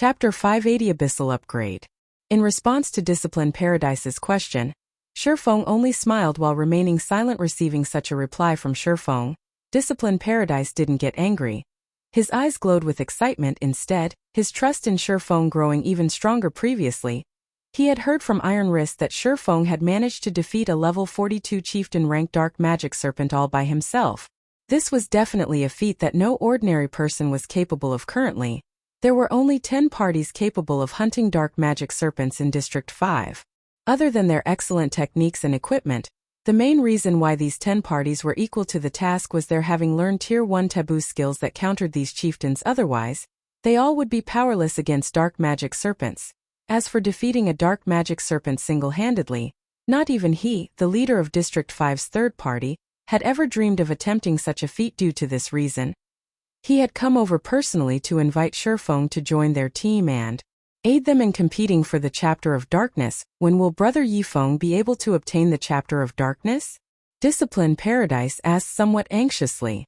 Chapter 580 Abyssal Upgrade. In response to Discipline Paradise's question, Shifeng only smiled while remaining silent. Receiving such a reply from Shifeng, Discipline Paradise didn't get angry. His eyes glowed with excitement instead, his trust in Shifeng growing even stronger. Previously, he had heard from Iron Wrist that Shifeng had managed to defeat a level 42 chieftain-ranked dark magic serpent all by himself. This was definitely a feat that no ordinary person was capable of currently. There were only 10 parties capable of hunting dark magic serpents in District 5. Other than their excellent techniques and equipment, the main reason why these 10 parties were equal to the task was their having learned Tier 1 taboo skills that countered these chieftains. Otherwise, they all would be powerless against dark magic serpents. As for defeating a dark magic serpent single-handedly, not even he, the leader of District 5's third party, had ever dreamed of attempting such a feat. Due to this reason, he had come over personally to invite Shifeng to join their team and aid them in competing for the Chapter of Darkness. When will Brother Yifeng be able to obtain the Chapter of Darkness? Discipline Paradise asked somewhat anxiously.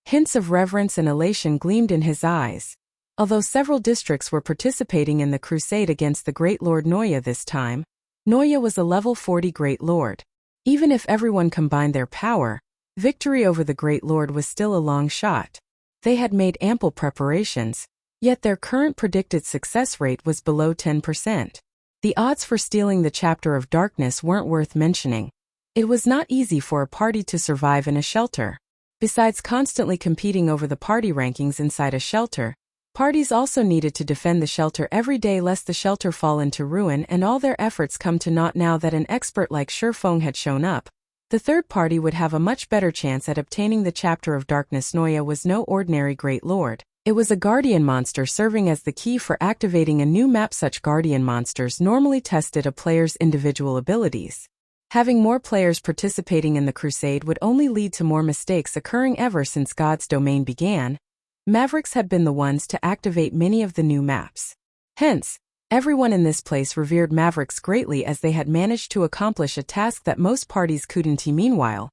Hints of reverence and elation gleamed in his eyes. Although several districts were participating in the crusade against the Great Lord Noya this time, Noya was a level 40 Great Lord. Even if everyone combined their power, victory over the Great Lord was still a long shot. They had made ample preparations, yet their current predicted success rate was below 10%. The odds for stealing the Chapter of Darkness weren't worth mentioning. It was not easy for a party to survive in a shelter. Besides constantly competing over the party rankings inside a shelter, parties also needed to defend the shelter every day lest the shelter fall into ruin and all their efforts come to naught. Now that an expert like Shifeng had shown up, the third party would have a much better chance at obtaining the Chapter of Darkness. Noya was no ordinary Great Lord. It was a guardian monster serving as the key for activating a new map. Such guardian monsters normally tested a player's individual abilities. Having more players participating in the crusade would only lead to more mistakes occurring. Ever since God's Domain began, Mavericks had been the ones to activate many of the new maps. Hence, everyone in this place revered Mavericks greatly as they had managed to accomplish a task that most parties couldn't. Meanwhile,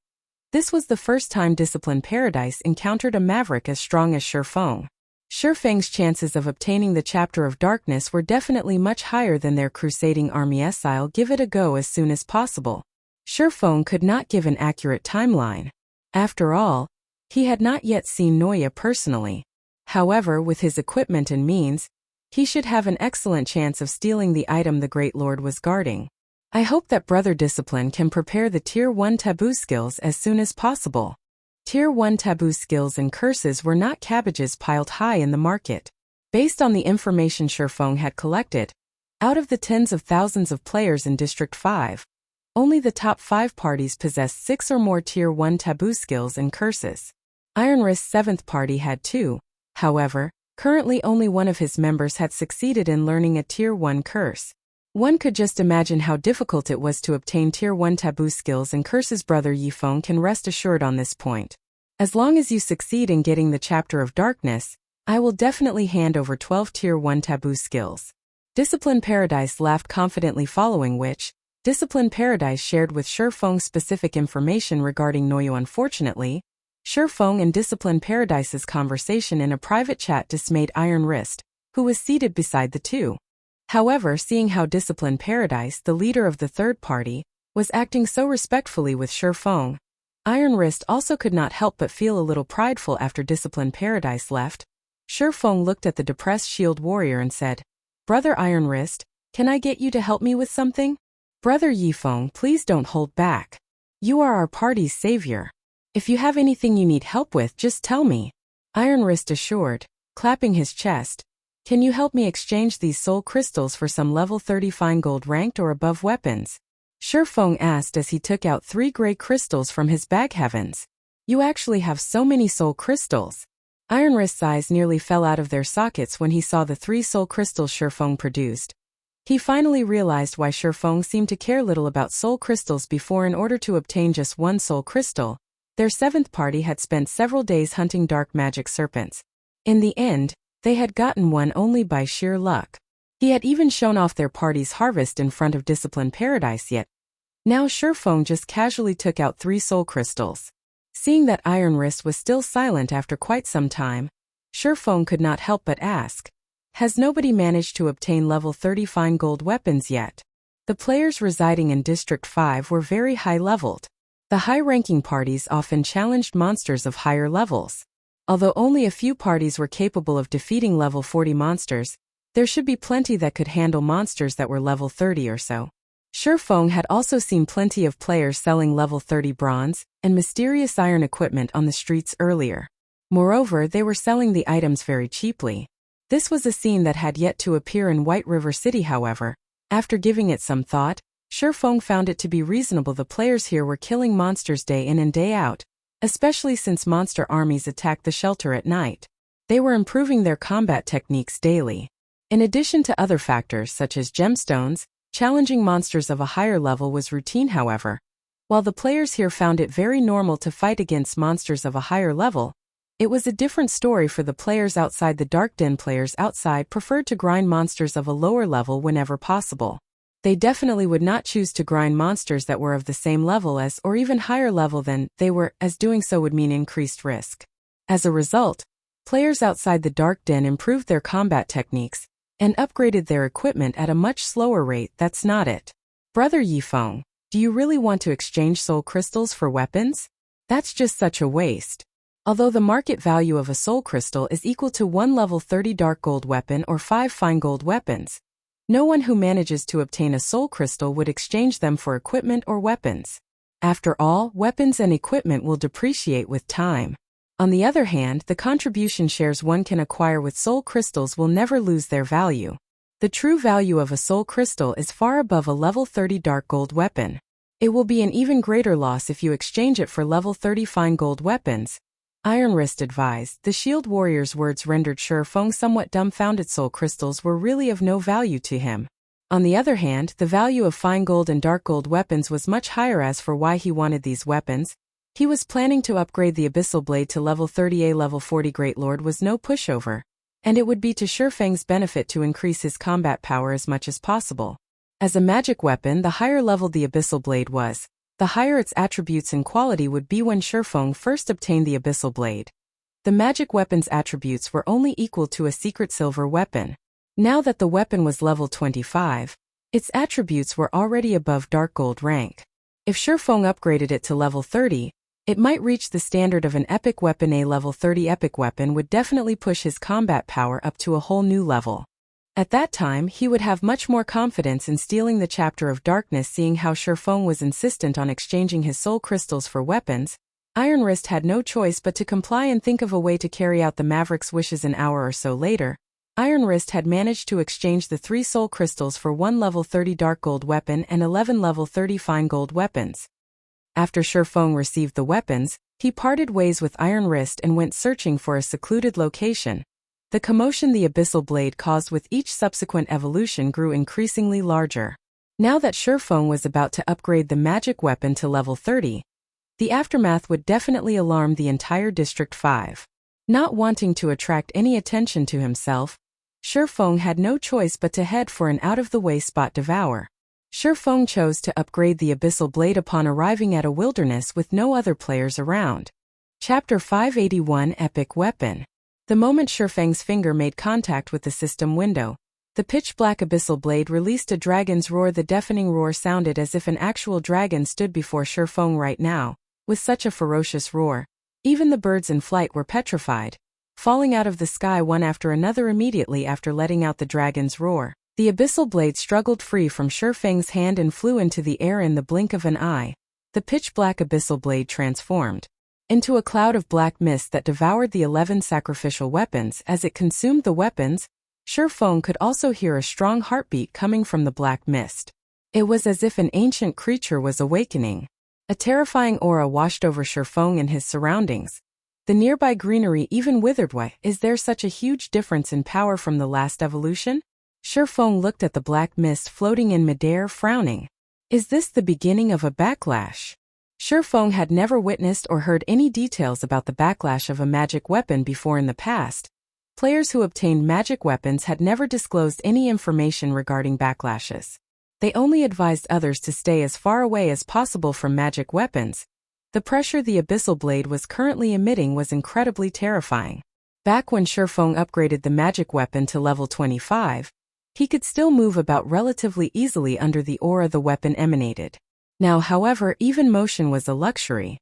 this was the first time Discipline Paradise encountered a Maverick as strong as Shifeng. Shifeng's chances of obtaining the Chapter of Darkness were definitely much higher than their crusading army's. I'll give it a go as soon as possible. Shifeng could not give an accurate timeline. After all, he had not yet seen Noya personally. However, with his equipment and means, he should have an excellent chance of stealing the item the Great Lord was guarding. I hope that Brother Discipline can prepare the Tier 1 taboo skills as soon as possible. Tier 1 taboo skills and curses were not cabbages piled high in the market. Based on the information Shifeng had collected, out of the tens of thousands of players in District 5, only the top 5 parties possessed 6 or more Tier 1 taboo skills and curses. Iron Wrist's 7th party had 2, however, currently only one of his members had succeeded in learning a Tier 1 curse. One could just imagine how difficult it was to obtain Tier 1 taboo skills and curses. Brother Yifeng can rest assured on this point. As long as you succeed in getting the Chapter of Darkness, I will definitely hand over 12 Tier 1 taboo skills. Discipline Paradise laughed confidently, following which, Discipline Paradise shared with Shifeng specific information regarding Noya. Unfortunately, Shifeng and Discipline Paradise's conversation in a private chat dismayed Iron Wrist, who was seated beside the two. However, seeing how Discipline Paradise, the leader of the third party, was acting so respectfully with Shifeng, Iron Wrist also could not help but feel a little prideful. After Discipline Paradise left, Shifeng looked at the depressed shield warrior and said, "Brother Iron Wrist, can I get you to help me with something?" "Brother Yifeng, please don't hold back. You are our party's savior. If you have anything you need help with, just tell me," Iron Wrist assured, clapping his chest. "Can you help me exchange these soul crystals for some level 30 fine gold ranked or above weapons?" Shifeng asked as he took out 3 gray crystals from his bag. "Heavens! You actually have so many soul crystals." Iron Wrist's eyes nearly fell out of their sockets when he saw the 3 soul crystals Shifeng produced. He finally realized why Shifeng seemed to care little about soul crystals before. In order to obtain just 1 soul crystal, their 7th party had spent several days hunting dark magic serpents. In the end, they had gotten one only by sheer luck. He had even shown off their party's harvest in front of Discipline Paradise, yet now Shifeng just casually took out 3 soul crystals. Seeing that Iron Wrist was still silent after quite some time, Shifeng could not help but ask, Has nobody managed to obtain level 30 fine gold weapons yet? The players residing in District 5 were very high-leveled. The high-ranking parties often challenged monsters of higher levels. Although only a few parties were capable of defeating level 40 monsters, there should be plenty that could handle monsters that were level 30 or so. Shifeng had also seen plenty of players selling level 30 bronze and mysterious iron equipment on the streets earlier. Moreover, they were selling the items very cheaply. This was a scene that had yet to appear in White River City, however. After giving it some thought, Shifeng found it to be reasonable the players here were killing monsters day in and day out, especially since monster armies attacked the shelter at night. They were improving their combat techniques daily. In addition to other factors such as gemstones, challenging monsters of a higher level was routine, however. While the players here found it very normal to fight against monsters of a higher level, it was a different story for the players outside. The Dark Den players outside preferred to grind monsters of a lower level whenever possible. They definitely would not choose to grind monsters that were of the same level as or even higher level than they were, as doing so would mean increased risk. As a result, players outside the Dark Den improved their combat techniques and upgraded their equipment at a much slower rate. That's not it. Brother Yifeng, do you really want to exchange soul crystals for weapons? That's just such a waste. Although the market value of a soul crystal is equal to 1 level 30 dark gold weapon or 5 fine gold weapons, no one who manages to obtain a soul crystal would exchange them for equipment or weapons. After all, weapons and equipment will depreciate with time. On the other hand, the contribution shares one can acquire with soul crystals will never lose their value. The true value of a soul crystal is far above a level 30 dark gold weapon. It will be an even greater loss if you exchange it for level 30 fine gold weapons. Iron Wrist advised. The shield warrior's words rendered Shifeng somewhat dumbfounded. Soul crystals were really of no value to him. On the other hand, the value of fine gold and dark gold weapons was much higher. As for why he wanted these weapons, he was planning to upgrade the Abyssal Blade to level 30. A level 40 Great Lord was no pushover, and it would be to Shifeng's benefit to increase his combat power as much as possible. As a magic weapon, the higher level the Abyssal Blade was, the higher its attributes and quality would be. When Shifeng first obtained the Abyssal Blade, the magic weapon's attributes were only equal to a secret silver weapon. Now that the weapon was level 25, its attributes were already above dark gold rank. If Shifeng upgraded it to level 30, it might reach the standard of an epic weapon. A level 30 epic weapon would definitely push his combat power up to a whole new level. At that time, he would have much more confidence in stealing the Chapter of Darkness. Seeing how Shifeng was insistent on exchanging his soul crystals for weapons, Iron Wrist had no choice but to comply and think of a way to carry out the Maverick's wishes. An hour or so later, Iron Wrist had managed to exchange the 3 soul crystals for 1 level 30 dark gold weapon and 11 level 30 fine gold weapons. After Shifeng received the weapons, he parted ways with Iron Wrist and went searching for a secluded location. The commotion the Abyssal Blade caused with each subsequent evolution grew increasingly larger. Now that Shifeng was about to upgrade the magic weapon to level 30, the aftermath would definitely alarm the entire District 5. Not wanting to attract any attention to himself, Shifeng had no choice but to head for an out-of-the-way spot. Devour. Shifeng chose to upgrade the Abyssal Blade upon arriving at a wilderness with no other players around. Chapter 581 Epic Weapon. The moment Shifeng's finger made contact with the system window, the pitch-black Abyssal Blade released a dragon's roar. The deafening roar sounded as if an actual dragon stood before Shifeng right now. With such a ferocious roar, even the birds in flight were petrified, falling out of the sky one after another. Immediately after letting out the dragon's roar, the Abyssal Blade struggled free from Shifeng's hand and flew into the air. In the blink of an eye, the pitch-black Abyssal Blade transformed into a cloud of black mist that devoured the 11 sacrificial weapons. As it consumed the weapons, Shifeng could also hear a strong heartbeat coming from the black mist. It was as if an ancient creature was awakening. A terrifying aura washed over Shifeng and his surroundings. The nearby greenery even withered. Why is there such a huge difference in power from the last evolution? Shifeng looked at the black mist floating in midair, frowning. Is this the beginning of a backlash? Shifeng had never witnessed or heard any details about the backlash of a magic weapon before. In the past, players who obtained magic weapons had never disclosed any information regarding backlashes. They only advised others to stay as far away as possible from magic weapons. The pressure the Abyssal Blade was currently emitting was incredibly terrifying. Back when Shifeng upgraded the magic weapon to level 25, he could still move about relatively easily under the aura the weapon emanated. Now, however, even motion was a luxury.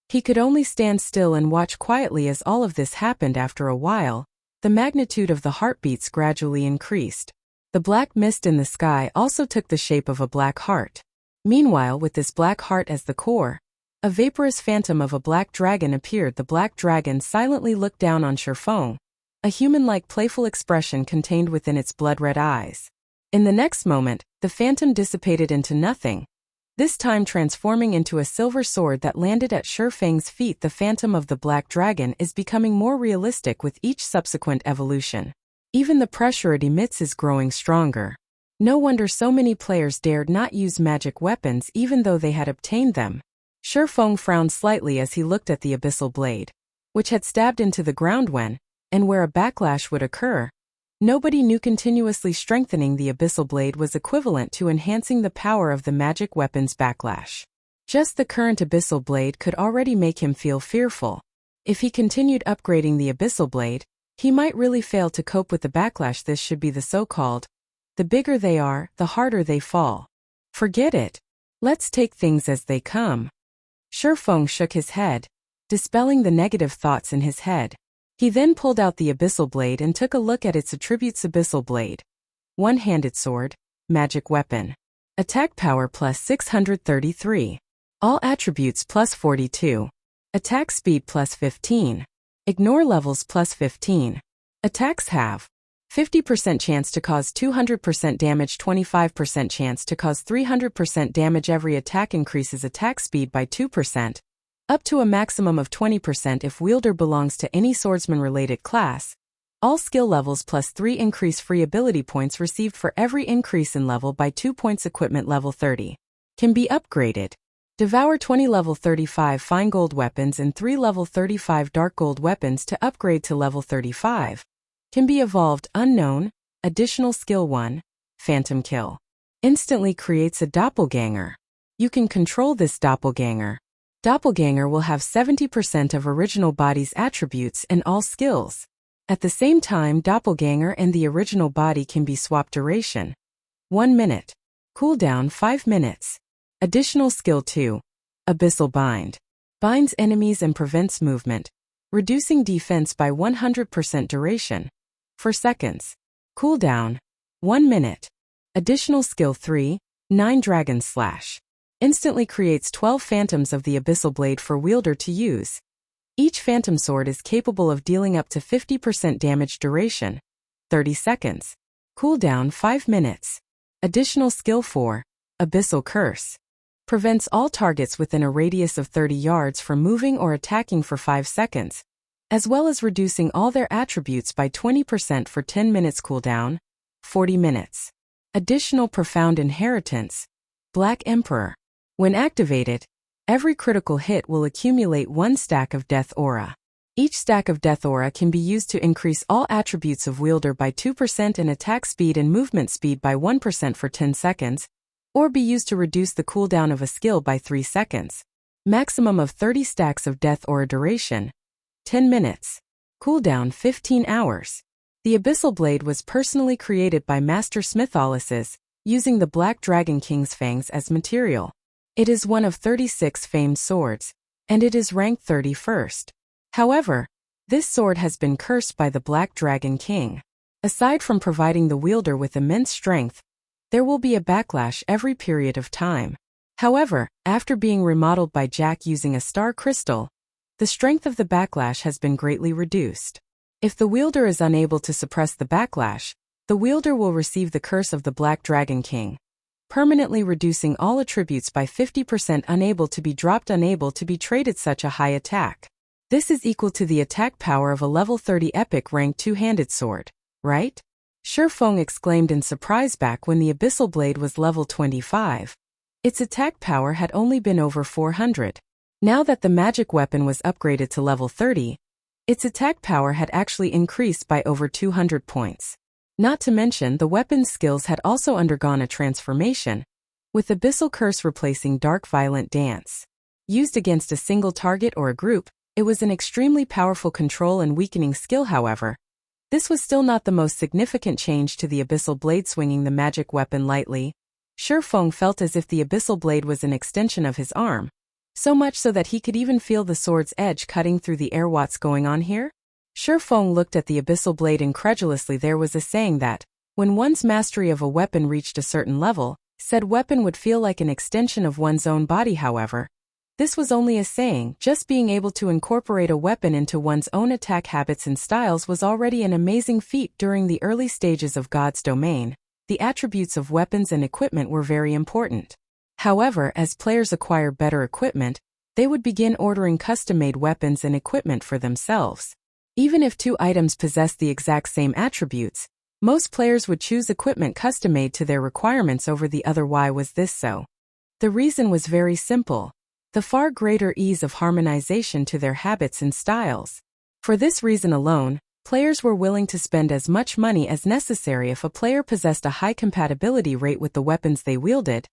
He could only stand still and watch quietly as all of this happened. After a while, the magnitude of the heartbeats gradually increased. The black mist in the sky also took the shape of a black heart. Meanwhile, with this black heart as the core, a vaporous phantom of a black dragon appeared. The black dragon silently looked down on Shifeng, a human-like playful expression contained within its blood-red eyes. In the next moment, the phantom dissipated into nothing, this time transforming into a silver sword that landed at Shifeng's feet. The phantom of the black dragon is becoming more realistic with each subsequent evolution. Even the pressure it emits is growing stronger. No wonder so many players dared not use magic weapons even though they had obtained them. Shifeng frowned slightly as he looked at the abyssal blade, which had stabbed into the ground when, and where a backlash would occur. Nobody knew continuously strengthening the abyssal blade was equivalent to enhancing the power of the magic weapon's backlash. Just the current abyssal blade could already make him feel fearful. If he continued upgrading the abyssal blade, he might really fail to cope with the backlash. This should be the so-called, the bigger they are, the harder they fall. Forget it. Let's take things as they come. Shifeng shook his head, dispelling the negative thoughts in his head. He then pulled out the abyssal blade and took a look at its attributes. Abyssal blade. One-handed sword, magic weapon. Attack power plus 633. All attributes plus 42. Attack speed plus 15. Ignore levels plus 15. Attacks have 50% chance to cause 200% damage, 25% chance to cause 300% damage. Every attack increases attack speed by 2%, up to a maximum of 20% if wielder belongs to any swordsman-related class. All skill levels plus 3 increase free ability points received for every increase in level by 2 points. Equipment level 30. Can be upgraded. Devour 20 level 35 fine gold weapons and 3 level 35 dark gold weapons to upgrade to level 35. Can be evolved. Unknown. Additional skill 1. Phantom kill. Instantly creates a doppelganger. You can control this doppelganger. Doppelganger will have 70% of original body's attributes and all skills. At the same time, doppelganger and the original body can be swapped. Duration 1 minute. Cooldown 5 minutes. Additional skill 2. Abyssal bind. Binds enemies and prevents movement, reducing defense by 100%. Duration 4 seconds. Cooldown 1 minute. Additional skill 3. 9 dragon slash. Instantly creates 12 phantoms of the abyssal blade for wielder to use. Each phantom sword is capable of dealing up to 50% damage. Duration 30 seconds. Cooldown 5 minutes. Additional skill 4. Abyssal curse. Prevents all targets within a radius of 30 yards from moving or attacking for 5 seconds, as well as reducing all their attributes by 20% for 10 minutes. Cooldown 40 minutes. Additional profound inheritance. Black Emperor. When activated, every critical hit will accumulate 1 stack of death aura. Each stack of death aura can be used to increase all attributes of wielder by 2% and attack speed and movement speed by 1% for 10 seconds, or be used to reduce the cooldown of a skill by 3 seconds. Maximum of 30 stacks of death aura. Duration 10 minutes. Cooldown 15 hours. The abyssal blade was personally created by Master Smitholisis, using the Black Dragon King's fangs as material. It is one of 36 famed swords, and it is ranked 31st. However, this sword has been cursed by the Black Dragon King. Aside from providing the wielder with immense strength, there will be a backlash every period of time. However, after being remodeled by Jack using a star crystal, the strength of the backlash has been greatly reduced. If the wielder is unable to suppress the backlash, the wielder will receive the curse of the Black Dragon King, permanently reducing all attributes by 50%. Unable to be dropped, unable to be traded. Such a high attack. This is equal to the attack power of a level 30 epic rank two-handed sword, right? Shifeng exclaimed in surprise. Back when the abyssal blade was level 25, its attack power had only been over 400. Now that the magic weapon was upgraded to level 30, its attack power had actually increased by over 200 points. Not to mention, the weapon's skills had also undergone a transformation, with Abyssal Curse replacing Dark Violent Dance. Used against a single target or a group, It was an extremely powerful control and weakening skill, however. This was still not the most significant change to the Abyssal Blade. Swinging the magic weapon lightly, Shifeng felt as if the Abyssal Blade was an extension of his arm, so much so that he could even feel the sword's edge cutting through the air. What's going on here? Shifeng looked at the Abyssal Blade incredulously. There was a saying that, when one's mastery of a weapon reached a certain level, said weapon would feel like an extension of one's own body. However, this was only a saying. Just being able to incorporate a weapon into one's own attack habits and styles was already an amazing feat. During the early stages of God's domain, the attributes of weapons and equipment were very important. However, as players acquire better equipment, they would begin ordering custom-made weapons and equipment for themselves. Even if two items possessed the exact same attributes, most players would choose equipment custom-made to their requirements over the other. Why was this so? The reason was very simple: the far greater ease of harmonization to their habits and styles. For this reason alone, players were willing to spend as much money as necessary. If a player possessed a high compatibility rate with the weapons they wielded,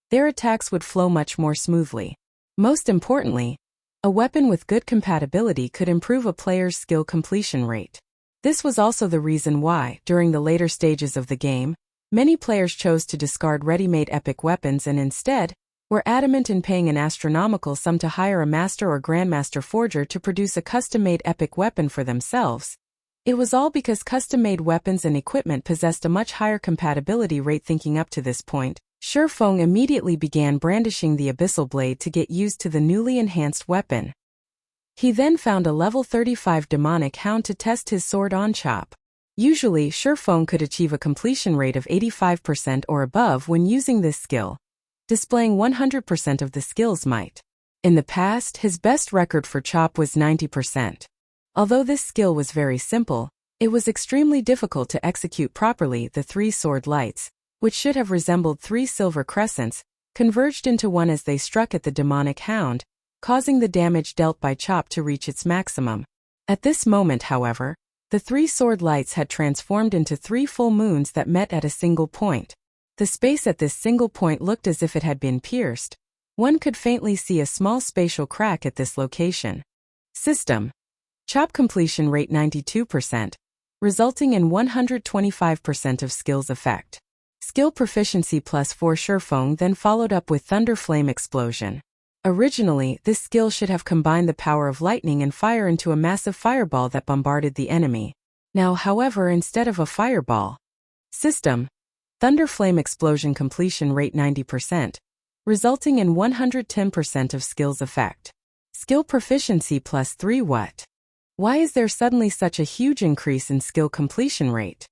their attacks would flow much more smoothly. Most importantly, a weapon with good compatibility could improve a player's skill completion rate. This was also the reason why, during the later stages of the game, many players chose to discard ready-made epic weapons and instead were adamant in paying an astronomical sum to hire a master or grandmaster forger to produce a custom-made epic weapon for themselves. It was all because custom-made weapons and equipment possessed a much higher compatibility rate. Thinking up to this point, Shifeng immediately began brandishing the Abyssal Blade to get used to the newly enhanced weapon. He then found a level 35 demonic hound to test his sword on. Chop. Usually, Shifeng could achieve a completion rate of 85% or above when using this skill, displaying 100% of the skill's might. In the past, his best record for Chop was 90%. Although this skill was very simple, it was extremely difficult to execute properly. The three sword lights, which should have resembled three silver crescents, converged into one as they struck at the demonic hound, causing the damage dealt by Chop to reach its maximum. At this moment, however, the three sword lights had transformed into three full moons that met at a single point. The space at this single point looked as if it had been pierced. One could faintly see a small spatial crack at this location. System. Chop completion rate 92%, resulting in 125% of skill's effect. Skill proficiency +4. Shifeng then followed up with Thunder Flame Explosion. Originally, this skill should have combined the power of lightning and fire into a massive fireball that bombarded the enemy. Now, however, instead of a fireball. System. Thunder Flame Explosion completion rate 90%, resulting in 110% of skill's effect. Skill proficiency +3. What? Why is there suddenly such a huge increase in skill completion rate?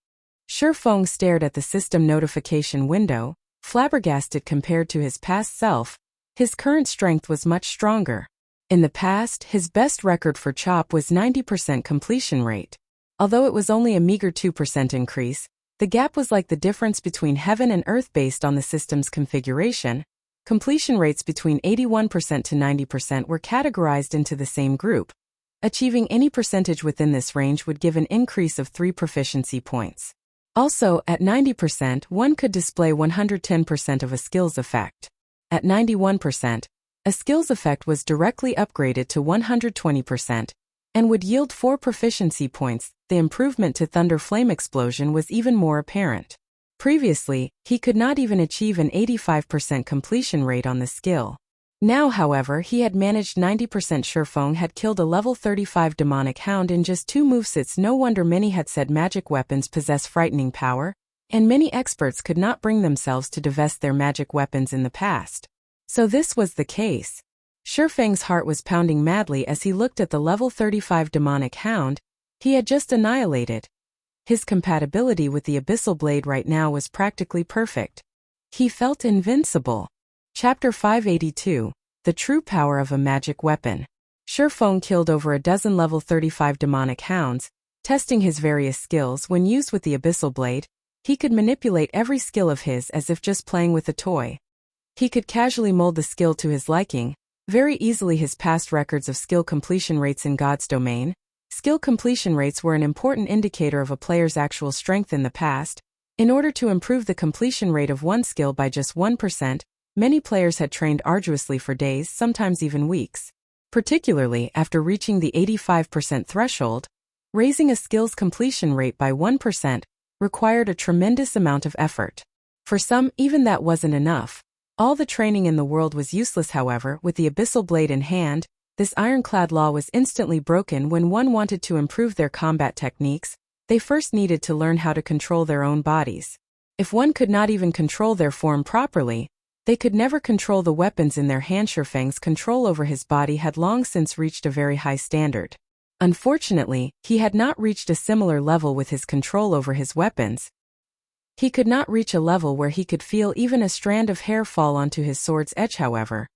Shifeng stared at the system notification window, flabbergasted. Compared to his past self, his current strength was much stronger. In the past, his best record for Chop was 90% completion rate. Although it was only a meager 2% increase, the gap was like the difference between heaven and earth. Based on the system's configuration, completion rates between 81% to 90% were categorized into the same group. Achieving any percentage within this range would give an increase of 3 proficiency points. Also, at 90%, one could display 110% of a skill's effect. At 91%, a skill's effect was directly upgraded to 120% and would yield 4 proficiency points. The improvement to Thunder Flame Explosion was even more apparent. Previously, he could not even achieve an 85% completion rate on the skill. Now, however, he had managed 90%. Shifeng had killed a level 35 demonic hound in just 2 movesets. No wonder many had said magic weapons possess frightening power, and many experts could not bring themselves to divest their magic weapons in the past. So this was the case. Shifeng's heart was pounding madly as he looked at the level 35 demonic hound he had just annihilated. His compatibility with the Abyssal Blade right now was practically perfect. He felt invincible. Chapter 582, The True Power of a Magic Weapon. Shifeng killed over a dozen level 35 demonic hounds, testing his various skills. When used with the Abyssal Blade, he could manipulate every skill of his as if just playing with a toy. He could casually mold the skill to his liking, very easily. His past records of skill completion rates in God's domain. Skill completion rates were an important indicator of a player's actual strength in the past. In order to improve the completion rate of one skill by just 1%, many players had trained arduously for days, sometimes even weeks. Particularly after reaching the 85% threshold, raising a skill's completion rate by 1% required a tremendous amount of effort. For some, even that wasn't enough. All the training in the world was useless. However, with the Abyssal blade in hand, this ironclad law was instantly broken. When one wanted to improve their combat techniques, they first needed to learn how to control their own bodies. If one could not even control their form properly, they could never control the weapons in their hand. Shurfeng's control over his body had long since reached a very high standard. Unfortunately, he had not reached a similar level with his control over his weapons. He could not reach a level where he could feel even a strand of hair fall onto his sword's edge. However,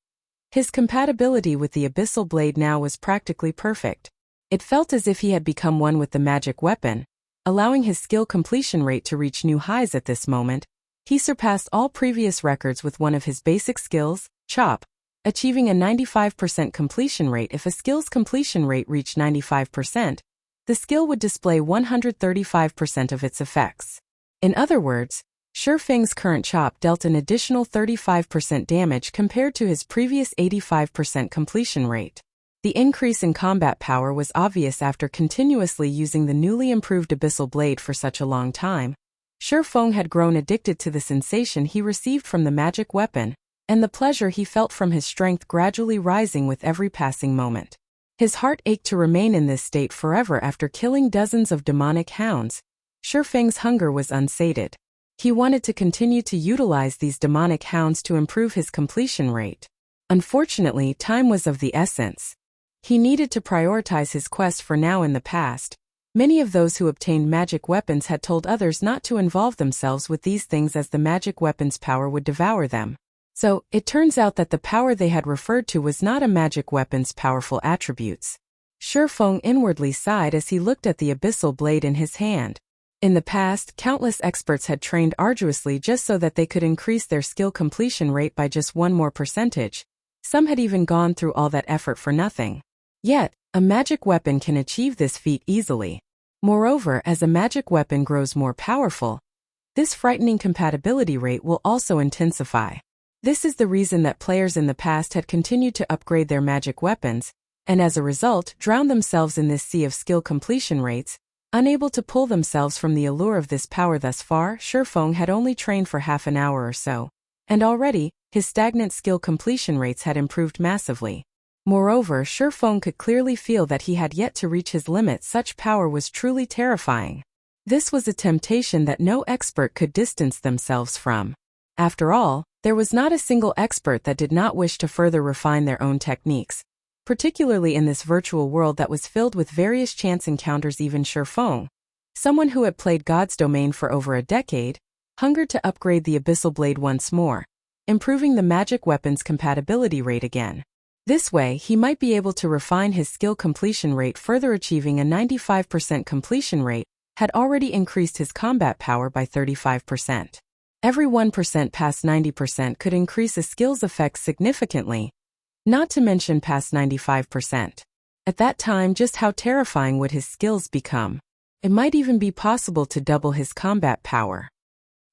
his compatibility with the Abyssal blade now was practically perfect. It felt as if he had become one with the magic weapon, allowing his skill completion rate to reach new highs. At this moment, he surpassed all previous records with one of his basic skills, Chop, achieving a 95% completion rate. If a skill's completion rate reached 95%, the skill would display 135% of its effects. In other words, Shurfeng's current Chop dealt an additional 35% damage compared to his previous 85% completion rate. The increase in combat power was obvious after continuously using the newly improved Abyssal blade for such a long time. Shurfeng had grown addicted to the sensation he received from the magic weapon, and the pleasure he felt from his strength gradually rising with every passing moment. His heart ached to remain in this state forever. After killing dozens of demonic hounds, Shurfeng's hunger was unsated. He wanted to continue to utilize these demonic hounds to improve his completion rate. Unfortunately, time was of the essence. He needed to prioritize his quest for now. In the past, many of those who obtained magic weapons had told others not to involve themselves with these things as the magic weapon's power would devour them. So, it turns out that the power they had referred to was not a magic weapon's powerful attributes. Shurfeng inwardly sighed as he looked at the Abyssal blade in his hand. In the past, countless experts had trained arduously just so that they could increase their skill completion rate by just one more percentage. Some had even gone through all that effort for nothing. Yet, a magic weapon can achieve this feat easily. Moreover, as a magic weapon grows more powerful, this frightening compatibility rate will also intensify. This is the reason that players in the past had continued to upgrade their magic weapons, and as a result, drowned themselves in this sea of skill completion rates, unable to pull themselves from the allure of this power. Thus far, Shurfeng had only trained for half an hour or so, and already, his stagnant skill completion rates had improved massively. Moreover, Shurfeng could clearly feel that he had yet to reach his limit. Such power was truly terrifying. This was a temptation that no expert could distance themselves from. After all, there was not a single expert that did not wish to further refine their own techniques, particularly in this virtual world that was filled with various chance encounters. Even Shurfeng, someone who had played God's Domain for over a decade, hungered to upgrade the Abyssal blade once more, improving the magic weapon's compatibility rate again. This way, he might be able to refine his skill completion rate further. Achieving a 95% completion rate had already increased his combat power by 35%. Every 1% past 90% could increase a skill's effects significantly, not to mention past 95%. At that time, just how terrifying would his skills become? It might even be possible to double his combat power.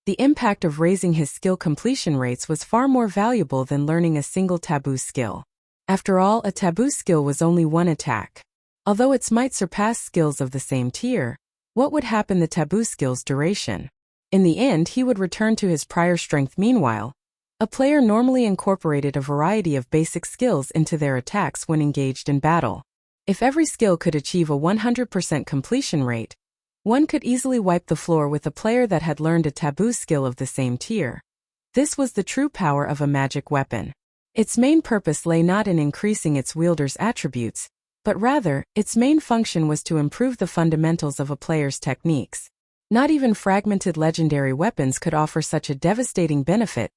The impact of raising his skill completion rates was far more valuable than learning a single taboo skill. After all, a taboo skill was only one attack. Although its might surpass skills of the same tier, what would happen the taboo skill's duration? In the end, he would return to his prior strength. Meanwhile, a player normally incorporated a variety of basic skills into their attacks when engaged in battle. If every skill could achieve a 100% completion rate, one could easily wipe the floor with a player that had learned a taboo skill of the same tier. This was the true power of a magic weapon. Its main purpose lay not in increasing its wielder's attributes, but rather, its main function was to improve the fundamentals of a player's techniques. Not even fragmented legendary weapons could offer such a devastating benefit,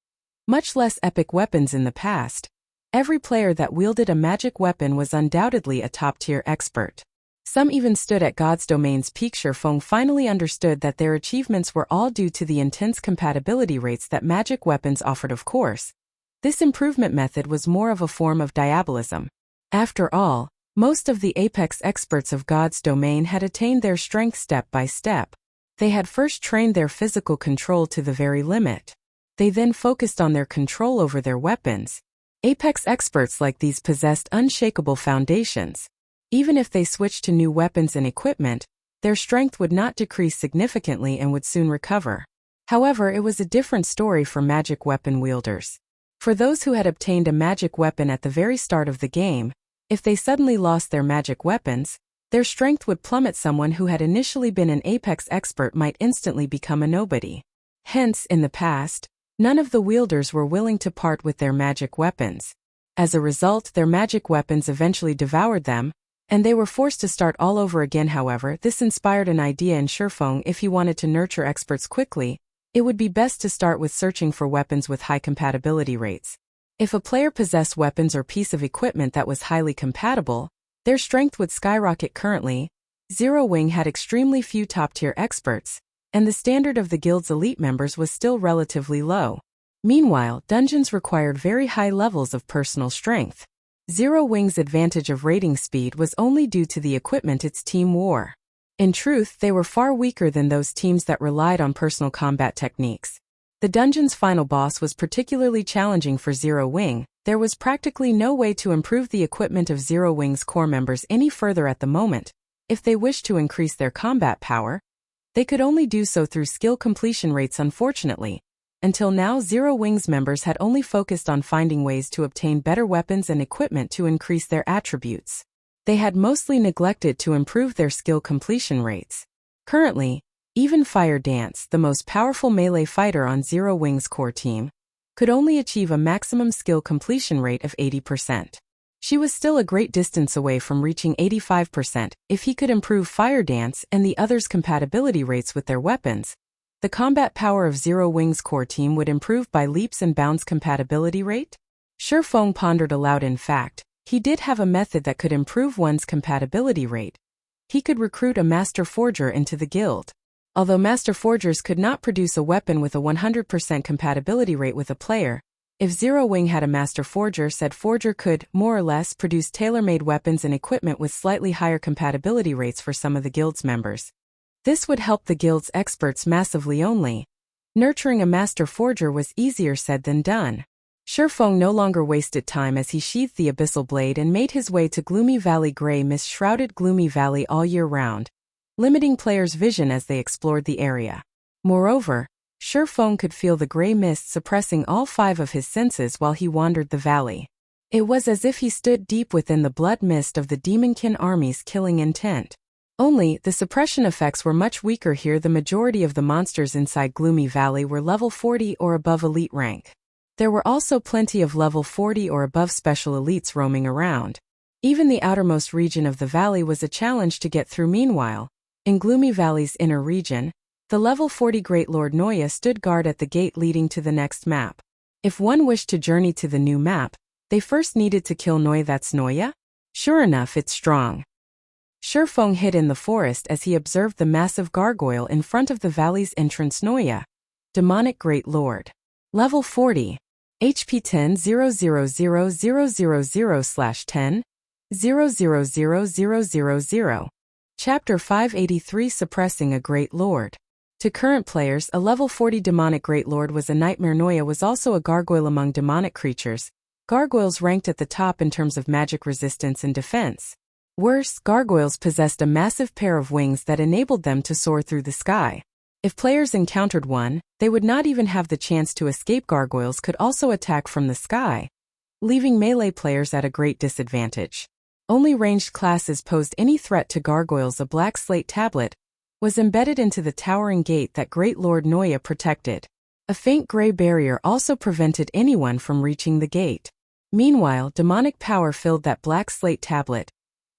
much less epic weapons in the past. Every player that wielded a magic weapon was undoubtedly a top-tier expert. Some even stood at God's Domain's peak. Shurfeng finally understood that their achievements were all due to the intense compatibility rates that magic weapons offered. Of course, this improvement method was more of a form of diabolism. After all, most of the apex experts of God's Domain had attained their strength step by step. They had first trained their physical control to the very limit. They then focused on their control over their weapons, Apex experts like these possessed unshakable foundations. Even if they switched to new weapons and equipment, their strength would not decrease significantly and would soon recover. However, it was a different story for magic weapon wielders. For those who had obtained a magic weapon at the very start of the game, if they suddenly lost their magic weapons, their strength would plummet. Someone who had initially been an apex expert might instantly become a nobody. Hence, in the past, none of the wielders were willing to part with their magic weapons. As a result, their magic weapons eventually devoured them, and they were forced to start all over again. However, this inspired an idea in Shurfeng. If he wanted to nurture experts quickly, it would be best to start with searching for weapons with high compatibility rates. If a player possessed weapons or piece of equipment that was highly compatible, their strength would skyrocket. Currently, Zero Wing had extremely few top-tier experts, and the standard of the guild's elite members was still relatively low. Meanwhile, dungeons required very high levels of personal strength. Zero Wing's advantage of raiding speed was only due to the equipment its team wore. In truth, they were far weaker than those teams that relied on personal combat techniques. The dungeon's final boss was particularly challenging for Zero Wing. There was practically no way to improve the equipment of Zero Wing's core members any further at the moment. If they wished to increase their combat power, they could only do so through skill completion rates. Unfortunately, until now Zero Wing's members had only focused on finding ways to obtain better weapons and equipment to increase their attributes. They had mostly neglected to improve their skill completion rates. Currently, even Fire Dance, the most powerful melee fighter on Zero Wing's core team, could only achieve a maximum skill completion rate of 80%. She was still a great distance away from reaching 85%. If he could improve Fire Dance and the others' compatibility rates with their weapons, the combat power of Zero Wing's core team would improve by leaps and bounds. Compatibility rate? Shurfeng pondered aloud. In fact, he did have a method that could improve one's compatibility rate. He could recruit a master forger into the guild. Although master forgers could not produce a weapon with a 100% compatibility rate with a player, if Zero Wing had a master forger, said forger could, more or less, produce tailor-made weapons and equipment with slightly higher compatibility rates for some of the guild's members. This would help the guild's experts massively. Only nurturing a master forger was easier said than done. Shurfeng no longer wasted time as he sheathed the Abyssal blade and made his way to Gloomy Valley. Gray mist shrouded Gloomy Valley all year round, limiting players' vision as they explored the area. Moreover, Shurfeng could feel the gray mist suppressing all 5 of his senses while he wandered the valley. It was as if he stood deep within the blood mist of the Demonkin army's killing intent. Only, the suppression effects were much weaker here. The majority of the monsters inside Gloomy Valley were level 40 or above elite rank. There were also plenty of level 40 or above special elites roaming around. Even the outermost region of the valley was a challenge to get through. Meanwhile, in Gloomy Valley's inner region, the level 40 Great Lord Noya stood guard at the gate leading to the next map. If one wished to journey to the new map, they first needed to kill Noya. That's Noya? Sure enough, it's strong. Shurfeng hid in the forest as he observed the massive gargoyle in front of the valley's entrance. Noya, demonic Great Lord. Level 40. HP 10,000,000/10, 0,000,000. Chapter 583. Suppressing a Great Lord. To current players, a level 40 demonic Great Lord was a nightmare. Noya was also a gargoyle among demonic creatures. Gargoyles ranked at the top in terms of magic resistance and defense. Worse, gargoyles possessed a massive pair of wings that enabled them to soar through the sky. If players encountered one, they would not even have the chance to escape. Gargoyles could also attack from the sky, leaving melee players at a great disadvantage. Only ranged classes posed any threat to gargoyles. A black slate tablet was embedded into the towering gate that Great Lord Noya protected. A faint gray barrier also prevented anyone from reaching the gate. Meanwhile, demonic power filled that black slate tablet.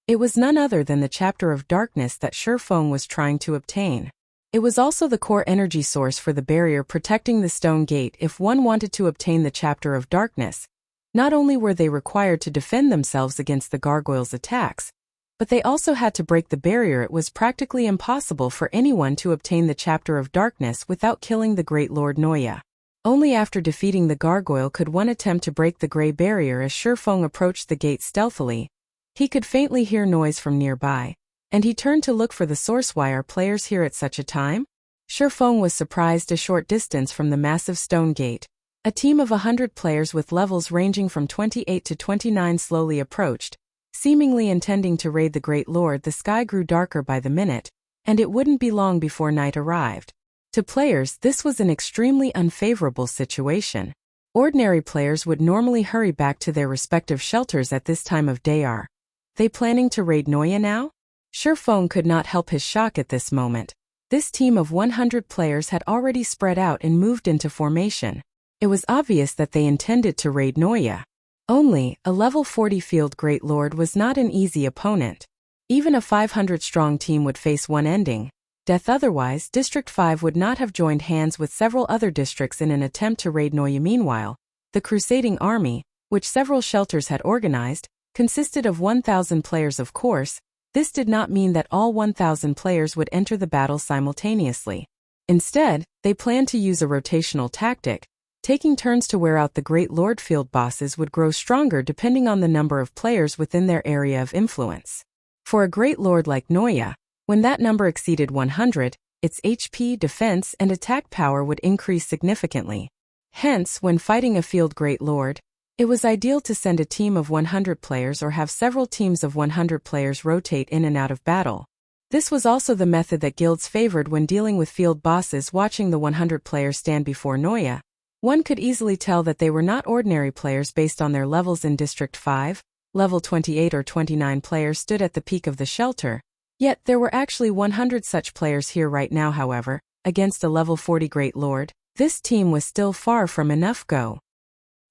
It was none other than the chapter of darkness that Shurfeng was trying to obtain. It was also the core energy source for the barrier protecting the stone gate. If one wanted to obtain the chapter of darkness, not only were they required to defend themselves against the gargoyles' attacks, but they also had to break the barrier. It was practically impossible for anyone to obtain the chapter of darkness without killing the Great Lord Noya. Only after defeating the gargoyle could one attempt to break the gray barrier. As Shurfeng approached the gate stealthily, he could faintly hear noise from nearby, and he turned to look for the source. Why are players here at such a time? Shurfeng was surprised. A short distance from the massive stone gate, A team of 100 players with levels ranging from 28 to 29 slowly approached, seemingly intending to raid the Great Lord. The sky grew darker by the minute, and it wouldn't be long before night arrived. To players, this was an extremely unfavorable situation. Ordinary players would normally hurry back to their respective shelters at this time of day. Are they planning to raid Noya now? Shurfeng could not help his shock at this moment. This team of 100 players had already spread out and moved into formation. It was obvious that they intended to raid Noya. Only, a level 40 field Great Lord was not an easy opponent. Even a 500-strong team would face one ending death. Otherwise, District 5 would not have joined hands with several other districts in an attempt to raid Noya. Meanwhile, the Crusading Army, which several shelters had organized, consisted of 1,000 players. Of course, this did not mean that all 1,000 players would enter the battle simultaneously. Instead, they planned to use a rotational tactic, taking turns to wear out the Great Lord. Field bosses would grow stronger depending on the number of players within their area of influence. For a Great Lord like Noya, when that number exceeded 100, its HP, defense, and attack power would increase significantly. Hence, when fighting a field Great Lord, it was ideal to send a team of 100 players or have several teams of 100 players rotate in and out of battle. This was also the method that guilds favored when dealing with field bosses. Watching the 100 players stand before Noya, one could easily tell that they were not ordinary players based on their levels. In District 5, level 28 or 29 players stood at the peak of the shelter, yet there were actually 100 such players here right now. However, against a level 40 Great Lord, this team was still far from enough. Go!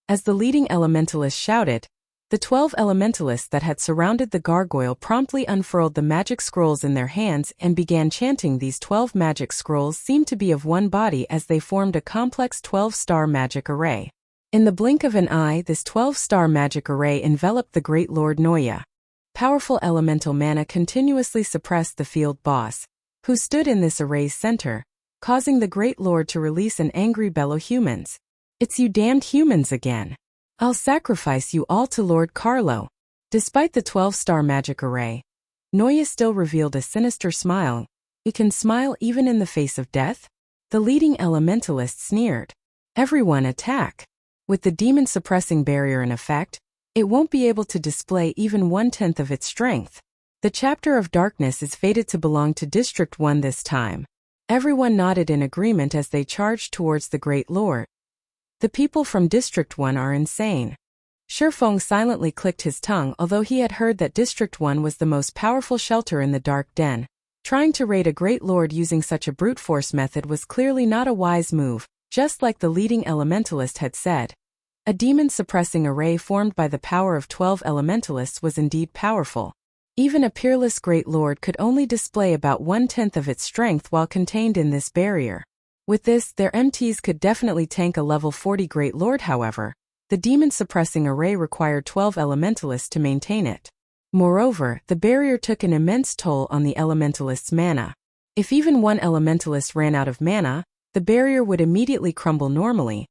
As the leading elementalist shouted, the 12 elementalists that had surrounded the gargoyle promptly unfurled the magic scrolls in their hands and began chanting. These 12 magic scrolls seemed to be of one body as they formed a complex 12-star magic array. In the blink of an eye, this 12-star magic array enveloped the Great Lord Noya. Powerful elemental mana continuously suppressed the field boss, who stood in this array's center, causing the Great Lord to release an angry bellow. Humans! It's you damned humans again! I'll sacrifice you all to Lord Carlo. Despite the 12-star magic array, Noya still revealed a sinister smile. You can smile even in the face of death? The leading elementalist sneered. Everyone attack! With the demon suppressing barrier in effect, it won't be able to display even 1/10 of its strength. The chapter of darkness is fated to belong to District 1 this time. Everyone nodded in agreement as they charged towards the Great Lord. The people from District 1 are insane. Shurfeng silently clicked his tongue. Although he had heard that District 1 was the most powerful shelter in the Dark Den, trying to raid a Great Lord using such a brute force method was clearly not a wise move, just like the leading elementalist had said. A demon-suppressing array formed by the power of 12 elementalists was indeed powerful. Even a peerless Great Lord could only display about 1/10 of its strength while contained in this barrier. With this, their MTs could definitely tank a level 40 Great Lord. However, the demon-suppressing array required 12 elementalists to maintain it. Moreover, the barrier took an immense toll on the elementalist's mana. If even one elementalist ran out of mana, the barrier would immediately crumble. Normally,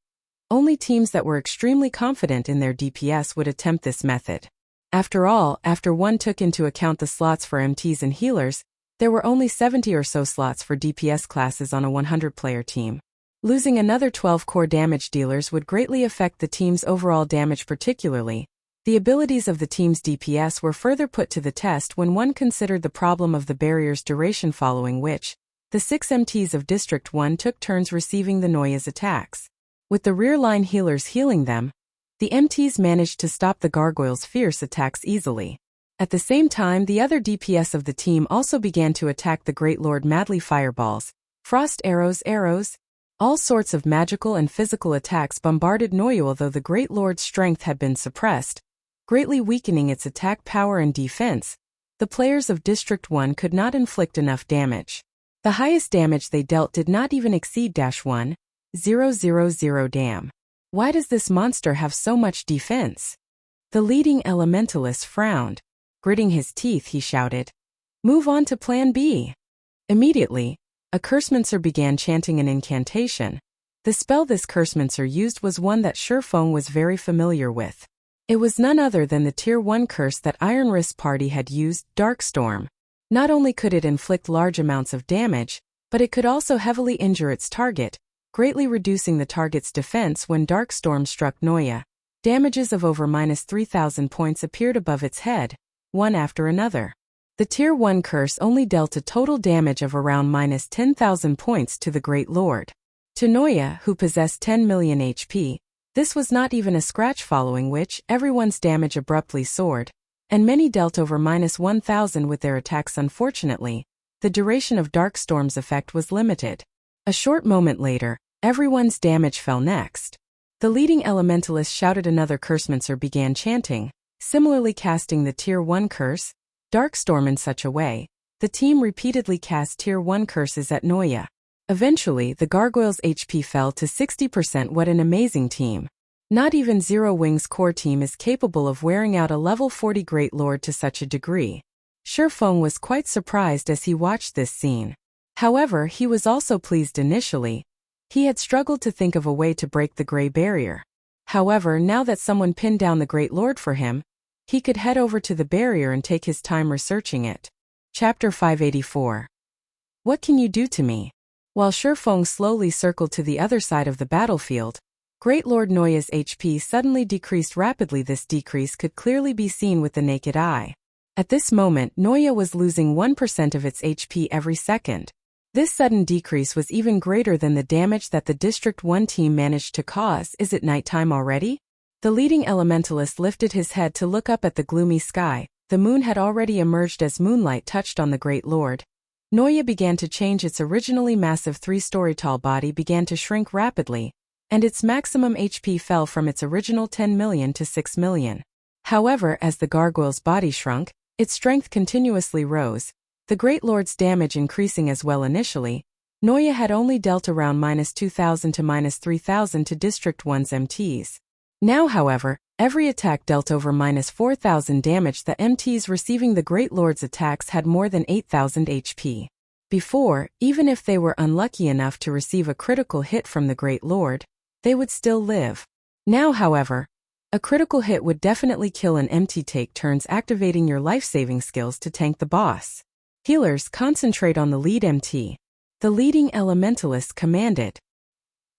only teams that were extremely confident in their DPS would attempt this method. After all, after one took into account the slots for MTs and healers, there were only 70 or so slots for DPS classes on a 100-player team. Losing another 12 core damage dealers would greatly affect the team's overall damage. Particularly, the abilities of the team's DPS were further put to the test when one considered the problem of the barrier's duration, following which, the 6 MTs of District 1 took turns receiving the Noya's attacks. With the rear-line healers healing them, the MTs managed to stop the gargoyle's fierce attacks easily. At the same time, the other DPS of the team also began to attack the Great Lord. Madly, fireballs, frost arrows, all sorts of magical and physical attacks bombarded Noya. Although the Great Lord's strength had been suppressed, greatly weakening its attack power and defense, the players of District 1 could not inflict enough damage. The highest damage they dealt did not even exceed -1,000. Damn. Why does this monster have so much defense? The leading elementalist frowned. Gritting his teeth, he shouted, "Move on to Plan B." Immediately, a cursemancer began chanting an incantation. The spell this cursemancer used was one that Shurfeng was very familiar with. It was none other than the Tier 1 curse that Iron Wrist Party had used, Darkstorm. Not only could it inflict large amounts of damage, but it could also heavily injure its target, greatly reducing the target's defense when Dark Storm struck Noya. Damages of over -3,000 points appeared above its head, one after another. The Tier 1 curse only dealt a total damage of around -10,000 points to the Great Lord. To Noya, who possessed 10 million HP, this was not even a scratch, following which everyone's damage abruptly soared, and many dealt over -1,000 with their attacks. Unfortunately, the duration of Darkstorm's effect was limited. A short moment later, everyone's damage fell next. The leading elementalist shouted another cursemancer began chanting, similarly casting the Tier 1 curse, Darkstorm. In such a way, the team repeatedly cast Tier 1 curses at Noya. Eventually, the gargoyle's HP fell to 60%. What an amazing team. Not even Zero Wing's core team is capable of wearing out a level 40 Great Lord to such a degree. Shifeng was quite surprised as he watched this scene. However, he was also pleased initially. He had struggled to think of a way to break the Grey Barrier. However, now that someone pinned down the Great Lord for him, he could head over to the barrier and take his time researching it. Chapter 584. What can you do to me? While Shifeng slowly circled to the other side of the battlefield, Great Lord Noya's HP suddenly decreased rapidly. This decrease could clearly be seen with the naked eye. At this moment, Noya was losing 1% of its HP every second. This sudden decrease was even greater than the damage that the District 1 team managed to cause. Is it nighttime already? The leading elementalist lifted his head to look up at the gloomy sky. The moon had already emerged as moonlight touched on the Great Lord. Noya began to change. Its originally massive 3-story tall body began to shrink rapidly, and its maximum HP fell from its original 10 million to 6 million. However, as the gargoyle's body shrunk, its strength continuously rose, the Great Lord's damage increasing as well. Initially, Noya had only dealt around -2,000 to -3,000 to District 1's MTs. Now, however, every attack dealt over -4,000 damage. The MTs receiving the Great Lord's attacks had more than 8,000 HP. Before, even if they were unlucky enough to receive a critical hit from the Great Lord, they would still live. Now, however, a critical hit would definitely kill an MT. Take turns activating your life-saving skills to tank the boss. Healers, concentrate on the lead MT. The leading elementalist commanded.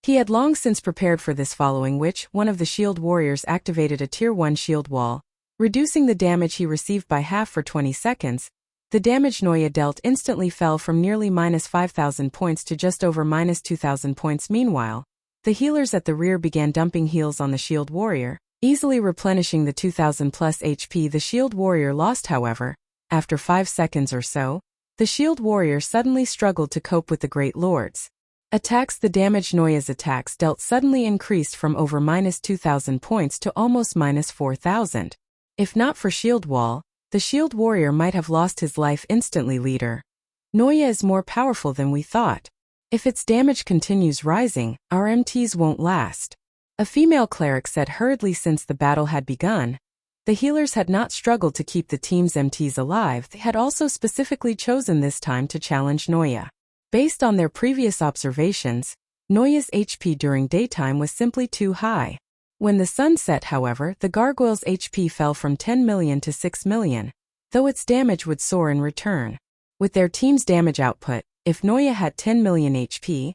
He had long since prepared for this, following which one of the shield warriors activated a Tier 1 shield wall, reducing the damage he received by half for 20 seconds. The damage Noya dealt instantly fell from nearly -5,000 points to just over -2,000 points. Meanwhile, the healers at the rear began dumping heals on the shield warrior, easily replenishing the 2,000 plus HP the shield warrior lost. However, after 5 seconds or so, the shield warrior suddenly struggled to cope with the Great Lord's attacks. The damage Noya's attacks dealt suddenly increased from over -2,000 points to almost -4,000. If not for shield wall, the shield warrior might have lost his life instantly. Leader, Noya is more powerful than we thought. If its damage continues rising, our MTs won't last. A female cleric said hurriedly. Since the battle had begun, the healers had not struggled to keep the team's MTs alive. They had also specifically chosen this time to challenge Noya. Based on their previous observations, Noya's HP during daytime was simply too high. When the sun set, however, the gargoyle's HP fell from 10 million to 6 million, though its damage would soar in return. With their team's damage output, if Noya had 10 million HP,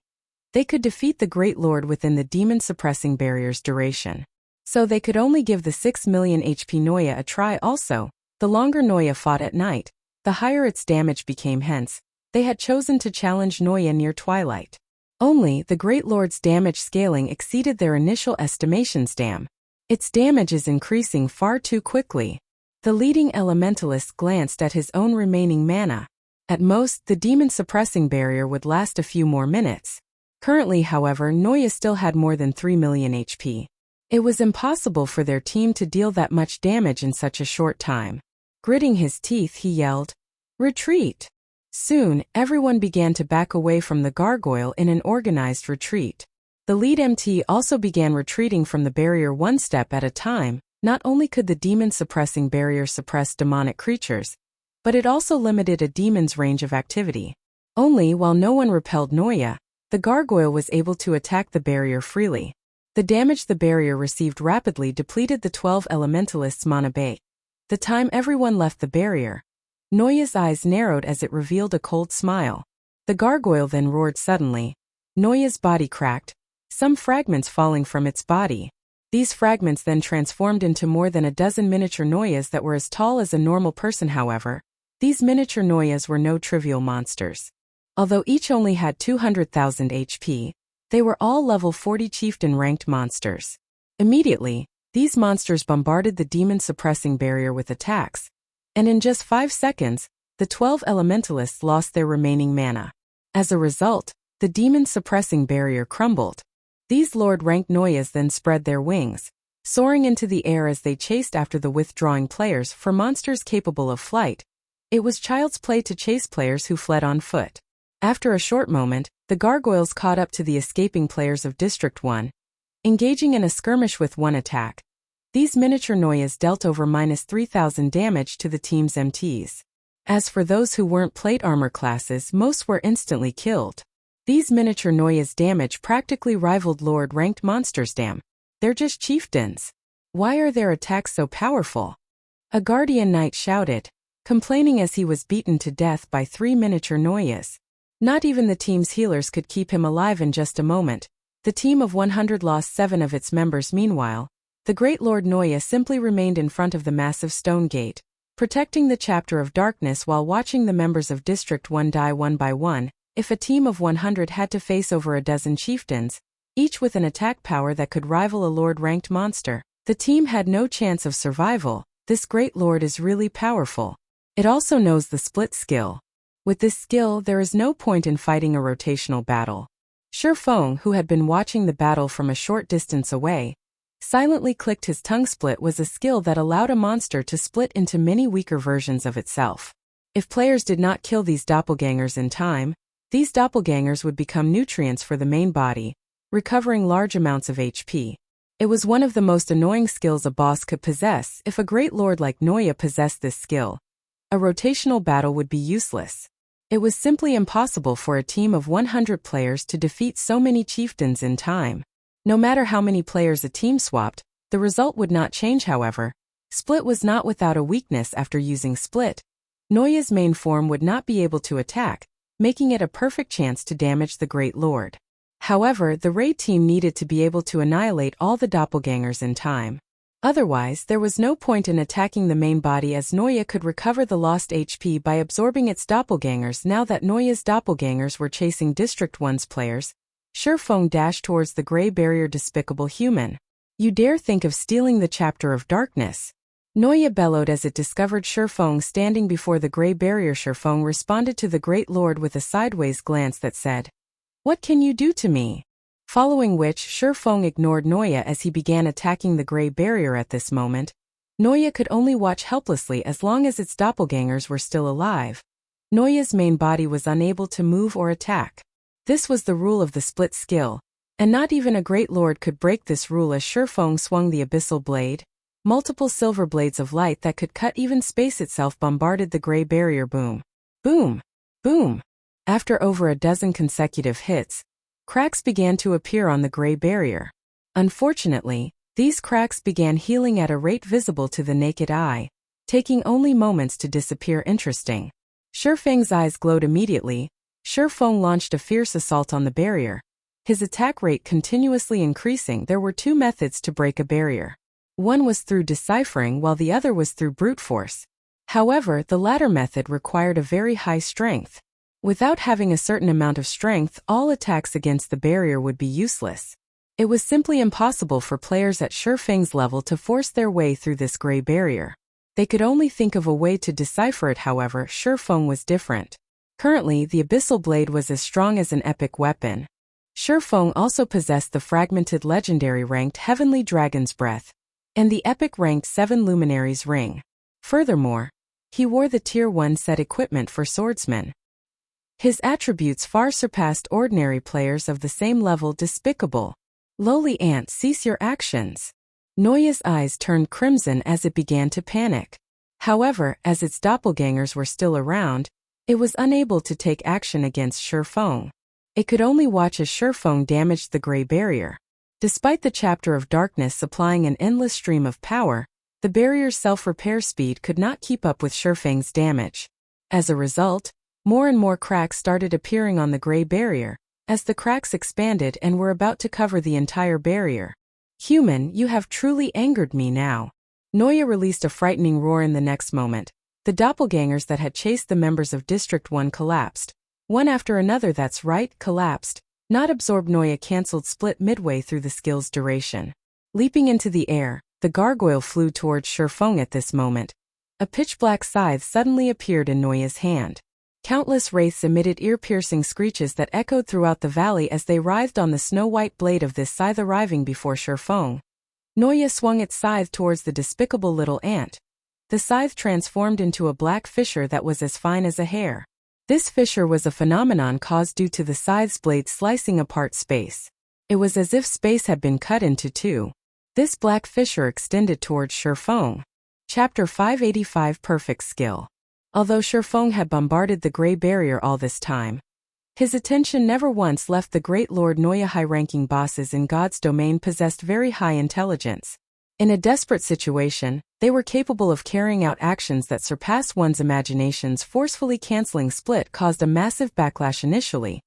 they could defeat the Great Lord within the demon-suppressing barrier's duration. So they could only give the 6 million HP Noya a try. Also, the longer Noya fought at night, the higher its damage became. Hence, they had chosen to challenge Noya near twilight. Only, the Great Lord's damage scaling exceeded their initial estimations. Damn. Its damage is increasing far too quickly. The leading elementalist glanced at his own remaining mana. At most, the demon-suppressing barrier would last a few more minutes. Currently, however, Noya still had more than 3 million HP. It was impossible for their team to deal that much damage in such a short time. Gritting his teeth, he yelled, "Retreat!" Soon, everyone began to back away from the gargoyle in an organized retreat. The lead MT also began retreating from the barrier one step at a time. Not only could the demon-suppressing barrier suppress demonic creatures, but it also limited a demon's range of activity. Only while no one repelled Noya, the gargoyle was able to attack the barrier freely. The damage the barrier received rapidly depleted the 12 elementalists' mana bay. The time everyone left the barrier, Noya's eyes narrowed as it revealed a cold smile. The gargoyle then roared suddenly, Neuya's body cracked, some fragments falling from its body. These fragments then transformed into more than a dozen miniature Neuyas that were as tall as a normal person. However, these miniature Neuyas were no trivial monsters. Although each only had 200,000 HP, they were all level 40 chieftain-ranked monsters. Immediately, these monsters bombarded the demon-suppressing barrier with attacks, and in just 5 seconds, the 12 elementalists lost their remaining mana. As a result, the demon-suppressing barrier crumbled. These Lord-ranked Neuyas then spread their wings, soaring into the air as they chased after the withdrawing players. For monsters capable of flight, it was child's play to chase players who fled on foot. After a short moment, the gargoyles caught up to the escaping players of District 1, engaging in a skirmish with one attack. These miniature Neuyas dealt over -3,000 damage to the team's MTs. As for those who weren't plate armor classes, most were instantly killed. These miniature Neuyas' damage practically rivaled Lord-ranked monsters. Damn, they're just chieftains. Why are their attacks so powerful? A guardian knight shouted, complaining as he was beaten to death by 3 miniature Neuyas. Not even the team's healers could keep him alive in just a moment. The team of 100 lost 7 of its members. Meanwhile, the Great Lord Neuya simply remained in front of the massive stone gate, protecting the chapter of darkness while watching the members of District 1 die one by one. If a team of 100 had to face over a dozen chieftains, each with an attack power that could rival a Lord-ranked monster, the team had no chance of survival. This Great Lord is really powerful. It also knows the split skill. With this skill, there is no point in fighting a rotational battle. Shifeng, who had been watching the battle from a short distance away, silently clicked. His tongue split was a skill that allowed a monster to split into many weaker versions of itself. If players did not kill these doppelgangers in time, these doppelgangers would become nutrients for the main body, recovering large amounts of HP. It was one of the most annoying skills a boss could possess. If a great lord like Neuya possessed this skill, a rotational battle would be useless. It was simply impossible for a team of 100 players to defeat so many chieftains in time. No matter how many players a team swapped, the result would not change. However, Split was not without a weakness. After using Split, Neuya's main form would not be able to attack, making it a perfect chance to damage the Great Lord. However, the raid team needed to be able to annihilate all the doppelgangers in time. Otherwise, there was no point in attacking the main body, as Neuya could recover the lost HP by absorbing its doppelgangers. Now that Neuya's doppelgangers were chasing District 1's players, Shifeng dashed towards the gray barrier. Despicable human! You dare think of stealing the chapter of darkness? Neuya bellowed as it discovered Shifeng standing before the gray barrier. Shifeng responded to the Great Lord with a sideways glance that said, "What can you do to me?" Following which, Shifeng ignored Neuya as he began attacking the gray barrier. At this moment, Neuya could only watch helplessly as long as its doppelgangers were still alive. Neuya's main body was unable to move or attack. This was the rule of the split skill, and not even a great lord could break this rule. As Shifeng swung the abyssal blade, multiple silver blades of light that could cut even space itself bombarded the gray barrier. Boom! Boom! Boom! After over a dozen consecutive hits, cracks began to appear on the gray barrier. Unfortunately, these cracks began healing at a rate visible to the naked eye, taking only moments to disappear. Interesting. Shifeng's eyes glowed immediately. Shifeng launched a fierce assault on the barrier, his attack rate continuously increasing. There were 2 methods to break a barrier. One was through deciphering while the other was through brute force. However, the latter method required a very high strength. Without having a certain amount of strength, all attacks against the barrier would be useless. It was simply impossible for players at Shifeng's level to force their way through this gray barrier. They could only think of a way to decipher it. However, Shifeng was different. Currently, the Abyssal Blade was as strong as an epic weapon. Shifeng also possessed the fragmented legendary ranked Heavenly Dragon's Breath and the epic ranked 7 Luminaries Ring. Furthermore, he wore the Tier 1 set equipment for swordsmen. His attributes far surpassed ordinary players of the same level. Despicable! Lowly ant, cease your actions! Neuya's eyes turned crimson as it began to panic. However, as its doppelgangers were still around, it was unable to take action against Shifeng. It could only watch as Shifeng damaged the gray barrier. Despite the chapter of darkness supplying an endless stream of power, the barrier's self-repair speed could not keep up with Shifeng's damage. As a result, more and more cracks started appearing on the gray barrier, as the cracks expanded and were about to cover the entire barrier. "Human, you have truly angered me now." Noya released a frightening roar in the next moment. The doppelgangers that had chased the members of District 1 collapsed. One after another, that's right, collapsed. Not absorbed. Noya cancelled split midway through the skill's duration. Leaping into the air, the gargoyle flew towards Shifeng at this moment. A pitch-black scythe suddenly appeared in Noya's hand. Countless wraiths emitted ear-piercing screeches that echoed throughout the valley as they writhed on the snow-white blade of this scythe. Arriving before Shifeng, Noya swung its scythe towards the despicable little ant. The scythe transformed into a black fissure that was as fine as a hair. This fissure was a phenomenon caused due to the scythe's blade slicing apart space. It was as if space had been cut into two. This black fissure extended towards Shifeng. Chapter 585 Perfect Skill. Although Shifeng had bombarded the Grey Barrier all this time, his attention never once left the Great Lord. Noya high-ranking bosses in God's domain possessed very high intelligence. In a desperate situation, they were capable of carrying out actions that surpass one's imaginations. Forcefully cancelling split caused a massive backlash initially.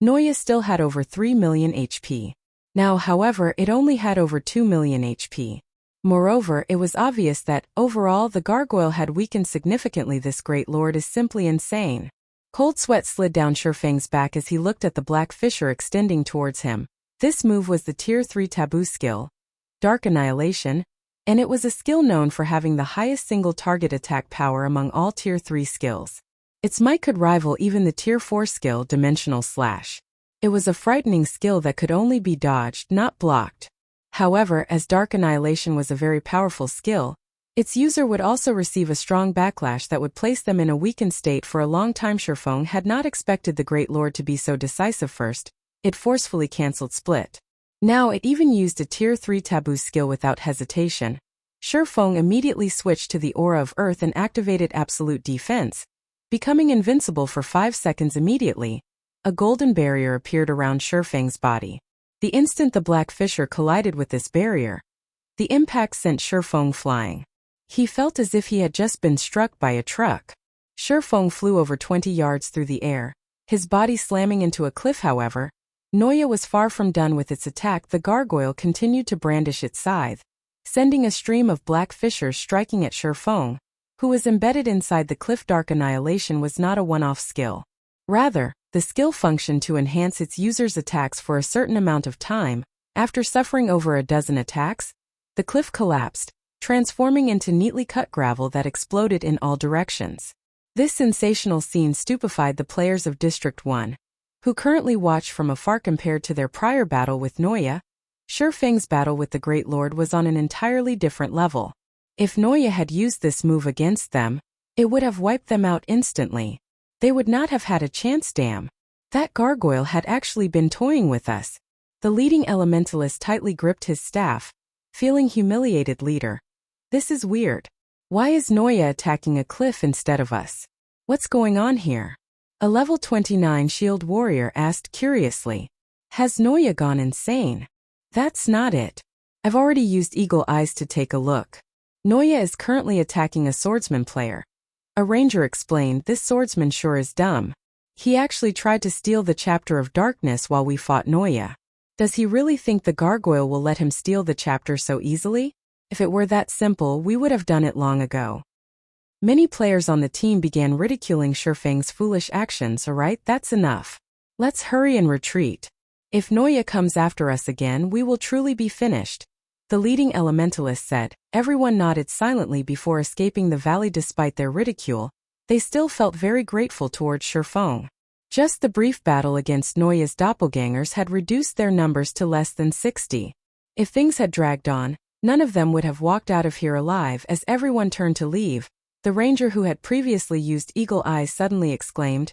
Noya still had over 3 million HP. Now, however, it only had over 2 million HP. Moreover, it was obvious that, overall, the gargoyle had weakened significantly. This Great Lord is simply insane. Cold sweat slid down Shifeng's back as he looked at the black fissure extending towards him. This move was the Tier 3 Taboo skill, Dark Annihilation, and it was a skill known for having the highest single target attack power among all Tier 3 skills. Its might could rival even the Tier 4 skill, Dimensional Slash. It was a frightening skill that could only be dodged, not blocked. However, as Dark Annihilation was a very powerful skill, its user would also receive a strong backlash that would place them in a weakened state for a long time. Shifeng had not expected the Great Lord to be so decisive. First, it forcefully cancelled split. Now it even used a Tier 3 Taboo skill without hesitation. Shifeng immediately switched to the Aura of Earth and activated Absolute Defense, becoming invincible for 5 seconds. Immediately, a golden barrier appeared around Shifeng's body. The instant the black fissure collided with this barrier, the impact sent Shifeng flying. He felt as if he had just been struck by a truck. Shifeng flew over 20 yards through the air, his body slamming into a cliff. However, Noya was far from done with its attack. The gargoyle continued to brandish its scythe, sending a stream of black fissures striking at Shifeng, who was embedded inside the cliff. Dark Annihilation was not a one-off skill. Rather, the skill functioned to enhance its user's attacks for a certain amount of time. After suffering over a dozen attacks, the cliff collapsed, transforming into neatly cut gravel that exploded in all directions. This sensational scene stupefied the players of District 1, who currently watched from afar. Compared to their prior battle with Noya, Shifeng's battle with the Great Lord was on an entirely different level. If Noya had used this move against them, it would have wiped them out instantly. They would not have had a chance. Damn. That gargoyle had actually been toying with us. The leading elementalist tightly gripped his staff, feeling humiliated. Leader, this is weird. Why is Noya attacking a cliff instead of us? What's going on here? A level 29 shield warrior asked curiously. Has Noya gone insane? That's not it. I've already used Eagle Eyes to take a look. Noya is currently attacking a swordsman player. A ranger explained. This swordsman sure is dumb. He actually tried to steal the chapter of darkness while we fought Noya. Does he really think the gargoyle will let him steal the chapter so easily? If it were that simple, we would have done it long ago. Many players on the team began ridiculing Shifeng's foolish actions. Alright, that's enough. Let's hurry and retreat. If Noya comes after us again, we will truly be finished. The leading elementalist said. Everyone nodded silently before escaping the valley. Despite their ridicule, they still felt very grateful towards Shifeng. Just the brief battle against Noya's doppelgangers had reduced their numbers to less than 60. If things had dragged on, none of them would have walked out of here alive. As everyone turned to leave, the ranger who had previously used Eagle Eyes suddenly exclaimed,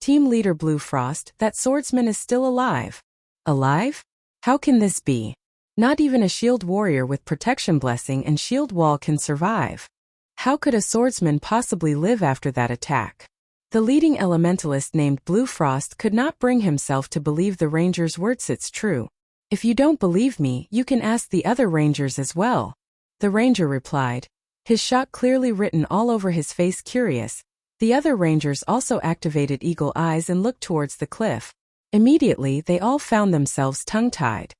"Team leader Blue Frost, that swordsman is still alive." Alive? How can this be? Not even a shield warrior with protection blessing and shield wall can survive. How could a swordsman possibly live after that attack? The leading elementalist named Blue Frost could not bring himself to believe the ranger's words. It's true. If you don't believe me, you can ask the other rangers as well. The ranger replied, his shock clearly written all over his face. Curious, the other rangers also activated Eagle Eyes and looked towards the cliff. Immediately, they all found themselves tongue-tied.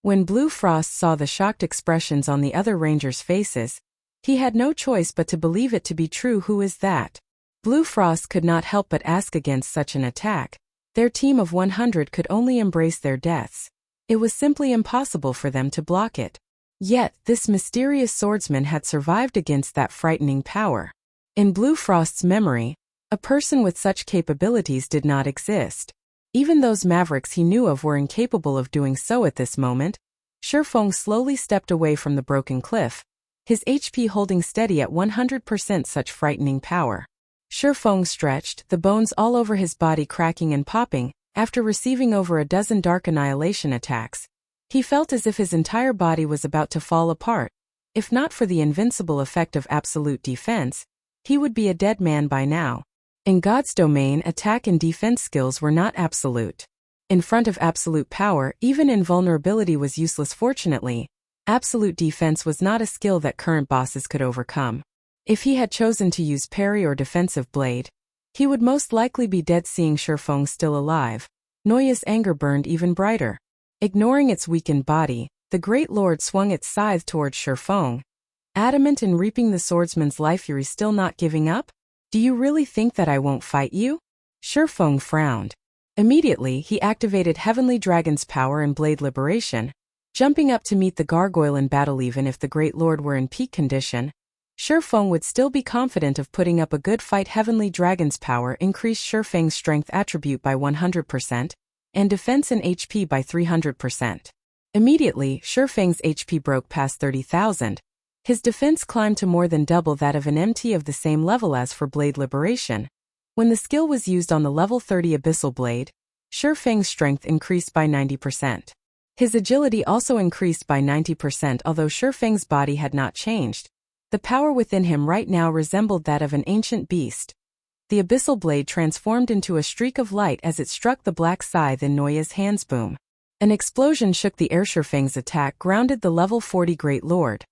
When Blue Frost saw the shocked expressions on the other Rangers' faces, he had no choice but to believe it to be true. Who is that? Blue Frost could not help but ask. Against such an attack, their team of 100 could only embrace their deaths. It was simply impossible for them to block it. Yet, this mysterious swordsman had survived against that frightening power. In Blue Frost's memory, a person with such capabilities did not exist. Even those mavericks he knew of were incapable of doing so at this moment. Shifeng slowly stepped away from the broken cliff, his HP holding steady at 100%. Such frightening power. Shifeng stretched, the bones all over his body cracking and popping. After receiving over a dozen dark annihilation attacks, he felt as if his entire body was about to fall apart. If not for the invincible effect of absolute defense, he would be a dead man by now. In God's domain, attack and defense skills were not absolute. In front of absolute power, even invulnerability was useless. Fortunately, absolute defense was not a skill that current bosses could overcome. If he had chosen to use parry or defensive blade, he would most likely be dead. Seeing Shifeng still alive, Noya's anger burned even brighter. Ignoring its weakened body, the Great Lord swung its scythe towards Shifeng, adamant in reaping the swordsman's life. You're still not giving up? Do you really think that I won't fight you? Shifeng frowned. Immediately, he activated Heavenly Dragon's power and Blade Liberation, jumping up to meet the gargoyle in battle. Even if the Great Lord were in peak condition, Shifeng would still be confident of putting up a good fight. Heavenly Dragon's power increased Shifeng's strength attribute by 100%, and defense and HP by 300%. Immediately, Shifeng's HP broke past 30,000. His defense climbed to more than double that of an MT of the same level. As for Blade Liberation, when the skill was used on the level 30 Abyssal Blade, Shifeng's strength increased by 90%. His agility also increased by 90%. Although Shifeng's body had not changed, the power within him right now resembled that of an ancient beast. The Abyssal Blade transformed into a streak of light as it struck the black scythe in Noya's hands. Boom! An explosion shook the air. Shifeng's attack grounded the level 40 Great Lord,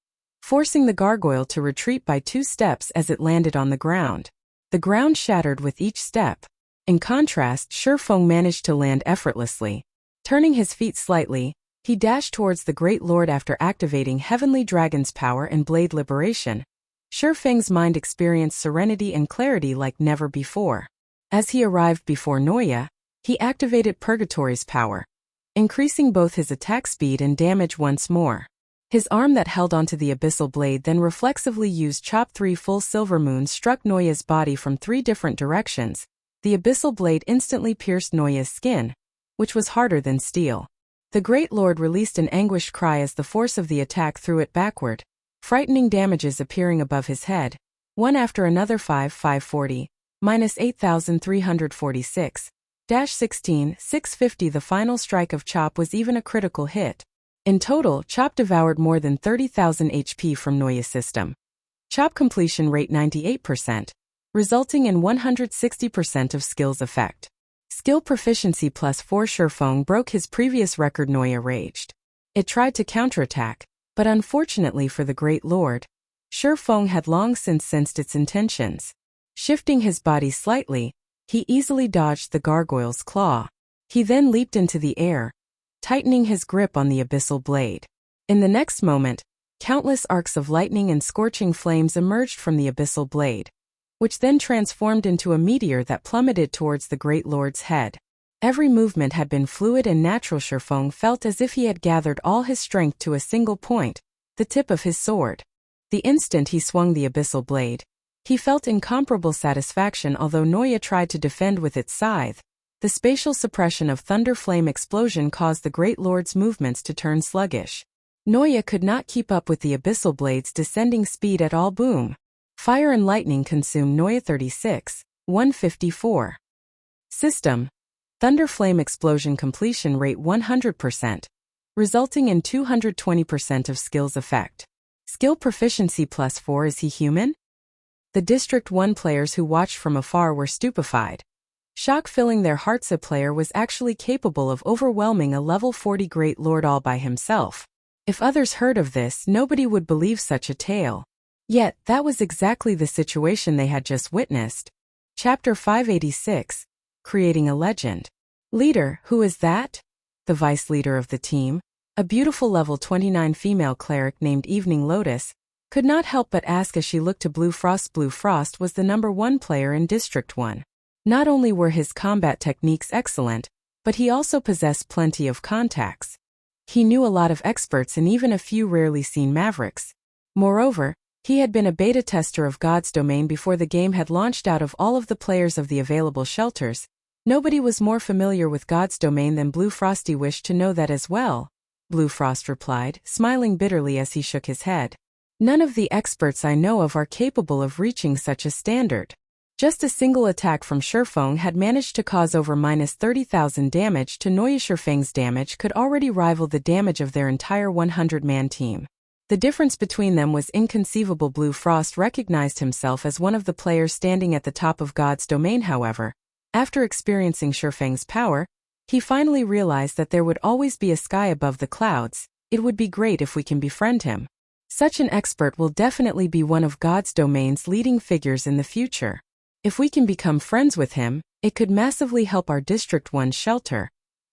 forcing the gargoyle to retreat by 2 steps as it landed on the ground. The ground shattered with each step. In contrast, Shifeng managed to land effortlessly. Turning his feet slightly, he dashed towards the Great Lord. After activating Heavenly Dragon's power and Blade Liberation, Shifeng's mind experienced serenity and clarity like never before. As he arrived before Noya, he activated Purgatory's power, increasing both his attack speed and damage once more. His arm that held onto the Abyssal Blade then reflexively used Chop. 3 full silver moons struck Noya's body from 3 different directions. The Abyssal Blade instantly pierced Noya's skin, which was harder than steel. The Great Lord released an anguished cry as the force of the attack threw it backward, frightening damages appearing above his head, one after another. 540, minus 8,346, -16, 650. The final strike of Chop was even a critical hit. In total, Chop devoured more than 30,000 HP from Noya's system. Chop completion rate 98%, resulting in 160% of skills effect. Skill proficiency +4. Shifeng broke his previous record. Noya raged. It tried to counterattack, but unfortunately for the Great Lord, Shifeng had long since sensed its intentions. Shifting his body slightly, he easily dodged the gargoyle's claw. He then leaped into the air, tightening his grip on the Abyssal Blade. In the next moment, countless arcs of lightning and scorching flames emerged from the Abyssal Blade, which then transformed into a meteor that plummeted towards the Great Lord's head. Every movement had been fluid and natural. Shifeng felt as if he had gathered all his strength to a single point, the tip of his sword. The instant he swung the Abyssal Blade, he felt incomparable satisfaction. Although Noya tried to defend with its scythe, the spatial suppression of Thunder Flame explosion caused the Great Lord's movements to turn sluggish. Noya could not keep up with the Abyssal Blade's descending speed at all. Boom! Fire and lightning consumed Noya. 36, 154. System: Thunder Flame explosion completion rate 100%, resulting in 220% of skills effect. Skill proficiency +4. Is he human? The District 1 players who watched from afar were stupefied, shock filling their hearts. A player was actually capable of overwhelming a level 40 Great Lord all by himself. If others heard of this, nobody would believe such a tale. Yet, that was exactly the situation they had just witnessed. Chapter 586, Creating a Legend. Leader, who is that? The vice leader of the team, a beautiful level 29 female cleric named Evening Lotus, could not help but ask as she looked to Blue Frost. Blue Frost was the #1 player in District 1. Not only were his combat techniques excellent, but he also possessed plenty of contacts. He knew a lot of experts and even a few rarely seen mavericks. Moreover, he had been a beta tester of God's Domain before the game had launched. Out of all of the players of the available shelters, nobody was more familiar with God's Domain than Blue Frosty wished to know that as well. Blue Frost replied, smiling bitterly as he shook his head. None of the experts I know of are capable of reaching such a standard. Just a single attack from Shifeng had managed to cause over -30,000 damage to Noya. Shifeng's damage could already rival the damage of their entire 100-man team. The difference between them was inconceivable. Blue Frost recognized himself as one of the players standing at the top of God's Domain. However, after experiencing Shifeng's power, he finally realized that there would always be a sky above the clouds. It would be great if we can befriend him. Such an expert will definitely be one of God's Domain's leading figures in the future. If we can become friends with him, it could massively help our District 1 shelter.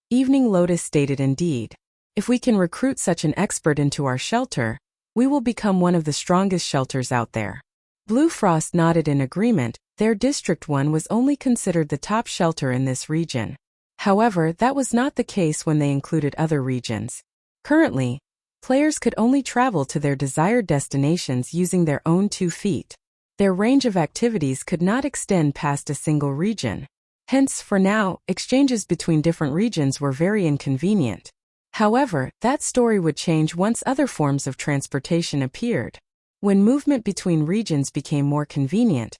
Evening Lotus stated. Indeed. If we can recruit such an expert into our shelter, we will become one of the strongest shelters out there. Blue Frost nodded in agreement. Their District 1 was only considered the top shelter in this region. However, that was not the case when they included other regions. Currently, players could only travel to their desired destinations using their own 2 feet. Their range of activities could not extend past a single region. Hence, for now, exchanges between different regions were very inconvenient. However, that story would change once other forms of transportation appeared. When movement between regions became more convenient,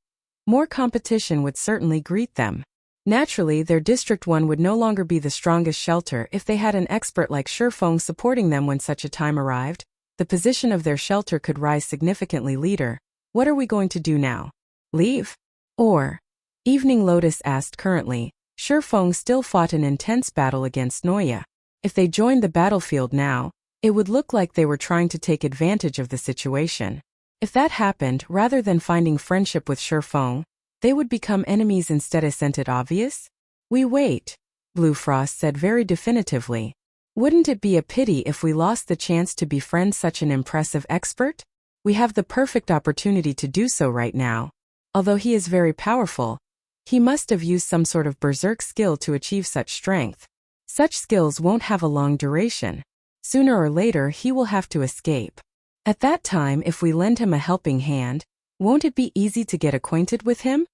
more competition would certainly greet them. Naturally, their District 1 would no longer be the strongest shelter if they had an expert like Shifeng supporting them. When such a time arrived, the position of their shelter could rise significantly. Leader, what are we going to do now? Leave? Or? Evening Lotus asked. Currently, Shifeng still fought an intense battle against Noya. If they joined the battlefield now, it would look like they were trying to take advantage of the situation. If that happened, rather than finding friendship with Shifeng, they would become enemies instead. Isn't it obvious? We wait, Blue Frost said very definitively. Wouldn't it be a pity if we lost the chance to befriend such an impressive expert? We have the perfect opportunity to do so right now. Although he is very powerful, he must have used some sort of berserk skill to achieve such strength. Such skills won't have a long duration. Sooner or later he will have to escape. At that time, if we lend him a helping hand, won't it be easy to get acquainted with him?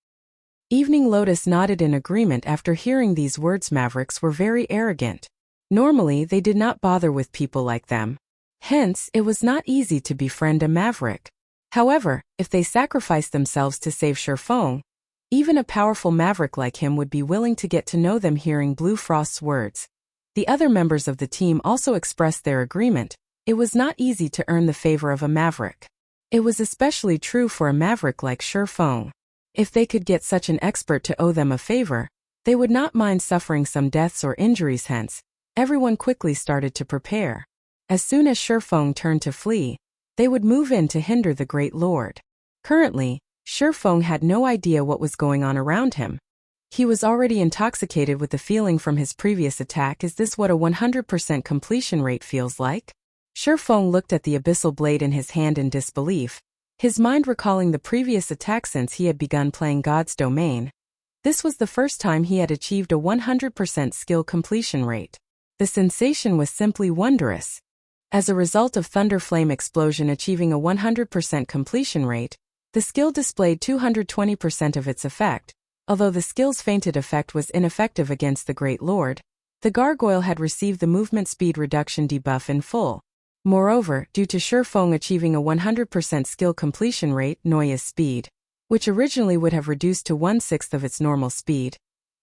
Evening Lotus nodded in agreement. After hearing these words, mavericks were very arrogant. Normally, they did not bother with people like them. Hence, it was not easy to befriend a maverick. However, if they sacrificed themselves to save Shifeng, even a powerful maverick like him would be willing to get to know them. Hearing Blue Frost's words, the other members of the team also expressed their agreement. It was not easy to earn the favor of a maverick. It was especially true for a maverick like Shifeng. If they could get such an expert to owe them a favor, they would not mind suffering some deaths or injuries. Hence, everyone quickly started to prepare. As soon as Shifeng turned to flee, they would move in to hinder the Great Lord. Currently, Shifeng had no idea what was going on around him. He was already intoxicated with the feeling from his previous attack. Is this what a 100% completion rate feels like? Shifeng looked at the abyssal blade in his hand in disbelief, his mind recalling the previous attack since he had begun playing God's Domain. This was the first time he had achieved a 100% skill completion rate. The sensation was simply wondrous. As a result of Thunder Flame Explosion achieving a 100% completion rate, the skill displayed 220% of its effect. Although the skill's fainted effect was ineffective against the Great Lord, the gargoyle had received the movement speed reduction debuff in full. Moreover, due to Shifeng achieving a 100% skill completion rate, Noya's speed, which originally would have reduced to 1/6 of its normal speed,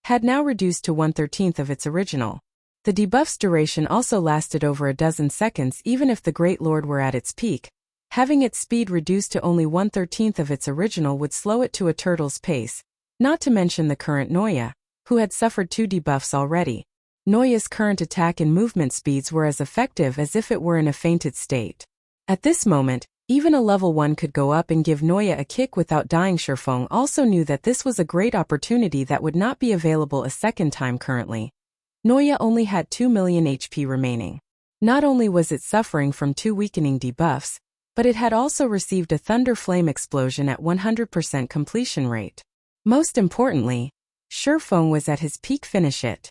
had now reduced to 1/13 of its original. The debuff's duration also lasted over a dozen seconds. Even if the Great Lord were at its peak, having its speed reduced to only 1/13 of its original would slow it to a turtle's pace, not to mention the current Noya, who had suffered 2 debuffs already. Noya's current attack and movement speeds were as effective as if it were in a fainted state. At this moment, even a level 1 could go up and give Noya a kick without dying. Shifeng also knew that this was a great opportunity that would not be available a second time currently. Noya only had 2 million HP remaining. Not only was it suffering from 2 weakening debuffs, but it had also received a Thunder Flame explosion at 100% completion rate. Most importantly, Shifeng was at his peak finish it.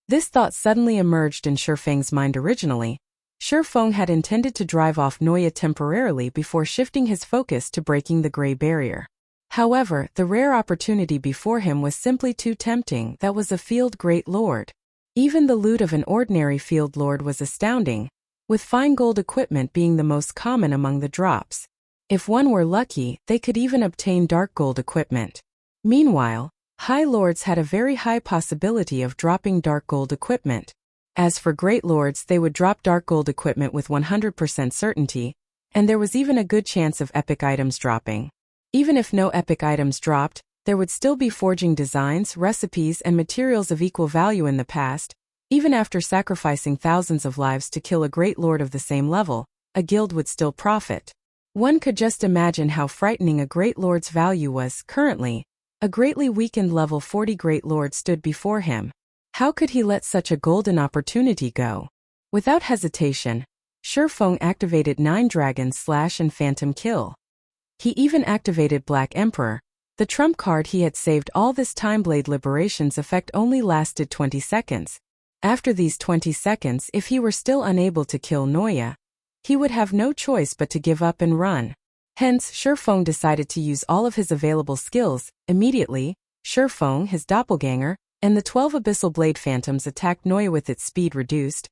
This thought suddenly emerged in Shifeng's mind originally. Shifeng had intended to drive off Noya temporarily before shifting his focus to breaking the Gray Barrier. However, the rare opportunity before him was simply too tempting. That was a Field Great Lord. Even the loot of an ordinary Field Lord was astounding, with fine gold equipment being the most common among the drops. If one were lucky, they could even obtain dark gold equipment. Meanwhile, High Lords had a very high possibility of dropping dark gold equipment. As for Great Lords, they would drop dark gold equipment with 100% certainty, and there was even a good chance of epic items dropping. Even if no epic items dropped, there would still be forging designs, recipes, and materials of equal value in the past. Even after sacrificing thousands of lives to kill a Great Lord of the same level, a guild would still profit. One could just imagine how frightening a Great Lord's value was. Currently, a greatly weakened level 40 Great Lord stood before him. How could he let such a golden opportunity go? Without hesitation, Shifeng activated 9 Dragon Slash and Phantom Kill. He even activated Black Emperor. The trump card he had saved all this time. Blade Liberation's effect only lasted 20 seconds. After these 20 seconds, if he were still unable to kill Noya, he would have no choice but to give up and run. Hence, Shifeng decided to use all of his available skills. Immediately, Shifeng, his doppelganger, and the 12 Abyssal Blade Phantoms attacked Noya with its speed reduced.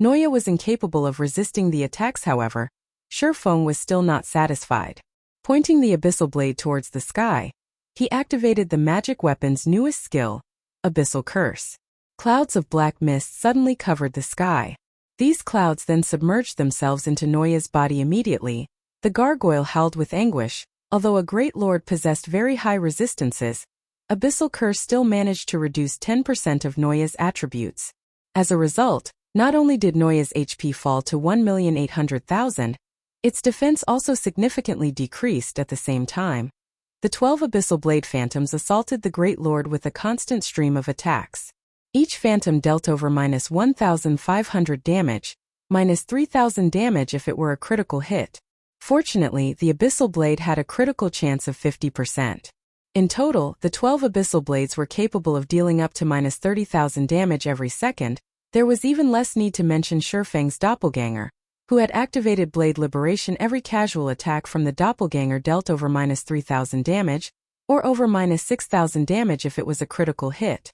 Noya was incapable of resisting the attacks. However, Shifeng was still not satisfied. Pointing the Abyssal Blade towards the sky, he activated the magic weapon's newest skill, Abyssal Curse. Clouds of black mist suddenly covered the sky. These clouds then submerged themselves into Noya's body immediately. The gargoyle howled with anguish. Although a Great Lord possessed very high resistances, Abyssal Curse still managed to reduce 10% of Noya's attributes. As a result, not only did Noya's HP fall to 1,800,000, its defense also significantly decreased at the same time. The 12 Abyssal Blade Phantoms assaulted the Great Lord with a constant stream of attacks. Each phantom dealt over -1,500 damage, -3,000 damage if it were a critical hit. Fortunately, the Abyssal Blade had a critical chance of 50%. In total, the 12 Abyssal Blades were capable of dealing up to -30,000 damage every second. There was even less need to mention Shifeng's doppelganger, who had activated Blade Liberation. Every casual attack from the doppelganger dealt over -3,000 damage, or over -6,000 damage if it was a critical hit.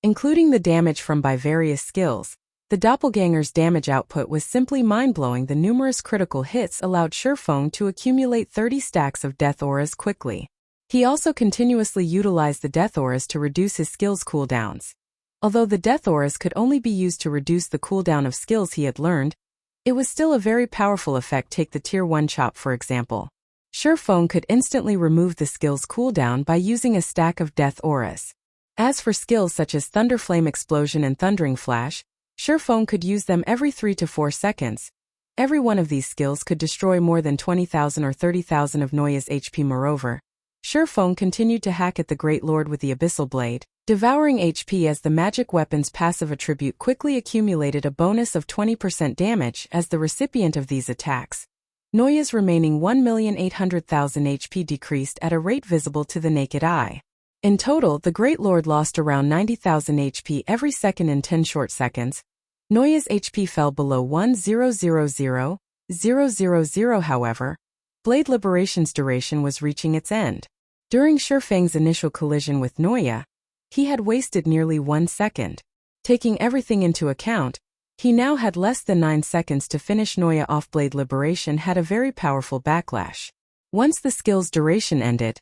Including the damage from by various skills, the doppelganger's damage output was simply mind-blowing. The numerous critical hits allowed Shifeng to accumulate 30 stacks of death auras quickly. He also continuously utilized the death auras to reduce his skills' cooldowns. Although the death auras could only be used to reduce the cooldown of skills he had learned, it was still a very powerful effect. Take the Tier 1 chop for example. Shifeng could instantly remove the skill's cooldown by using a stack of death auras. As for skills such as Thunder Flame Explosion and Thundering Flash, Shifeng could use them every 3 to 4 seconds. Every one of these skills could destroy more than 20,000 or 30,000 of Noya's HP. Moreover, Shifeng continued to hack at the Great Lord with the Abyssal Blade, devouring HP as the magic weapon's passive attribute quickly accumulated a bonus of 20% damage as the recipient of these attacks. Noya's remaining 1,800,000 HP decreased at a rate visible to the naked eye. In total, the Great Lord lost around 90,000 HP every second in 10 short seconds. Noya's HP fell below 1,000,000. However, Blade Liberation's duration was reaching its end. During Shifeng's initial collision with Noya, he had wasted nearly 1 second. Taking everything into account, he now had less than 9 seconds to finish Noya off. Blade Liberation had a very powerful backlash. Once the skill's duration ended,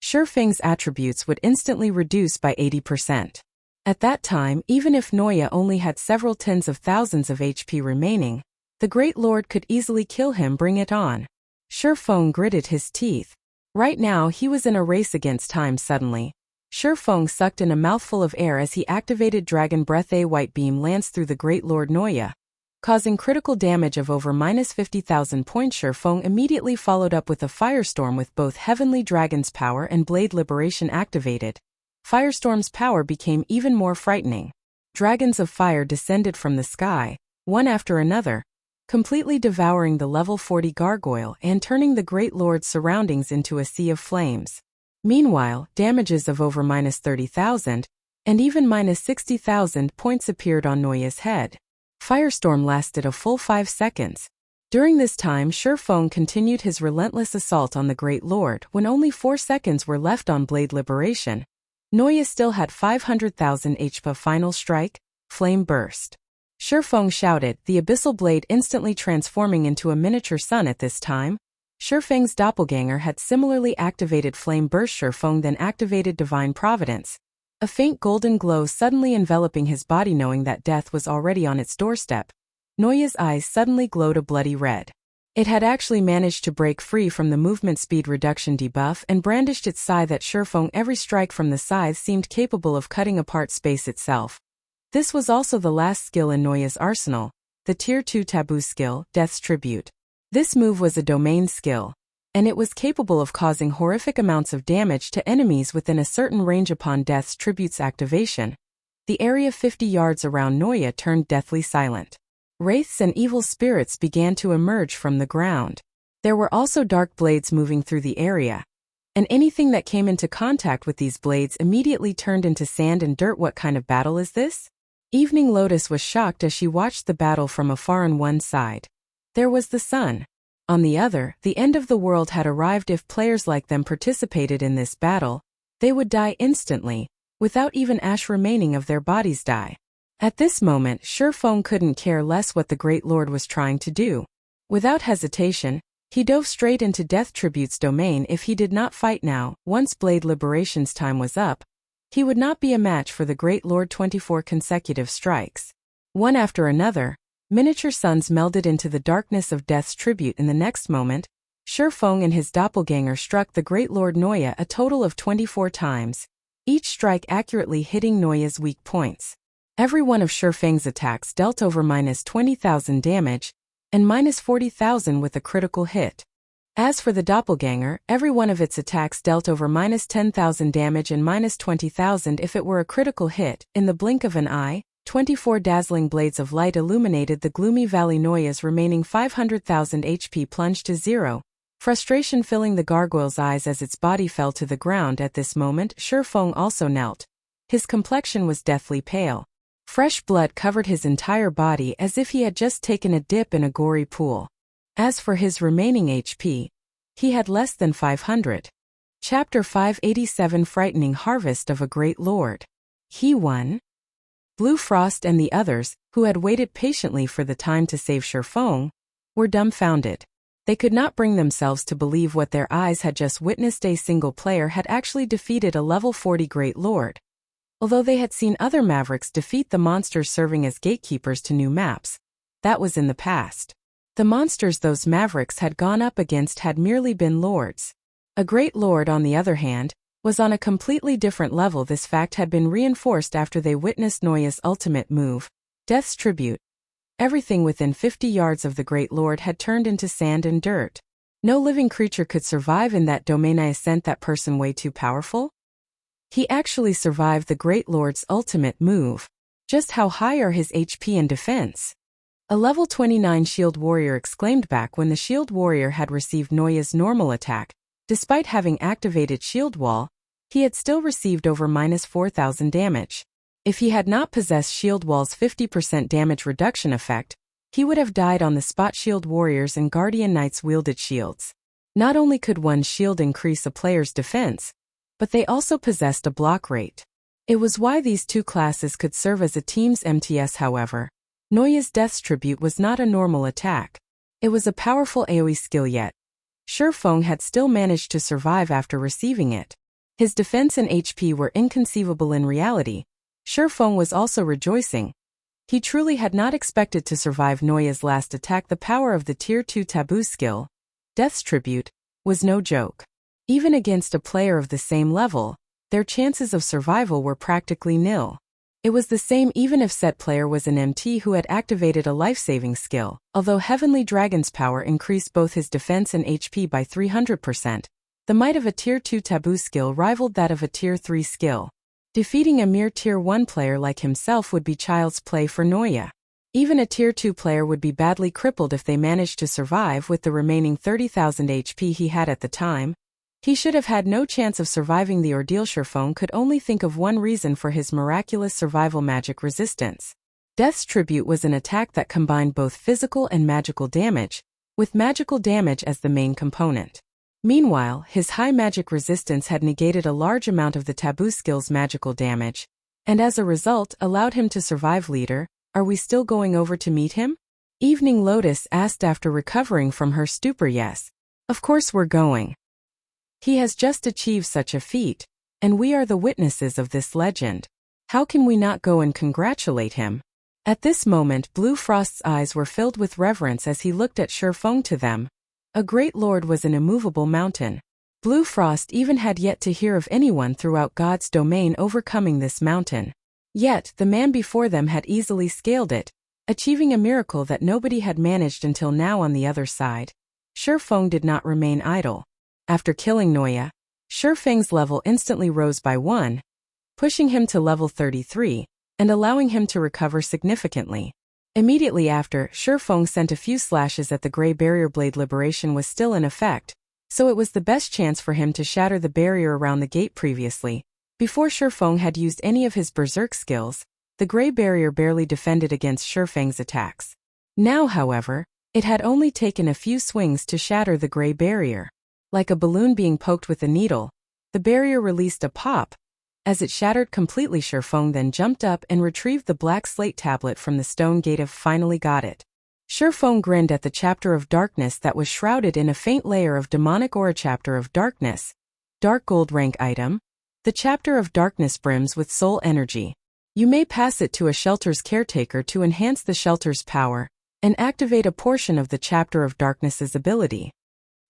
Shifeng's attributes would instantly reduce by 80%. At that time, even if Noya only had several tens of thousands of HP remaining, the Great Lord could easily kill him. Bring it on. Shifeng gritted his teeth. Right now he was in a race against time. Suddenly, Shifeng sucked in a mouthful of air as he activated Dragon Breath. A white beam lanced through the Great Lord Noya, causing critical damage of over -50,000 points. Shifeng immediately followed up with a firestorm with both Heavenly Dragon's power and Blade Liberation activated. Firestorm's power became even more frightening. dragons of fire descended from the sky, one after another, completely devouring the level 40 gargoyle and turning the Great Lord's surroundings into a sea of flames. Meanwhile, damages of over -30,000, and even -60,000 points appeared on Noya's head. Firestorm lasted a full 5 seconds. During this time, Shurfeng continued his relentless assault on the Great Lord. When only 4 seconds were left on Blade Liberation, Noya still had 500,000 HP. Final strike, flame burst. Shurfeng shouted, the Abyssal blade instantly transforming into a miniature sun. At this time, Shurfeng's doppelganger had similarly activated flame burst. Shurfeng then activated divine providence, a faint golden glow suddenly enveloping his body. Knowing that death was already on its doorstep, Noya's eyes suddenly glowed a bloody red. It had actually managed to break free from the movement speed reduction debuff and brandished its scythe at Shurfeng. Every strike from the scythe seemed capable of cutting apart space itself. This was also the last skill in Noya's arsenal, the Tier 2 Taboo skill, Death's Tribute. This move was a domain skill, and it was capable of causing horrific amounts of damage to enemies within a certain range. Upon Death's Tribute's activation, the area 50 yards around Noya turned deathly silent. Wraiths and evil spirits began to emerge from the ground. There were also dark blades moving through the area, and anything that came into contact with these blades immediately turned into sand and dirt. What kind of battle is this? Evening Lotus was shocked as she watched the battle from afar. On one side, there was the sun. On the other, the end of the world had arrived. If players like them participated in this battle, they would die instantly, without even ash remaining of their bodies die. At this moment, Shurfeng couldn't care less what the Great Lord was trying to do. Without hesitation, he dove straight into Death Tribute's domain. If he did not fight now, once Blade Liberation's time was up, he would not be a match for the Great Lord. 24 consecutive strikes, one after another, miniature suns melded into the darkness of Death's Tribute. In the next moment, Shurfeng and his doppelganger struck the Great Lord Noya a total of 24 times, each strike accurately hitting Noya's weak points. Every one of Shurfeng's attacks dealt over -20,000 damage, and -40,000 with a critical hit. As for the doppelganger, every one of its attacks dealt over -10,000 damage and -20,000 if it were a critical hit. In the blink of an eye, 24 dazzling blades of light illuminated the gloomy valley. Noya's remaining 500,000 HP plunged to zero, frustration filling the gargoyle's eyes as its body fell to the ground. At this moment, Shurfeng also knelt. His complexion was deathly pale. Fresh blood covered his entire body as if he had just taken a dip in a gory pool. As for his remaining HP, he had less than 500. Chapter 587 Frightening Harvest of a Great Lord. He won. Blue Frost and the others, who had waited patiently for the time to save Shurfeng, were dumbfounded. They could not bring themselves to believe what their eyes had just witnessed. A single player had actually defeated a level 40 Great Lord. Although they had seen other Mavericks defeat the monsters serving as gatekeepers to new maps, that was in the past. The monsters those Mavericks had gone up against had merely been lords. A Great Lord, on the other hand, was on a completely different level. This fact had been reinforced after they witnessed Noya's ultimate move, Death's Tribute. Everything within 50 yards of the Great Lord had turned into sand and dirt. No living creature could survive in that domain. I sent that person way too powerful? He actually survived the Great Lord's ultimate move. Just how high are his HP and defense? A level 29 Shield Warrior exclaimed back when the Shield Warrior had received Noya's normal attack. Despite having activated Shield Wall, he had still received over -4,000 damage. If he had not possessed Shield Wall's 50% damage reduction effect, he would have died on the spot. Shield Warriors and Guardian Knights wielded shields. Not only could one shield increase a player's defense, but they also possessed a block rate. It was why these two classes could serve as a team's MTS. However, Noya's Death's Tribute was not a normal attack. It was a powerful AoE skill, yet Shurfeng had still managed to survive after receiving it. His defense and HP were inconceivable in reality. Shurfeng was also rejoicing. He truly had not expected to survive Noya's last attack. The power of the Tier 2 Taboo skill, Death's Tribute, was no joke. Even against a player of the same level, their chances of survival were practically nil. It was the same even if said player was an MT who had activated a life-saving skill. Although Heavenly Dragon's power increased both his defense and HP by 300%, the might of a Tier 2 Taboo skill rivaled that of a Tier 3 skill. Defeating a mere Tier 1 player like himself would be child's play for Noya. Even a Tier 2 player would be badly crippled if they managed to survive with the remaining 30,000 HP he had at the time. He should have had no chance of surviving the ordeal. Sherfong could only think of one reason for his miraculous survival: magic resistance. Death's Tribute was an attack that combined both physical and magical damage, with magical damage as the main component. Meanwhile, his high magic resistance had negated a large amount of the Taboo skill's magical damage, and as a result allowed him to survive. Leader, are we still going over to meet him? Evening Lotus asked after recovering from her stupor. Yes, of course we're going. He has just achieved such a feat, and we are the witnesses of this legend. How can we not go and congratulate him? At this moment Blue Frost's eyes were filled with reverence as he looked at Sherfong. To them, a great lord was an immovable mountain. Blue Frost even had yet to hear of anyone throughout God's domain overcoming this mountain. Yet, the man before them had easily scaled it, achieving a miracle that nobody had managed until now. On the other side, Sherfong did not remain idle. After killing Noya, Sherfeng's level instantly rose by 1, pushing him to level 33, and allowing him to recover significantly. Immediately after, Sherfong sent a few slashes at the Grey Barrier. Blade Liberation was still in effect, so it was the best chance for him to shatter the barrier around the gate. Previously, before Sherfong had used any of his berserk skills, the Grey Barrier barely defended against Sherfeng's attacks. Now, however, it had only taken a few swings to shatter the Grey Barrier. Like a balloon being poked with a needle, the barrier released a pop. As it shattered completely, Sherfong then jumped up and retrieved the black slate tablet from the stone gate. Finally got it. Sherfong grinned at the chapter of darkness that was shrouded in a faint layer of demonic aura. Chapter of darkness. Dark gold rank item. The chapter of darkness brims with soul energy. You may pass it to a shelter's caretaker to enhance the shelter's power and activate a portion of the chapter of darkness's ability.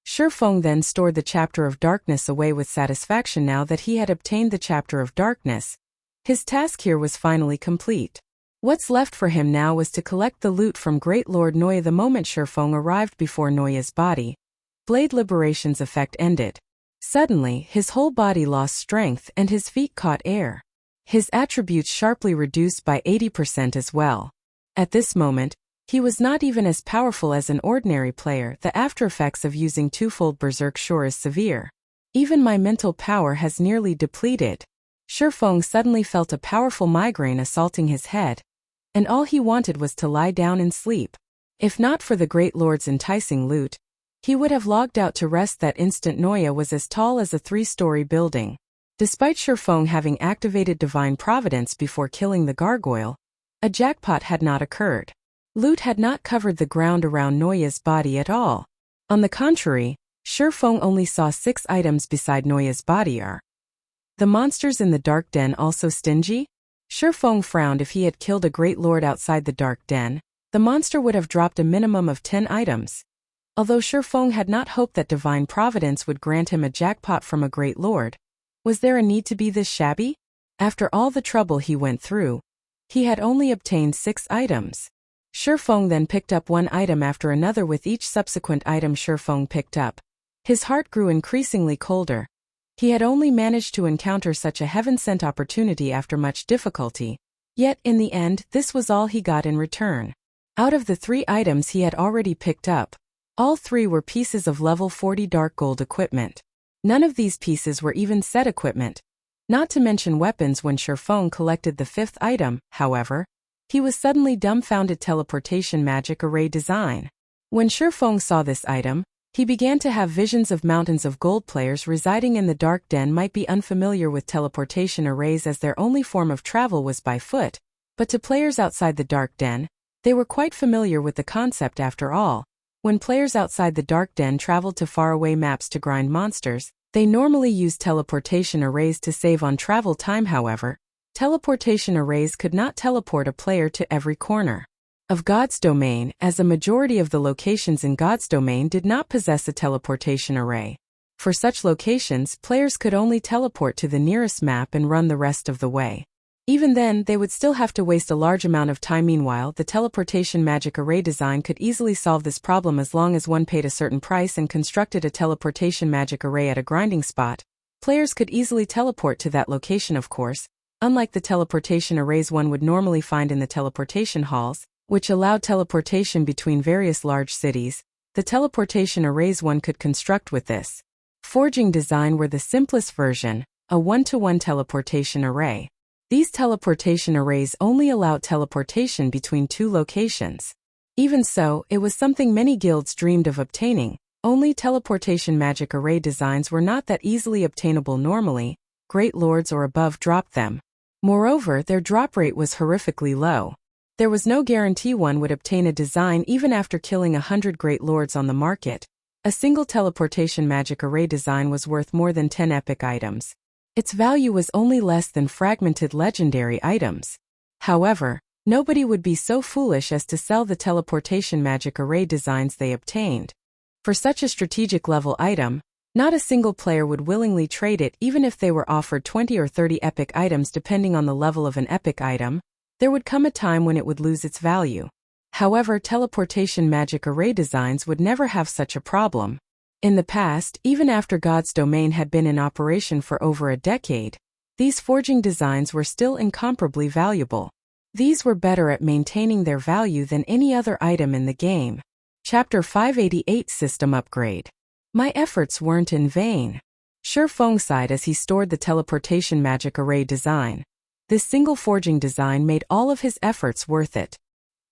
Sherfong then stored the chapter of darkness away with satisfaction. Now that he had obtained the chapter of darkness, his task here was finally complete. What's left for him now was to collect the loot from Great Lord Noya. The moment Sherfong arrived before Noya's body, Blade Liberation's effect ended. Suddenly, his whole body lost strength and his feet caught air. His attributes sharply reduced by 80% as well. At this moment, he was not even as powerful as an ordinary player. The aftereffects of using twofold berserk sure is severe. Even my mental power has nearly depleted. Sherfong suddenly felt a powerful migraine assaulting his head, and all he wanted was to lie down and sleep. If not for the Great Lord's enticing loot, he would have logged out to rest that instant. Noya was as tall as a 3-story building. Despite Sherfong having activated Divine Providence before killing the gargoyle, a jackpot had not occurred. Loot had not covered the ground around Noya's body at all. On the contrary, Sherfong only saw 6 items beside Noya's body. Are the monsters in the dark den also stingy? Sherfong frowned. If he had killed a great lord outside the dark den, the monster would have dropped a minimum of 10 items. Although Sherfong had not hoped that Divine Providence would grant him a jackpot from a great lord, was there a need to be this shabby? After all the trouble he went through, he had only obtained 6 items. Sherfong then picked up one item after another. With each subsequent item Sherfong picked up, his heart grew increasingly colder. He had only managed to encounter such a heaven-sent opportunity after much difficulty. Yet, in the end, this was all he got in return. Out of the 3 items he had already picked up, all 3 were pieces of level 40 dark gold equipment. None of these pieces were even set equipment, not to mention weapons. When Sherfong collected the 5th item, however, he was suddenly dumbfounded. Teleportation magic array design. When Sherfong saw this item, he began to have visions of mountains of gold. Players residing in the dark den might be unfamiliar with teleportation arrays as their only form of travel was by foot, but to players outside the dark den, they were quite familiar with the concept. After all, when players outside the dark den traveled to faraway maps to grind monsters, they normally used teleportation arrays to save on travel time. However, teleportation arrays could not teleport a player to every corner of God's domain, as a majority of the locations in God's domain did not possess a teleportation array. For such locations, players could only teleport to the nearest map and run the rest of the way. Even then, they would still have to waste a large amount of time. Meanwhile, the teleportation magic array design could easily solve this problem as long as one paid a certain price and constructed a teleportation magic array at a grinding spot. Players could easily teleport to that location. Of course, unlike the teleportation arrays one would normally find in the teleportation halls, which allowed teleportation between various large cities. The teleportation arrays one could construct with this forging design were the simplest version, a one-to-one teleportation array. These teleportation arrays only allowed teleportation between two locations. Even so, it was something many guilds dreamed of obtaining. Only teleportation magic array designs were not that easily obtainable normally. Great lords or above dropped them. Moreover, their drop rate was horrifically low. There was no guarantee one would obtain a design even after killing 100 great lords on the market. A single teleportation magic array design was worth more than 10 epic items. Its value was only less than fragmented legendary items. However, nobody would be so foolish as to sell the teleportation magic array designs they obtained. For such a strategic level item, not a single player would willingly trade it even if they were offered 20 or 30 epic items depending on the level of an epic item. There would come a time when it would lose its value. However, teleportation magic array designs would never have such a problem. In the past, even after God's Domain had been in operation for over a decade, these forging designs were still incomparably valuable. These were better at maintaining their value than any other item in the game. Chapter 588 System Upgrade. My efforts weren't in vain. Sure Feng sighed as he stored the teleportation magic array design. This single forging design made all of his efforts worth it.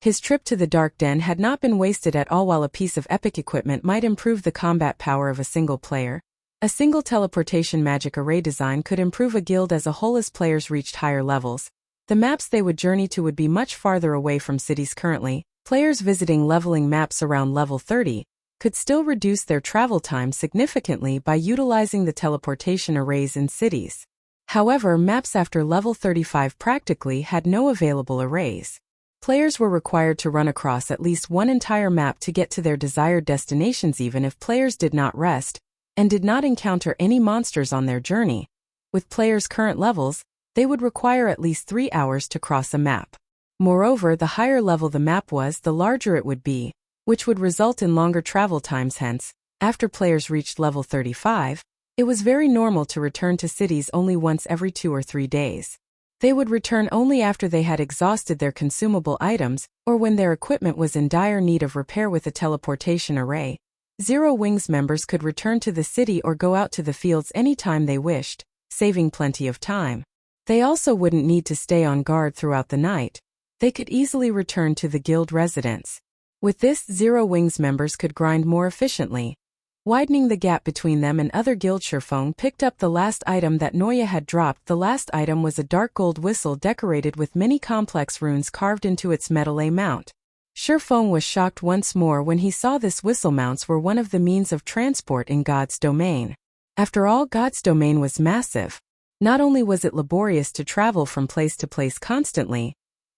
His trip to the Dark Den had not been wasted at all. While a piece of epic equipment might improve the combat power of a single player, a single teleportation magic array design could improve a guild as a whole. As players reached higher levels, the maps they would journey to would be much farther away from cities currently. Players visiting leveling maps around level 30 could still reduce their travel time significantly by utilizing the teleportation arrays in cities. However, maps after level 35 practically had no available arrays. Players were required to run across at least one entire map to get to their desired destinations, even if players did not rest and did not encounter any monsters on their journey. With players' current levels, they would require at least 3 hours to cross a map. Moreover, the higher level the map was, the larger it would be, which would result in longer travel times. Hence, after players reached level 35, it was very normal to return to cities only once every 2 or 3 days. They would return only after they had exhausted their consumable items, or when their equipment was in dire need of repair. With a teleportation array, Zero Wings members could return to the city or go out to the fields anytime they wished, saving plenty of time. They also wouldn't need to stay on guard throughout the night. They could easily return to the guild residence. With this, Zero Wings members could grind more efficiently, widening the gap between them and other guild. Sherfong picked up the last item that Noya had dropped. The last item was a dark gold whistle decorated with many complex runes carved into its metal A mount. Sherfong was shocked once more when he saw this whistle. Mounts were one of the means of transport in God's Domain. After all, God's Domain was massive. Not only was it laborious to travel from place to place constantly,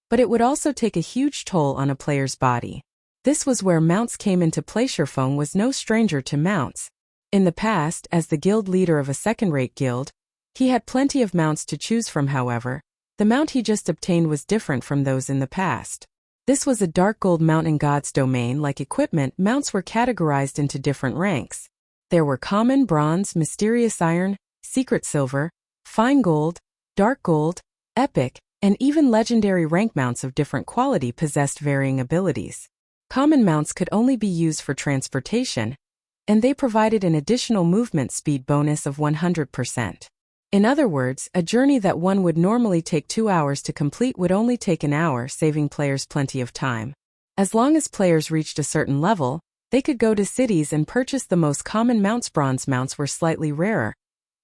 but it would also take a huge toll on a player's body. This was where mounts came into play. Sherfong was no stranger to mounts. In the past, as the guild leader of a second-rate guild, he had plenty of mounts to choose from. However, the mount he just obtained was different from those in the past. This was a dark gold mount in God's Domain. Like equipment, mounts were categorized into different ranks. There were common, bronze, mysterious iron, secret silver, fine gold, dark gold, epic, and even legendary rank. Mounts of different quality possessed varying abilities. Common mounts could only be used for transportation, and they provided an additional movement speed bonus of 100%. In other words, a journey that one would normally take 2 hours to complete would only take an hour, saving players plenty of time. As long as players reached a certain level, they could go to cities and purchase the most common mounts. Bronze mounts were slightly rarer,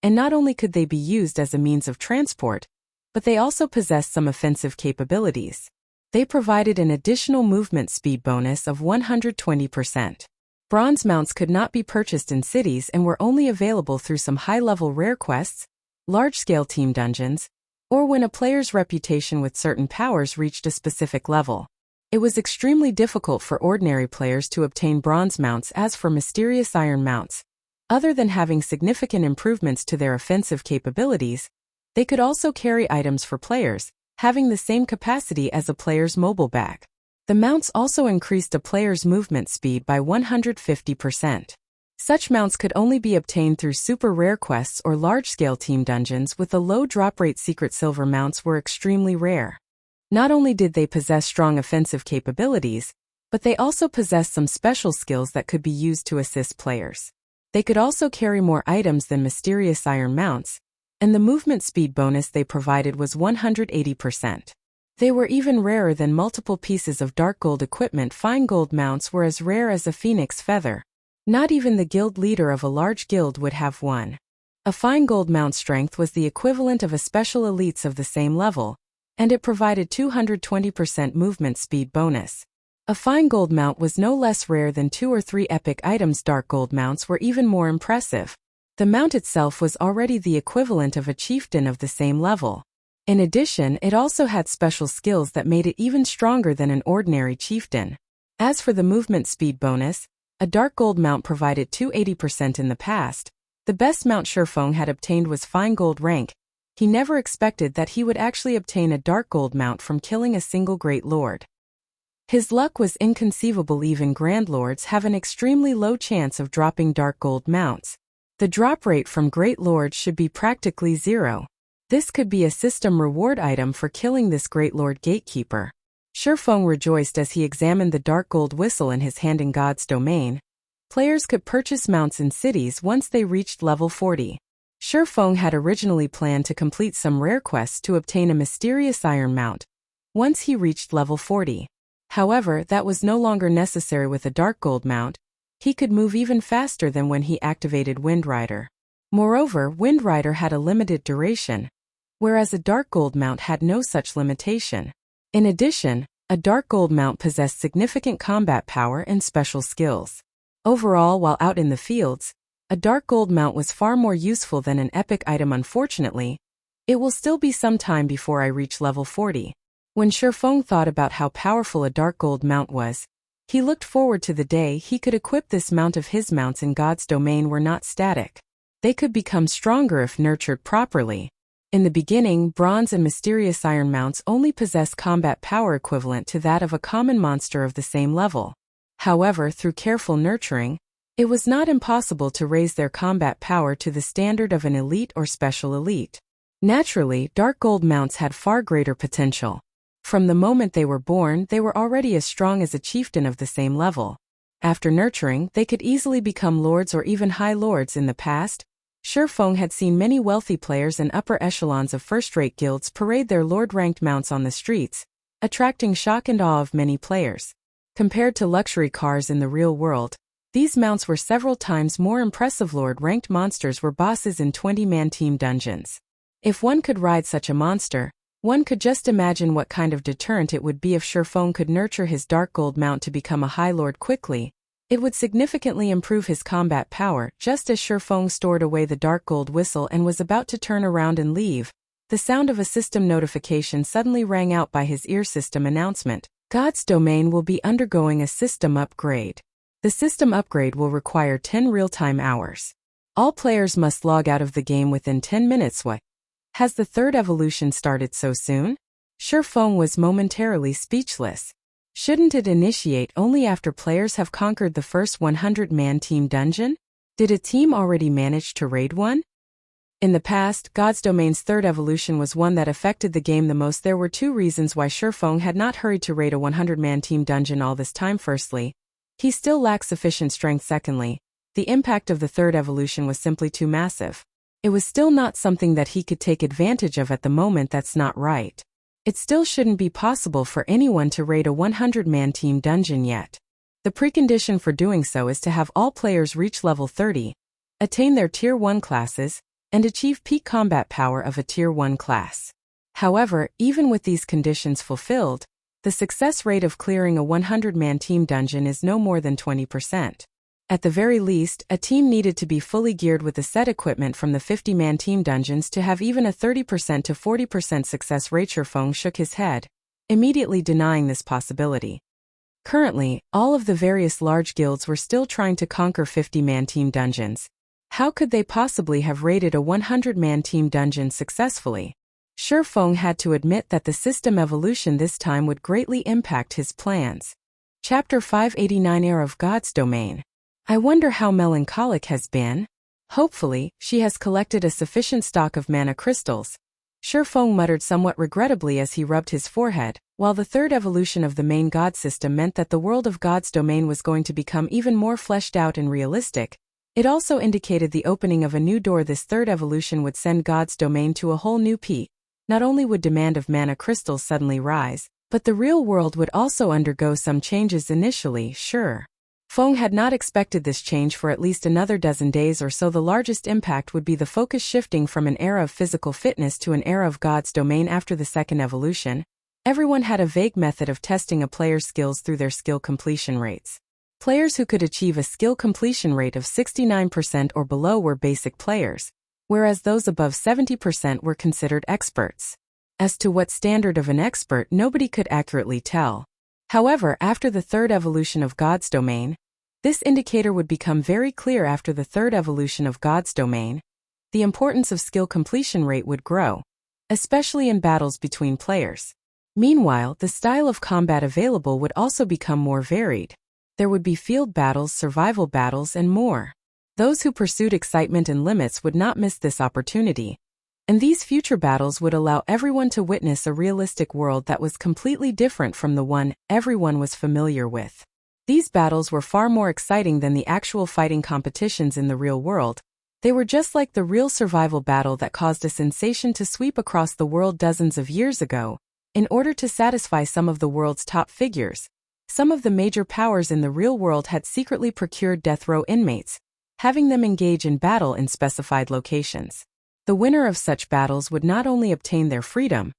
and not only could they be used as a means of transport, but they also possessed some offensive capabilities. They provided an additional movement speed bonus of 120%. Bronze mounts could not be purchased in cities and were only available through some high-level rare quests, large-scale team dungeons, or when a player's reputation with certain powers reached a specific level. It was extremely difficult for ordinary players to obtain bronze mounts. As for mysterious iron mounts, other than having significant improvements to their offensive capabilities, they could also carry items for players, having the same capacity as a player's mobile bag. The mounts also increased a player's movement speed by 150%. Such mounts could only be obtained through super rare quests or large-scale team dungeons with a low drop rate. Secret silver mounts were extremely rare. Not only did they possess strong offensive capabilities, but they also possessed some special skills that could be used to assist players. They could also carry more items than mysterious iron mounts, and the movement speed bonus they provided was 180%. They were even rarer than multiple pieces of dark gold equipment. Fine gold mounts were as rare as a phoenix feather. Not even the guild leader of a large guild would have one. A fine gold mount strength was the equivalent of a special elites of the same level, and it provided 220% movement speed bonus. A fine gold mount was no less rare than 2 or 3 epic items. Dark gold mounts were even more impressive. The mount itself was already the equivalent of a chieftain of the same level. In addition, it also had special skills that made it even stronger than an ordinary chieftain. As for the movement speed bonus, a dark gold mount provided 280% in the past. The best mount Shurfeng had obtained was fine gold rank. He never expected that he would actually obtain a dark gold mount from killing a single great lord. His luck was inconceivable. Even grand lords have an extremely low chance of dropping dark gold mounts. The drop rate from great lords should be practically zero. This could be a system reward item for killing this great lord gatekeeper. Shurfeng rejoiced as he examined the dark gold whistle in his hand. In God's domain, players could purchase mounts in cities once they reached level 40. Shurfeng had originally planned to complete some rare quests to obtain a mysterious iron mount once he reached level 40. However, that was no longer necessary with a dark gold mount. He could move even faster than when he activated Wind Rider. Moreover, Wind Rider had a limited duration, whereas a dark gold mount had no such limitation. In addition, a dark gold mount possessed significant combat power and special skills. Overall, while out in the fields, a dark gold mount was far more useful than an epic item. Unfortunately, it will still be some time before I reach level 40. When Shurfeng thought about how powerful a dark gold mount was, he looked forward to the day he could equip this mount of his. Mounts in God's domain were not static. They could become stronger if nurtured properly. In the beginning, bronze and mysterious iron mounts only possess combat power equivalent to that of a common monster of the same level. However, through careful nurturing, it was not impossible to raise their combat power to the standard of an elite or special elite. Naturally, dark gold mounts had far greater potential. From the moment they were born, they were already as strong as a chieftain of the same level. After nurturing, they could easily become lords or even high lords. In the past, Shurfeng had seen many wealthy players and upper echelons of first-rate guilds parade their lord-ranked mounts on the streets, attracting shock and awe of many players. Compared to luxury cars in the real world, these mounts were several times more impressive. Lord-ranked monsters were bosses in 20-man team dungeons. If one could ride such a monster, one could just imagine what kind of deterrent it would be if Shurfeng could nurture his dark gold mount to become a high lord quickly. It would significantly improve his combat power. Just as Shurfeng stored away the dark gold whistle and was about to turn around and leave, the sound of a system notification suddenly rang out by his ear. System announcement: God's domain will be undergoing a system upgrade. The system upgrade will require 10 real-time hours. All players must log out of the game within 10 minutes. What? Has the third evolution started so soon? Shurfeng was momentarily speechless. Shouldn't it initiate only after players have conquered the first 100-man team dungeon? Did a team already manage to raid one? In the past, God's Domain's third evolution was one that affected the game the most. There were 2 reasons why Shurfeng had not hurried to raid a 100-man team dungeon all this time. Firstly, he still lacked sufficient strength. Secondly, the impact of the third evolution was simply too massive. It was still not something that he could take advantage of at the moment. That's not right. It still shouldn't be possible for anyone to raid a 100-man team dungeon yet. The precondition for doing so is to have all players reach level 30, attain their Tier 1 classes, and achieve peak combat power of a Tier 1 class. However, even with these conditions fulfilled, the success rate of clearing a 100-man team dungeon is no more than 20%. At the very least, a team needed to be fully geared with the set equipment from the 50-man team dungeons to have even a 30% to 40% success rate. Shurfeng shook his head, immediately denying this possibility. Currently, all of the various large guilds were still trying to conquer 50-man team dungeons. How could they possibly have raided a 100-man team dungeon successfully? Shurfeng had to admit that the system evolution this time would greatly impact his plans. Chapter 589: Heir of God's Domain. I wonder how melancholic has been. Hopefully, she has collected a sufficient stock of mana crystals. Shifeng muttered somewhat regrettably as he rubbed his forehead. While the third evolution of the main god system meant that the world of God's domain was going to become even more fleshed out and realistic, it also indicated the opening of a new door. This third evolution would send God's domain to a whole new peak. Not only would demand of mana crystals suddenly rise, but the real world would also undergo some changes initially, sure. Feng had not expected this change for at least another dozen days or so. The largest impact would be the focus shifting from an era of physical fitness to an era of God's domain after the second evolution. Everyone had a vague method of testing a player's skills through their skill completion rates. Players who could achieve a skill completion rate of 69% or below were basic players, whereas those above 70% were considered experts. As to what standard of an expert, nobody could accurately tell. However, after the third evolution of God's domain, this indicator would become very clear. After the third evolution of God's domain, the importance of skill completion rate would grow, especially in battles between players. Meanwhile, the style of combat available would also become more varied. There would be field battles, survival battles, and more. Those who pursued excitement and limits would not miss this opportunity. And these future battles would allow everyone to witness a realistic world that was completely different from the one everyone was familiar with. These battles were far more exciting than the actual fighting competitions in the real world. They were just like the real survival battle that caused a sensation to sweep across the world dozens of years ago. In order to satisfy some of the world's top figures, some of the major powers in the real world had secretly procured death row inmates, having them engage in battle in specified locations. The winner of such battles would not only obtain their freedom,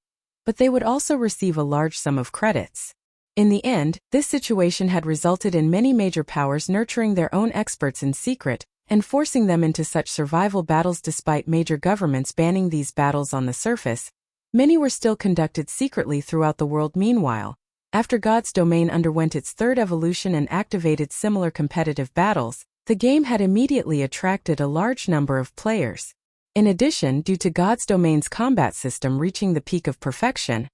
but they would also receive a large sum of credits. In the end, this situation had resulted in many major powers nurturing their own experts in secret and forcing them into such survival battles. Despite major governments banning these battles on the surface, many were still conducted secretly throughout the world. Meanwhile, after God's domain underwent its third evolution and activated similar competitive battles, the game had immediately attracted a large number of players. In addition, due to God's domain's combat system reaching the peak of perfection,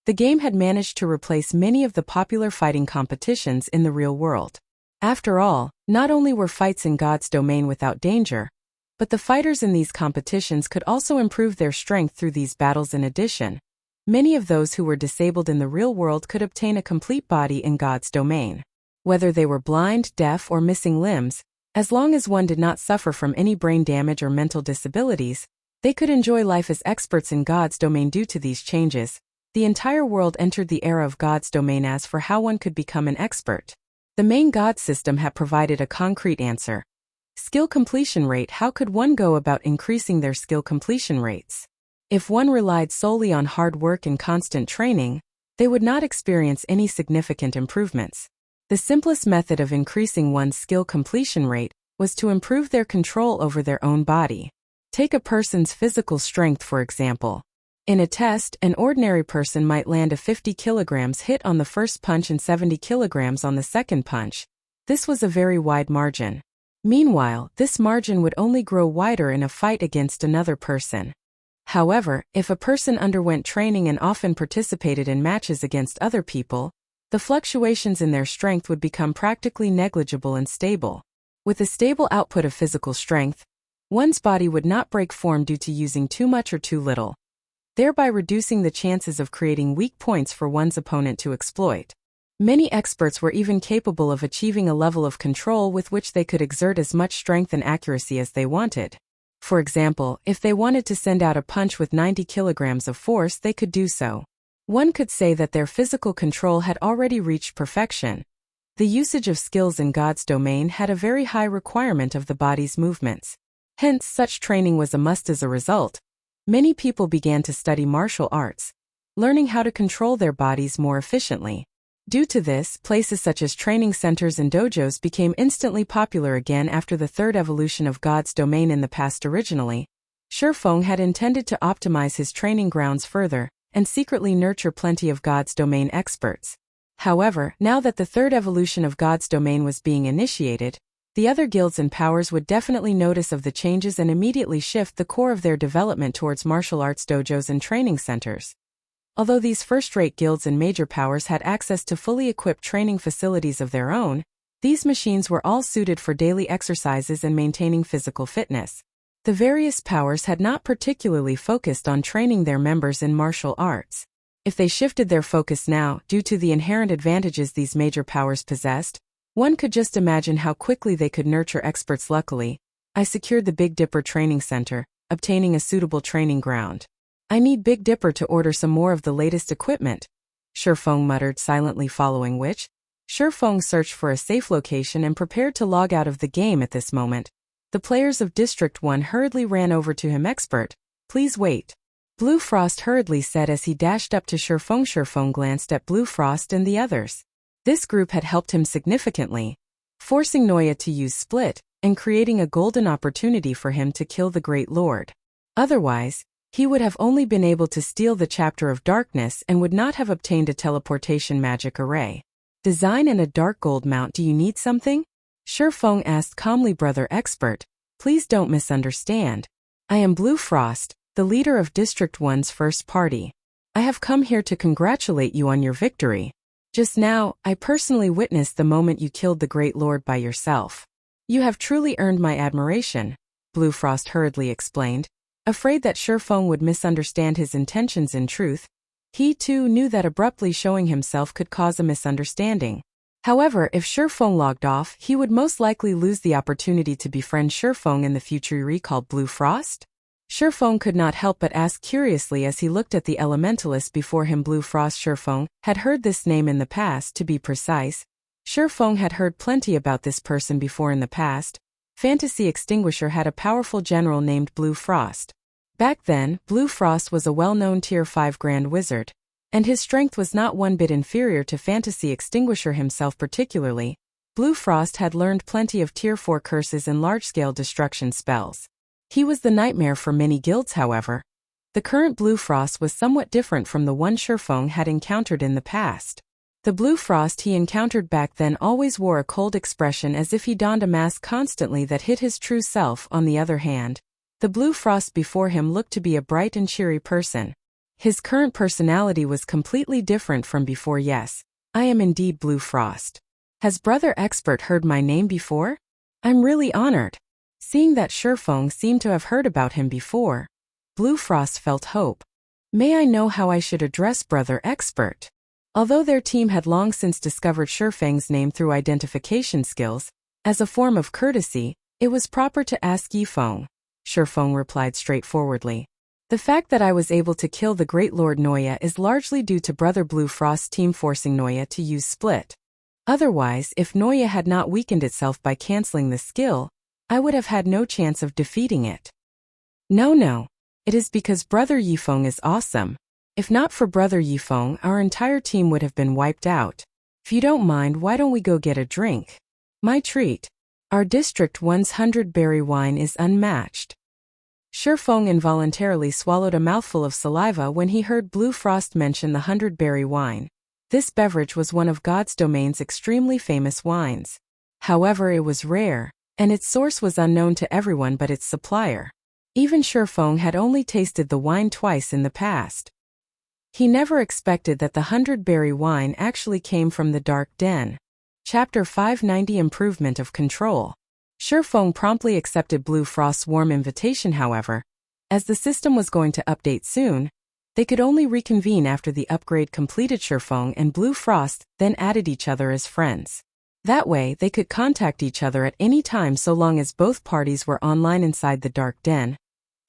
the game had managed to replace many of the popular fighting competitions in the real world. After all, not only were fights in God's domain without danger, but the fighters in these competitions could also improve their strength through these battles. In addition, many of those who were disabled in the real world could obtain a complete body in God's domain. Whether they were blind, deaf, or missing limbs, as long as one did not suffer from any brain damage or mental disabilities, they could enjoy life as experts in God's domain. Due to these changes, the entire world entered the era of God's domain. As for how one could become an expert, the main God system had provided a concrete answer. Skill completion rate. How could one go about increasing their skill completion rates? If one relied solely on hard work and constant training, they would not experience any significant improvements. The simplest method of increasing one's skill completion rate was to improve their control over their own body. Take a person's physical strength, for example. In a test, an ordinary person might land a 50 kilograms hit on the first punch and 70 kilograms on the second punch. This was a very wide margin. Meanwhile, this margin would only grow wider in a fight against another person. However, if a person underwent training and often participated in matches against other people, the fluctuations in their strength would become practically negligible and stable. With a stable output of physical strength, one's body would not break form due to using too much or too little, thereby reducing the chances of creating weak points for one's opponent to exploit. Many experts were even capable of achieving a level of control with which they could exert as much strength and accuracy as they wanted. For example, if they wanted to send out a punch with 90 kilograms of force, they could do so. One could say that their physical control had already reached perfection. The usage of skills in God's domain had a very high requirement of the body's movements. Hence, such training was a must. As a result, many people began to study martial arts, learning how to control their bodies more efficiently. Due to this, places such as training centers and dojos became instantly popular again after the third evolution of God's domain. In the past, originally, Shifeng had intended to optimize his training grounds further and secretly nurture plenty of God's domain experts. However, now that the third evolution of God's domain was being initiated, the other guilds and powers would definitely notice of the changes and immediately shift the core of their development towards martial arts dojos and training centers. Although these first-rate guilds and major powers had access to fully equipped training facilities of their own, These machines were all suited for daily exercises and maintaining physical fitness. The various powers had not particularly focused on training their members in martial arts. If they shifted their focus now, due to the inherent advantages these major powers possessed, one could just imagine how quickly they could nurture experts. Luckily, I secured the Big Dipper training center, obtaining a suitable training ground. I need Big Dipper to order some more of the latest equipment, Shifeng muttered silently, following which, Shifeng searched for a safe location and prepared to log out of the game. At this moment, the players of District 1 hurriedly ran over to him. Expert, please wait, Blue Frost hurriedly said as he dashed up to Shifeng. Shifeng glanced at Blue Frost and the others. This group had helped him significantly, forcing Noya to use Split, and creating a golden opportunity for him to kill the Great Lord. Otherwise, he would have only been able to steal the Chapter of Darkness and would not have obtained a teleportation magic array. Design and a dark gold mount. Do you need something? Shifeng asked calmly. Brother Expert, please don't misunderstand. I am Blue Frost, the leader of District 1's first party. I have come here to congratulate you on your victory. Just now, I personally witnessed the moment you killed the Great Lord by yourself. You have truly earned my admiration, Blue Frost hurriedly explained. Afraid that Shifeng would misunderstand his intentions. In truth, he too knew that abruptly showing himself could cause a misunderstanding. However, if Shifeng logged off, he would most likely lose the opportunity to befriend Shifeng in the future. You recalled Blue Frost? Shifeng could not help but ask curiously as he looked at the elementalist before him. Blue Frost. Shifeng had heard this name in the past. To be precise, Shifeng had heard plenty about this person before. In the past, Fantasy Extinguisher had a powerful general named Blue Frost. Back then, Blue Frost was a well-known Tier 5 Grand Wizard, and his strength was not one bit inferior to Fantasy Extinguisher himself. Particularly, Blue Frost had learned plenty of Tier 4 curses and large-scale destruction spells. He was the nightmare for many guilds. However, the current Blue Frost was somewhat different from the one Shifeng had encountered in the past. The Blue Frost he encountered back then always wore a cold expression, as if he donned a mask constantly that hid his true self. On the other hand, the Blue Frost before him looked to be a bright and cheery person. His current personality was completely different from before. Yes, I am indeed Blue Frost. Has Brother Expert heard my name before? I'm really honored. Seeing that Shifeng seemed to have heard about him before, Blue Frost felt hope. May I know how I should address Brother Expert? Although their team had long since discovered Shifeng's name through identification skills, as a form of courtesy, it was proper to ask Yifeng. Shifeng replied straightforwardly. The fact that I was able to kill the Great Lord Noya is largely due to Brother Blue Frost's team forcing Noya to use Split. Otherwise, if Noya had not weakened itself by canceling the skill, I would have had no chance of defeating it. No. It is because Brother Yifeng is awesome. If not for Brother Yifeng, our entire team would have been wiped out. If you don't mind, why don't we go get a drink? My treat. Our District 1's 100-berry wine is unmatched. Shifeng involuntarily swallowed a mouthful of saliva when he heard Blue Frost mention the 100-berry wine. This beverage was one of God's Domain's extremely famous wines. However, it was rare, and its source was unknown to everyone but its supplier. Even Shifeng had only tasted the wine twice in the past. He never expected that the 100-berry wine actually came from the Dark Den. Chapter 590 Improvement of Control. Shifeng promptly accepted Blue Frost's warm invitation. However, as the system was going to update soon, they could only reconvene after the upgrade completed. Shifeng and Blue Frost then added each other as friends. That way, they could contact each other at any time so long as both parties were online inside the Dark Den.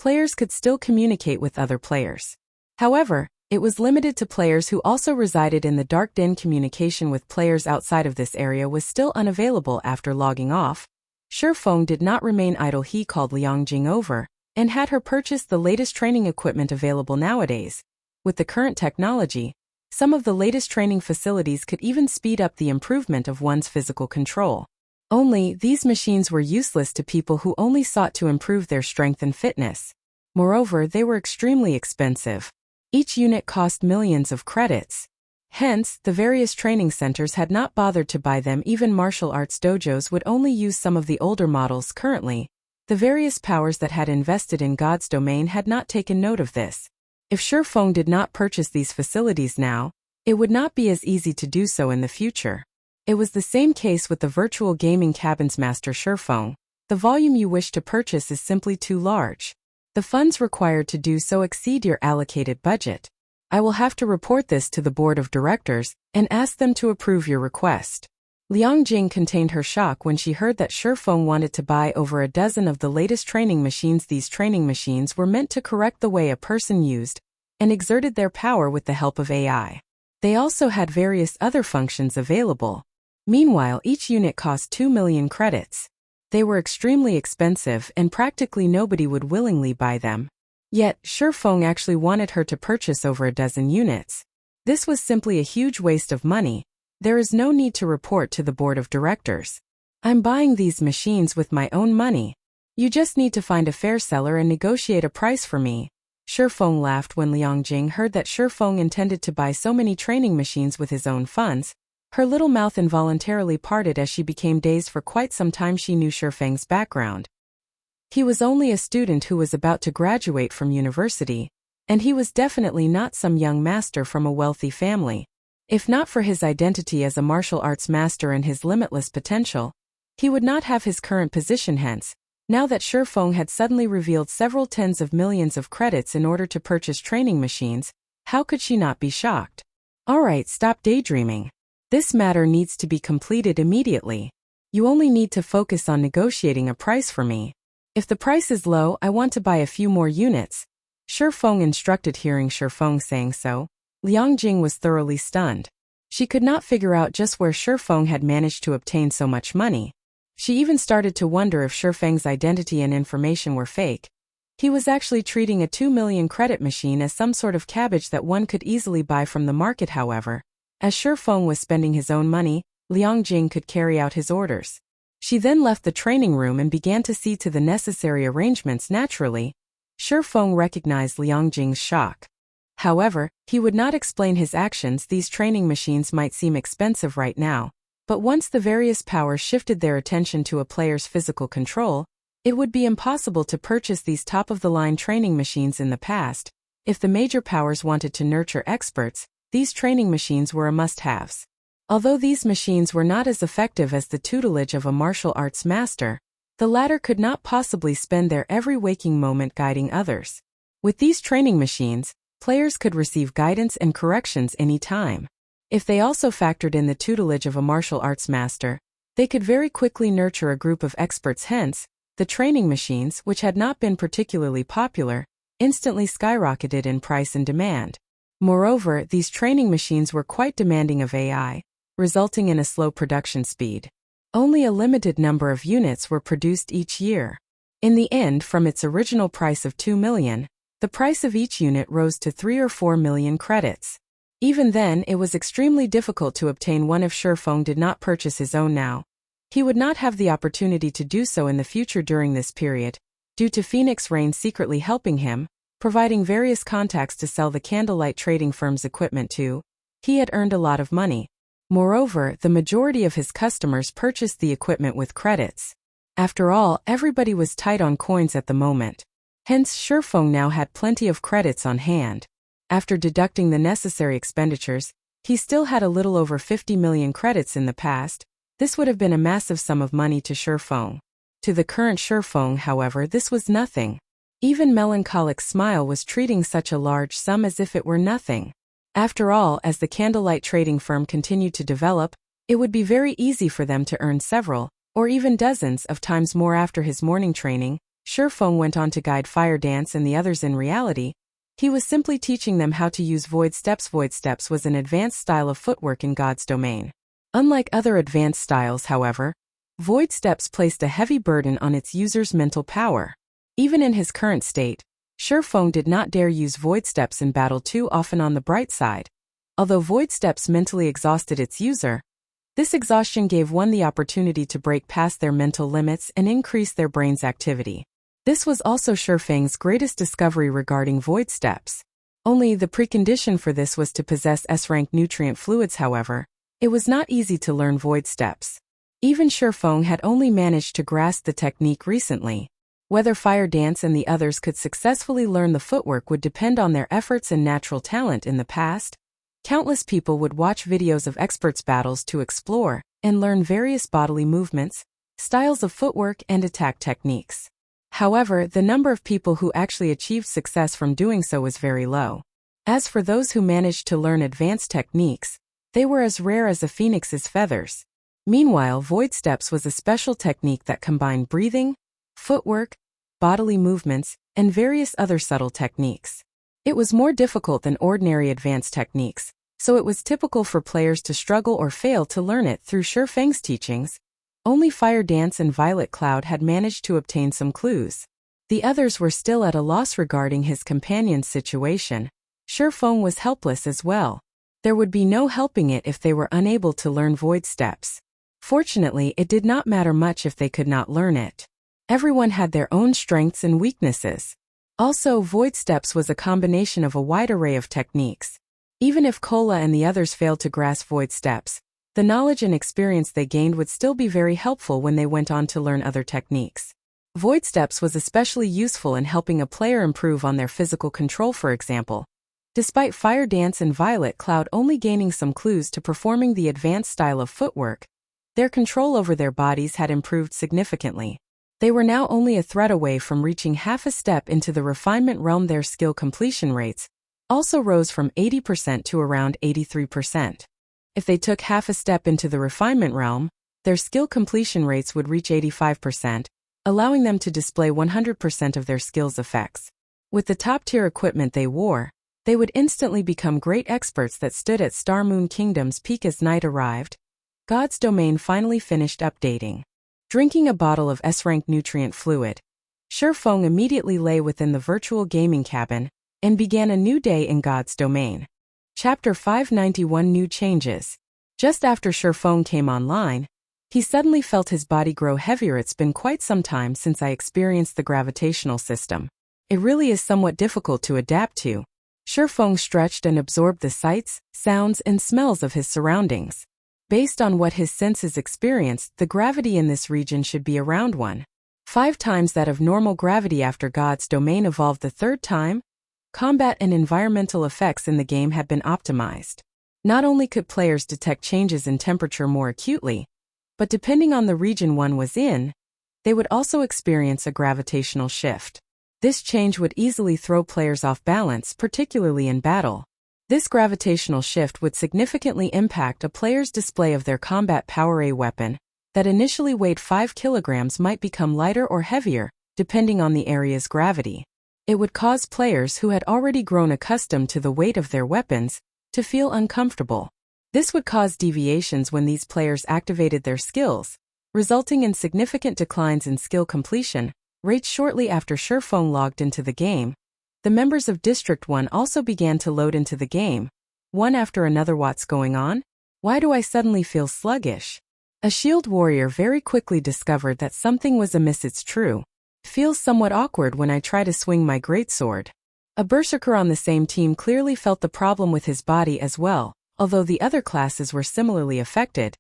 Players could still communicate with other players. However, it was limited to players who also resided in the Dark Den. Communication with players outside of this area was still unavailable. After logging off, Shifeng did not remain idle. He called Liangjing over and had her purchase the latest training equipment available nowadays. With the current technology, some of the latest training facilities could even speed up the improvement of one's physical control. Only, these machines were useless to people who only sought to improve their strength and fitness. Moreover, they were extremely expensive. Each unit cost millions of credits. Hence, the various training centers had not bothered to buy them. Even martial arts dojos would only use some of the older models. Currently, the various powers that had invested in God's Domain had not taken note of this. If Shifeng did not purchase these facilities now, it would not be as easy to do so in the future. It was the same case with the virtual gaming cabin's master Shurfeng. The volume you wish to purchase is simply too large. The funds required to do so exceed your allocated budget. I will have to report this to the board of directors and ask them to approve your request. Liang Jing contained her shock when she heard that Shurfeng wanted to buy over a dozen of the latest training machines. These training machines were meant to correct the way a person used and exerted their power with the help of AI. They also had various other functions available. Meanwhile, each unit cost 2 million credits. They were extremely expensive and practically nobody would willingly buy them. Yet, Shurfeng actually wanted her to purchase over a dozen units. This was simply a huge waste of money. There is no need to report to the board of directors. I'm buying these machines with my own money. You just need to find a fair seller and negotiate a price for me. Shurfeng laughed when Liang Jing heard that Shurfeng intended to buy so many training machines with his own funds. Her little mouth involuntarily parted as she became dazed. For quite some time she knew Shurfeng's background. He was only a student who was about to graduate from university, and he was definitely not some young master from a wealthy family. If not for his identity as a martial arts master and his limitless potential, he would not have his current position. Hence, now that Shurfeng had suddenly revealed several tens of millions of credits in order to purchase training machines, how could she not be shocked? Alright, stop daydreaming. This matter needs to be completed immediately. You only need to focus on negotiating a price for me. If the price is low, I want to buy a few more units. Shurfeng instructed. Hearing Shurfeng saying so, Liang Jing was thoroughly stunned. She could not figure out just where Shurfeng had managed to obtain so much money. She even started to wonder if Shurfeng's identity and information were fake. He was actually treating a 2 million credit machine as some sort of cabbage that one could easily buy from the market. However, as Shurfeng was spending his own money, Liang Jing could carry out his orders. She then left the training room and began to see to the necessary arrangements. Naturally, Shurfeng recognized Liang Jing's shock. However, he would not explain his actions. These training machines might seem expensive right now, but once the various powers shifted their attention to a player's physical control, it would be impossible to purchase these top-of-the-line training machines in the past. If the major powers wanted to nurture experts, these training machines were a must-haves. Although these machines were not as effective as the tutelage of a martial arts master, the latter could not possibly spend their every waking moment guiding others. With these training machines, players could receive guidance and corrections any time. If they also factored in the tutelage of a martial arts master, they could very quickly nurture a group of experts. Hence, the training machines, which had not been particularly popular, instantly skyrocketed in price and demand. Moreover, these training machines were quite demanding of AI, resulting in a slow production speed. Only a limited number of units were produced each year. In the end, from its original price of 2 million, the price of each unit rose to 3 or 4 million credits. Even then, it was extremely difficult to obtain one if Shurfeng did not purchase his own now. He would not have the opportunity to do so in the future during this period, due to Phoenix Rain secretly helping him, providing various contacts to sell the Candlelight trading firm's equipment to. He had earned a lot of money. Moreover, the majority of his customers purchased the equipment with credits. After all, everybody was tight on coins at the moment. Hence, Shurfeng now had plenty of credits on hand. After deducting the necessary expenditures, he still had a little over 50 million credits in the past. This would have been a massive sum of money to Shurfeng. To the current Shurfeng, however, this was nothing. Even Melancholic Smile was treating such a large sum as if it were nothing. After all, as the Candlelight trading firm continued to develop, it would be very easy for them to earn several, or even dozens of times more. After his morning training, Shurfeng went on to guide Fire Dance and the others. In reality, he was simply teaching them how to use void steps. Void steps was an advanced style of footwork in God's domain. Unlike other advanced styles, however, void steps placed a heavy burden on its user's mental power. Even in his current state, Shurfeng did not dare use void steps in battle too often. On the bright side, although void steps mentally exhausted its user, this exhaustion gave one the opportunity to break past their mental limits and increase their brain's activity. This was also Shurfeng's greatest discovery regarding void steps. Only the precondition for this was to possess S-rank nutrient fluids. However, it was not easy to learn void steps. Even Shurfeng had only managed to grasp the technique recently. Whether Fire Dance and the others could successfully learn the footwork would depend on their efforts and natural talent. In the past, countless people would watch videos of experts' battles to explore and learn various bodily movements, styles of footwork, and attack techniques. However, the number of people who actually achieved success from doing so was very low. As for those who managed to learn advanced techniques, they were as rare as a phoenix's feathers. Meanwhile, void steps was a special technique that combined breathing, footwork, bodily movements, and various other subtle techniques. It was more difficult than ordinary advanced techniques, so it was typical for players to struggle or fail to learn it through Shifeng's teachings. Only Fire Dance and Violet Cloud had managed to obtain some clues. The others were still at a loss regarding his companion's situation. Shifeng was helpless as well. There would be no helping it if they were unable to learn void steps. Fortunately, it did not matter much if they could not learn it. Everyone had their own strengths and weaknesses. Also, void steps was a combination of a wide array of techniques. Even if Kola and the others failed to grasp void steps, the knowledge and experience they gained would still be very helpful when they went on to learn other techniques. Void steps was especially useful in helping a player improve on their physical control, for example. Despite Fire Dance and Violet Cloud only gaining some clues to performing the advanced style of footwork, their control over their bodies had improved significantly. They were now only a thread away from reaching half a step into the refinement realm. Their skill completion rates also rose from 80% to around 83%. If they took half a step into the refinement realm, their skill completion rates would reach 85%, allowing them to display 100% of their skills' effects. With the top-tier equipment they wore, they would instantly become great experts that stood at Star Moon Kingdom's peak. As night arrived, God's Domain finally finished updating. Drinking a bottle of S-rank nutrient fluid, Shifeng immediately lay within the virtual gaming cabin and began a new day in God's Domain. Chapter 591 New Changes. Just after Shifeng came online, he suddenly felt his body grow heavier. It's been quite some time since I experienced the gravitational system. It really is somewhat difficult to adapt to. Shifeng stretched and absorbed the sights, sounds, and smells of his surroundings. Based on what his senses experienced, the gravity in this region should be around 1.5 times that of normal gravity. After God's Domain evolved the third time, combat and environmental effects in the game had been optimized. Not only could players detect changes in temperature more acutely, but depending on the region one was in, they would also experience a gravitational shift. This change would easily throw players off balance, particularly in battle. This gravitational shift would significantly impact a player's display of their combat power. A weapon that initially weighed 5 kilograms might become lighter or heavier, depending on the area's gravity. It would cause players who had already grown accustomed to the weight of their weapons to feel uncomfortable. This would cause deviations when these players activated their skills, resulting in significant declines in skill completion rates. Shortly after Shifeng logged into the game, the members of District 1 also began to load into the game, one after another. What's going on? Why do I suddenly feel sluggish? A shield warrior very quickly discovered that something was amiss. It's true. Feels somewhat awkward when I try to swing my greatsword. A berserker on the same team clearly felt the problem with his body as well, although the other classes were similarly affected.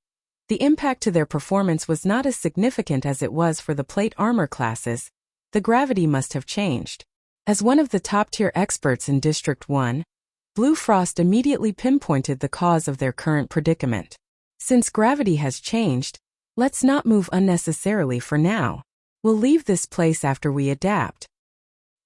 The impact to their performance was not as significant as it was for the plate armor classes. The gravity must have changed. As one of the top-tier experts in District 1, Blue Frost immediately pinpointed the cause of their current predicament. Since gravity has changed, let's not move unnecessarily for now. We'll leave this place after we adapt.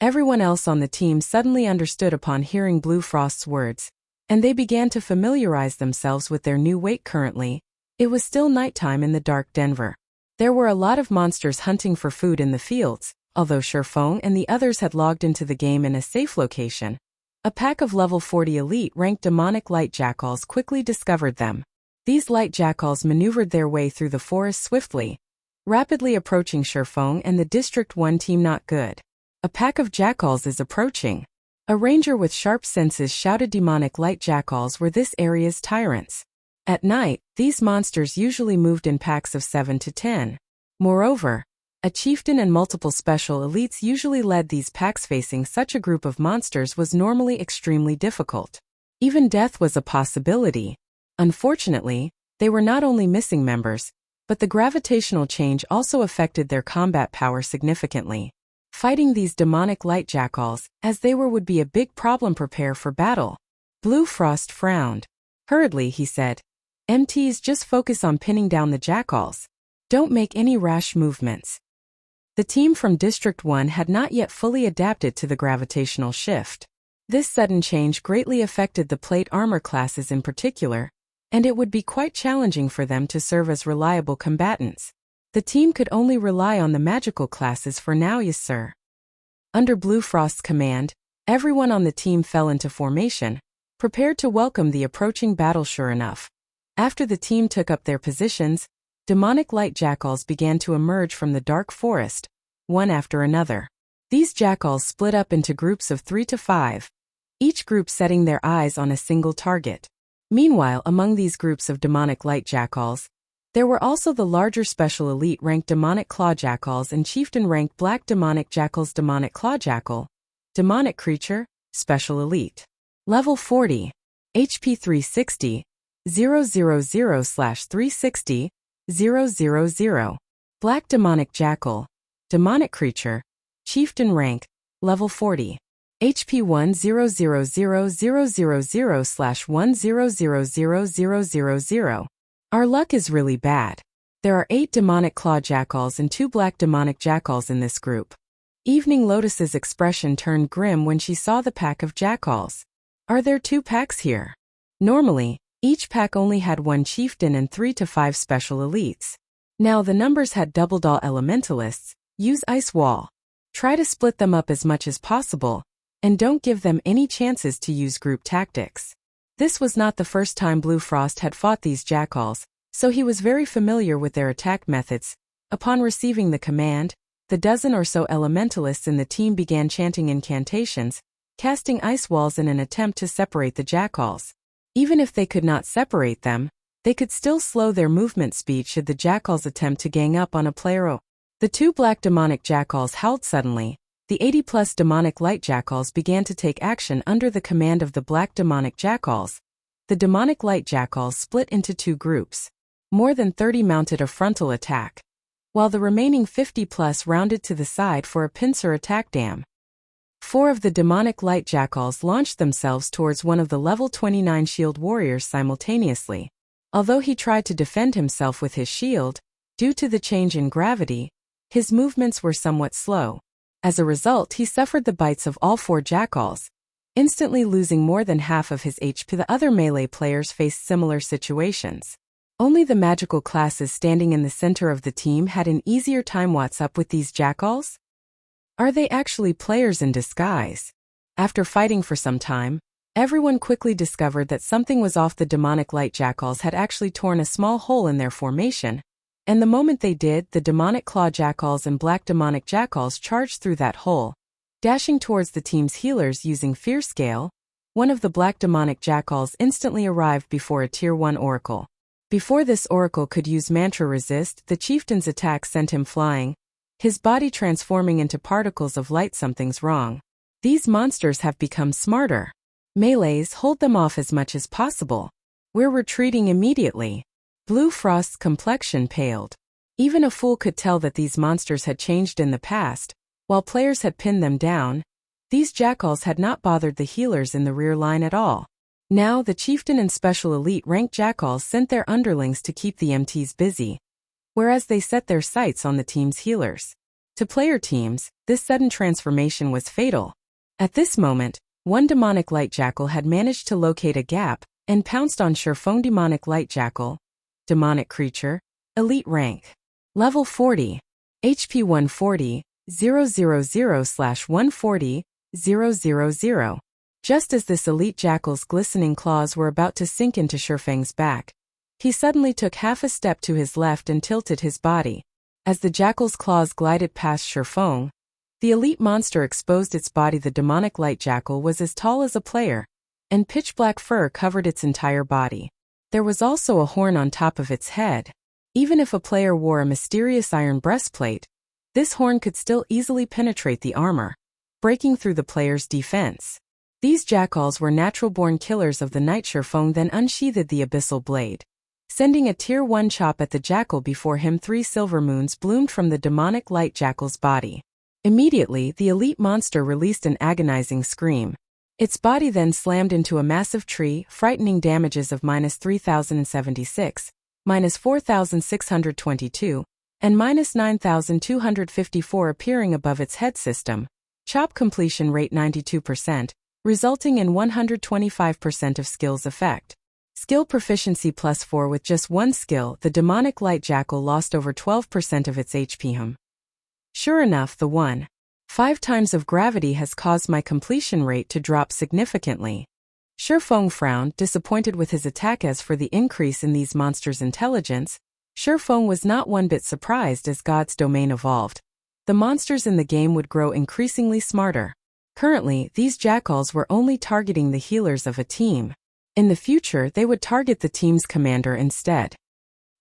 Everyone else on the team suddenly understood upon hearing Blue Frost's words, and they began to familiarize themselves with their new weight. Currently, it was still nighttime in the dark Denver. There were a lot of monsters hunting for food in the fields, although Shifeng and the others had logged into the game in a safe location. A pack of level 40 elite-ranked demonic light jackals quickly discovered them. These light jackals maneuvered their way through the forest swiftly, rapidly approaching Shifeng and the District 1 team. Not good. A pack of jackals is approaching. A ranger with sharp senses shouted. Demonic light jackals were this area's tyrants. At night, these monsters usually moved in packs of 7 to 10. Moreover, a chieftain and multiple special elites usually led these packs. Facing such a group of monsters was normally extremely difficult. Even death was a possibility. Unfortunately, they were not only missing members, but the gravitational change also affected their combat power significantly. Fighting these demonic light jackals, as they were, would be a big problem. Prepare for battle. Blue Frost frowned. Hurriedly he said, MTs just focus on pinning down the jackals. Don't make any rash movements. The team from District 1 had not yet fully adapted to the gravitational shift. This sudden change greatly affected the plate armor classes in particular, and it would be quite challenging for them to serve as reliable combatants. The team could only rely on the magical classes for now, yes sir. Under Blue Frost's command, everyone on the team fell into formation, prepared to welcome the approaching battle. Sure enough, after the team took up their positions, demonic light jackals began to emerge from the dark forest, one after another. These jackals split up into groups of 3 to 5, each group setting their eyes on a single target. Meanwhile, among these groups of demonic light jackals, there were also the larger special elite ranked demonic claw jackals and chieftain ranked black demonic jackals. Demonic claw jackal, demonic creature, special elite. Level 40, HP 360, 000/360, 000. Black demonic jackal, demonic creature, chieftain rank, level 40. HP 1000/10000000. Our luck is really bad. There are 8 demonic claw jackals and 2 black demonic jackals in this group. Evening Lotus's expression turned grim when she saw the pack of jackals. Are there 2 packs here? Normally, each pack only had 1 chieftain and 3 to 5 special elites. Now the numbers had doubled. All elementalists, use Ice Wall. Try to split them up as much as possible, and don't give them any chances to use group tactics. This was not the first time Blue Frost had fought these jackals, so he was very familiar with their attack methods. Upon receiving the command, the dozen or so elementalists in the team began chanting incantations, casting ice walls in an attempt to separate the jackals. Even if they could not separate them, they could still slow their movement speed should the jackals attempt to gang up on a player. The 2 black demonic jackals howled suddenly. The 80+ demonic light jackals began to take action under the command of the black demonic jackals. The demonic light jackals split into 2 groups. More than 30 mounted a frontal attack, while the remaining 50+ rounded to the side for a pincer attack. 4 of the demonic light jackals launched themselves towards one of the level 29 shield warriors simultaneously. Although he tried to defend himself with his shield, due to the change in gravity, his movements were somewhat slow. As a result, he suffered the bites of all 4 jackals, instantly losing more than half of his HP. The other melee players faced similar situations. Only the magical classes standing in the center of the team had an easier time. What's up with these jackals? Are they actually players in disguise? After fighting for some time, everyone quickly discovered that something was off. The demonic light jackals had actually torn a small hole in their formation, and the moment they did, the demonic claw jackals and black demonic jackals charged through that hole, dashing towards the team's healers using Fear Scale. One of the black demonic jackals instantly arrived before a Tier 1 oracle. Before this oracle could use mantra resist, the chieftain's attack sent him flying, his body transforming into particles of light. Something's wrong. These monsters have become smarter. Melees, hold them off as much as possible. We're retreating immediately. Blue Frost's complexion paled. Even a fool could tell that these monsters had changed in the past. While players had pinned them down, these jackals had not bothered the healers in the rear line at all. Now the chieftain and special elite rank jackals sent their underlings to keep the MTs busy, whereas they set their sights on the team's healers. To player teams, this sudden transformation was fatal. At this moment, one demonic light jackal had managed to locate a gap and pounced on Sherfong. Demonic light jackal, demonic creature, elite rank, level 40, HP 140, 000/140, 000. Just as this elite jackal's glistening claws were about to sink into Sherfang's back, he suddenly took half a step to his left and tilted his body. As the jackal's claws glided past Sherfang, the elite monster exposed its body. The demonic light jackal was as tall as a player, and pitch-black fur covered its entire body. There was also a horn on top of its head. Even if a player wore a mysterious iron breastplate, this horn could still easily penetrate the armor, breaking through the player's defense. These jackals were natural-born killers of the night. Sherfang then unsheathed the abyssal blade, sending a Tier 1 chop at the jackal. Before him, 3 silver moons bloomed from the demonic light jackal's body. Immediately, the elite monster released an agonizing scream. Its body then slammed into a massive tree, frightening damages of -3,076, -4,622, and -9,254 appearing above its head system. Chop completion rate 92%, resulting in 125% of skill's effect. Skill proficiency +4 with just one skill, the demonic light jackal lost over 12% of its HP. Sure enough, the 1.5 times of gravity has caused my completion rate to drop significantly. Shifeng frowned, disappointed with his attack. As for the increase in these monsters' intelligence, Shifeng was not one bit surprised. As God's domain evolved, the monsters in the game would grow increasingly smarter. Currently, these jackals were only targeting the healers of a team. In the future, they would target the team's commander instead.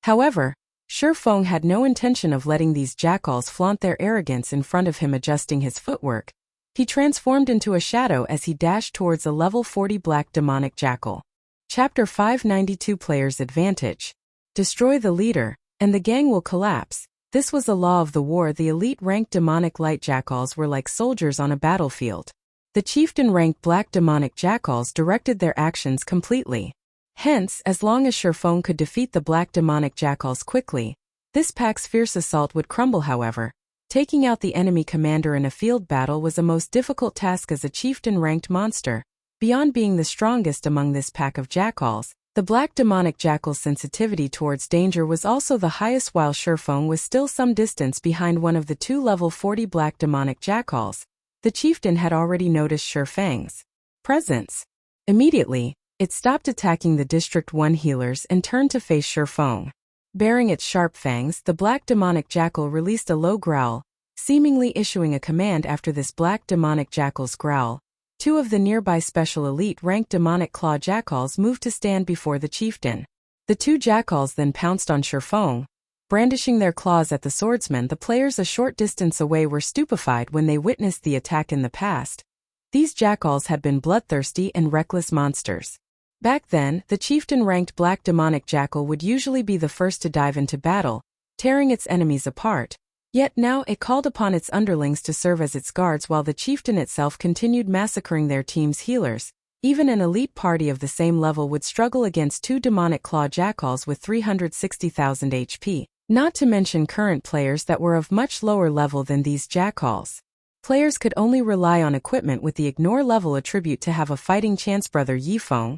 However, Shifeng had no intention of letting these jackals flaunt their arrogance in front of him. Adjusting his footwork, he transformed into a shadow as he dashed towards a level 40 black demonic jackal. Chapter 592 Player's Advantage. Destroy the leader, and the gang will collapse. This was a law of the war. The elite-ranked demonic light jackals were like soldiers on a battlefield. The chieftain-ranked black demonic jackals directed their actions completely. Hence, as long as Shifeng could defeat the black demonic jackals quickly, this pack's fierce assault would crumble. However, taking out the enemy commander in a field battle was a most difficult task. As a chieftain-ranked monster, beyond being the strongest among this pack of jackals, the black demonic jackal's sensitivity towards danger was also the highest. While Shifeng was still some distance behind one of the two level 40 black demonic jackals, the chieftain had already noticed Shifeng's presence. Immediately, it stopped attacking the District 1 healers and turned to face Shifeng. Baring its sharp fangs, the black demonic jackal released a low growl, seemingly issuing a command. After this black demonic jackal's growl, two of the nearby special elite-ranked demonic claw jackals moved to stand before the chieftain. The two jackals then pounced on Shifeng, brandishing their claws at the swordsman. The players a short distance away were stupefied when they witnessed the attack. In the past, these jackals had been bloodthirsty and reckless monsters. Back then, the chieftain-ranked black demonic jackal would usually be the first to dive into battle, tearing its enemies apart. Yet now it called upon its underlings to serve as its guards while the chieftain itself continued massacring their team's healers. Even an elite party of the same level would struggle against two demonic claw jackals with 360,000 HP, not to mention current players that were of much lower level than these jackals. Players could only rely on equipment with the ignore level attribute to have a fighting chance. Brother Yifeng,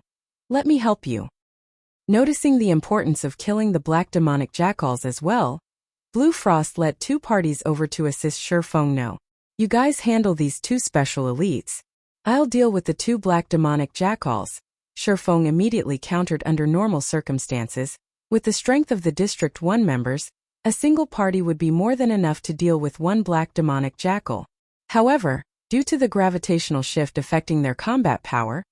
let me help you. Noticing the importance of killing the black demonic jackals as well, Blue Frost led two parties over to assist Shifeng. No, you guys handle these two special elites. I'll deal with the two black demonic jackals. Shifeng immediately countered. Under normal circumstances, with the strength of the District 1 members, a single party would be more than enough to deal with one black demonic jackal. However, due to the gravitational shift affecting their combat power,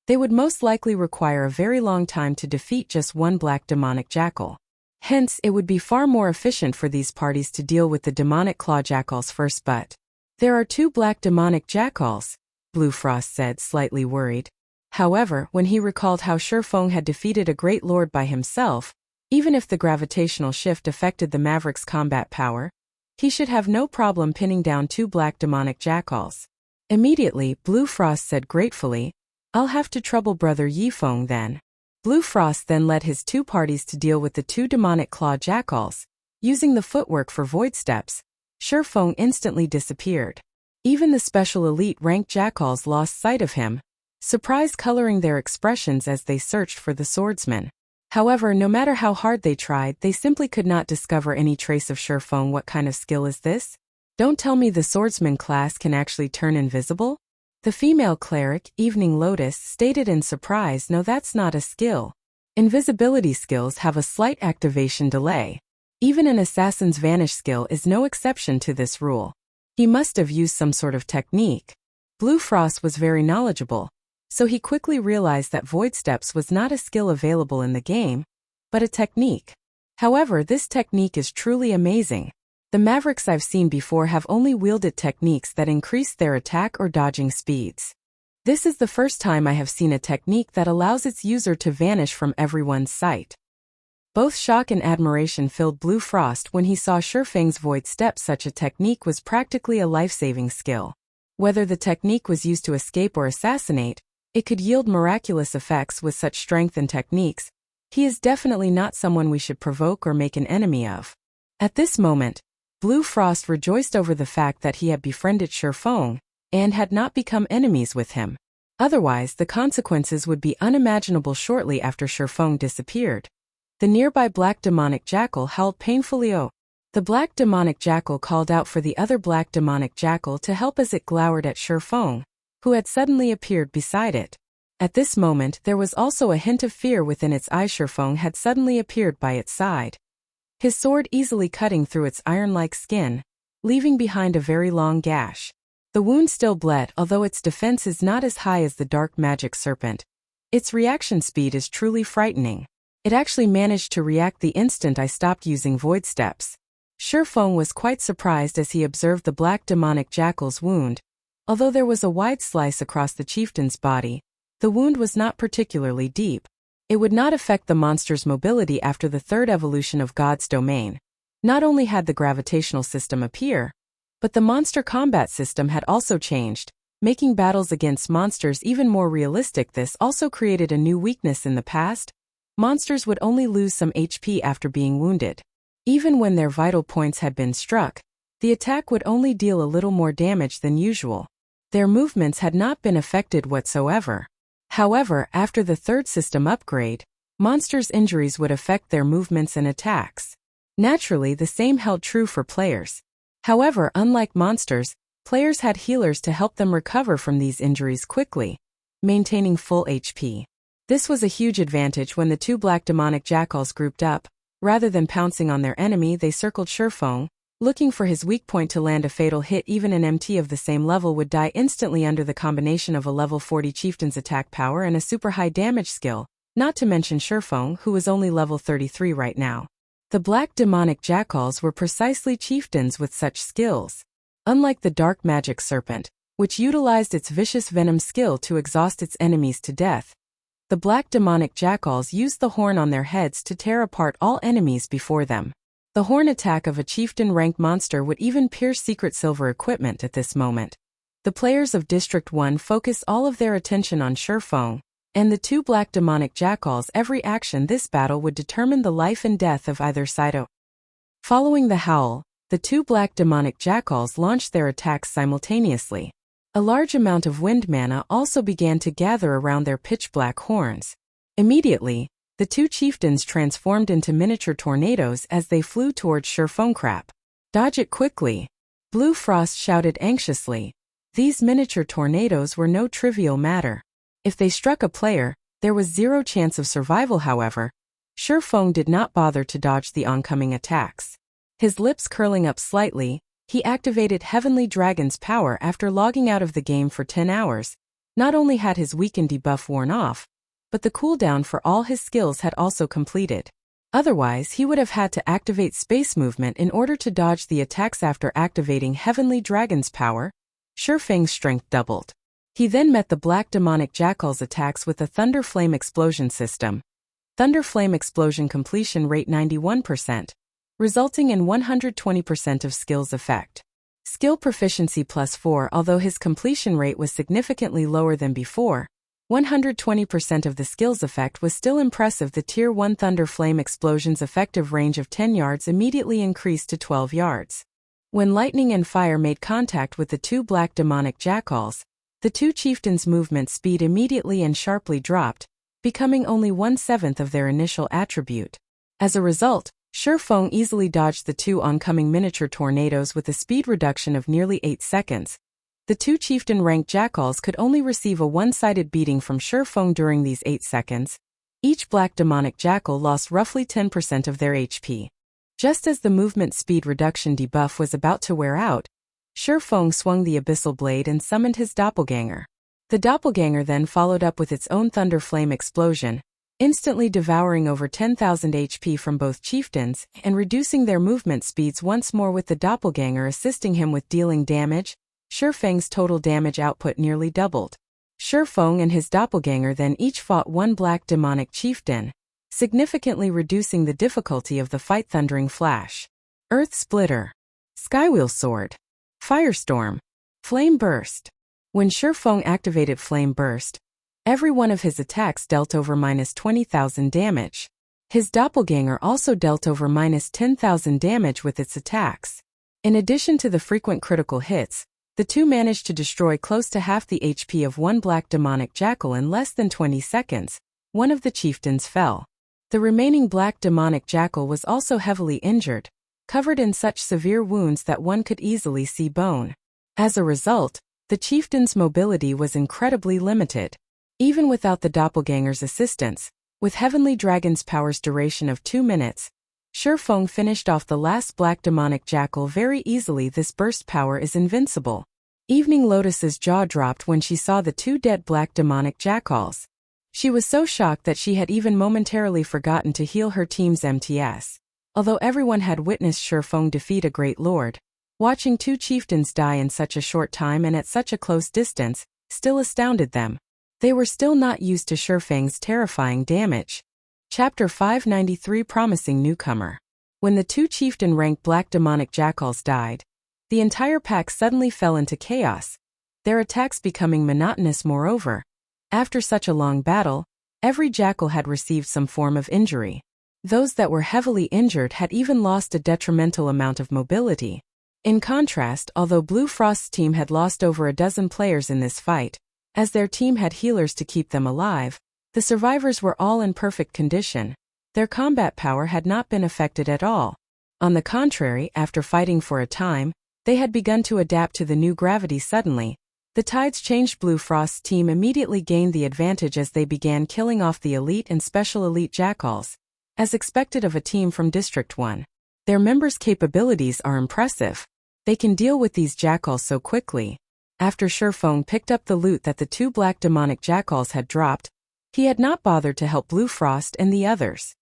they would most likely require a very long time to defeat just one black demonic jackal. Hence, it would be far more efficient for these parties to deal with the demonic claw jackals first. But there are two black demonic jackals, Blue Frost said, slightly worried. However, when he recalled how Shifeng had defeated a great lord by himself, even if the gravitational shift affected the Maverick's combat power, he should have no problem pinning down two black demonic jackals. Immediately, Blue Frost said gratefully, I'll have to trouble Brother Yifeng then. Blue Frost then led his two parties to deal with the two demonic claw jackals. Using the footwork for void steps, Shifeng instantly disappeared. Even the special elite ranked jackals lost sight of him, surprise coloring their expressions as they searched for the swordsman. However, no matter how hard they tried, they simply could not discover any trace of Shifeng. What kind of skill is this? Don't tell me the swordsman class can actually turn invisible? The female cleric, Evening Lotus, stated in surprise. No, that's not a skill. Invisibility skills have a slight activation delay. Even an assassin's vanish skill is no exception to this rule. He must have used some sort of technique. Blue Frost was very knowledgeable, so he quickly realized that void steps was not a skill available in the game, but a technique. However, this technique is truly amazing. The Mavericks I've seen before have only wielded techniques that increase their attack or dodging speeds. This is the first time I have seen a technique that allows its user to vanish from everyone's sight. Both shock and admiration filled Blue Frost when he saw Shifeng's void step. Such a technique was practically a life-saving skill. Whether the technique was used to escape or assassinate, it could yield miraculous effects with such strength and techniques. He is definitely not someone we should provoke or make an enemy of. At this moment, Blue Frost rejoiced over the fact that he had befriended Shifeng and had not become enemies with him. Otherwise, the consequences would be unimaginable shortly after Shifeng disappeared. The nearby black demonic jackal howled painfully. Oh! The black demonic jackal called out for the other black demonic jackal to help as it glowered at Shifeng, who had suddenly appeared beside it. At this moment, there was also a hint of fear within its eye. Shifeng had suddenly appeared by its side, his sword easily cutting through its iron-like skin, leaving behind a very long gash. The wound still bled, although its defense is not as high as the dark magic serpent. Its reaction speed is truly frightening. It actually managed to react the instant I stopped using void steps. Shifeng was quite surprised as he observed the black demonic jackal's wound. Although there was a wide slice across the chieftain's body, the wound was not particularly deep. It would not affect the monster's mobility after the third evolution of God's domain. Not only had the gravitational system appear, but the monster combat system had also changed, making battles against monsters even more realistic. This also created a new weakness in the past. Monsters would only lose some HP after being wounded. Even when their vital points had been struck, the attack would only deal a little more damage than usual. Their movements had not been affected whatsoever. However, after the third system upgrade, monsters' injuries would affect their movements and attacks. Naturally, the same held true for players. However, unlike monsters, players had healers to help them recover from these injuries quickly, maintaining full HP. This was a huge advantage when the two black demonic jackals grouped up. Rather than pouncing on their enemy, they circled Shifeng, looking for his weak point to land a fatal hit. Even an MT of the same level would die instantly under the combination of a level 40 chieftain's attack power and a super high damage skill, not to mention Shifeng, who was only level 33 right now. The black demonic jackals were precisely chieftains with such skills. Unlike the dark magic serpent, which utilized its vicious venom skill to exhaust its enemies to death, the black demonic jackals used the horn on their heads to tear apart all enemies before them. The horn attack of a chieftain-ranked monster would even pierce secret silver equipment at this moment. The players of District 1 focused all of their attention on Shifeng and the two black demonic jackals. Every action this battle would determine the life and death of either side. Following the howl, the two black demonic jackals launched their attacks simultaneously. A large amount of wind mana also began to gather around their pitch-black horns. Immediately, the two chieftains transformed into miniature tornadoes as they flew towards Shifeng. Crap. Dodge it quickly. Blue Frost shouted anxiously. These miniature tornadoes were no trivial matter. If they struck a player, there was zero chance of survival. However, Shifeng did not bother to dodge the oncoming attacks. His lips curling up slightly, he activated Heavenly Dragon's power after logging out of the game for 10 hours. Not only had his weakened debuff worn off, but the cooldown for all his skills had also completed. Otherwise, he would have had to activate space movement in order to dodge the attacks. After activating Heavenly Dragon's power, Shifeng's strength doubled. He then met the black demonic jackal's attacks with a Thunder Flame Explosion system. Thunder Flame Explosion completion rate 91%, resulting in 120% of skills effect. Skill proficiency +4. Although his completion rate was significantly lower than before, 120% of the skills effect was still impressive. The Tier 1 Thunder Flame Explosion's effective range of 10 yards immediately increased to 12 yards. When lightning and fire made contact with the two black demonic jackals, the two chieftains' movement speed immediately and sharply dropped, becoming only 1/7 of their initial attribute. As a result, Shifeng easily dodged the two oncoming miniature tornadoes with a speed reduction of nearly 8 seconds. The two chieftain-ranked jackals could only receive a one-sided beating from Shifeng during these 8 seconds. Each black demonic jackal lost roughly 10% of their HP. Just as the movement speed reduction debuff was about to wear out, Shifeng swung the Abyssal blade and summoned his doppelganger. The doppelganger then followed up with its own Thunder Flame Explosion, instantly devouring over 10,000 HP from both chieftains and reducing their movement speeds once more, with the doppelganger assisting him with dealing damage. Shifeng's total damage output nearly doubled. Shifeng and his doppelganger then each fought one black demonic chieftain, significantly reducing the difficulty of the fight. Thundering Flash, Earth Splitter, Skywheel Sword, Firestorm. Flame Burst. When Shifeng activated Flame Burst, every one of his attacks dealt over -20,000 damage. His doppelganger also dealt over -10,000 damage with its attacks. In addition to the frequent critical hits, the two managed to destroy close to half the HP of one black demonic jackal in less than 20 seconds. One of the chieftains fell. The remaining black demonic jackal was also heavily injured, covered in such severe wounds that one could easily see bone. As a result, the chieftain's mobility was incredibly limited. Even without the doppelganger's assistance, with Heavenly Dragon's power's duration of 2 minutes, Shifeng finished off the last black demonic jackal very easily. This burst power is invincible. Evening Lotus's jaw dropped when she saw the 2 dead black demonic jackals. She was so shocked that she had even momentarily forgotten to heal her team's MTS. Although everyone had witnessed Shifeng defeat a great lord, watching 2 chieftains die in such a short time and at such a close distance still astounded them. They were still not used to Shifeng's terrifying damage. Chapter 593 Promising Newcomer. When the 2 chieftain-ranked black demonic jackals died, the entire pack suddenly fell into chaos, their attacks becoming monotonous. Moreover, after such a long battle, every jackal had received some form of injury. Those that were heavily injured had even lost a detrimental amount of mobility. In contrast, although Blue Frost's team had lost over a dozen players in this fight, as their team had healers to keep them alive, the survivors were all in perfect condition. Their combat power had not been affected at all. On the contrary, after fighting for a time, they had begun to adapt to the new gravity. Suddenly, the tides changed. Blue Frost's team immediately gained the advantage as they began killing off the elite and special elite jackals, as expected of a team from District 1. Their members' capabilities are impressive. They can deal with these jackals so quickly. After Shifeng picked up the loot that the 2 black demonic jackals had dropped, he had not bothered to help Blue Frost and the others.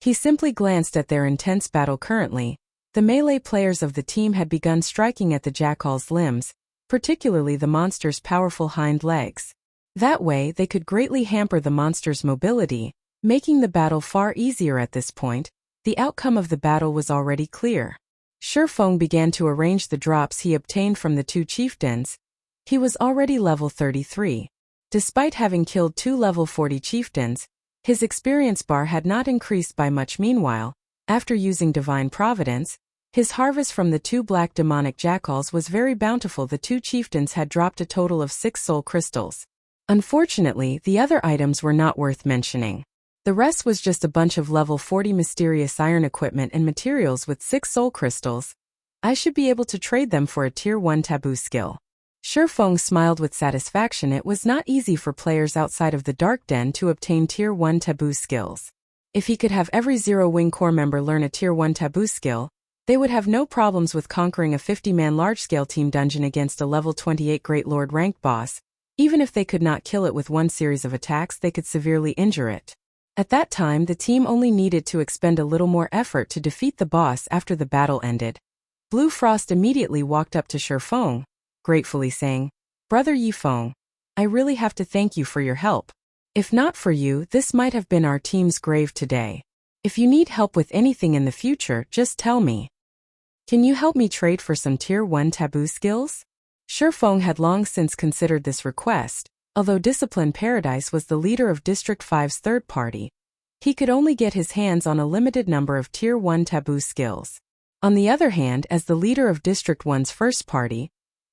He simply glanced at their intense battle. Currently, the melee players of the team had begun striking at the jackal's limbs, particularly the monster's powerful hind legs. That way they could greatly hamper the monster's mobility, making the battle far easier. At this point, the outcome of the battle was already clear. Shifeng began to arrange the drops he obtained from the 2 chieftains. He was already level 33. Despite having killed 2 level 40 chieftains, his experience bar had not increased by much. Meanwhile, after using Divine Providence, his harvest from the 2 black demonic jackals was very bountiful. The 2 chieftains had dropped a total of 6 soul crystals. Unfortunately, the other items were not worth mentioning. The rest was just a bunch of level 40 mysterious iron equipment and materials with 6 soul crystals. I should be able to trade them for a tier 1 taboo skill. Shifeng smiled with satisfaction. It was not easy for players outside of the Dark Den to obtain tier 1 taboo skills. If he could have every Zero Wing Corps member learn a tier 1 taboo skill, they would have no problems with conquering a 50-man large-scale team dungeon against a level 28 Great Lord ranked boss. Even if they could not kill it with one series of attacks, they could severely injure it. At that time, the team only needed to expend a little more effort to defeat the boss. After the battle ended, Blue Frost immediately walked up to Shifeng, gratefully saying, "Brother Yifeng, I really have to thank you for your help. If not for you, this might have been our team's grave today. If you need help with anything in the future, just tell me. Can you help me trade for some tier 1 taboo skills?" Shifeng had long since considered this request. Although Discipline Paradise was the leader of District 5's third party, he could only get his hands on a limited number of tier 1 taboo skills. On the other hand, as the leader of District 1's first party,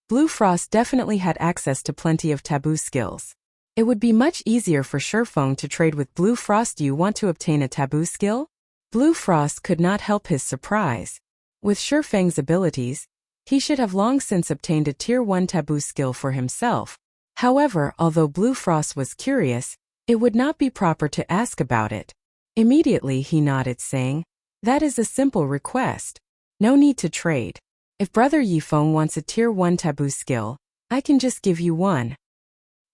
Blue Frost definitely had access to plenty of taboo skills. It would be much easier for Shifeng to trade with Blue Frost. Do you want to obtain a taboo skill? Blue Frost could not help his surprise. With Shifeng's abilities, he should have long since obtained a tier 1 taboo skill for himself. However, although Blue Frost was curious, it would not be proper to ask about it. Immediately he nodded, saying, "That is a simple request. No need to trade. If Brother Yifeng wants a tier 1 taboo skill, I can just give you one."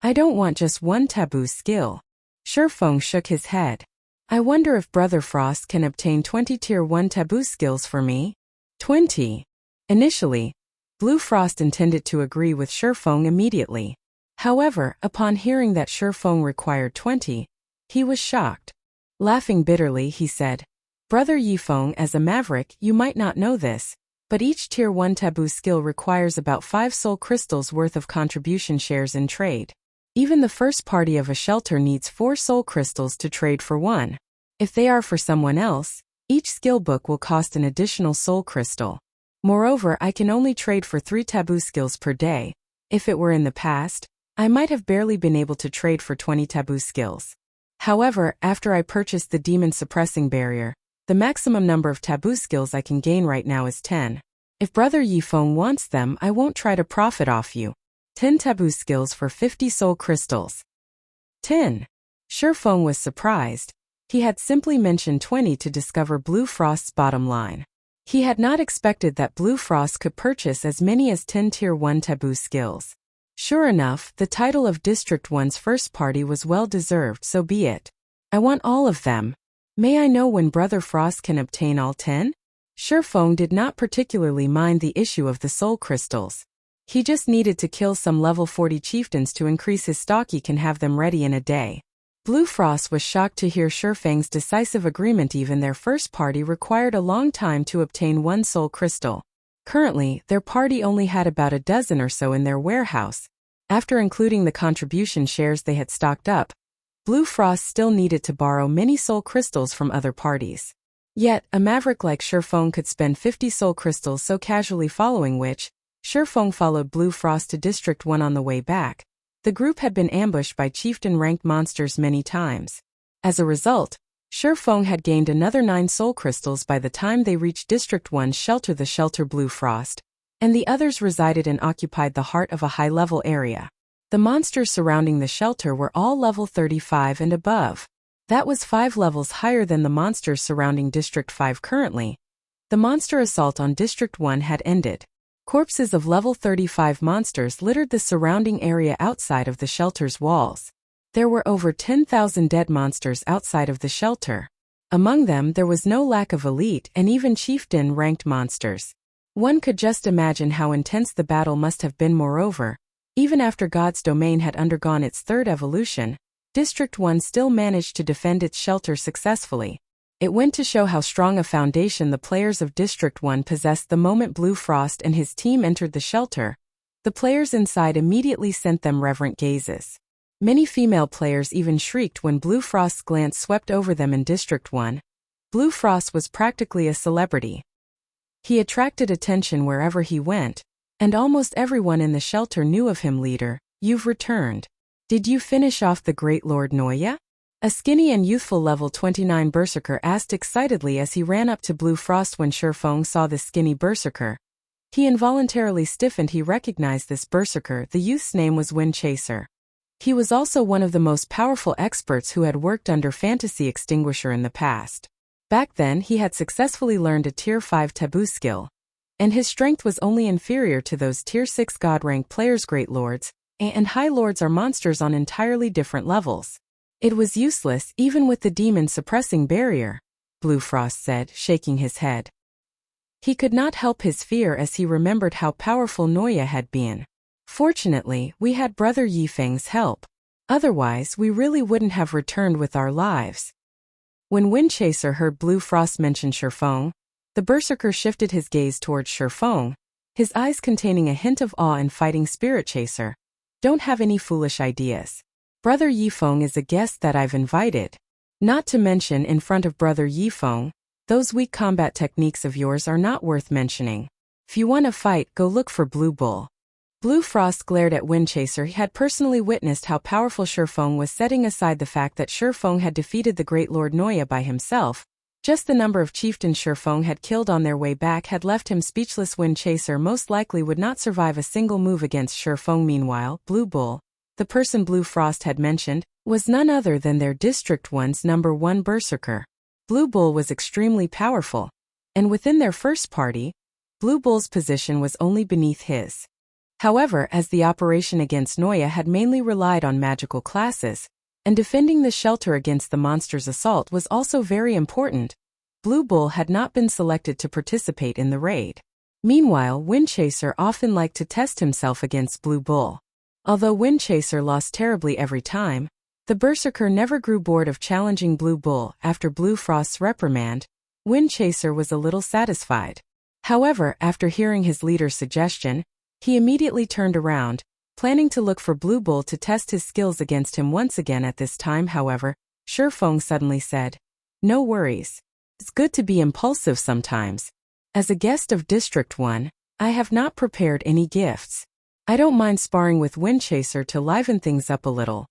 "I don't want just one taboo skill." Shifeng shook his head. "I wonder if Brother Frost can obtain 20 tier 1 taboo skills for me?" 20. Initially, Blue Frost intended to agree with Shifeng immediately. However, upon hearing that Shifeng required 20, he was shocked. Laughing bitterly, he said, "Brother Yifeng, as a maverick, you might not know this, but each Tier 1 Taboo skill requires about 5 soul crystals worth of contribution shares in trade. Even the first party of a shelter needs 4 soul crystals to trade for 1. If they are for someone else, each skill book will cost an additional soul crystal. Moreover, I can only trade for 3 taboo skills per day. If it were in the past, I might have barely been able to trade for 20 taboo skills. However, after I purchased the demon suppressing barrier, the maximum number of taboo skills I can gain right now is 10. If Brother Yifeng wants them, I won't try to profit off you. 10 taboo skills for 50 soul crystals. 10. Shifeng was surprised. He had simply mentioned 20 to discover Blue Frost's bottom line. He had not expected that Blue Frost could purchase as many as 10 Tier 1 taboo skills. Sure enough, the title of District 1's first party was well deserved, so be it. I want all of them. May I know when Brother Frost can obtain all 10? Shifeng did not particularly mind the issue of the soul crystals. He just needed to kill some level 40 chieftains to increase his stock. He can have them ready in a day. Blue Frost was shocked to hear Shifeng's decisive agreement. Even their first party required a long time to obtain 1 soul crystal. Currently, their party only had about a dozen or so in their warehouse. After including the contribution shares they had stocked up, Blue Frost still needed to borrow many soul crystals from other parties. Yet, a maverick like Shifeng could spend 50 soul crystals so casually, following which, Shifeng followed Blue Frost to District 1 on the way back. The group had been ambushed by chieftain-ranked monsters many times. As a result, Shifeng had gained another 9 soul crystals by the time they reached District 1's shelter, the shelter Blue Frost, and the others resided and occupied the heart of a high-level area. The monsters surrounding the shelter were all level 35 and above. That was 5 levels higher than the monsters surrounding District 5 currently. The monster assault on District 1 had ended. Corpses of level 35 monsters littered the surrounding area outside of the shelter's walls. There were over 10,000 dead monsters outside of the shelter. Among them, there was no lack of elite and even chieftain-ranked monsters. One could just imagine how intense the battle must have been. Moreover, even after God's domain had undergone its 3rd evolution, District 1 still managed to defend its shelter successfully. It went to show how strong a foundation the players of District 1 possessed. The moment Blue Frost and his team entered the shelter, the players inside immediately sent them reverent gazes. Many female players even shrieked when Blue Frost's glance swept over them. In District 1, Blue Frost was practically a celebrity. He attracted attention wherever he went, and almost everyone in the shelter knew of him. Leader, you've returned. Did you finish off the Great Lord Noya? A skinny and youthful level 29 berserker asked excitedly as he ran up to Blue Frost. When Shifeng saw the skinny berserker, he involuntarily stiffened. He recognized this berserker. The youth's name was Wind Chaser. He was also one of the most powerful experts who had worked under Fantasy Extinguisher in the past. Back then, he had successfully learned a Tier 5 taboo skill, and his strength was only inferior to those Tier 6 God-rank players. Great Lords and High Lords are monsters on entirely different levels. It was useless, even with the demon suppressing barrier, Blue Frost said, shaking his head. He could not help his fear as he remembered how powerful Noya had been. Fortunately, we had Brother Yifeng's help. Otherwise, we really wouldn't have returned with our lives. When Wind Chaser heard Blue Frost mention Shifeng, the berserker shifted his gaze towards Shifeng, his eyes containing a hint of awe and fighting spirit. Chaser, don't have any foolish ideas. Brother Yifeng is a guest that I've invited. Not to mention, in front of Brother Yifeng, those weak combat techniques of yours are not worth mentioning. If you want to fight, go look for Blue Bull. Blue Frost glared at Wind Chaser. He had personally witnessed how powerful Shifeng was, setting aside the fact that Shifeng had defeated the Great Lord Noya by himself. Just the number of chieftains Shifeng had killed on their way back had left him speechless. Wind Chaser most likely would not survive a single move against Shifeng. Meanwhile, Blue Bull, the person Blue Frost had mentioned, was none other than their District 1's number 1 berserker. Blue Bull was extremely powerful, and within their first party, Blue Bull's position was only beneath his. However, as the operation against Noya had mainly relied on magical classes, and defending the shelter against the monster's assault was also very important, Blue Bull had not been selected to participate in the raid. Meanwhile, Wind Chaser often liked to test himself against Blue Bull. Although Wind Chaser lost terribly every time, the berserker never grew bored of challenging Blue Bull. After Blue Frost's reprimand, Wind Chaser was a little satisfied. However, after hearing his leader's suggestion, he immediately turned around, planning to look for Blue Bull to test his skills against him once again. At this time, however, Shifeng suddenly said, "No worries. It's good to be impulsive sometimes. As a guest of District 1, I have not prepared any gifts. I don't mind sparring with Windchaser to liven things up a little."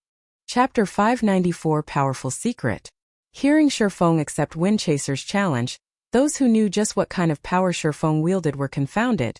Chapter 594 Powerful Secret. Hearing Shifeng accept Windchaser's challenge, those who knew just what kind of power Shifeng wielded were confounded.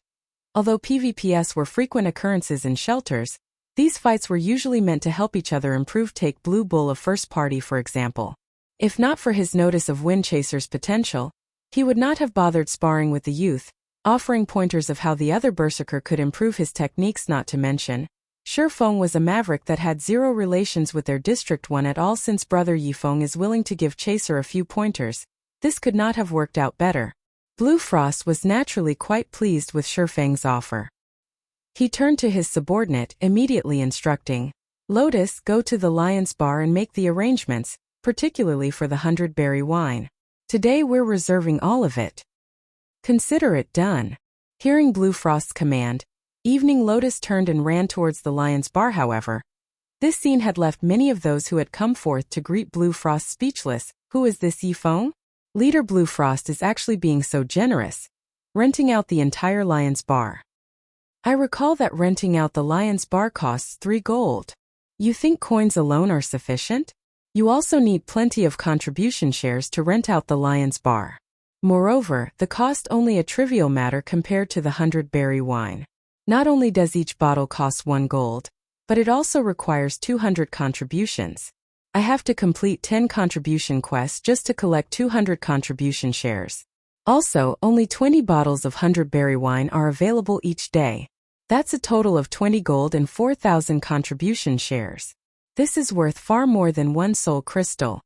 Although PvPs were frequent occurrences in shelters, these fights were usually meant to help each other improve. Take Blue Bull of First Party for example. If not for his notice of Windchaser's potential, he would not have bothered sparring with the youth, offering pointers of how the other berserker could improve his techniques. Not to mention, Shifeng was a maverick that had zero relations with their District 1 at all. Since brother Yifeng is willing to give Chaser a few pointers, this could not have worked out better. Blue Frost was naturally quite pleased with Shifeng's offer. He turned to his subordinate, immediately instructing, "Lotus, go to the Lion's Bar and make the arrangements, particularly for the 100-berry wine. Today we're reserving all of it. Consider it done." Hearing Blue Frost's command, Evening Lotus turned and ran towards the Lion's Bar. However, this scene had left many of those who had come forth to greet Blue Frost speechless. Who is this Yifeng? Leader Blue Frost is actually being so generous, renting out the entire Lion's Bar. I recall that renting out the Lion's Bar costs 3 gold. You think coins alone are sufficient? You also need plenty of contribution shares to rent out the Lion's Bar. Moreover, the cost only a trivial matter compared to the 100-berry wine. Not only does each bottle cost 1 gold, but it also requires 200 contributions. I have to complete 10 contribution quests just to collect 200 contribution shares. Also, only 20 bottles of 100-berry wine are available each day. That's a total of 20 gold and 4,000 contribution shares. This is worth far more than 1 soul crystal.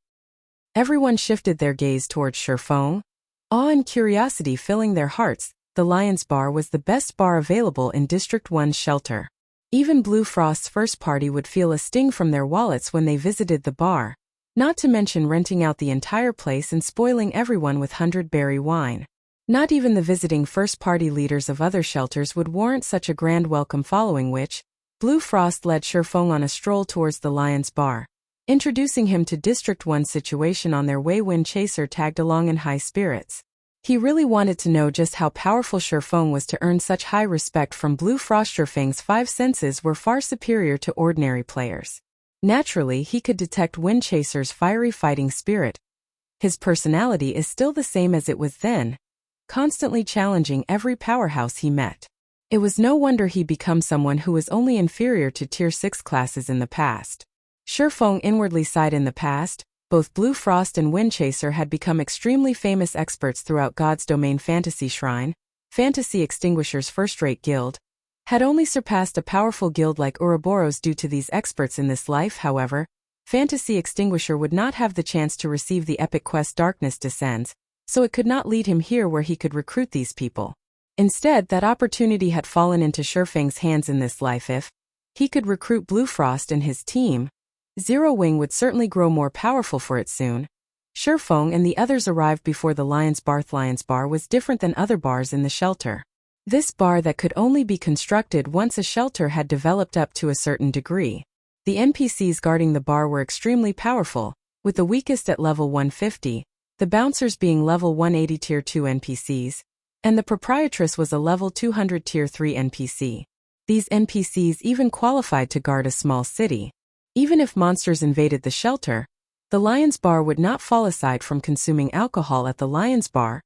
Everyone shifted their gaze towards Shifeng, awe and curiosity filling their hearts. The Lion's Bar was the best bar available in District 1's shelter. Even Blue Frost's first party would feel a sting from their wallets when they visited the bar, not to mention renting out the entire place and spoiling everyone with 100-berry wine. Not even the visiting first-party leaders of other shelters would warrant such a grand welcome, following which, Blue Frost led Shifeng on a stroll towards the Lion's Bar, introducing him to District 1's situation. On their way, Windchaser tagged along in high spirits. He really wanted to know just how powerful Shifeng was to earn such high respect from Blue Frost. Shifeng's 5 senses were far superior to ordinary players. Naturally, he could detect Windchaser's fiery fighting spirit. His personality is still the same as it was then, constantly challenging every powerhouse he met. It was no wonder he became someone who was only inferior to Tier 6 classes in the past. Shifeng inwardly sighed. In the past, both Blue Frost and Windchaser had become extremely famous experts throughout God's Domain. Fantasy Shrine, Fantasy Extinguisher's first-rate guild, had only surpassed a powerful guild like Ouroboros due to these experts in this life. However, Fantasy Extinguisher would not have the chance to receive the epic quest Darkness Descends, so it could not lead him here where he could recruit these people. Instead, that opportunity had fallen into Shifeng's hands in this life. If he could recruit Blue Frost and his team, Zero Wing would certainly grow more powerful for it soon. Shifeng and the others arrived before the Lion's Bar. The Lion's Bar was different than other bars in the shelter. This bar that could only be constructed once a shelter had developed up to a certain degree. The NPCs guarding the bar were extremely powerful, with the weakest at level 150, the bouncers being level 180 Tier 2 NPCs, and the proprietress was a level 200 Tier 3 NPC. These NPCs even qualified to guard a small city. Even if monsters invaded the shelter, the Lion's Bar would not fall. Aside from consuming alcohol at the Lion's Bar,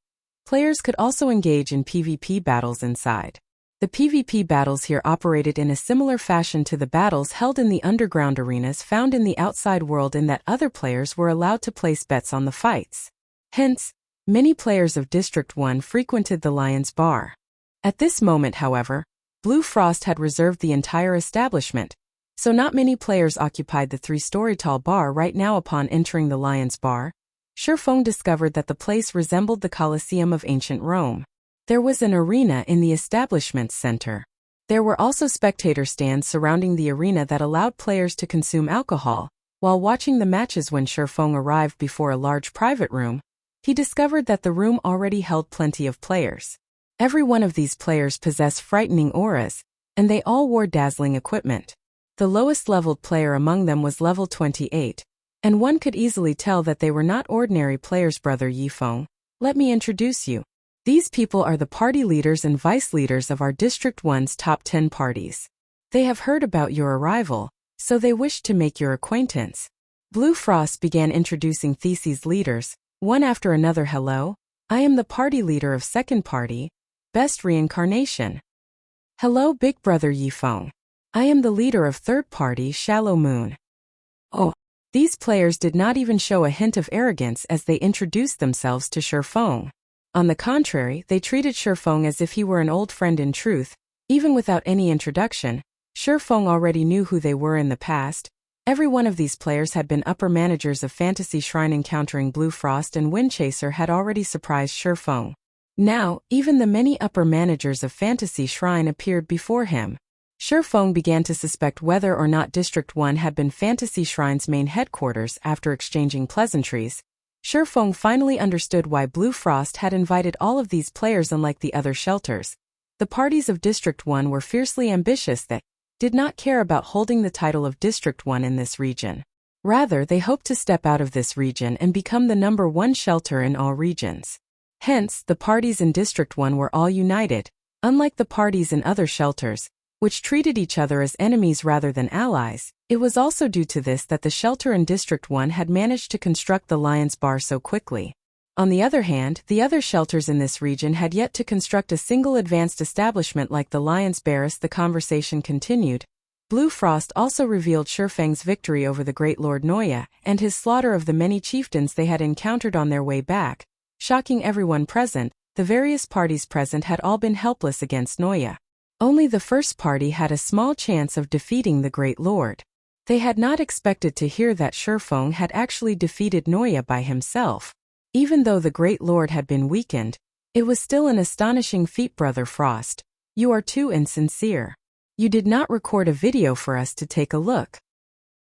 players could also engage in PvP battles inside. The PvP battles here operated in a similar fashion to the battles held in the underground arenas found in the outside world, in that other players were allowed to place bets on the fights. Hence, many players of District 1 frequented the Lion's Bar. At this moment, however, Blue Frost had reserved the entire establishment, so not many players occupied the 3-story tall bar right now. Upon entering the Lion's Bar, Shifeng discovered that the place resembled the Colosseum of ancient Rome. There was an arena in the establishment's center. There were also spectator stands surrounding the arena that allowed players to consume alcohol. While watching the matches, when Shifeng arrived before a large private room, he discovered that the room already held plenty of players. Every one of these players possessed frightening auras, and they all wore dazzling equipment. The lowest-leveled player among them was level 28, and one could easily tell that they were not ordinary players. Brother Yifeng, let me introduce you. These people are the party leaders and vice leaders of our District 1's top 10 parties. They have heard about your arrival, so they wished to make your acquaintance. Blue Frost began introducing These's leaders, one after another. Hello, I am the party leader of second party, Best Reincarnation. Hello, Big Brother Yifeng. I am the leader of third party, Shallow Moon. Oh, these players did not even show a hint of arrogance as they introduced themselves to Shifeng. On the contrary, they treated Shifeng as if he were an old friend. In truth, even without any introduction, Shifeng already knew who they were in the past. Every one of these players had been upper managers of Fantasy Shrine. Encountering Blue Frost and Windchaser had already surprised Shifeng. Now, even the many upper managers of Fantasy Shrine appeared before him. Shifeng began to suspect whether or not District 1 had been Fantasy Shrine's main headquarters. After exchanging pleasantries, Shifeng finally understood why Blue Frost had invited all of these players. Unlike the other shelters, the parties of District 1 were fiercely ambitious. They did not care about holding the title of District 1 in this region. Rather, they hoped to step out of this region and become the #1 shelter in all regions. Hence, the parties in District 1 were all united, unlike the parties in other shelters, which treated each other as enemies rather than allies. It was also due to this that the shelter in District 1 had managed to construct the Lion's Bar so quickly. On the other hand, the other shelters in this region had yet to construct a single advanced establishment like the Lion's Bar. As the conversation continued, Blue Frost also revealed Shifeng's victory over the Great Lord Noya and his slaughter of the many chieftains they had encountered on their way back. Shocking everyone present, the various parties present had all been helpless against Noya. Only the first party had a small chance of defeating the Great Lord. They had not expected to hear that Shifeng had actually defeated Noya by himself. Even though the Great Lord had been weakened, it was still an astonishing feat. Brother Frost, you are too insincere. You did not record a video for us to take a look.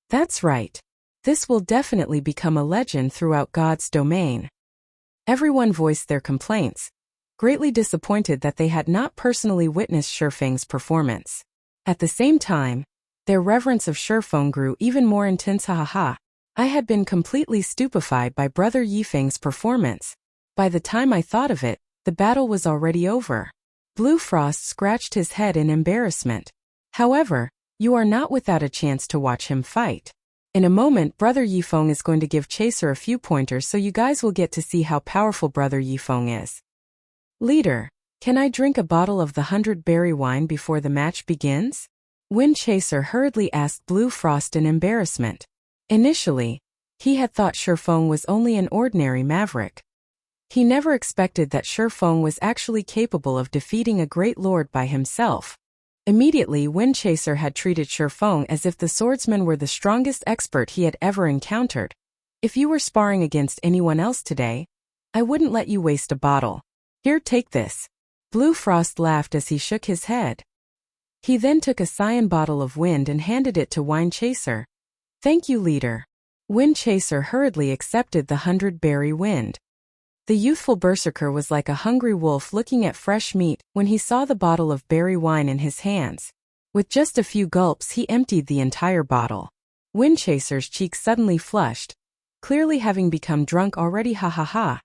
That's right. This will definitely become a legend throughout God's domain. Everyone voiced their complaints, greatly disappointed that they had not personally witnessed Shifeng's performance. At the same time, their reverence of Shifeng grew even more intense. Ha. I had been completely stupefied by Brother Yifeng's performance. By the time I thought of it, the battle was already over. Blue Frost scratched his head in embarrassment. However, you are not without a chance to watch him fight. In a moment, Brother Yifeng is going to give Chaser a few pointers so you guys will get to see how powerful Brother Yifeng is. Leader, can I drink a bottle of the 100-berry wine before the match begins? Wind Chaser hurriedly asked Blue Frost in embarrassment. Initially, he had thought Shifeng was only an ordinary maverick. He never expected that Shifeng was actually capable of defeating a great lord by himself. Immediately, Wind Chaser had treated Shifeng as if the swordsman were the strongest expert he had ever encountered. If you were sparring against anyone else today, I wouldn't let you waste a bottle. Here, take this. Blue Frost laughed as he shook his head. He then took a cyan bottle of wind and handed it to Wind Chaser. Thank you, leader. Wind Chaser hurriedly accepted the 100-berry wind. The youthful berserker was like a hungry wolf looking at fresh meat when he saw the bottle of berry wine in his hands. With just a few gulps, he emptied the entire bottle. Wind Chaser's cheeks suddenly flushed, clearly having become drunk already. Ha.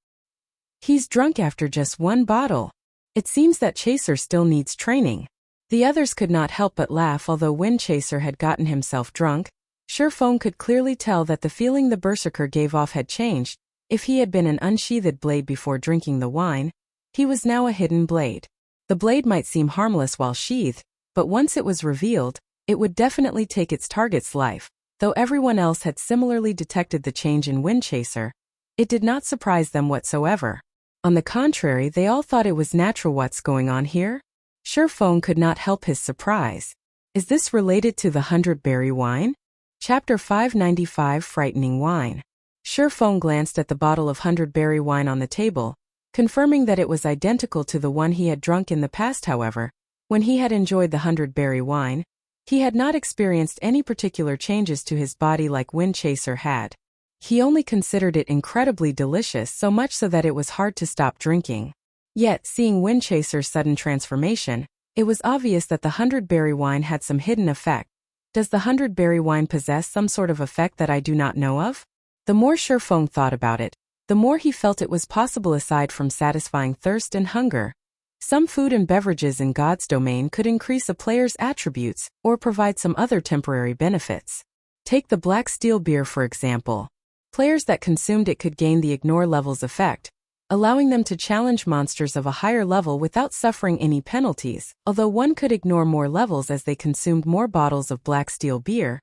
He's drunk after just one bottle. It seems that Chaser still needs training. The others could not help but laugh. Although Wind Chaser had gotten himself drunk, Shifeng could clearly tell that the feeling the berserker gave off had changed. If he had been an unsheathed blade before drinking the wine, he was now a hidden blade. The blade might seem harmless while sheathed, but once it was revealed, it would definitely take its target's life. Though everyone else had similarly detected the change in Wind Chaser, it did not surprise them whatsoever. On the contrary, they all thought it was natural. What's going on here? Shifeng could not help his surprise. Is this related to the 100-berry wine? Chapter 595, Frightening Wine. Shifeng glanced at the bottle of 100-berry wine on the table, confirming that it was identical to the one he had drunk in the past. However, when he had enjoyed the 100-berry wine, he had not experienced any particular changes to his body like Wind Chaser had. He only considered it incredibly delicious, so much so that it was hard to stop drinking. Yet, seeing Windchaser's sudden transformation, it was obvious that the 100-berry wine had some hidden effect. Does the 100-berry wine possess some sort of effect that I do not know of? The more Shifeng thought about it, the more he felt it was possible aside from satisfying thirst and hunger. Some food and beverages in God's domain could increase a player's attributes or provide some other temporary benefits. Take the black steel beer for example. Players that consumed it could gain the ignore levels effect, allowing them to challenge monsters of a higher level without suffering any penalties, although one could ignore more levels as they consumed more bottles of black steel beer.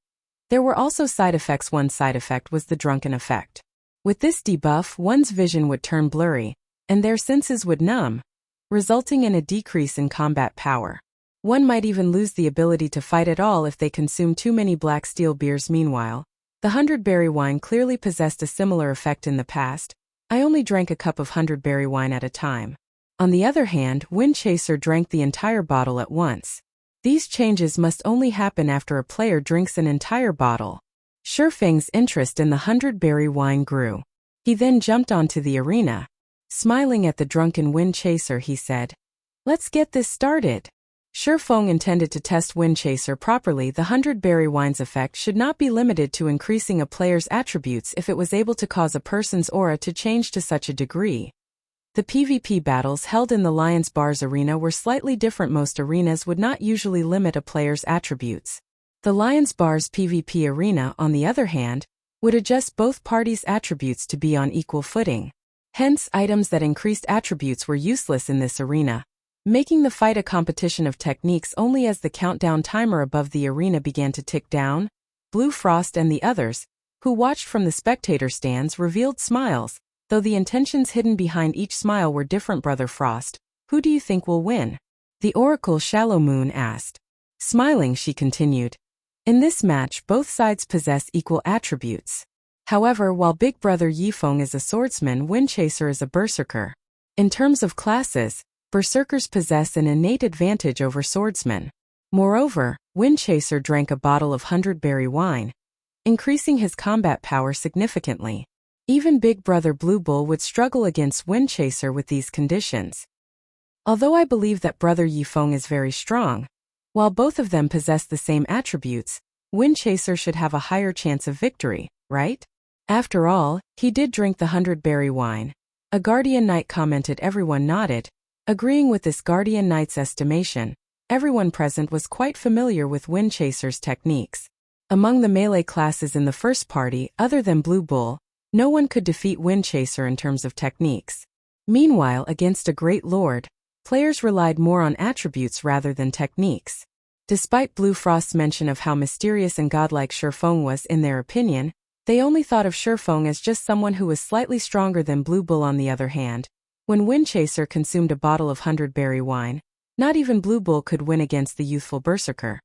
There were also side effects. One side effect was the drunken effect. With this debuff, one's vision would turn blurry, and their senses would numb, resulting in a decrease in combat power. One might even lose the ability to fight at all if they consume too many black steel beers. Meanwhile, the 100-berry wine clearly possessed a similar effect in the past. I only drank a cup of 100-berry wine at a time. On the other hand, Windchaser drank the entire bottle at once. These changes must only happen after a player drinks an entire bottle. Shifeng's interest in the 100-berry wine grew. He then jumped onto the arena. Smiling at the drunken Windchaser, he said, "Let's get this started." Shifeng intended to test Windchaser properly. The 100-berry wine's effect should not be limited to increasing a player's attributes if it was able to cause a person's aura to change to such a degree. The PvP battles held in the Lion's Bars arena were slightly different. Most arenas would not usually limit a player's attributes. The Lion's Bars PvP arena, on the other hand, would adjust both parties' attributes to be on equal footing. Hence, items that increased attributes were useless in this arena, making the fight a competition of techniques. Only as the countdown timer above the arena began to tick down, Blue Frost and the others, who watched from the spectator stands, revealed smiles, though the intentions hidden behind each smile were different. Brother Frost, who do you think will win? The Oracle Shallow Moon asked. Smiling, she continued. In this match, both sides possess equal attributes. However, while Big Brother Yifeng is a swordsman, Windchaser is a berserker. In terms of classes, berserkers possess an innate advantage over swordsmen. Moreover, Windchaser drank a bottle of 100-berry wine, increasing his combat power significantly. Even Big Brother Blue Bull would struggle against Windchaser with these conditions. Although I believe that Brother Yifeng is very strong, while both of them possess the same attributes, Windchaser should have a higher chance of victory, right? After all, he did drink the 100-berry wine. A Guardian Knight commented. Everyone nodded, agreeing with this Guardian Knight's estimation. Everyone present was quite familiar with Windchaser's techniques. Among the melee classes in the first party, other than Blue Bull, no one could defeat Windchaser in terms of techniques. Meanwhile, against a great lord, players relied more on attributes rather than techniques. Despite Blue Frost's mention of how mysterious and godlike Shifeng was in their opinion, they only thought of Shifeng as just someone who was slightly stronger than Blue Bull. On the other hand, when Windchaser consumed a bottle of 100-berry wine, not even Blue Bull could win against the youthful berserker.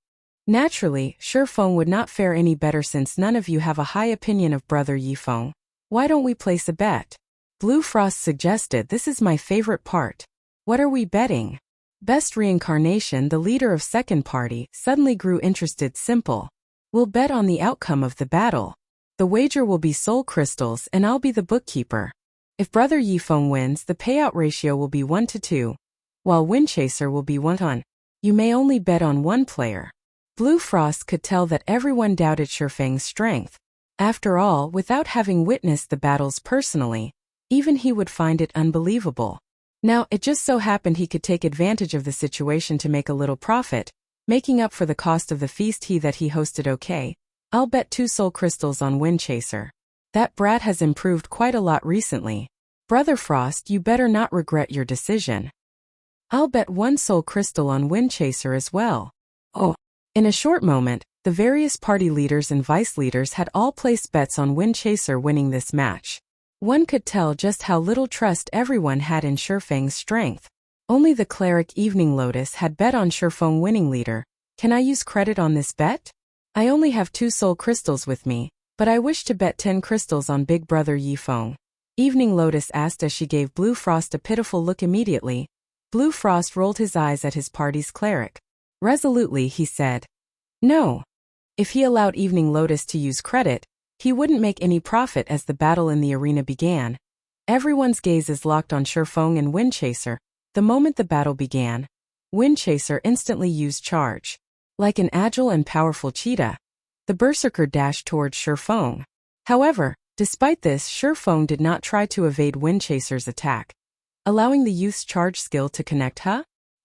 Naturally, Shifeng would not fare any better. Since none of you have a high opinion of Brother Yifeng, why don't we place a bet? Blue Frost suggested. This is my favorite part. What are we betting? Best Reincarnation, the leader of second party, suddenly grew interested. Simple. We'll bet on the outcome of the battle. The wager will be soul crystals and I'll be the bookkeeper. If Brother Yifeng wins, the payout ratio will be 1-2, while Windchaser will be 1-1. You may only bet on one player. Blue Frost could tell that everyone doubted Shifeng's strength. After all, without having witnessed the battles personally, even he would find it unbelievable. Now, it just so happened he could take advantage of the situation to make a little profit, making up for the cost of the feast he hosted. Okay, I'll bet 2 soul crystals on Windchaser. That brat has improved quite a lot recently. Brother Frost, you better not regret your decision. I'll bet 1 soul crystal on Windchaser as well. Oh. In a short moment, the various party leaders and vice leaders had all placed bets on Windchaser winning this match. One could tell just how little trust everyone had in Shifeng's strength. Only the cleric Evening Lotus had bet on Shifeng winning. Leader, can I use credit on this bet? I only have 2 soul crystals with me, but I wish to bet 10 crystals on Big Brother Yifeng. Evening Lotus asked as she gave Blue Frost a pitiful look. Immediately, Blue Frost rolled his eyes at his party's cleric. Resolutely, he said, no. If he allowed Evening Lotus to use credit, he wouldn't make any profit. As the battle in the arena began, everyone's gaze is locked on Shifeng and Windchaser, The moment the battle began, Windchaser instantly used charge. Like an agile and powerful cheetah, the berserker dashed towards Shifeng. However, despite this, Shifeng did not try to evade Windchaser's attack, allowing the youth's charge skill to connect.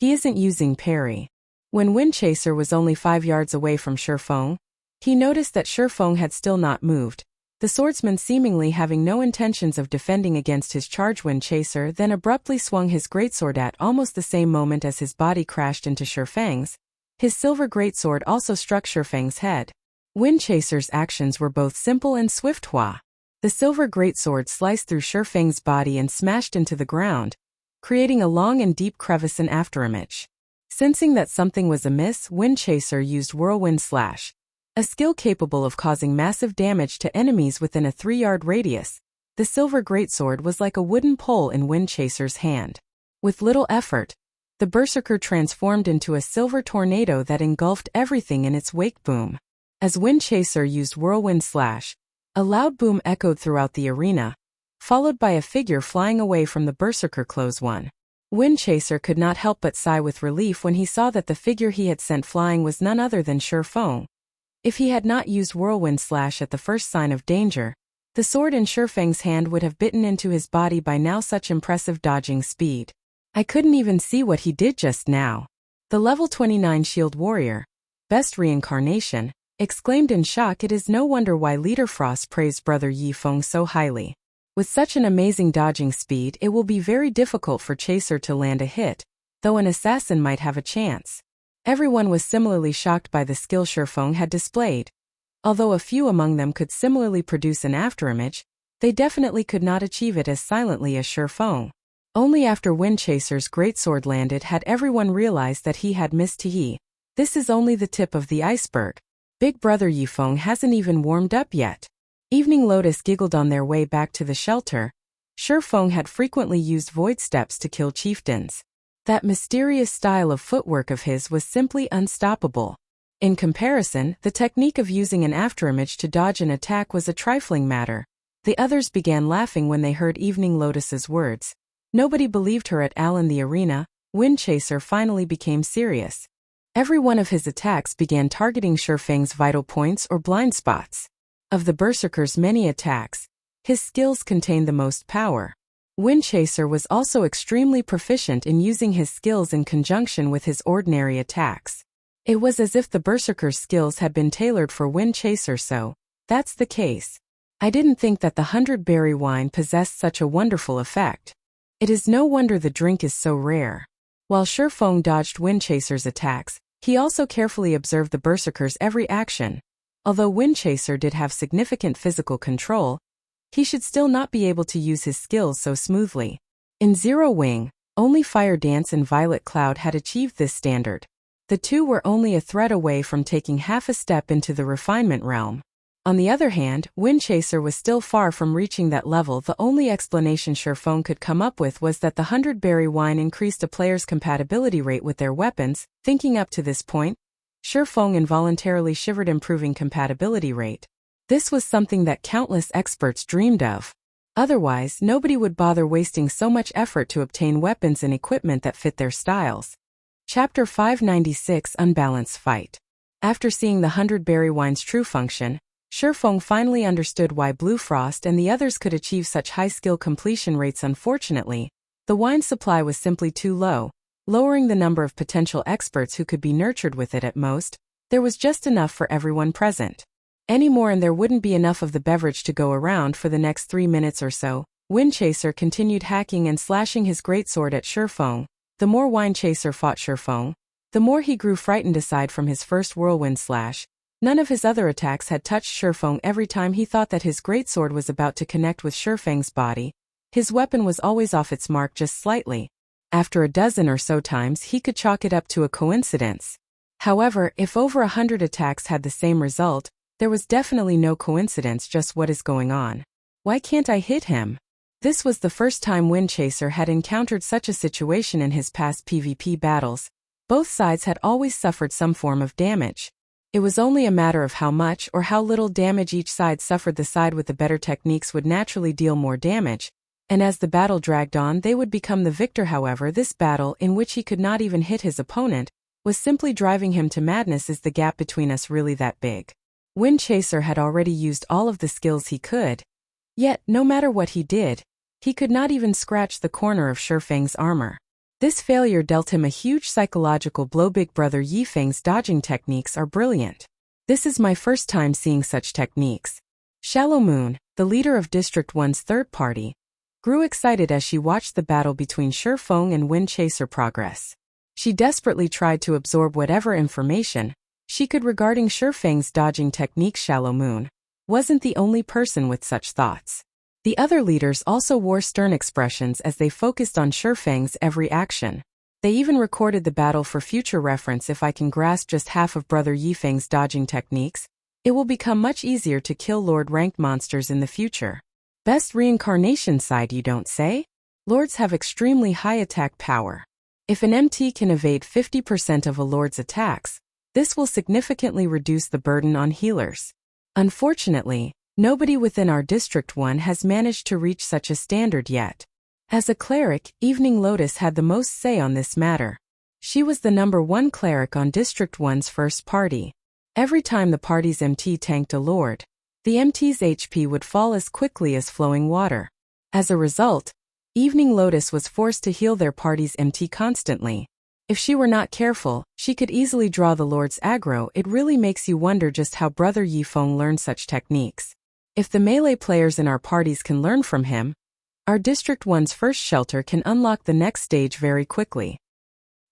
He isn't using parry. When Windchaser was only 5 yards away from Shifeng, he noticed that Shifeng had still not moved. The swordsman, seemingly having no intentions of defending against his charge, Windchaser then abruptly swung his greatsword at almost the same moment as his body crashed into Shifeng's. His silver greatsword also struck Shifeng's head. Windchaser's actions were both simple and swift. The silver greatsword sliced through Shifeng's body and smashed into the ground, creating a long and deep crevice and afterimage. Sensing that something was amiss, Windchaser used Whirlwind Slash, a skill capable of causing massive damage to enemies within a 3-yard radius. The silver greatsword was like a wooden pole in Windchaser's hand. With little effort, the berserker transformed into a silver tornado that engulfed everything in its wake. Boom. As Windchaser used Whirlwind Slash, a loud boom echoed throughout the arena, followed by a figure flying away from the berserker. Close 1. Windchaser could not help but sigh with relief when he saw that the figure he had sent flying was none other than Shifeng. If he had not used Whirlwind Slash at the first sign of danger, the sword in Shifeng's hand would have bitten into his body by now. Such impressive dodging speed. I couldn't even see what he did just now. The level 29 shield warrior, best reincarnation, exclaimed in shock. It is no wonder why Leader Frost praised Brother Yifeng so highly. With such an amazing dodging speed, it will be very difficult for Chaser to land a hit, though an assassin might have a chance. Everyone was similarly shocked by the skill Shifeng had displayed. Although a few among them could similarly produce an afterimage, they definitely could not achieve it as silently as Shifeng. Only after Windchaser's greatsword landed had everyone realized that he had missed. This is only the tip of the iceberg. Big Brother Yifeng hasn't even warmed up yet. Evening Lotus giggled on their way back to the shelter. Shifeng had frequently used void steps to kill chieftains. That mysterious style of footwork of his was simply unstoppable. In comparison, the technique of using an afterimage to dodge an attack was a trifling matter. The others began laughing when they heard Evening Lotus's words. Nobody believed her at all. In the arena, Windchaser finally became serious. Every one of his attacks began targeting Shifeng's vital points or blind spots. Of the berserker's many attacks, his skills contained the most power. Windchaser was also extremely proficient in using his skills in conjunction with his ordinary attacks. It was as if the berserker's skills had been tailored for Windchaser. So, that's the case. I didn't think that the 100-berry wine possessed such a wonderful effect. It is no wonder the drink is so rare. While Shifeng dodged Windchaser's attacks, he also carefully observed the berserker's every action. Although Windchaser did have significant physical control, he should still not be able to use his skills so smoothly. In Zero Wing, only Fire Dance and Violet Cloud had achieved this standard. The two were only a thread away from taking half a step into the refinement realm. On the other hand, Windchaser was still far from reaching that level. The only explanation Shifeng could come up with was that the 100-berry wine increased a player's compatibility rate with their weapons. Thinking up to this point, Shifeng involuntarily shivered. Improving compatibility rate. This was something that countless experts dreamed of. Otherwise, nobody would bother wasting so much effort to obtain weapons and equipment that fit their styles. Chapter 596 Unbalanced Fight. After seeing the 100-berry wine's true function, Shifeng finally understood why Blue Frost and the others could achieve such high skill completion rates. Unfortunately, the wine supply was simply too low, lowering the number of potential experts who could be nurtured with it. At most, there was just enough for everyone present. Any more and there wouldn't be enough of the beverage to go around for the next 3 minutes or so. Windchaser continued hacking and slashing his greatsword at Shifeng. The more Windchaser fought Shifeng, the more he grew frightened. Aside from his first whirlwind slash, none of his other attacks had touched Shifeng. Every time he thought that his greatsword was about to connect with Shifeng's body, his weapon was always off its mark just slightly. After a dozen or so times, he could chalk it up to a coincidence. However, if over 100 attacks had the same result, there was definitely no coincidence. Just what is going on? Why can't I hit him? This was the first time Windchaser had encountered such a situation in his past PvP battles. Both sides had always suffered some form of damage. It was only a matter of how much or how little damage each side suffered. The side with the better techniques would naturally deal more damage, And as the battle dragged on, they would become the victor. However, this battle, in which he could not even hit his opponent, was simply driving him to madness. Is the gap between us really that big? Wind Chaser had already used all of the skills he could. Yet, no matter what he did, he could not even scratch the corner of Shifeng's armor. This failure dealt him a huge psychological blow. Big brother Yifeng's dodging techniques are brilliant. This is my first time seeing such techniques. Shallow Moon, the leader of District 1's third party, grew excited as she watched the battle between Shifeng and Wind Chaser progress. She desperately tried to absorb whatever information she could regarding Shifeng's dodging technique. Shallow Moon wasn't the only person with such thoughts. The other leaders also wore stern expressions as they focused on Shifeng's every action. They even recorded the battle for future reference. If I can grasp just half of Brother Yifeng's dodging techniques, it will become much easier to kill Lord-ranked monsters in the future. Best reincarnation side, you don't say? Lords have extremely high attack power. If an MT can evade 50% of a Lord's attacks, this will significantly reduce the burden on healers. Unfortunately, nobody within our District 1 has managed to reach such a standard yet. As a cleric, Evening Lotus had the most say on this matter. She was the #1 cleric on District 1's first party. Every time the party's MT tanked a lord, the MT's HP would fall as quickly as flowing water. As a result, Evening Lotus was forced to heal their party's MT constantly. If she were not careful, she could easily draw the Lord's aggro. It really makes you wonder just how Brother Yifeng learned such techniques. If the melee players in our parties can learn from him, our District 1's first shelter can unlock the next stage very quickly.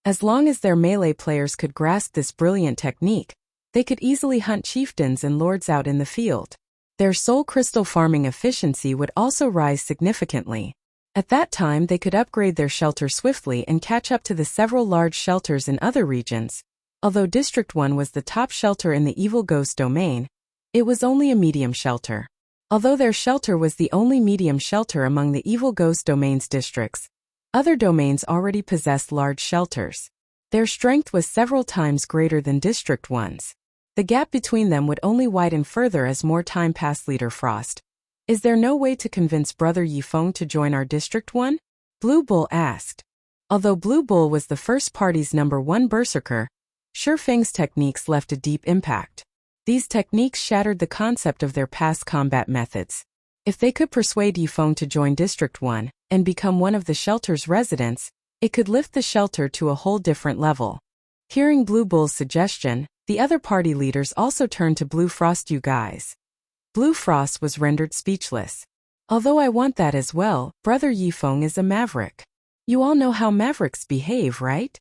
As long as their melee players could grasp this brilliant technique, they could easily hunt chieftains and lords out in the field. Their soul crystal farming efficiency would also rise significantly. At that time, they could upgrade their shelter swiftly and catch up to the several large shelters in other regions. Although District 1 was the top shelter in the Evil Ghost domain, it was only a medium shelter. Although their shelter was the only medium shelter among the Evil Ghost domain's districts, other domains already possessed large shelters. Their strength was several times greater than District 1's. The gap between them would only widen further as more time passed. Leader Frost, is there no way to convince Brother Yifeng to join our District 1? Blue Bull asked. Although Blue Bull was the first party's #1 berserker, Shifeng's techniques left a deep impact. These techniques shattered the concept of their past combat methods. If they could persuade Yifeng to join District 1 and become one of the shelter's residents, it could lift the shelter to a whole different level. Hearing Blue Bull's suggestion, the other party leaders also turned to Blue Frost. You guys. Blue Frost was rendered speechless. Although I want that as well, Brother Yifeng is a maverick. You all know how mavericks behave, right?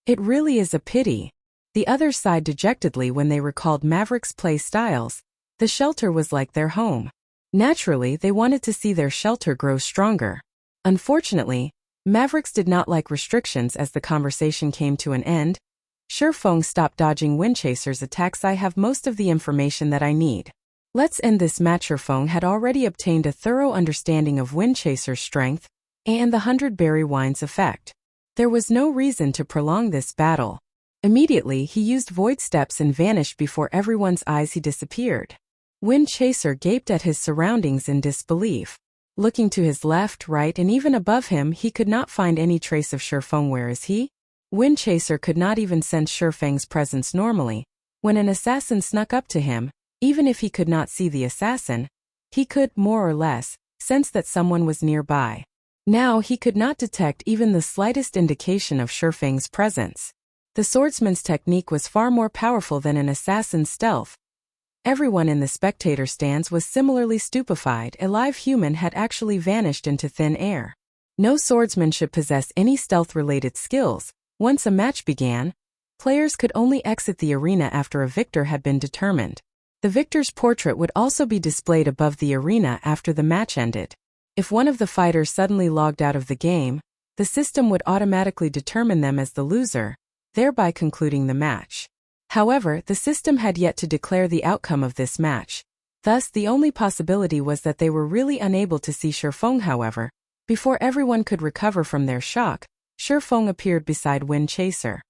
It really is a pity. The others sighed dejectedly when they recalled Maverick's play styles. The shelter was like their home. Naturally, they wanted to see their shelter grow stronger. Unfortunately, Mavericks did not like restrictions. As the conversation came to an end, Shifeng stopped dodging Windchaser's attacks. I have most of the information that I need. Let's end this match. Shifeng had already obtained a thorough understanding of Windchaser's strength and the 100-berry wine's effect. There was no reason to prolong this battle. Immediately, he used void steps and vanished before everyone's eyes. He disappeared. Windchaser gaped at his surroundings in disbelief. Looking to his left, right, and even above him, he could not find any trace of Shifeng. Where is he? Windchaser could not even sense Shifeng's presence normally. When an assassin snuck up to him, even if he could not see the assassin, he could, more or less, sense that someone was nearby. Now he could not detect even the slightest indication of Shifeng's presence. The swordsman's technique was far more powerful than an assassin's stealth. Everyone in the spectator stands was similarly stupefied. A live human had actually vanished into thin air. No swordsman should possess any stealth-related skills. Once a match began, players could only exit the arena after a victor had been determined. The victor's portrait would also be displayed above the arena after the match ended. If one of the fighters suddenly logged out of the game, the system would automatically determine them as the loser, thereby concluding the match. However, the system had yet to declare the outcome of this match. Thus, the only possibility was that they were really unable to see Shifeng. However, before everyone could recover from their shock, Shifeng appeared beside Windchaser.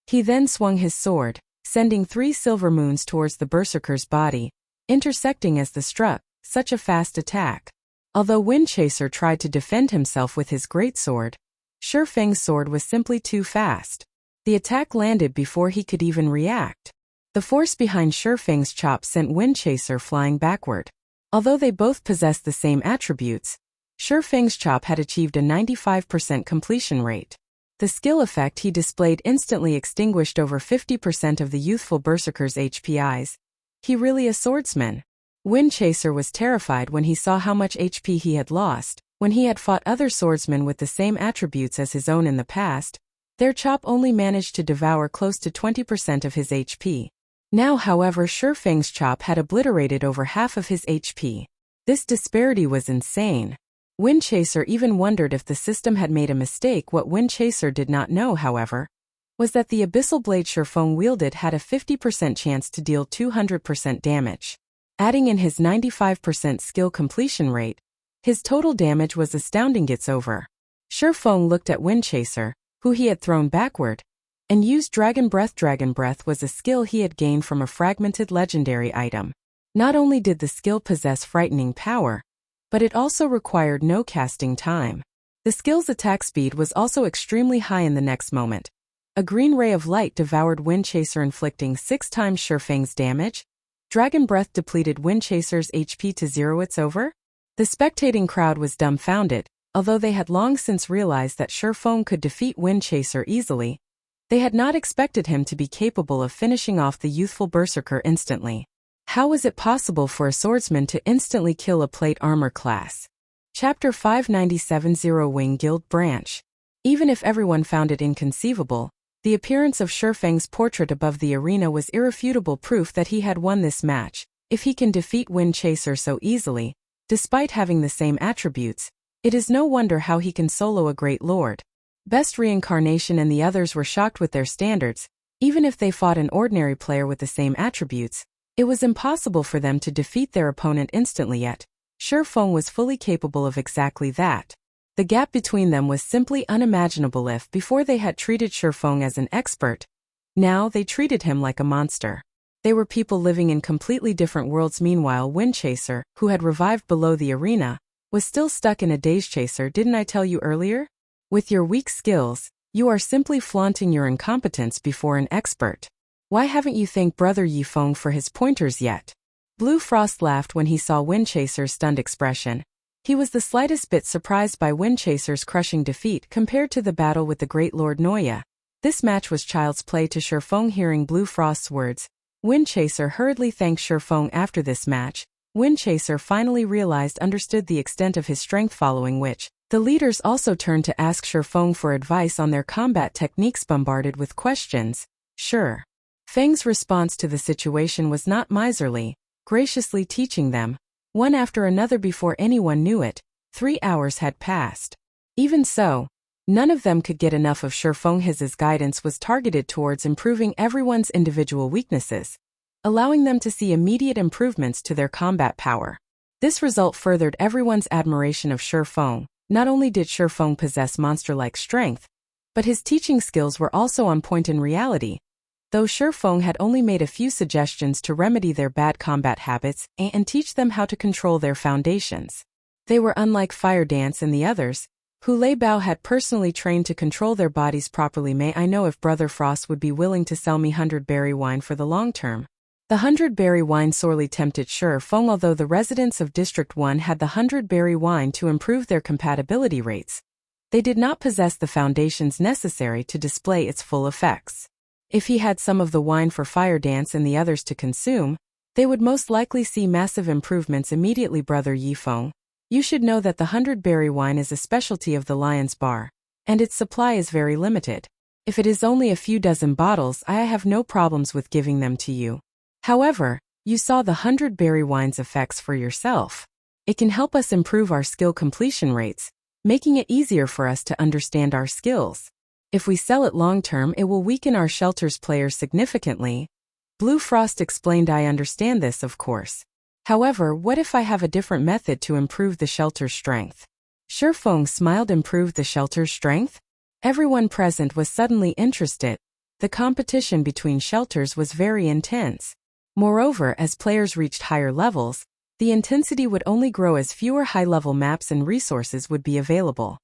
He then swung his sword, sending 3 silver moons towards the berserker's body, intersecting as they struck. Such a fast attack. Although Windchaser tried to defend himself with his greatsword, Shifeng's sword was simply too fast. The attack landed before he could even react. The force behind Shifeng's chop sent Windchaser flying backward. Although they both possessed the same attributes, Shifeng's chop had achieved a 95% completion rate. The skill effect he displayed instantly extinguished over 50% of the youthful berserker's HPIs. He really a swordsman? Windchaser was terrified when he saw how much HP he had lost. When he had fought other swordsmen with the same attributes as his own in the past, their chop only managed to devour close to 20% of his HP. Now, however, Shifeng's chop had obliterated over half of his HP. This disparity was insane. Windchaser even wondered if the system had made a mistake. What Windchaser did not know, however, was that the Abyssal blade Shifeng wielded had a 50% chance to deal 200% damage. Adding in his 95% skill completion rate, his total damage was astounding. Gets over. Shifeng looked at Windchaser, who he had thrown backward, and used Dragon Breath. Dragon Breath was a skill he had gained from a fragmented legendary item. Not only did the skill possess frightening power, but it also required no casting time. The skill's attack speed was also extremely high. In the next moment, a green ray of light devoured Windchaser, inflicting 6 times Shifeng's damage. Dragon Breath depleted Windchaser's HP to 0. It's over? The spectating crowd was dumbfounded. Although they had long since realized that Shifeng could defeat Windchaser easily, they had not expected him to be capable of finishing off the youthful berserker instantly. How was it possible for a swordsman to instantly kill a plate armor class? Chapter 597 Zero Wing Guild Branch. Even if everyone found it inconceivable, the appearance of Shifeng's portrait above the arena was irrefutable proof that he had won this match. If he can defeat Windchaser so easily, despite having the same attributes, it is no wonder how he can solo a great lord. Best Reincarnation and the others were shocked with their standards. Even if they fought an ordinary player with the same attributes, it was impossible for them to defeat their opponent instantly. Yet Shifeng was fully capable of exactly that. The gap between them was simply unimaginable. If before they had treated Shifeng as an expert, now they treated him like a monster. They were people living in completely different worlds. Meanwhile, Windchaser, who had revived below the arena, was still stuck in a daze. Chaser, didn't I tell you earlier? With your weak skills, you are simply flaunting your incompetence before an expert. Why haven't you thanked Brother Yifeng for his pointers yet? Blue Frost laughed when he saw Windchaser's stunned expression. He was the slightest bit surprised by Windchaser's crushing defeat compared to the battle with the great Lord Noya. This match was child's play to Shifeng. Hearing Blue Frost's words, Windchaser hurriedly thanked Shifeng. After this match, Windchaser finally understood the extent of his strength, following which, the leaders also turned to ask Shifeng for advice on their combat techniques. Bombarded with questions, Shifeng's response to the situation was not miserly, graciously teaching them, one after another. Before anyone knew it, 3 hours had passed. Even so, none of them could get enough of Shifeng. His guidance was targeted towards improving everyone's individual weaknesses, allowing them to see immediate improvements to their combat power. This result furthered everyone's admiration of Shifeng. Not only did Shifeng possess monster-like strength, but his teaching skills were also on point. In reality, though Shifeng had only made a few suggestions to remedy their bad combat habits and teach them how to control their foundations, they were unlike Fire Dance and the others, who Lei Bao had personally trained to control their bodies properly. May I know if Brother Frost would be willing to sell me 100-berry wine for the long term? The 100-berry wine sorely tempted Shifeng. Although the residents of District 1 had the 100-berry wine to improve their compatibility rates, they did not possess the foundations necessary to display its full effects. If he had some of the wine for Fire Dance and the others to consume, they would most likely see massive improvements immediately. Brother Yifeng, you should know that the 100-berry wine is a specialty of the Lion's Bar, and its supply is very limited. If it is only a few dozen bottles, I have no problems with giving them to you. However, you saw the 100-berry wine's effects for yourself. It can help us improve our skill completion rates, making it easier for us to understand our skills. If we sell it long-term, it will weaken our shelter's players significantly. Blue Frost explained. I understand this, of course. However, what if I have a different method to improve the shelter's strength? Shifeng smiled. Improve the shelter's strength? Everyone present was suddenly interested. The competition between shelters was very intense. Moreover, as players reached higher levels, The intensity would only grow as fewer high-level maps and resources would be available.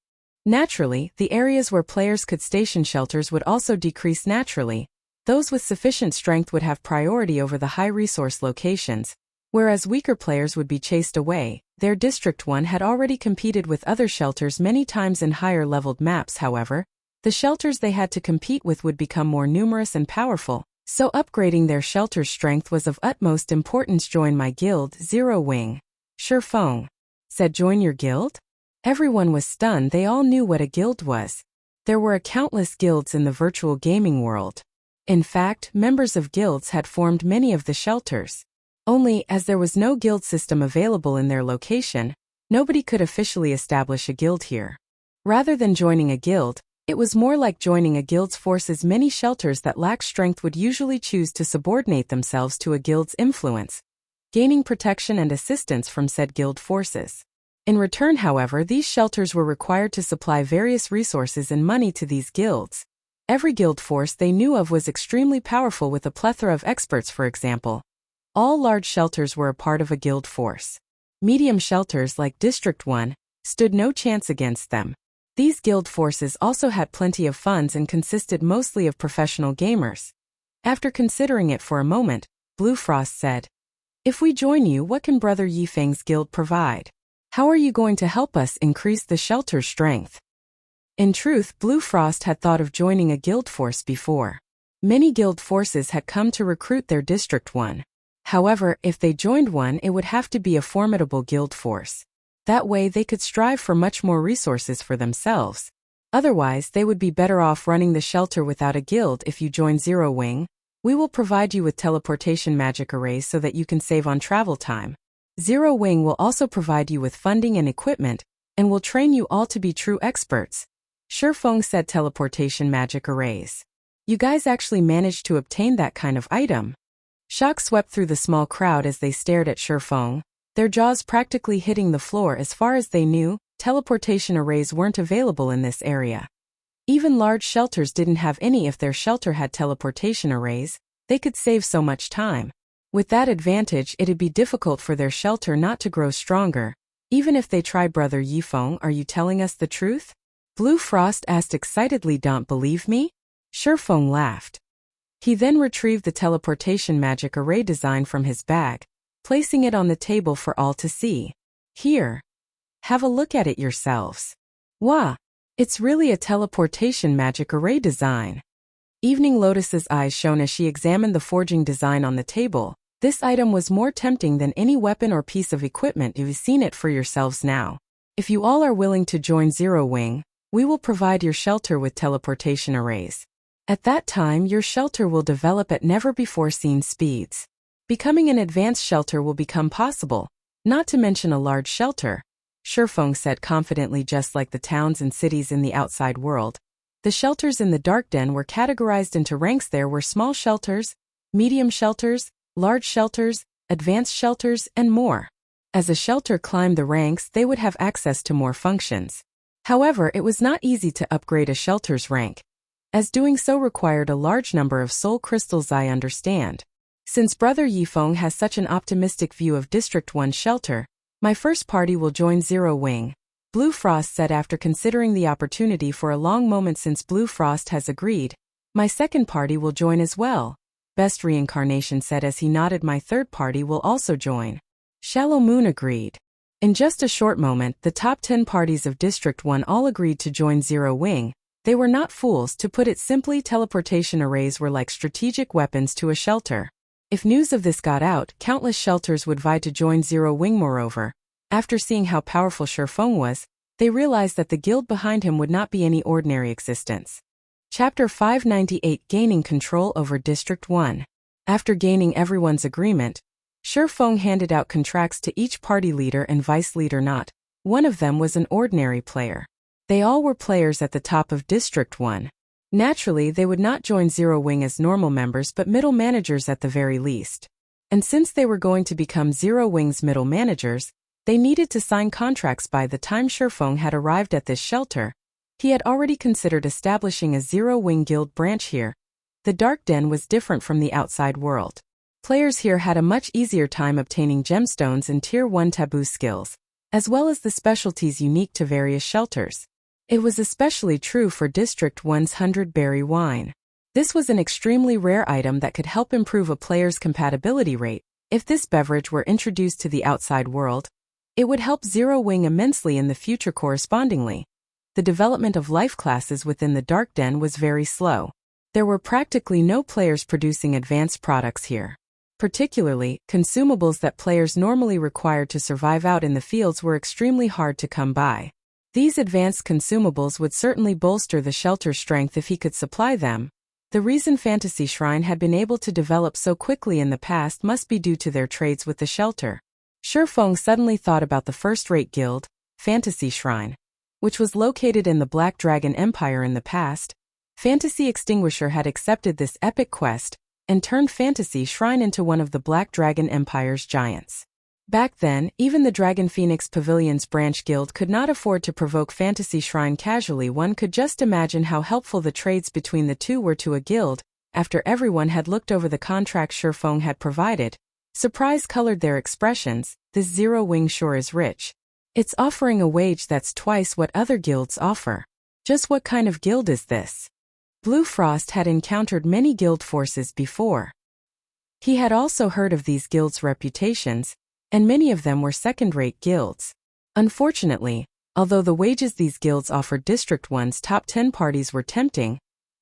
Naturally, the areas where players could station shelters would also decrease naturally. Those with sufficient strength would have priority over the high-resource locations, whereas weaker players would be chased away. Their District 1 had already competed with other shelters many times in higher-leveled maps. However, the shelters they had to compete with would become more numerous and powerful, so upgrading their shelter's strength was of utmost importance. Join my guild, Zero Wing. Sure Feng said. Join your guild? Everyone was stunned. They all knew what a guild was. There were countless guilds in the virtual gaming world. In fact, members of guilds had formed many of the shelters. Only, as there was no guild system available in their location, nobody could officially establish a guild here. Rather than joining a guild, it was more like joining a guild's forces. Many shelters that lack strength would usually choose to subordinate themselves to a guild's influence, gaining protection and assistance from said guild forces. In return, however, these shelters were required to supply various resources and money to these guilds. Every guild force they knew of was extremely powerful with a plethora of experts. For example, all large shelters were a part of a guild force. Medium shelters like District 1 stood no chance against them. These guild forces also had plenty of funds and consisted mostly of professional gamers. After considering it for a moment, Blue Frost said, "If we join you, what can Brother Yifeng's guild provide? How are you going to help us increase the shelter's strength?" In truth, Blue Frost had thought of joining a guild force before. Many guild forces had come to recruit their District 1. However, if they joined one, it would have to be a formidable guild force. That way they could strive for much more resources for themselves. Otherwise, they would be better off running the shelter without a guild. If you join Zero Wing, we will provide you with teleportation magic arrays so that you can save on travel time. Zero Wing will also provide you with funding and equipment, and will train you all to be true experts. Sure Feng said. Teleportation magic arrays. You guys actually managed to obtain that kind of item? Shock swept through the small crowd as they stared at Sure Feng, their jaws practically hitting the floor. As far as they knew, teleportation arrays weren't available in this area. Even large shelters didn't have any. If their shelter had teleportation arrays, they could save so much time. With that advantage, it'd be difficult for their shelter not to grow stronger, even if they tried. Brother Yifeng, are you telling us the truth? Blue Frost asked excitedly. Don't believe me? Sure Feng laughed. He then retrieved the teleportation magic array design from his bag, placing it on the table for all to see. Here. Have a look at it yourselves. Wow! It's really a teleportation magic array design. Evening Lotus's eyes shone as she examined the forging design on the table. This item was more tempting than any weapon or piece of equipment. You've seen it for yourselves now. If you all are willing to join Zero Wing, we will provide your shelter with teleportation arrays. At that time, your shelter will develop at never-before-seen speeds. Becoming an advanced shelter will become possible, not to mention a large shelter. Sure Feng said confidently. Just like the towns and cities in the outside world, the shelters in the Dark Den were categorized into ranks. There were small shelters, medium shelters, large shelters, advanced shelters, and more. As a shelter climbed the ranks, they would have access to more functions. However, it was not easy to upgrade a shelter's rank, as doing so required a large number of soul crystals. I understand. Since Brother Yifeng has such an optimistic view of District 1 shelter, my first party will join Zero Wing, Blue Frost said after considering the opportunity for a long moment. Since Blue Frost has agreed, my second party will join as well, Best Reincarnation said as he nodded. My third party will also join. Shallow Moon agreed. In just a short moment, the top 10 parties of District 1 all agreed to join Zero Wing. They were not fools. To put it simply, teleportation arrays were like strategic weapons to a shelter. If news of this got out, countless shelters would vie to join Zero Wing. Moreover, after seeing how powerful Sure Feng was, they realized that the guild behind him would not be any ordinary existence. Chapter 598 Gaining Control over District 1. After gaining everyone's agreement, Sure Feng handed out contracts to each party leader and vice leader. Not one of them was an ordinary player. They all were players at the top of District 1. Naturally, they would not join Zero Wing as normal members but middle managers at the very least. And since they were going to become Zero Wing's middle managers, they needed to sign contracts. By the time Sure Feng had arrived at this shelter, he had already considered establishing a Zero Wing guild branch here. The Dark Den was different from the outside world. Players here had a much easier time obtaining gemstones and Tier 1 taboo skills, as well as the specialties unique to various shelters. It was especially true for District 1's 100-berry wine. This was an extremely rare item that could help improve a player's compatibility rate. If this beverage were introduced to the outside world, it would help Zero Wing immensely in the future. Correspondingly, the development of life classes within the Dark Den was very slow. There were practically no players producing advanced products here. Particularly, consumables that players normally required to survive out in the fields were extremely hard to come by. These advanced consumables would certainly bolster the shelter's strength if he could supply them. The reason Fantasy Shrine had been able to develop so quickly in the past must be due to their trades with the shelter. Shifeng suddenly thought about the first-rate guild, Fantasy Shrine, which was located in the Black Dragon Empire in the past. Fantasy Extinguisher had accepted this epic quest and turned Fantasy Shrine into one of the Black Dragon Empire's giants. Back then, even the Dragon Phoenix Pavilion's branch guild could not afford to provoke Fantasy Shrine casually. One could just imagine how helpful the trades between the two were to a guild. After everyone had looked over the contract Shifeng had provided, surprise colored their expressions. This Zero Wing sure is rich. It's offering a wage that's twice what other guilds offer. Just what kind of guild is this? Blue Frost had encountered many guild forces before. He had also heard of these guilds' reputations, and many of them were second-rate guilds. Unfortunately, although the wages these guilds offered District 1's top 10 parties were tempting,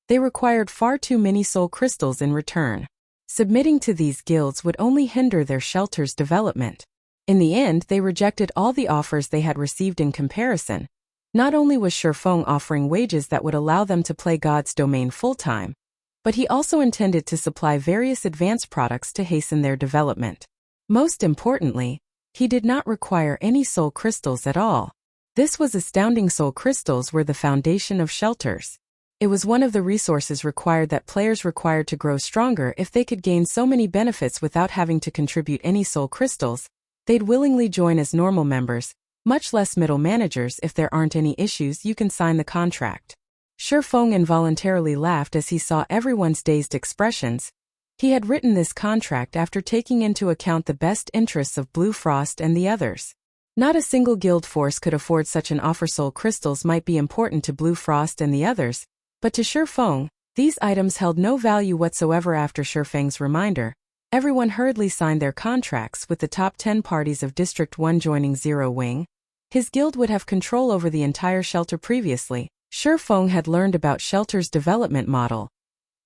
they required far too many soul crystals in return. Submitting to these guilds would only hinder their shelter's development. In the end, they rejected all the offers they had received in comparison. Not only was Shifeng offering wages that would allow them to play God's domain full-time, but he also intended to supply various advanced products to hasten their development. Most importantly, he did not require any soul crystals at all. This was astounding. Soul crystals were the foundation of shelters. It was one of the resources required that players required to grow stronger. If they could gain so many benefits without having to contribute any soul crystals, they'd willingly join as normal members, much less middle managers. If there aren't any issues, you can sign the contract. Shifeng involuntarily laughed as he saw everyone's dazed expressions. He had written this contract after taking into account the best interests of Blue Frost and the others. Not a single guild force could afford such an offer. Soul crystals might be important to Blue Frost and the others, but to Shifeng, these items held no value whatsoever. After Shifeng's reminder, everyone hurriedly signed their contracts with the top 10 parties of District 1 joining Zero Wing. His guild would have control over the entire shelter. Previously, Shifeng had learned about shelter's development model.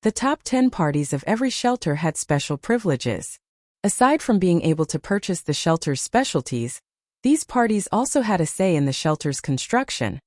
The top 10 parties of every shelter had special privileges. Aside from being able to purchase the shelter's specialties, these parties also had a say in the shelter's construction.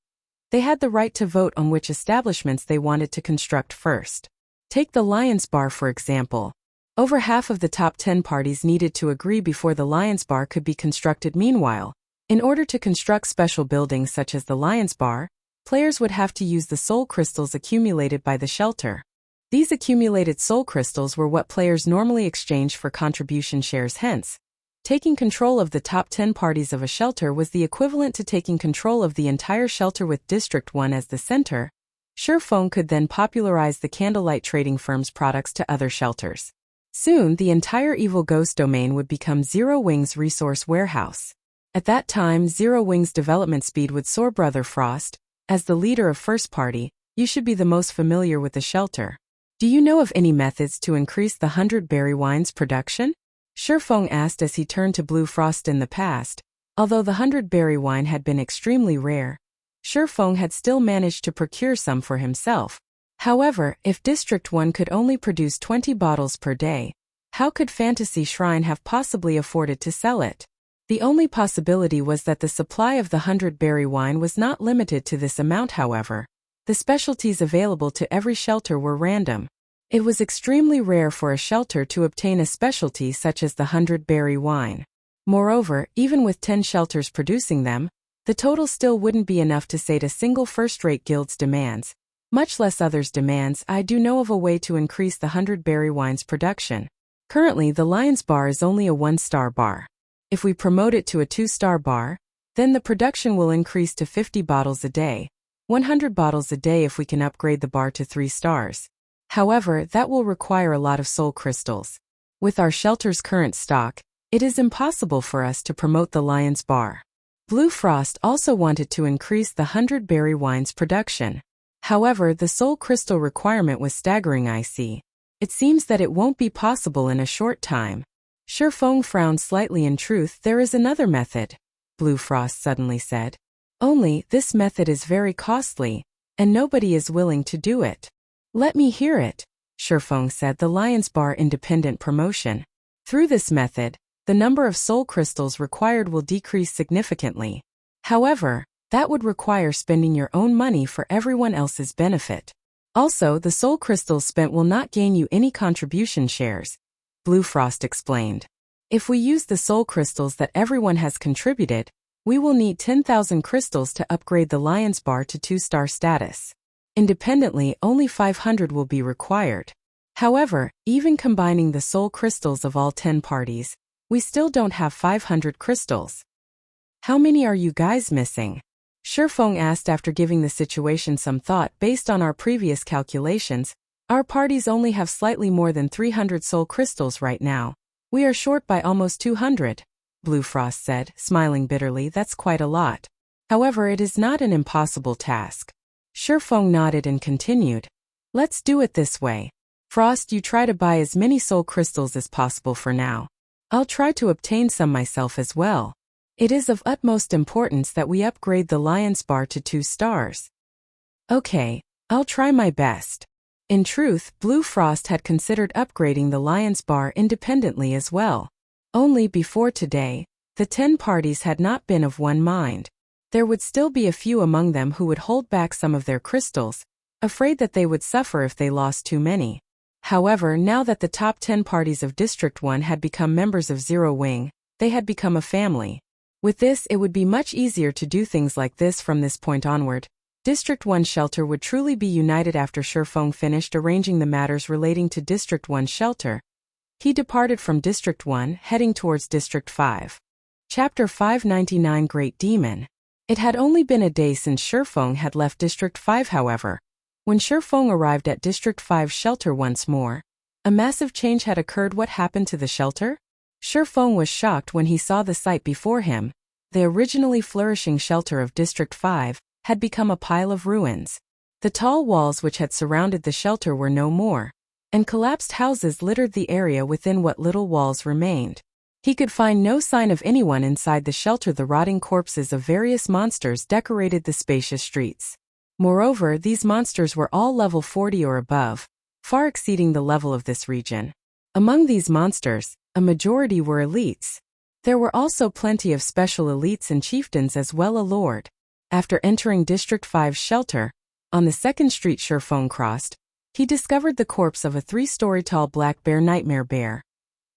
They had the right to vote on which establishments they wanted to construct first. Take the Lion's Bar for example. Over half of the top 10 parties needed to agree before the Lion's Bar could be constructed. Meanwhile, in order to construct special buildings such as the Lion's Bar, players would have to use the soul crystals accumulated by the shelter. These accumulated soul crystals were what players normally exchanged for contribution shares. Hence, taking control of the top 10 parties of a shelter was the equivalent to taking control of the entire shelter with District 1 as the center. Shifeng could then popularize the Candlelight Trading Firm's products to other shelters. Soon, the entire Evil Ghost domain would become Zero Wing's resource warehouse. At that time, Zero Wing's development speed would soar. Brother Frost, as the leader of First Party, you should be the most familiar with the shelter. Do you know of any methods to increase the 100-berry wine's production? Shifeng asked as he turned to Blue Frost. In the past, although the 100-berry wine had been extremely rare, Shifeng had still managed to procure some for himself. However, if District 1 could only produce 20 bottles per day, how could Fantasy Shrine have possibly afforded to sell it? The only possibility was that the supply of the 100-berry wine was not limited to this amount. However, the specialties available to every shelter were random. It was extremely rare for a shelter to obtain a specialty such as the 100-berry wine. Moreover, even with 10 shelters producing them, the total still wouldn't be enough to sate a single first-rate guild's demands, much less others' demands. I do know of a way to increase the 100-berry wine's production. Currently, the Lion's Bar is only a 1-star bar. If we promote it to a 2-star bar, then the production will increase to 50 bottles a day. 100 bottles a day if we can upgrade the bar to 3 stars. However, that will require a lot of soul crystals. With our shelter's current stock, it is impossible for us to promote the Lion's Bar. Blue Frost also wanted to increase the 100-berry wine's production. However, the soul crystal requirement was staggering. I see. It seems that it won't be possible in a short time. Shifeng frowned slightly. In truth, there is another method, Blue Frost suddenly said. Only, this method is very costly, and nobody is willing to do it. Let me hear it, Shifeng said. The Lion's Bar independent promotion. Through this method, the number of soul crystals required will decrease significantly. However, that would require spending your own money for everyone else's benefit. Also, the soul crystals spent will not gain you any contribution shares, Blue Frost explained. If we use the soul crystals that everyone has contributed, we will need 10,000 crystals to upgrade the Lion's Bar to 2-star status. Independently, only 500 will be required. However, even combining the soul crystals of all 10 parties, we still don't have 500 crystals. How many are you guys missing? Shifeng asked after giving the situation some thought. Based on our previous calculations, our parties only have slightly more than 300 soul crystals right now. We are short by almost 200, Blue Frost said, smiling bitterly. That's quite a lot. However, it is not an impossible task. Shifeng nodded and continued. Let's do it this way. Frost, you try to buy as many soul crystals as possible for now. I'll try to obtain some myself as well. It is of utmost importance that we upgrade the Lion's Bar to 2 stars. Okay, I'll try my best. In truth, Blue Frost had considered upgrading the Lion's Bar independently as well. Only before today, the 10 parties had not been of one mind. There would still be a few among them who would hold back some of their crystals, afraid that they would suffer if they lost too many. However, now that the top 10 parties of District 1 had become members of Zero Wing, they had become a family. With this, it would be much easier to do things like this from this point onward. District 1 shelter would truly be united. After Shifeng finished arranging the matters relating to District 1 shelter, he departed from District 1, heading towards District 5. Chapter 599 Great Demon. It had only been a day since Shifeng had left District 5. However, when Shifeng arrived at District 5 shelter once more, a massive change had occurred. What happened to the shelter? Shifeng was shocked when he saw the sight before him. The originally flourishing shelter of District 5 had become a pile of ruins. The tall walls which had surrounded the shelter were no more, and collapsed houses littered the area within what little walls remained. He could find no sign of anyone inside the shelter. The rotting corpses of various monsters decorated the spacious streets. Moreover, these monsters were all level 40 or above, far exceeding the level of this region. Among these monsters, a majority were elites. There were also plenty of special elites and chieftains as well. A lord. After entering District 5's shelter, on the second street Shifeng crossed, he discovered the corpse of a 3-story tall black bear nightmare bear.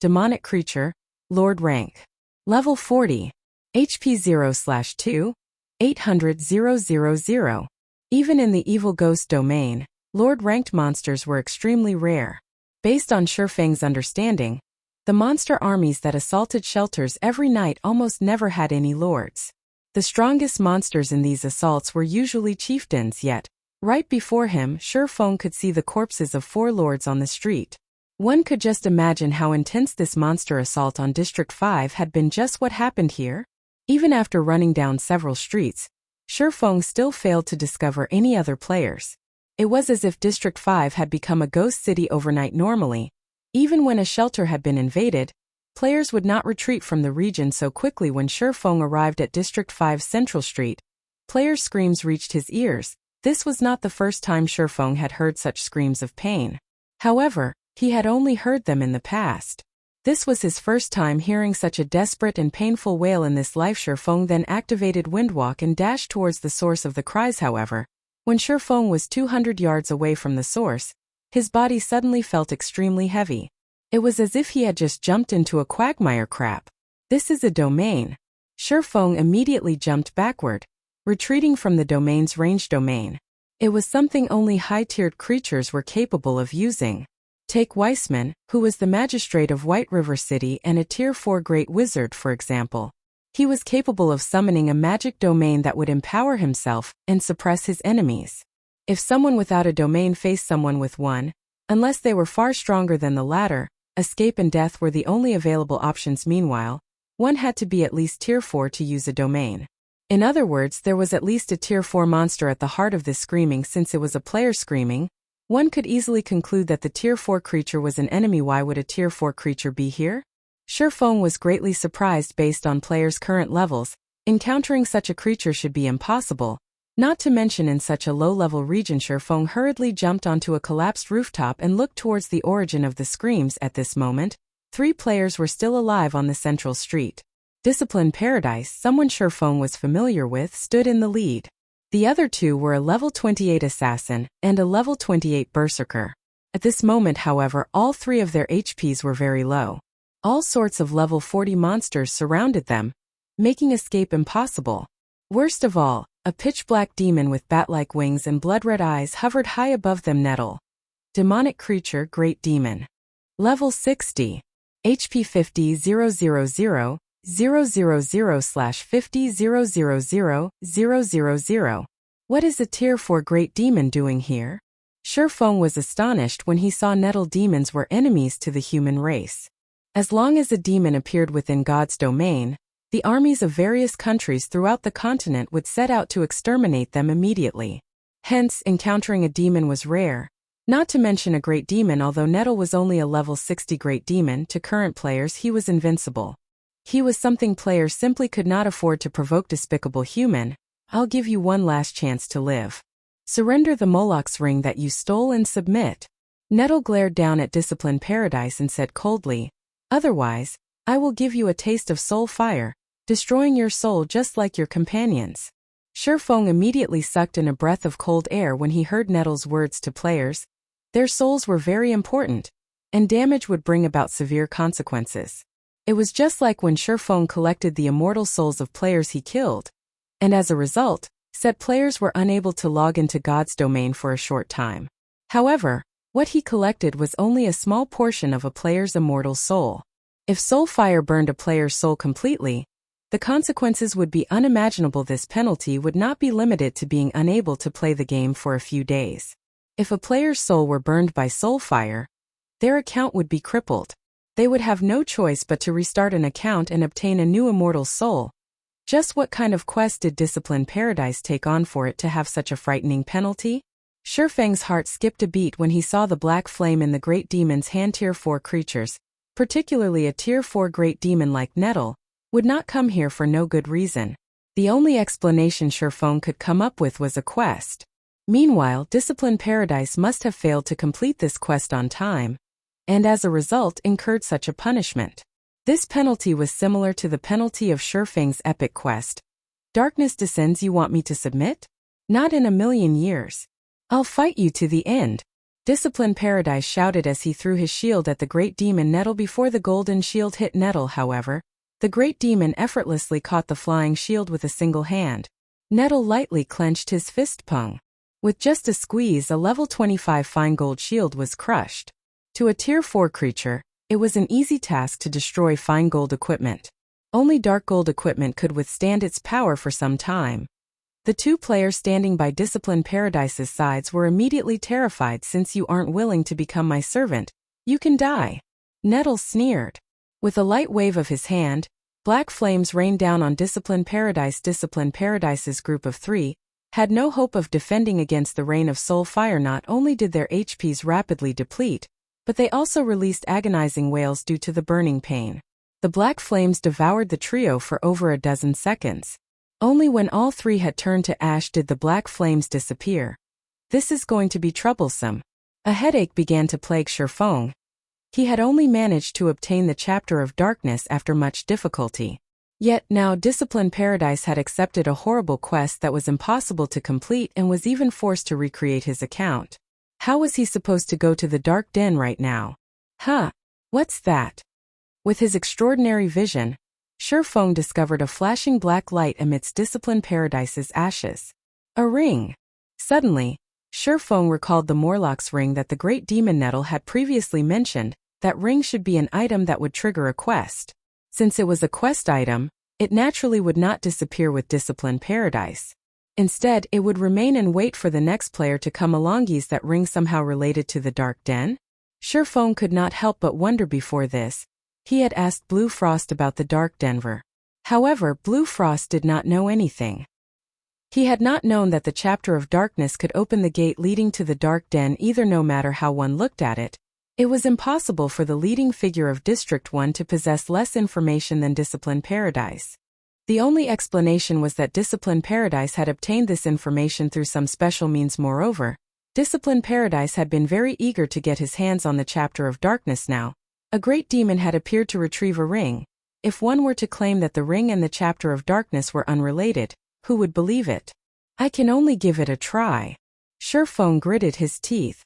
Demonic creature, Lord rank. Level 40. HP 0/2, 800,000. Even in the evil ghost domain, Lord-ranked monsters were extremely rare. Based on Shifeng's understanding, the monster armies that assaulted shelters every night almost never had any lords. The strongest monsters in these assaults were usually chieftains. Yet, right before him, Shifeng could see the corpses of 4 lords on the street. One could just imagine how intense this monster assault on District 5 had been. Just what happened here? Even after running down several streets, Shifeng still failed to discover any other players. It was as if District 5 had become a ghost city overnight. Normally, even when a shelter had been invaded, players would not retreat from the region so quickly. When Shifeng arrived at District 5's Central Street, players' screams reached his ears. This was not the first time Shifeng had heard such screams of pain. However, he had only heard them in the past. This was his first time hearing such a desperate and painful wail in this life. Shifeng then activated Windwalk and dashed towards the source of the cries. However, when Shifeng was 200 yards away from the source, his body suddenly felt extremely heavy. It was as if he had just jumped into a quagmire. Crap. This is a domain. Shifeng immediately jumped backward, retreating from the domain's range domain. It was something only high-tiered creatures were capable of using. Take Weissman, who was the magistrate of White River City and a Tier 4 Great Wizard, for example. He was capable of summoning a magic domain that would empower himself and suppress his enemies. If someone without a domain faced someone with one, unless they were far stronger than the latter, escape and death were the only available options. Meanwhile, one had to be at least tier 4 to use a domain. In other words, there was at least a tier 4 monster at the heart of this screaming. Since it was a player screaming, one could easily conclude that the tier 4 creature was an enemy. Why would a tier 4 creature be here? Sherfong was greatly surprised. Based on players' current levels, encountering such a creature should be impossible. Not to mention in such a low-level region. Sherfong hurriedly jumped onto a collapsed rooftop and looked towards the origin of the screams. At this moment, 3 players were still alive on the central street. Discipline Paradise, someone Sherfong was familiar with, stood in the lead. The other 2 were a level 28 assassin and a level 28 berserker. At this moment, however, all 3 of their HPs were very low. All sorts of level 40 monsters surrounded them, making escape impossible. Worst of all, a pitch-black demon with bat-like wings and blood-red eyes hovered high above them. Nettle. Demonic creature, Great Demon. Level 60. HP 50,000, 000/50,000,000. What is a tier 4 Great Demon doing here? Sherfong was astonished when he saw Nettle demons were enemies to the human race. As long as a demon appeared within God's domain, the armies of various countries throughout the continent would set out to exterminate them immediately. Hence, encountering a demon was rare. Not to mention a great demon. Although Nettle was only a level 60 great demon, to current players he was invincible. He was something players simply could not afford to provoke. Despicable human, I'll give you one last chance to live. Surrender the Moloch's ring that you stole and submit. Nettle glared down at Discipline Paradise and said coldly, otherwise, I will give you a taste of soul fire, destroying your soul just like your companions. Sherfong immediately sucked in a breath of cold air when he heard Nettle's words to players. Their souls were very important, and damage would bring about severe consequences. It was just like when Sherfong collected the immortal souls of players he killed, and as a result, said players were unable to log into God's domain for a short time. However, what he collected was only a small portion of a player's immortal soul. If soul fire burned a player's soul completely, the consequences would be unimaginable. This penalty would not be limited to being unable to play the game for a few days. If a player's soul were burned by soul fire, their account would be crippled. They would have no choice but to restart an account and obtain a new immortal soul. Just what kind of quest did Discipline Paradise take on for it to have such a frightening penalty? Sherfang's heart skipped a beat when he saw the black flame in the Great Demon's hand. Tier 4 creatures, particularly a Tier 4 Great Demon like Nettle, would not come here for no good reason. The only explanation Sherfong could come up with was a quest. Meanwhile, Discipline Paradise must have failed to complete this quest on time, and as a result incurred such a punishment. This penalty was similar to the penalty of Sherfang's epic quest. Darkness descends. You want me to submit? Not in a million years. I'll fight you to the end. Discipline Paradise shouted as he threw his shield at the Great Demon Nettle. Before the golden shield hit Nettle, however, the Great Demon effortlessly caught the flying shield with a single hand. Nettle lightly clenched his fist palm. With just a squeeze, a level 25 fine gold shield was crushed. To a tier 4 creature, it was an easy task to destroy fine gold equipment. Only dark gold equipment could withstand its power for some time. The 2 players standing by Discipline Paradise's sides were immediately terrified. Since you aren't willing to become my servant, you can die. Nettle sneered. With a light wave of his hand, black flames rained down on Discipline Paradise. Discipline Paradise's group of 3 had no hope of defending against the rain of soul fire. Not only did their HPs rapidly deplete, but they also released agonizing wails due to the burning pain. The black flames devoured the trio for over a dozen seconds. Only when all 3 had turned to ash did the black flames disappear. This is going to be troublesome. A headache began to plague Sherfong. He had only managed to obtain the chapter of darkness after much difficulty. Yet now Discipline Paradise had accepted a horrible quest that was impossible to complete and was even forced to recreate his account. How was he supposed to go to the dark den right now? What's that? With his extraordinary vision, Sherfong discovered a flashing black light amidst Discipline Paradise's ashes. A ring. Suddenly, Sherfong recalled the Morlock's ring that the Great Demon Nettle had previously mentioned. That ring should be an item that would trigger a quest. Since it was a quest item, it naturally would not disappear with Discipline Paradise. Instead, it would remain and wait for the next player to come along. Is that ring somehow related to the Dark Den? Sherfong could not help but wonder before this. He had asked Blue Frost about the Dark Denver. However, Blue Frost did not know anything. He had not known that the chapter of darkness could open the gate leading to the Dark Den either. No matter how one looked at it, it was impossible for the leading figure of District 1 to possess less information than Discipline Paradise. The only explanation was that Discipline Paradise had obtained this information through some special means. Moreover, Discipline Paradise had been very eager to get his hands on the chapter of darkness now. A great demon had appeared to retrieve a ring. If one were to claim that the ring and the chapter of darkness were unrelated, who would believe it? I can only give it a try. Sherfong gritted his teeth.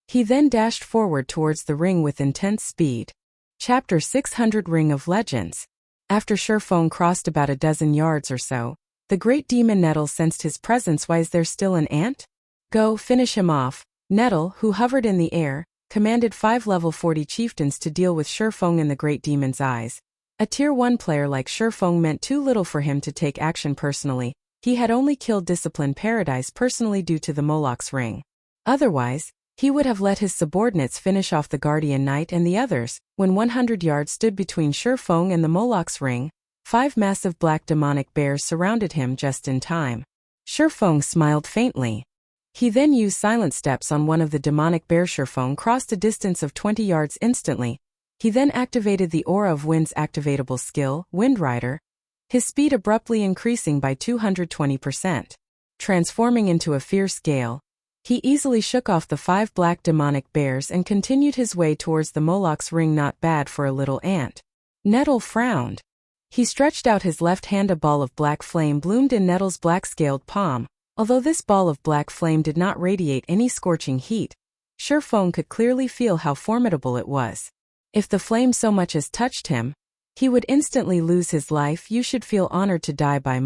He then dashed forward towards the ring with intense speed. Chapter 600 Ring of Legends. After Sherfong crossed about a dozen yards or so, the great demon Nettle sensed his presence. Why is there still an ant? Go, finish him off. Nettle, who hovered in the air, commanded 5 level 40 chieftains to deal with Sherfong in the great demon's eyes. A tier 1 player like Sherfong meant too little for him to take action personally. He had only killed Discipline Paradise personally due to the Moloch's ring. Otherwise, he would have let his subordinates finish off the Guardian Knight and the others. When 100 yards stood between Sherfong and the Moloch's ring, 5 massive black demonic bears surrounded him just in time. Sherfong smiled faintly. He then used silent steps on one of the demonic bears. Sherfong crossed a distance of 20 yards instantly. He then activated the Aura of Wind's activatable skill, Wind Rider, his speed abruptly increasing by 220%. Transforming into a fierce gale, he easily shook off the 5 black demonic bears and continued his way towards the Moloch's ring. Not bad for a little ant. Nettle frowned. He stretched out his left hand. A ball of black flame bloomed in Nettle's black-scaled palm. Although this ball of black flame did not radiate any scorching heat, Sherfong could clearly feel how formidable it was. If the flame so much as touched him, he would instantly lose his life. You should feel honored to die by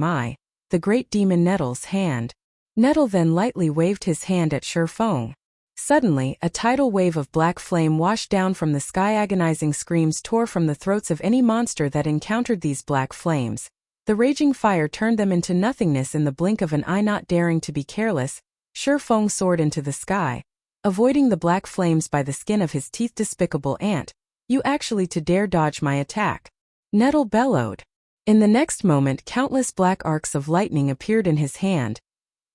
the great demon Nettle's hand. Nettle then lightly waved his hand at Sherfong. Suddenly, a tidal wave of black flame washed down from the sky. Agonizing screams tore from the throats of any monster that encountered these black flames. The raging fire turned them into nothingness in the blink of an eye. Not daring to be careless, Sherfong soared into the sky, avoiding the black flames by the skin of his teeth. Despicable ant, you actually to dare dodge my attack? Nettle bellowed. In the next moment, countless black arcs of lightning appeared in his hand.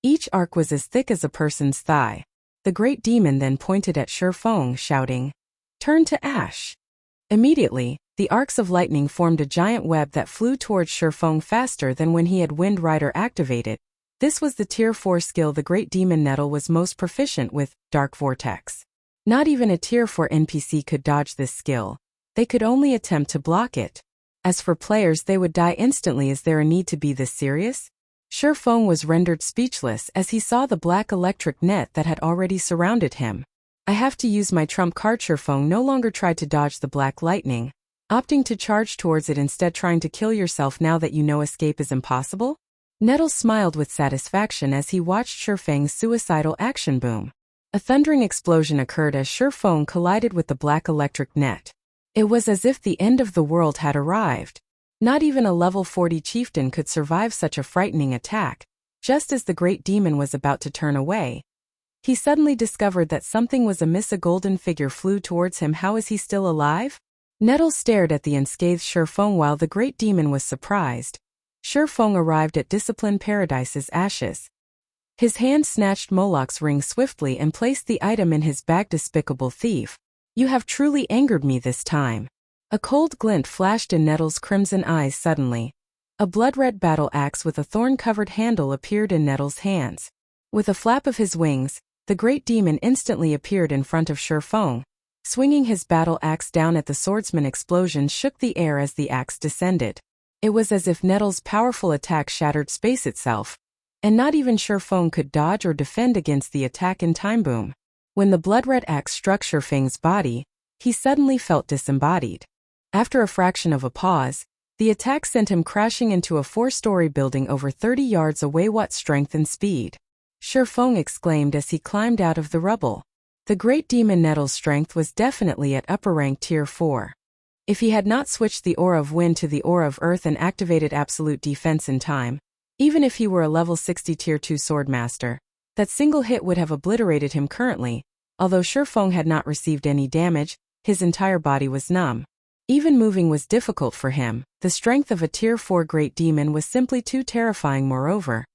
Each arc was as thick as a person's thigh. The great demon then pointed at Sherfong, shouting, "Turn to ash." Immediately, the arcs of lightning formed a giant web that flew towards Sherfong faster than when he had Wind Rider activated. This was the Tier 4 skill the great demon Nettle was most proficient with, Dark Vortex. Not even a Tier 4 NPC could dodge this skill. They could only attempt to block it. As for players, they would die instantly. Is there a need to be this serious? Sherfong was rendered speechless as he saw the black electric net that had already surrounded him. I have to use my trump card. Sherfong no longer tried to dodge the black lightning, opting to charge towards it instead. Trying to kill yourself now that you know escape is impossible? Nettle smiled with satisfaction as he watched Sherfang's suicidal action. Boom. A thundering explosion occurred as Sherfong collided with the black electric net. It was as if the end of the world had arrived. Not even a level 40 chieftain could survive such a frightening attack. Just as the great demon was about to turn away, he suddenly discovered that something was amiss. A golden figure flew towards him. How is he still alive? Nettle stared at the unscathed Sherfong while the great demon was surprised. Sherfong arrived at Discipline Paradise's ashes. His hand snatched Moloch's ring swiftly and placed the item in his bag. Despicable thief. You have truly angered me this time. A cold glint flashed in Nettle's crimson eyes. Suddenly, a blood-red battle axe with a thorn-covered handle appeared in Nettle's hands. With a flap of his wings, the great demon instantly appeared in front of Sherfong, swinging his battle axe down at the swordsman. Explosions shook the air as the axe descended. It was as if Nettle's powerful attack shattered space itself, and not even Sherfong could dodge or defend against the attack in time. Boom. When the blood-red axe struck Sherfang's body, he suddenly felt disembodied. After a fraction of a pause, the attack sent him crashing into a 4-story building over 30 yards away. What strength and speed! Sherfong exclaimed as he climbed out of the rubble. The great demon Nettle's strength was definitely at upper rank Tier 4. If he had not switched the Aura of Wind to the Aura of Earth and activated absolute defense in time, even if he were a level 60 Tier 2 Swordmaster, that single hit would have obliterated him. Currently, Although Shifeng had not received any damage, his entire body was numb. Even moving was difficult for him. The strength of a Tier 4 Great Demon was simply too terrifying. Moreover,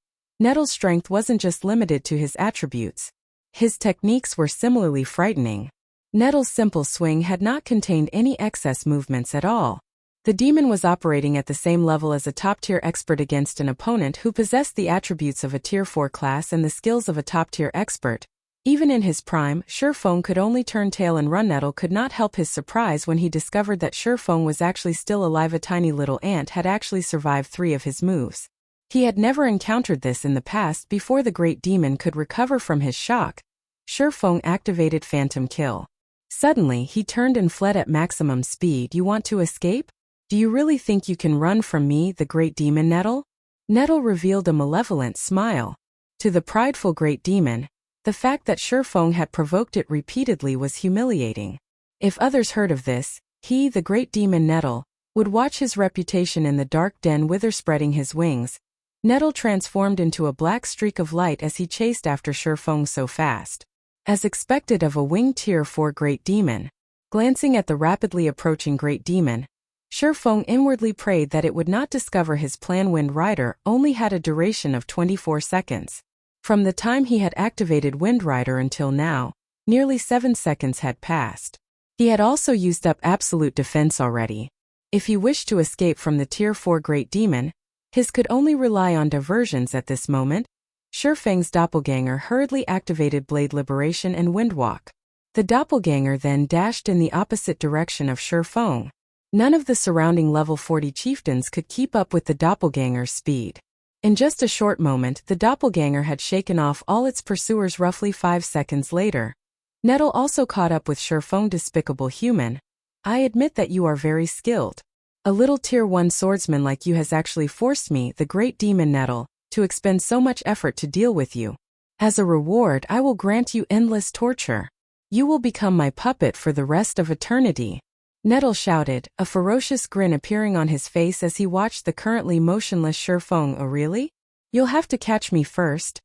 Nettle's strength wasn't just limited to his attributes. His techniques were similarly frightening. Nettle's simple swing had not contained any excess movements at all. The demon was operating at the same level as a top-tier expert against an opponent who possessed the attributes of a Tier 4 class and the skills of a top-tier expert. Even in his prime, Shifeng could only turn tail and run. Nettle could not help his surprise when he discovered that Shifeng was actually still alive. A tiny little ant had actually survived 3 of his moves. He had never encountered this in the past. Before the great demon could recover from his shock, Shifeng activated Phantom Kill. Suddenly, he turned and fled at maximum speed. You want to escape? Do you really think you can run from me, the great demon Nettle? Nettle revealed a malevolent smile. To the prideful great demon, the fact that Shifeng had provoked it repeatedly was humiliating. If others heard of this, he, the great demon Nettle, would watch his reputation in the dark den wither. Spreading his wings, Nettle transformed into a black streak of light as he chased after Shifeng so fast. As expected of a winged Tier 4 Great Demon, glancing at the rapidly approaching Great Demon, Shifeng inwardly prayed that it would not discover his plan. Wind Rider only had a duration of 24 seconds. From the time he had activated Wind Rider until now, nearly 7 seconds had passed. He had also used up absolute defense already. If he wished to escape from the Tier 4 Great Demon, his could only rely on diversions at this moment. Shifeng's doppelganger hurriedly activated Blade Liberation and Windwalk. The doppelganger then dashed in the opposite direction of Shifeng. None of the surrounding level 40 chieftains could keep up with the doppelganger's speed. In just a short moment, the doppelganger had shaken off all its pursuers. Roughly 5 seconds later, Nettle also caught up with Shifeng. Despicable human. I admit that you are very skilled. A little Tier 1 swordsman like you has actually forced me, the great demon Nettle, to expend so much effort to deal with you. As a reward, I will grant you endless torture. You will become my puppet for the rest of eternity. Nettle shouted, a ferocious grin appearing on his face as he watched the currently motionless Shifeng. Oh really? You'll have to catch me first.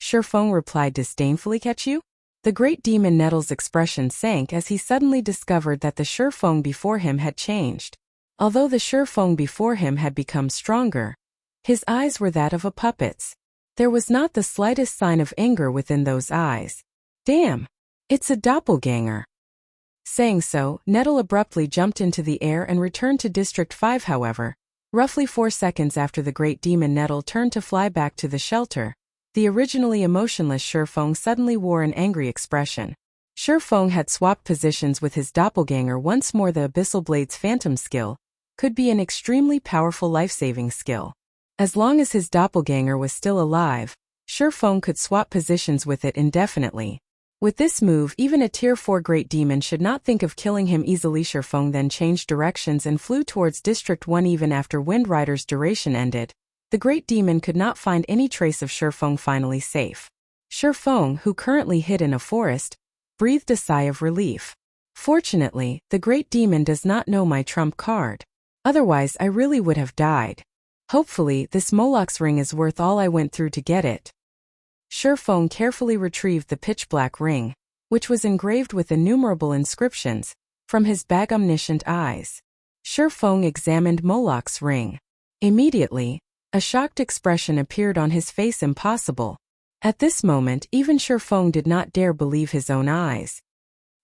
Shifeng replied disdainfully. Catch you? The great demon Nettle's expression sank as he suddenly discovered that the Shifeng before him had changed. Although the Shifeng before him had become stronger, his eyes were that of a puppet's. There was not the slightest sign of anger within those eyes. Damn! It's a doppelganger. Saying so, Nettle abruptly jumped into the air and returned to District 5. However, roughly 4 seconds after the great demon Nettle turned to fly back to the shelter, the originally emotionless Shifeng suddenly wore an angry expression. Shifeng had swapped positions with his doppelganger once more. The Abyssal Blade's Phantom skill could be an extremely powerful life-saving skill. As long as his doppelganger was still alive, Shifeng could swap positions with it indefinitely. With this move, even a Tier 4 Great Demon should not think of killing him easily. Shifeng then changed directions and flew towards District 1. Even after Wind Rider's duration ended, the Great Demon could not find any trace of Shifeng. Finally safe, Shifeng, who currently hid in a forest, breathed a sigh of relief. Fortunately, the Great Demon does not know my trump card. Otherwise I really would have died. Hopefully this Moloch's ring is worth all I went through to get it. Shifeng carefully retrieved the pitch-black ring, which was engraved with innumerable inscriptions, from his bag. Omniscient eyes. Shifeng examined Moloch's ring. Immediately, a shocked expression appeared on his face. Impossible. At this moment, even Shifeng did not dare believe his own eyes.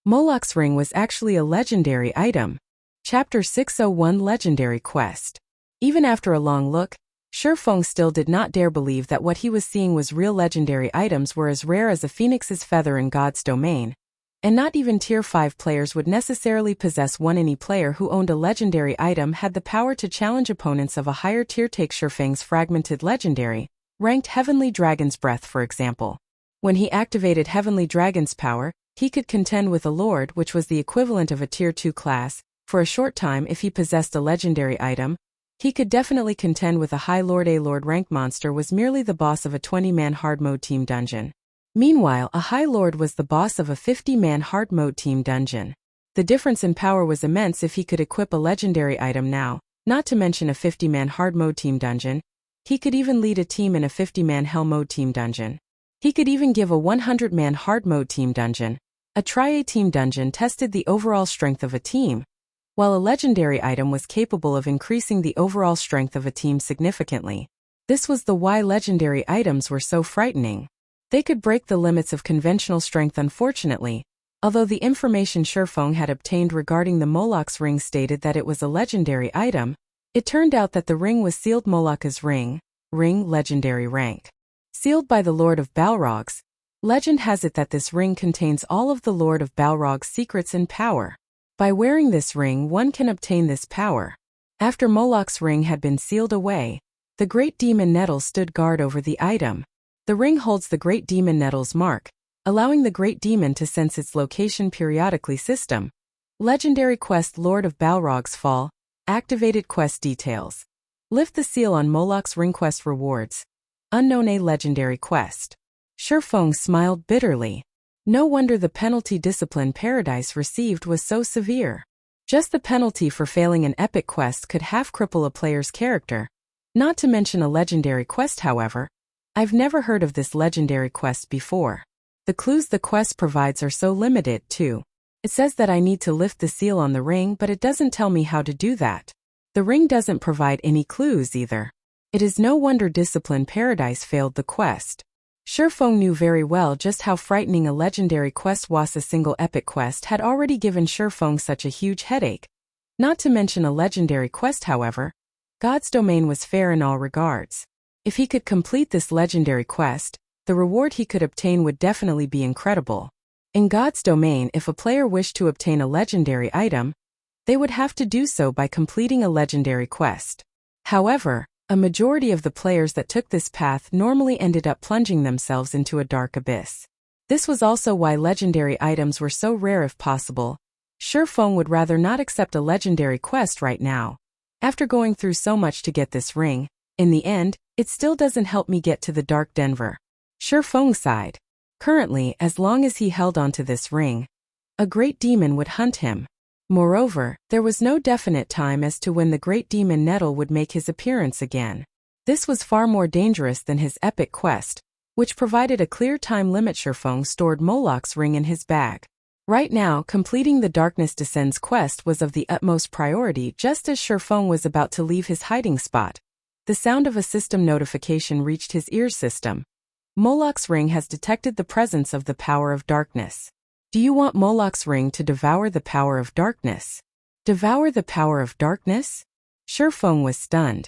Moloch's ring was actually a legendary item. Chapter 601 Legendary Quest. Even after a long look, Shifeng still did not dare believe that what he was seeing was real. Legendary items were as rare as a phoenix's feather in God's domain, and not even Tier 5 players would necessarily possess one. Any player who owned a legendary item had the power to challenge opponents of a higher tier. Take Shifeng's fragmented legendary, ranked Heavenly Dragon's Breath for example. When he activated Heavenly Dragon's power, he could contend with a Lord, which was the equivalent of a Tier 2 class. For a short time, if he possessed a legendary item, he could definitely contend with a High Lord. A Lord rank monster was merely the boss of a 20-man hard mode team dungeon. Meanwhile, a High Lord was the boss of a 50-man hard mode team dungeon. The difference in power was immense if he could equip a legendary item now, not to mention a 50-man hard mode team dungeon. He could even lead a team in a 50-man hell mode team dungeon. He could even give a 100-man hard mode team dungeon. A tri-team dungeon tested the overall strength of a team, while a legendary item was capable of increasing the overall strength of a team significantly. This was why legendary items were so frightening. They could break the limits of conventional strength unfortunately. Although the information Shurfeng had obtained regarding the Moloch's ring stated that it was a legendary item, it turned out that the ring was sealed Moloch's ring legendary rank. Sealed by the Lord of Balrog's. Legend has it that this ring contains all of the Lord of Balrog's secrets and power. By wearing this ring one can obtain this power. After Moloch's ring had been sealed away, the Great Demon Nettle stood guard over the item. The ring holds the Great Demon Nettle's mark, allowing the Great Demon to sense its location periodically. System. Legendary quest Lord of Balrog's Fall. Activated quest details. Lift the seal on Moloch's ring. Quest rewards. Unknown. A legendary quest. Shurfeng smiled bitterly. No wonder the penalty Discipline Paradise received was so severe. Just the penalty for failing an epic quest could half cripple a player's character. Not to mention a legendary quest, however. I've never heard of this legendary quest before. The clues the quest provides are so limited, too. It says that I need to lift the seal on the ring, but it doesn't tell me how to do that. The ring doesn't provide any clues either. It is no wonder Discipline Paradise failed the quest. Shurfeng knew very well just how frightening a legendary quest was. A single epic quest had already given Shurfeng such a huge headache. Not to mention a legendary quest, however. God's domain was fair in all regards. If he could complete this legendary quest, the reward he could obtain would definitely be incredible. In God's domain, if a player wished to obtain a legendary item, they would have to do so by completing a legendary quest. However, a majority of the players that took this path normally ended up plunging themselves into a dark abyss. This was also why legendary items were so rare if possible. Shurfeng would rather not accept a legendary quest right now. After going through so much to get this ring, in the end, it still doesn't help me get to the Dark Denver. Shurfeng sighed. Currently, as long as he held onto this ring, a great demon would hunt him. Moreover, there was no definite time as to when the Great Demon Nettle would make his appearance again. This was far more dangerous than his epic quest, which provided a clear time limit. Shurfeng stored Moloch's ring in his bag. Right now, completing the Darkness Descends quest was of the utmost priority. Just as Shurfeng was about to leave his hiding spot, the sound of a system notification reached his ear. System. Moloch's ring has detected the presence of the power of darkness. Do you want Moloch's ring to devour the power of darkness? Devour the power of darkness? Shurfeng was stunned.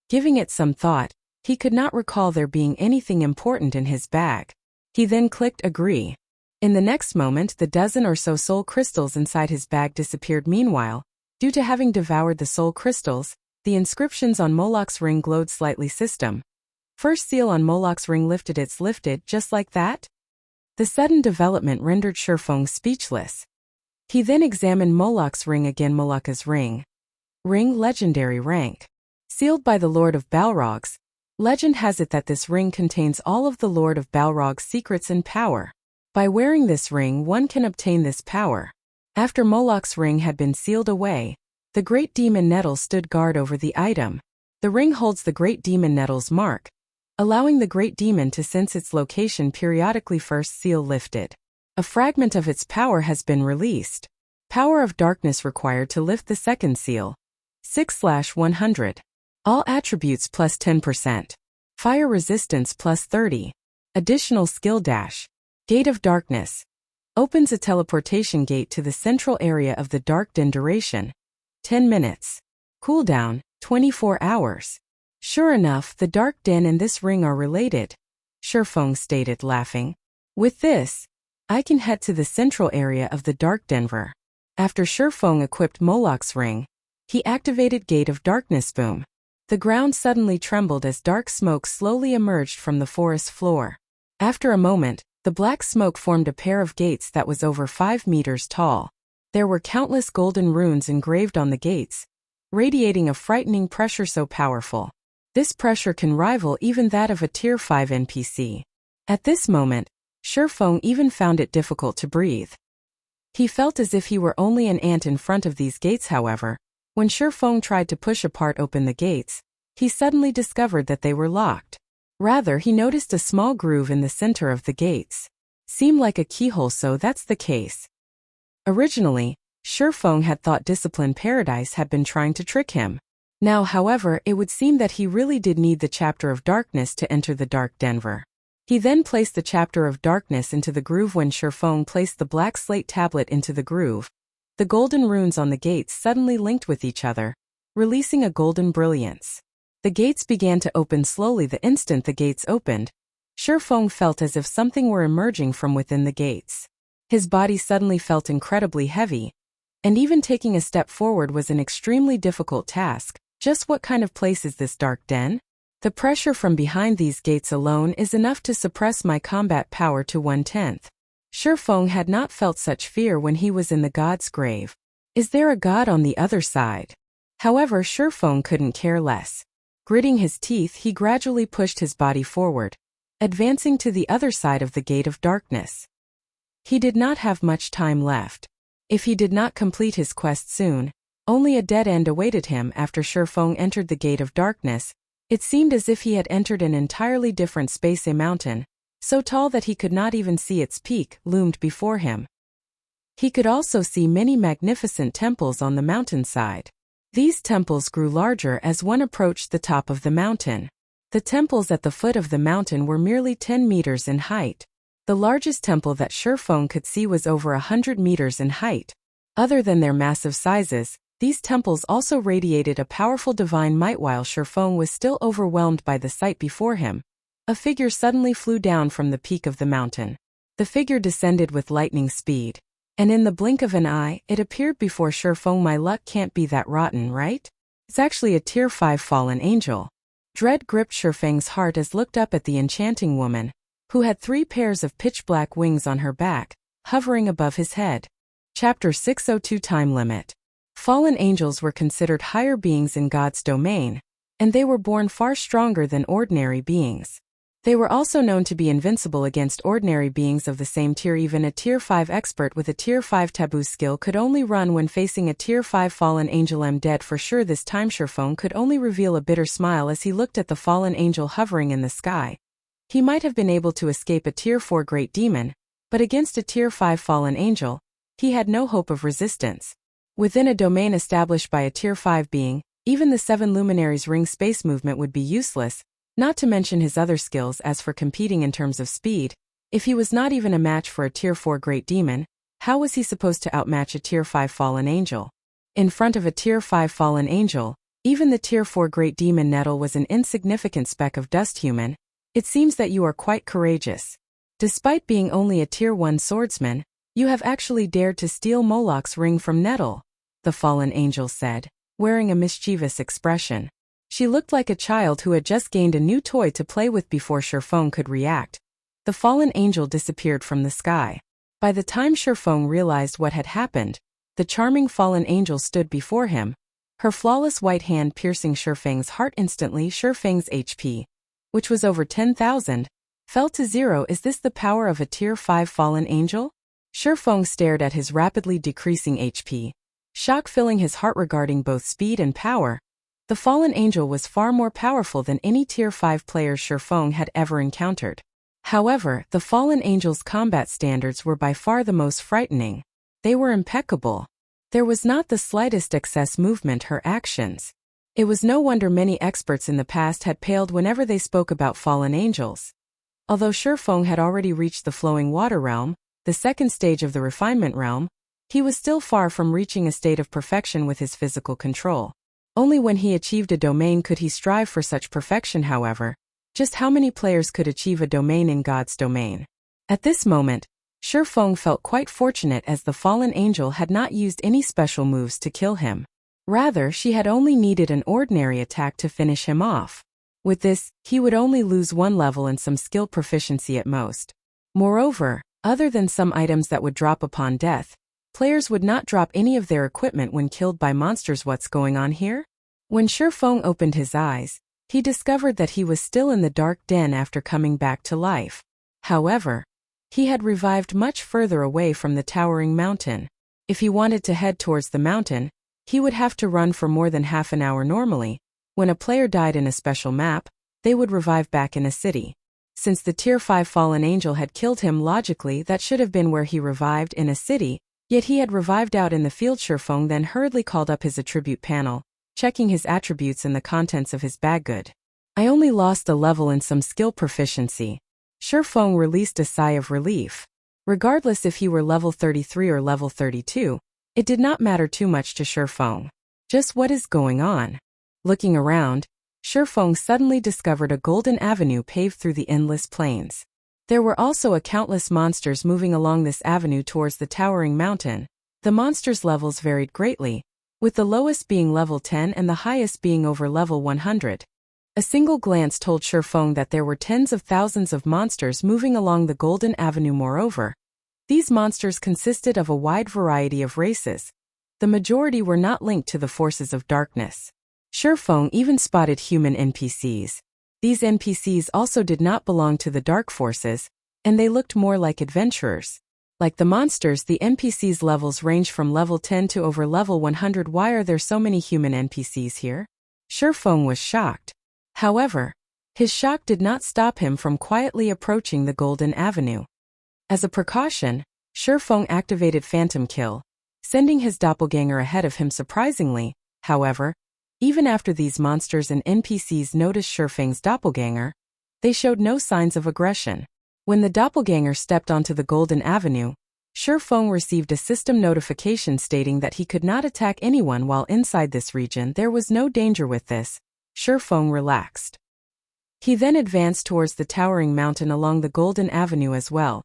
Giving it some thought, he could not recall there being anything important in his bag. He then clicked agree. In the next moment, the dozen or so soul crystals inside his bag disappeared. Meanwhile, due to having devoured the soul crystals, the inscriptions on Moloch's ring glowed slightly. System. First seal on Moloch's ring lifted. It's lifted just like that? The sudden development rendered Shurfeng speechless. He then examined Moloch's ring again. Moloch's ring. Ring legendary rank. Sealed by the Lord of Balrog's. Legend has it that this ring contains all of the Lord of Balrog's secrets and power. By wearing this ring one can obtain this power. After Moloch's ring had been sealed away, the Great Demon Nettle stood guard over the item. The ring holds the Great Demon Nettle's mark, allowing the Great Demon to sense its location periodically. First seal lifted. A fragment of its power has been released. Power of darkness required to lift the second seal. 6/100. All attributes plus 10%. Fire resistance plus 30. Additional skill dash. Gate of Darkness. Opens a teleportation gate to the central area of the Dark Den. Duration. 10 minutes. Cooldown, 24 hours. Sure enough, the Dark Den and this ring are related, Shurfeng stated, laughing. With this, I can head to the central area of the Dark Denver. After Shurfeng equipped Moloch's ring, he activated Gate of Darkness. Boom. The ground suddenly trembled as dark smoke slowly emerged from the forest floor. After a moment, the black smoke formed a pair of gates that was over 5 meters tall. There were countless golden runes engraved on the gates, radiating a frightening pressure so powerful. This pressure can rival even that of a Tier 5 NPC. At this moment, Shurfeng even found it difficult to breathe. He felt as if he were only an ant in front of these gates. However, when Shurfeng tried to push apart open the gates, he suddenly discovered that they were locked. Rather, he noticed a small groove in the center of the gates. Seem like a keyhole, so that's the case. Originally, Shifeng had thought Discipline Paradise had been trying to trick him. Now, however, it would seem that he really did need the Chapter of Darkness to enter the Dark Denver. He then placed the Chapter of Darkness into the groove. When Shifeng placed the black slate tablet into the groove, the golden runes on the gates suddenly linked with each other, releasing a golden brilliance. The gates began to open slowly. The instant the gates opened, Shifeng felt as if something were emerging from within the gates. His body suddenly felt incredibly heavy, and even taking a step forward was an extremely difficult task. Just what kind of place is this dark den? The pressure from behind these gates alone is enough to suppress my combat power to 1/10. Shifeng had not felt such fear when he was in the god's grave. Is there a god on the other side? However, Shifeng couldn't care less. Gritting his teeth, he gradually pushed his body forward, advancing to the other side of the Gate of Darkness. He did not have much time left. If he did not complete his quest soon, only a dead end awaited him. After Shifeng entered the Gate of Darkness, it seemed as if he had entered an entirely different space. A mountain, so tall that he could not even see its peak, loomed before him. He could also see many magnificent temples on the mountainside. These temples grew larger as one approached the top of the mountain. The temples at the foot of the mountain were merely 10 meters in height. The largest temple that Shifeng could see was over 100 meters in height. Other than their massive sizes, these temples also radiated a powerful divine might. While Shifeng was still overwhelmed by the sight before him, a figure suddenly flew down from the peak of the mountain. The figure descended with lightning speed, and in the blink of an eye, it appeared before Shifeng. My luck can't be that rotten, right? It's actually a Tier 5 fallen angel. Dread gripped Shifeng's heart as looked up at the enchanting woman, who had 3 pairs of pitch-black wings on her back, hovering above his head. Chapter 602 Time Limit. Fallen angels were considered higher beings in God's domain, and they were born far stronger than ordinary beings. They were also known to be invincible against ordinary beings of the same tier. Even a Tier 5 expert with a Tier 5 taboo skill could only run when facing a Tier 5 fallen angel. I'm dead for sure this time. Shifeng could only reveal a bitter smile as he looked at the fallen angel hovering in the sky. He might have been able to escape a Tier 4 great demon, but against a Tier 5 fallen angel, he had no hope of resistance. Within a domain established by a Tier 5 being, even the 7 luminaries ring space movement would be useless, not to mention his other skills. As for competing in terms of speed, if he was not even a match for a Tier 4 great demon, how was he supposed to outmatch a Tier 5 fallen angel? In front of a Tier 5 fallen angel, even the Tier 4 great demon Nettle was an insignificant speck of dust. Human, it seems that you are quite courageous. Despite being only a Tier 1 swordsman, you have actually dared to steal Moloch's ring from Nettle, the fallen angel said, wearing a mischievous expression. She looked like a child who had just gained a new toy to play with. Before Shifeng could react, the fallen angel disappeared from the sky. By the time Shifeng realized what had happened, the charming fallen angel stood before him, her flawless white hand piercing Shifeng's heart. Instantly, Shifeng's HP, which was over 10,000, fell to 0. Is this the power of a Tier 5 fallen angel? Shifeng stared at his rapidly decreasing HP, shock filling his heart regarding both speed and power. The fallen angel was far more powerful than any Tier 5 player Shifeng had ever encountered. However, the fallen angel's combat standards were by far the most frightening. They were impeccable. There was not the slightest excess movement her actions. It was no wonder many experts in the past had paled whenever they spoke about fallen angels. Although Shifeng had already reached the flowing water realm, the second stage of the refinement realm, he was still far from reaching a state of perfection with his physical control. Only when he achieved a domain could he strive for such perfection. However, just how many players could achieve a domain in God's domain? At this moment, Shifeng felt quite fortunate as the fallen angel had not used any special moves to kill him. Rather, she had only needed an ordinary attack to finish him off. With this, he would only lose 1 level and some skill proficiency at most. Moreover, other than some items that would drop upon death, players would not drop any of their equipment when killed by monsters. What's going on here? When Shifeng opened his eyes, he discovered that he was still in the dark den after coming back to life. However, he had revived much further away from the towering mountain. If he wanted to head towards the mountain, he would have to run for more than half an hour. Normally, when a player died in a special map, they would revive back in a city. Since the Tier 5 fallen angel had killed him logically, that should have been where he revived, in a city, yet he had revived out in the field. Shurfeng then hurriedly called up his attribute panel, checking his attributes and the contents of his bag. Good. I only lost a level in some skill proficiency. Shurfeng released a sigh of relief. Regardless if he were level 33 or level 32, it did not matter too much to Shurfeng. Just what is going on? Looking around, Shurfeng suddenly discovered a golden avenue paved through the endless plains. There were also countless monsters moving along this avenue towards the towering mountain. The monsters' levels varied greatly, with the lowest being level 10 and the highest being over level 100. A single glance told Shurfeng that there were tens of thousands of monsters moving along the golden avenue. Moreover, these monsters consisted of a wide variety of races. The majority were not linked to the forces of darkness. Shurfeng even spotted human NPCs. These NPCs also did not belong to the dark forces, and they looked more like adventurers. Like the monsters, the NPCs' levels range from level 10 to over level 100. Why are there so many human NPCs here? Shurfeng was shocked. However, his shock did not stop him from quietly approaching the golden avenue. As a precaution, Shurfeng activated Phantom Kill, sending his doppelganger ahead of him. Surprisingly, however, even after these monsters and NPCs noticed Shurfeng's doppelganger, they showed no signs of aggression. When the doppelganger stepped onto the golden avenue, Shurfeng received a system notification stating that he could not attack anyone while inside this region. There was no danger with this. Shurfeng relaxed. He then advanced towards the towering mountain along the golden avenue as well.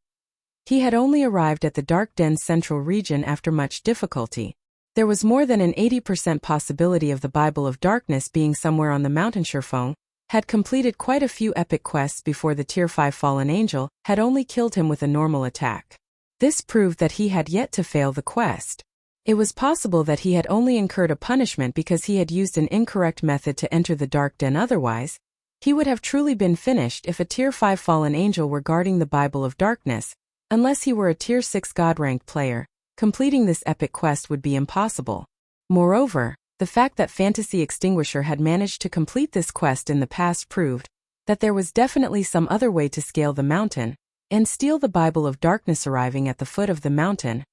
He had only arrived at the Dark Den's central region after much difficulty. There was more than an 80% possibility of the Bible of Darkness being somewhere on the mountain. Shurfeng had completed quite a few epic quests before the Tier 5 fallen angel had only killed him with a normal attack. This proved that he had yet to fail the quest. It was possible that he had only incurred a punishment because he had used an incorrect method to enter the Dark Den. Otherwise, he would have truly been finished if a Tier 5 fallen angel were guarding the Bible of Darkness. Unless he were a Tier 6 God-ranked player, completing this epic quest would be impossible. Moreover, the fact that Fantasy Extinguisher had managed to complete this quest in the past proved that there was definitely some other way to scale the mountain and steal the Bible of Darkness. Arriving at the foot of the mountain,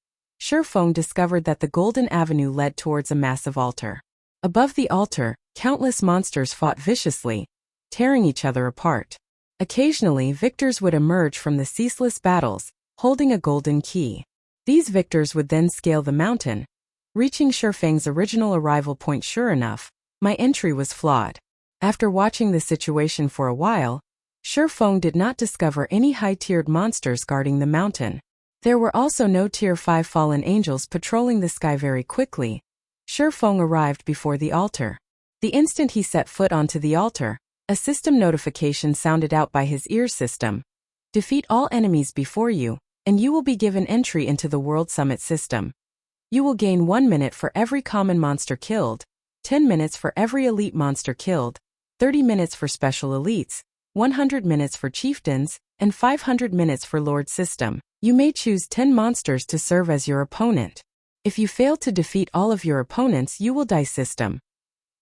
Shurfeng discovered that the golden avenue led towards a massive altar. Above the altar, countless monsters fought viciously, tearing each other apart. Occasionally, victors would emerge from the ceaseless battles, holding a golden key. These victors would then scale the mountain, reaching Shurfeng's original arrival point. Sure enough, my entry was flawed. After watching the situation for a while, Shurfeng did not discover any high-tiered monsters guarding the mountain. There were also no Tier 5 fallen angels patrolling the sky. Very quickly, Shurfeng arrived before the altar. The instant he set foot onto the altar, a system notification sounded out by his ear system. Defeat all enemies before you, and you will be given entry into the World Summit system. You will gain 1 minute for every common monster killed, 10 minutes for every elite monster killed, 30 minutes for special elites, 100 minutes for chieftains, and 500 minutes for Lord system. You may choose 10 monsters to serve as your opponent. If you fail to defeat all of your opponents, you will die system.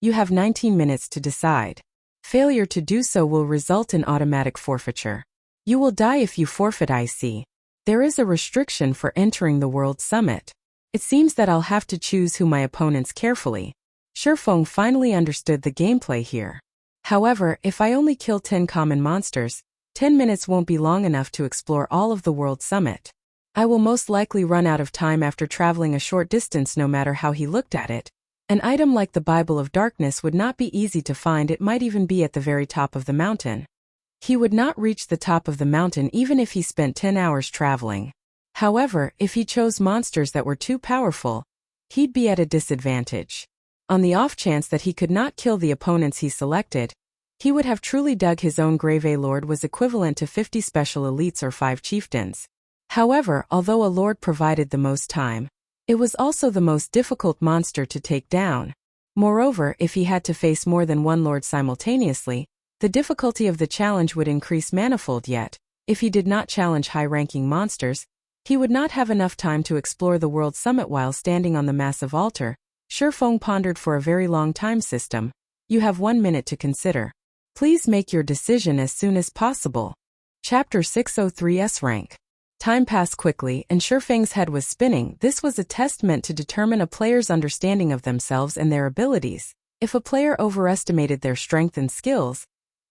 You have 19 minutes to decide. Failure to do so will result in automatic forfeiture. You will die if you forfeit. I see. There is a restriction for entering the World Summit. It seems that I'll have to choose who my opponents carefully. Shurfeng finally understood the gameplay here. However, if I only kill 10 common monsters, 10 minutes won't be long enough to explore all of the World Summit. I will most likely run out of time after traveling a short distance. No matter how he looked at it, an item like the Bible of Darkness would not be easy to find. It might even be at the very top of the mountain. He would not reach the top of the mountain even if he spent 10 hours traveling. However, if he chose monsters that were too powerful, he'd be at a disadvantage. On the off chance that he could not kill the opponents he selected, he would have truly dug his own grave. A lord was equivalent to 50 special elites or 5 chieftains. However, although a lord provided the most time, it was also the most difficult monster to take down. Moreover, if he had to face more than one lord simultaneously, the difficulty of the challenge would increase manifold. Yet, if he did not challenge high-ranking monsters, he would not have enough time to explore the World Summit. While standing on the massive altar, Shurfeng pondered for a very long time. System, you have 1 minute to consider. Please make your decision as soon as possible. Chapter 603 S-Rank. Time passed quickly and Shifeng's head was spinning. This was a test meant to determine a player's understanding of themselves and their abilities. If a player overestimated their strength and skills,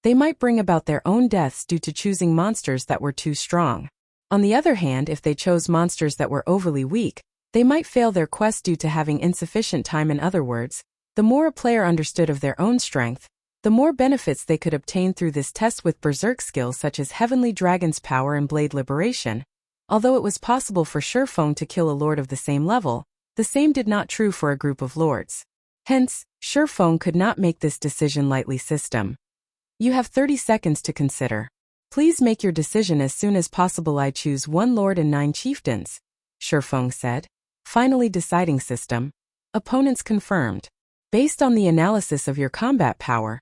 they might bring about their own deaths due to choosing monsters that were too strong. On the other hand, if they chose monsters that were overly weak, they might fail their quest due to having insufficient time. In other words, the more a player understood of their own strength, the more benefits they could obtain through this test. With berserk skills such as Heavenly Dragon's Power and Blade Liberation, although it was possible for Shifeng to kill a lord of the same level, the same did not true for a group of lords. Hence, Shifeng could not make this decision lightly. System. You have 30 seconds to consider. Please make your decision as soon as possible. I choose 1 lord and 9 chieftains, Shifeng said. Finally deciding. System. Opponents confirmed. Based on the analysis of your combat power,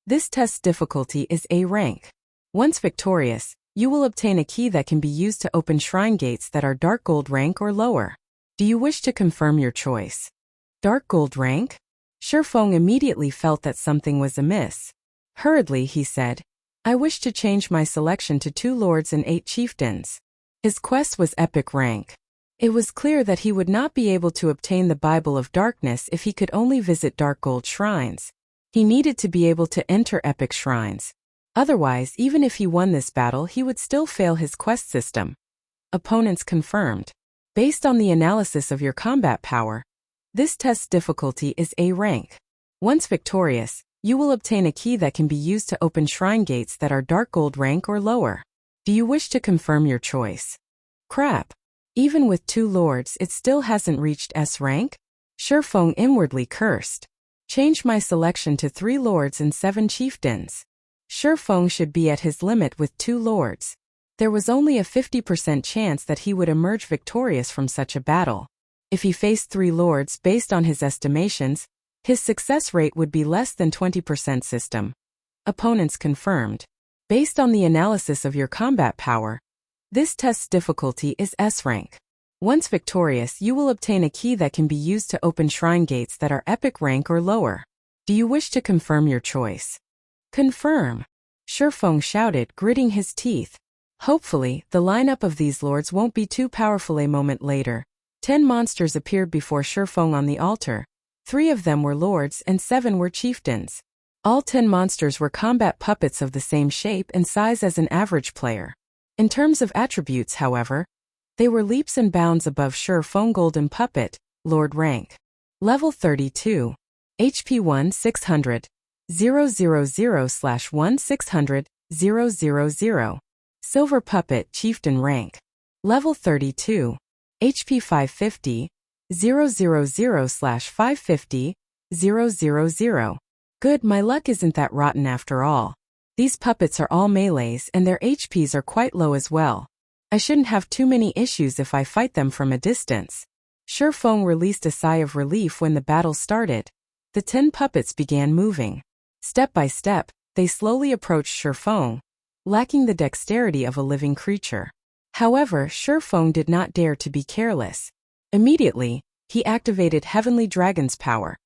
this test's difficulty is A rank. Once victorious, you will obtain a key that can be used to open shrine gates that are dark gold rank or lower. Do you wish to confirm your choice? Dark gold rank? Shifeng immediately felt that something was amiss. Hurriedly he said, I wish to change my selection to 2 lords and 8 chieftains. His quest was epic rank. It was clear that he would not be able to obtain the Bible of Darkness if he could only visit dark gold shrines. He needed to be able to enter epic shrines. Otherwise, even if he won this battle, he would still fail his quest. System. Opponents confirmed. Based on the analysis of your combat power, this test's difficulty is A rank. Once victorious, you will obtain a key that can be used to open shrine gates that are dark gold rank or lower. Do you wish to confirm your choice? Crap. Even with 2 lords, it still hasn't reached S rank? Shifeng inwardly cursed. Change my selection to 3 lords and 7 chieftains. Shifeng should be at his limit with 2 lords. There was only a 50% chance that he would emerge victorious from such a battle. If he faced 3 lords, based on his estimations, his success rate would be less than 20%. System. Opponents confirmed. Based on the analysis of your combat power, this test's difficulty is S rank. Once victorious, you will obtain a key that can be used to open shrine gates that are epic rank or lower. Do you wish to confirm your choice? Confirm. Shifeng shouted, gritting his teeth. Hopefully, the lineup of these lords won't be too powerful. A moment later, 10 monsters appeared before Shifeng on the altar. 3 of them were lords and 7 were chieftains. All 10 monsters were combat puppets of the same shape and size as an average player. In terms of attributes, however, they were leaps and bounds above Shifeng. Golden Puppet, Lord rank. Level 32. HP 1-600. 000/1-600. 000. Silver Puppet, Chieftain rank. Level 32. HP 550. 000/550. 000. Good, my luck isn't that rotten after all. These puppets are all melees and their HPs are quite low as well. I shouldn't have too many issues if I fight them from a distance. Shifeng released a sigh of relief when the battle started. The 10 puppets began moving. Step by step, they slowly approached Shifeng, lacking the dexterity of a living creature. However, Shifeng did not dare to be careless. Immediately, he activated Heavenly Dragon's Power,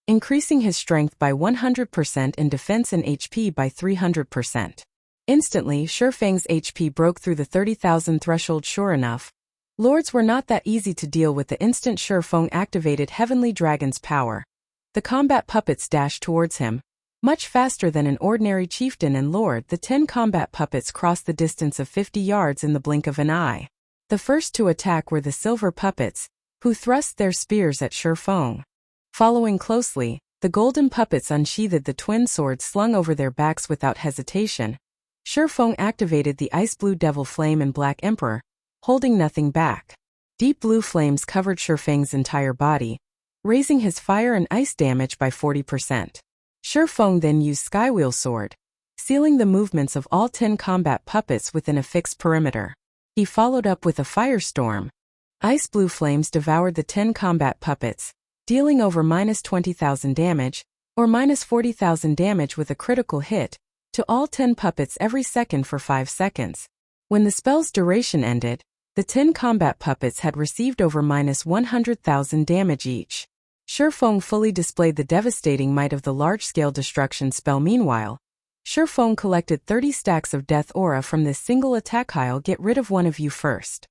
increasing his strength by 100% and defense and HP by 300%. Instantly, Shifeng's HP broke through the 30,000 threshold. Sure enough, lords were not that easy to deal with. The instant Shifeng activated Heavenly Dragon's Power, the combat puppets dashed towards him. Much faster than an ordinary chieftain and lord, the 10 combat puppets crossed the distance of 50 yards in the blink of an eye. The first to attack were the silver puppets, who thrust their spears at Shifeng. Following closely, the golden puppets unsheathed the twin swords slung over their backs without hesitation. Shifeng activated the ice blue devil flame and black emperor, holding nothing back. Deep blue flames covered Shifeng's entire body, raising his fire and ice damage by 40%. Shifeng then used Skywheel Sword, sealing the movements of all 10 combat puppets within a fixed perimeter. He followed up with a firestorm. Ice blue flames devoured the 10 combat puppets, dealing over -20,000 damage, or -40,000 damage with a critical hit, to all 10 puppets every second for 5 seconds. When the spell's duration ended, the 10 combat puppets had received over -100,000 damage each. Shifeng fully displayed the devastating might of the large-scale destruction spell. Meanwhile, Shurfeng collected 30 stacks of death aura from this single attack. I'll get rid of one of you first.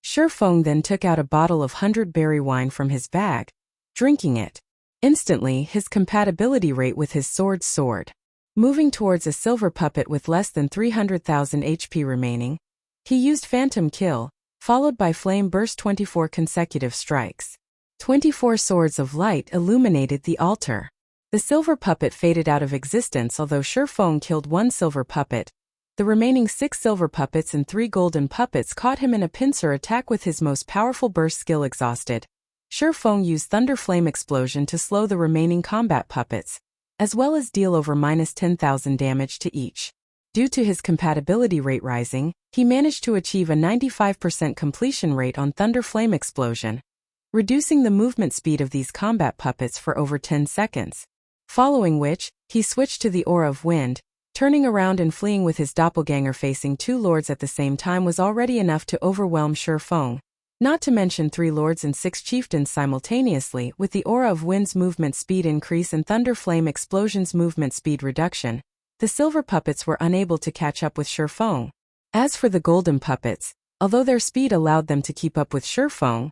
Shurfeng then took out a bottle of 100-berry wine from his bag, drinking it. Instantly, his compatibility rate with his sword soared. Moving towards a silver puppet with less than 300,000 HP remaining, he used Phantom Kill, followed by Flame Burst. 24 consecutive strikes. 24 swords of light illuminated the altar. The silver puppet faded out of existence. Although Shurfeng killed one silver puppet, the remaining 6 silver puppets and 3 golden puppets caught him in a pincer attack with his most powerful burst skill. Exhausted, Shurfeng used Thunder Flame Explosion to slow the remaining combat puppets, as well as deal over -10,000 damage to each. Due to his compatibility rate rising, he managed to achieve a 95% completion rate on Thunder Flame Explosion, reducing the movement speed of these combat puppets for over 10 seconds. Following which, he switched to the Aura of Wind. Turning around and fleeing with his doppelganger. Facing 2 lords at the same time was already enough to overwhelm Shurfeng, not to mention 3 lords and 6 chieftains simultaneously. With the Aura of Wind's movement speed increase and Thunder Flame Explosion's movement speed reduction, the silver puppets were unable to catch up with Shurfeng. As for the golden puppets, although their speed allowed them to keep up with Shurfeng,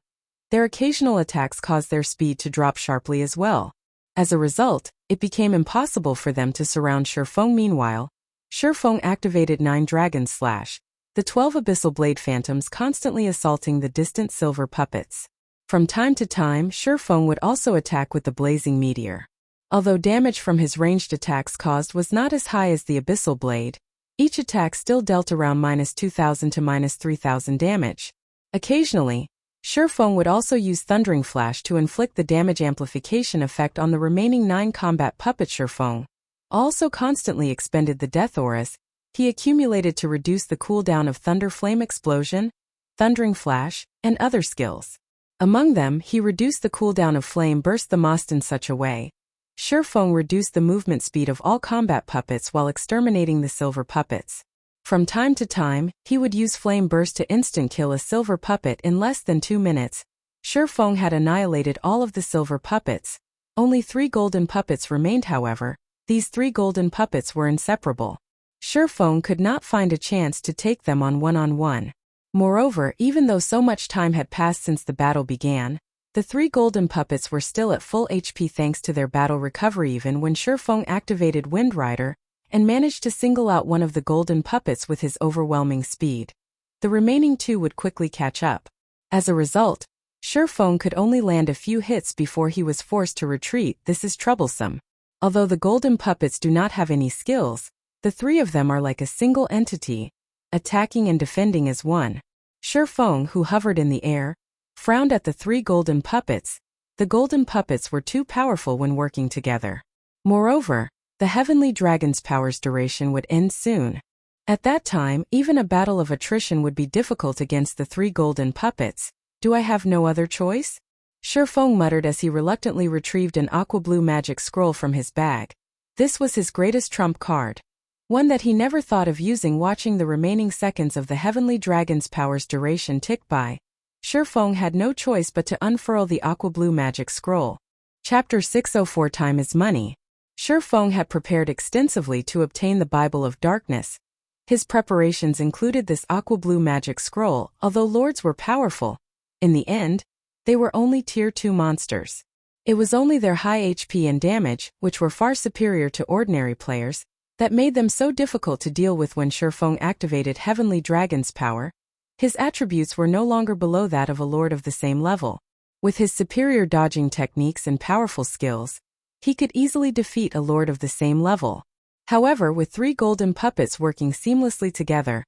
their occasional attacks caused their speed to drop sharply as well. As a result, it became impossible for them to surround Shurfeng. Meanwhile, Shurfeng activated 9 Dragon Slash, the 12 Abyssal Blade Phantoms constantly assaulting the distant silver puppets. From time to time, Shurfeng would also attack with the Blazing Meteor. Although damage from his ranged attacks caused was not as high as the Abyssal Blade, each attack still dealt around -2,000 to -3,000 damage. Occasionally, Shurfeng would also use Thundering Flash to inflict the damage amplification effect on the remaining 9 combat puppets. Shurfeng also constantly expended the death auras he accumulated to reduce the cooldown of Thunder Flame Explosion, Thundering Flash, and other skills. Among them, he reduced the cooldown of Flame Burst the Most in such a way Shurfeng reduced the movement speed of all combat puppets while exterminating the silver puppets. From time to time, he would use Flame Burst to instant kill a silver puppet in less than 2 minutes. Shurfeng had annihilated all of the silver puppets. Only 3 golden puppets remained. However, these 3 golden puppets were inseparable. Shurfeng could not find a chance to take them on one-on-one. Moreover, even though so much time had passed since the battle began, the 3 golden puppets were still at full HP thanks to their battle recovery. Even when Shurfeng activated Wind Rider and managed to single out one of the golden puppets with his overwhelming speed, the remaining 2 would quickly catch up. As a result, Shurfeng could only land a few hits before he was forced to retreat. This is troublesome. Although the golden puppets do not have any skills, the 3 of them are like a single entity, attacking and defending as one. Shurfeng, who hovered in the air, frowned at the 3 golden puppets. The golden puppets were too powerful when working together. Moreover, the Heavenly Dragon's power's duration would end soon. At that time, even a battle of attrition would be difficult against the 3 golden puppets. Do I have no other choice? Shurfeng muttered as he reluctantly retrieved an aqua blue magic scroll from his bag. This was his greatest trump card, one that he never thought of using. Watching the remaining seconds of the Heavenly Dragon's power's duration tick by, Shurfeng had no choice but to unfurl the aqua blue magic scroll. Chapter 604 Time is Money. Shurfeng had prepared extensively to obtain the Bible of Darkness. His preparations included this aqua blue magic scroll. Although lords were powerful, in the end, they were only tier 2 monsters. It was only their high HP and damage, which were far superior to ordinary players, that made them so difficult to deal with. When Shurfeng activated Heavenly Dragon's power, his attributes were no longer below that of a lord of the same level. With his superior dodging techniques and powerful skills, he could easily defeat a lord of the same level. However, with 3 golden puppets working seamlessly together,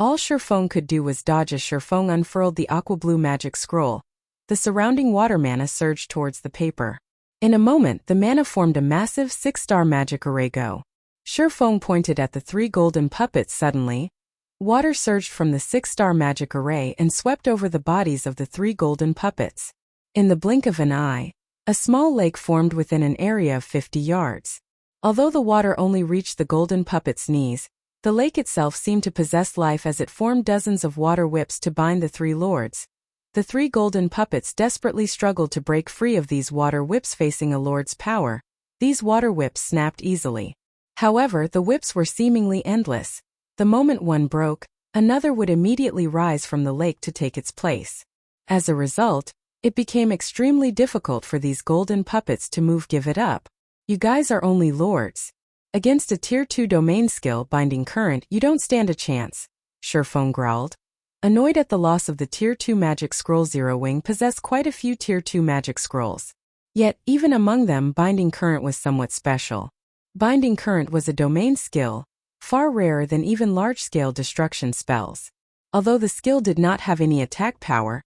all Shurfeng could do was dodge. As Shurfeng unfurled the aqua blue magic scroll, the surrounding water mana surged towards the paper. In a moment, the mana formed a massive 6-star magic array. Go! Shurfeng pointed at the 3 golden puppets. Suddenly, water surged from the 6-star magic array and swept over the bodies of the 3 golden puppets. In the blink of an eye, a small lake formed within an area of 50 yards. Although the water only reached the golden puppets' knees, the lake itself seemed to possess life as it formed dozens of water whips to bind the 3 lords. The 3 golden puppets desperately struggled to break free of these water whips. Facing a lord's power, these water whips snapped easily. However, the whips were seemingly endless. The moment one broke, another would immediately rise from the lake to take its place. As a result, it became extremely difficult for these golden puppets to move. Give it up. You guys are only lords. Against a Tier 2 domain skill binding current, you don't stand a chance, Sherfong growled. Annoyed at the loss of the Tier 2 magic scroll, Zero Wing possessed quite a few Tier 2 magic scrolls. Yet, even among them, binding current was somewhat special. Binding current was a domain skill, far rarer than even large-scale destruction spells. Although the skill did not have any attack power,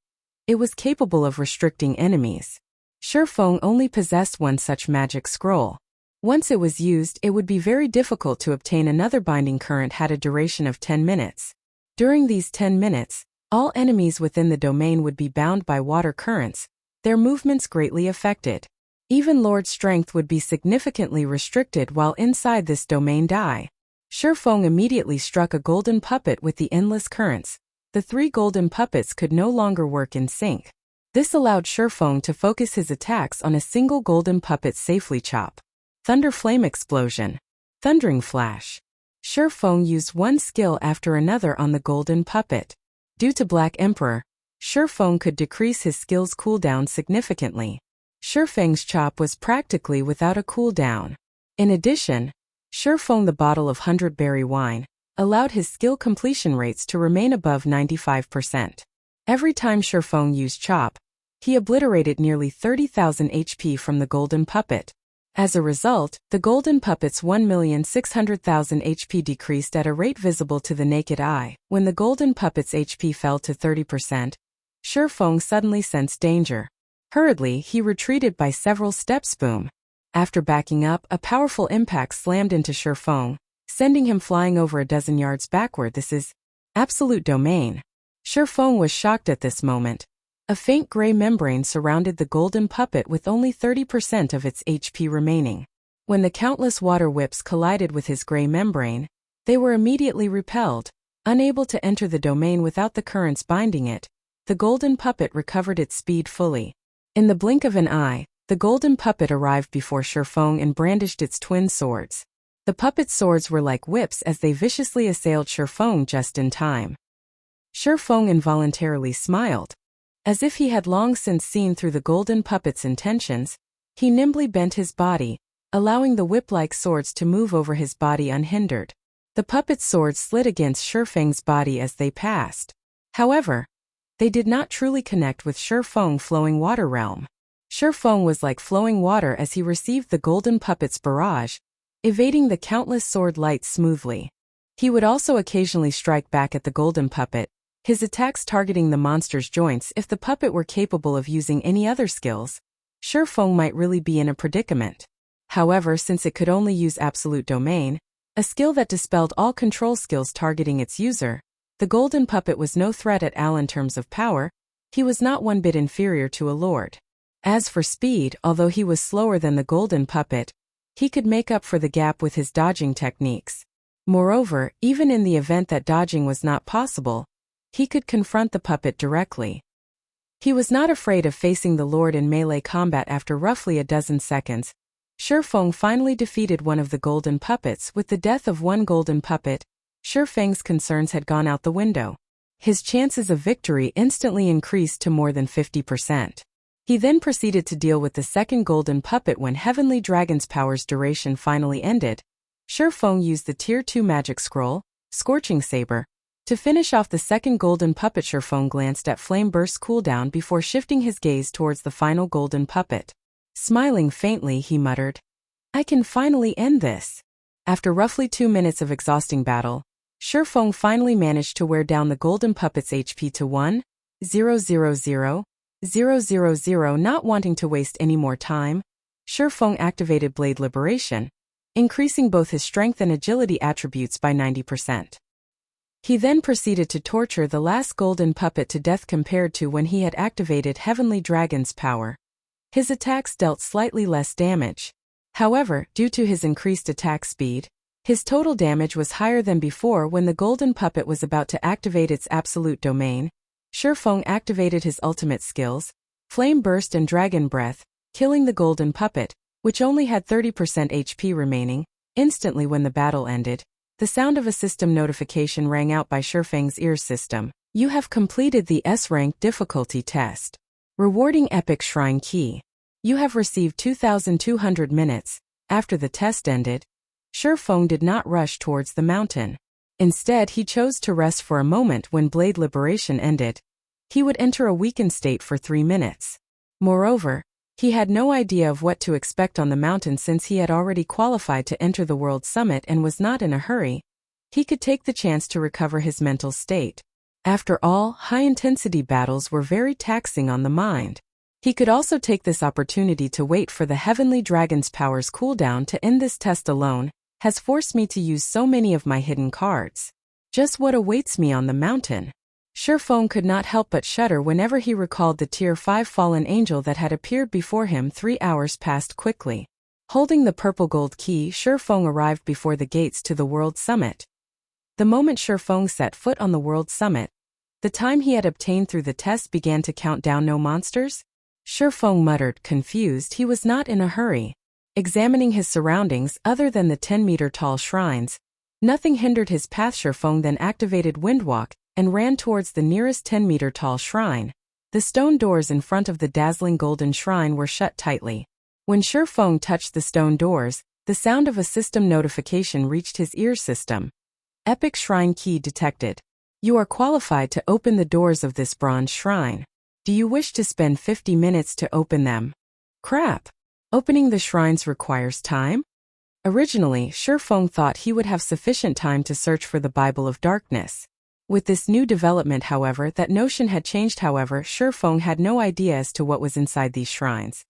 it was capable of restricting enemies. Sherfong only possessed one such magic scroll. Once it was used, it would be very difficult to obtain another. Binding current had a duration of 10 minutes. During these 10 minutes, all enemies within the domain would be bound by water currents, their movements greatly affected. Even Lord strength would be significantly restricted while inside this domain. Sherfong immediately struck a golden puppet with the endless currents. The 3 golden puppets could no longer work in sync. This allowed Sherfong to focus his attacks on a single golden puppet safely. Chop. Thunder Flame Explosion. Thundering Flash. Sherfong used one skill after another on the golden puppet. Due to Black Emperor, Sherfong could decrease his skill's cooldown significantly. Sherfeng's chop was practically without a cooldown. In addition, Sherfong, the bottle of 100-berry wine, allowed his skill completion rates to remain above 95%. Every time Sherfong used chop, he obliterated nearly 30,000 HP from the golden puppet. As a result, the golden puppet's 1,600,000 HP decreased at a rate visible to the naked eye. When the golden puppet's HP fell to 30%, Sherfong suddenly sensed danger. Hurriedly, he retreated by several steps. Boom. After backing up, a powerful impact slammed into Sherfong, sending him flying over a dozen yards backward. This is absolute domain. Sherfong was shocked at this moment. A faint gray membrane surrounded the golden puppet with only 30% of its HP remaining. When the countless water whips collided with his gray membrane, they were immediately repelled. Unable to enter the domain without the currents binding it, the golden puppet recovered its speed fully. In the blink of an eye, the golden puppet arrived before Sherfong and brandished its twin swords. The puppet's swords were like whips as they viciously assailed Sherfong just in time. Sherfong involuntarily smiled. As if he had long since seen through the golden puppet's intentions, he nimbly bent his body, allowing the whip-like swords to move over his body unhindered. The puppet's swords slid against Sherfong's body as they passed. However, they did not truly connect with Sherfong flowing water realm. Sherfong was like flowing water as he received the golden puppet's barrage, evading the countless sword lights smoothly. He would also occasionally strike back at the golden puppet, his attacks targeting the monster's joints. If the puppet were capable of using any other skills, Sherfong might really be in a predicament. However, since it could only use Absolute Domain, a skill that dispelled all control skills targeting its user, the golden puppet was no threat at all in terms of power. He was not one bit inferior to a lord. As for speed, although he was slower than the golden puppet, he could make up for the gap with his dodging techniques. Moreover, even in the event that dodging was not possible, he could confront the puppet directly. He was not afraid of facing the lord in melee combat. After roughly a dozen seconds, Sherfong finally defeated one of the golden puppets. With the death of one golden puppet, Sherfeng's concerns had gone out the window. His chances of victory instantly increased to more than 50%. He then proceeded to deal with the second golden puppet. When Heavenly Dragon's power's duration finally ended, Sherfong used the Tier 2 magic scroll, Scorching Saber, to finish off the second golden puppet. Sherfong glanced at Flame Burst's cooldown before shifting his gaze towards the final golden puppet. Smiling faintly, he muttered, "I can finally end this." After roughly 2 minutes of exhausting battle, Sherfong finally managed to wear down the golden puppet's HP to 1,000,000. Not wanting to waste any more time, Sherfong activated Blade Liberation, increasing both his strength and agility attributes by 90%. He then proceeded to torture the last golden puppet to death. Compared to when he had activated Heavenly Dragon's power, his attacks dealt slightly less damage. However, due to his increased attack speed, his total damage was higher than before. When the golden puppet was about to activate its Absolute Domain, Sherfong activated his ultimate skills, Flame Burst and Dragon Breath, killing the golden puppet, which only had 30% HP remaining. Instantly when the battle ended, the sound of a system notification rang out by Shifeng's ear system. You have completed the S-rank difficulty test. Rewarding Epic Shrine Key. You have received 2,200 minutes. After the test ended, Shifeng did not rush towards the mountain. Instead, he chose to rest for a moment. When Blade Liberation ended, he would enter a weakened state for 3 minutes. Moreover, he had no idea of what to expect on the mountain since he had already qualified to enter the World Summit and was not in a hurry. He could take the chance to recover his mental state. After all, high-intensity battles were very taxing on the mind. He could also take this opportunity to wait for the Heavenly Dragon's powers cooldown to end. This test alone has forced me to use so many of my hidden cards. Just what awaits me on the mountain? Shifeng could not help but shudder whenever he recalled the Tier 5 fallen angel that had appeared before him. 3 hours passed quickly. Holding the purple gold key, Shifeng arrived before the gates to the World Summit. The moment Shifeng set foot on the World Summit, the time he had obtained through the test began to count down. No monsters? Shifeng muttered, confused. He was not in a hurry. Examining his surroundings other than the 10-meter-tall shrines, nothing hindered his path. Shifeng then activated Windwalk and ran towards the nearest 10-meter-tall shrine. The stone doors in front of the dazzling golden shrine were shut tightly. When Shifeng touched the stone doors, the sound of a system notification reached his ear system. Epic Shrine Key detected. You are qualified to open the doors of this bronze shrine. Do you wish to spend 50 minutes to open them? Crap! Opening the shrines requires time? Originally, Shifeng thought he would have sufficient time to search for the Bible of Darkness. With this new development, however, that notion had changed. However, Shifeng had no idea as to what was inside these shrines.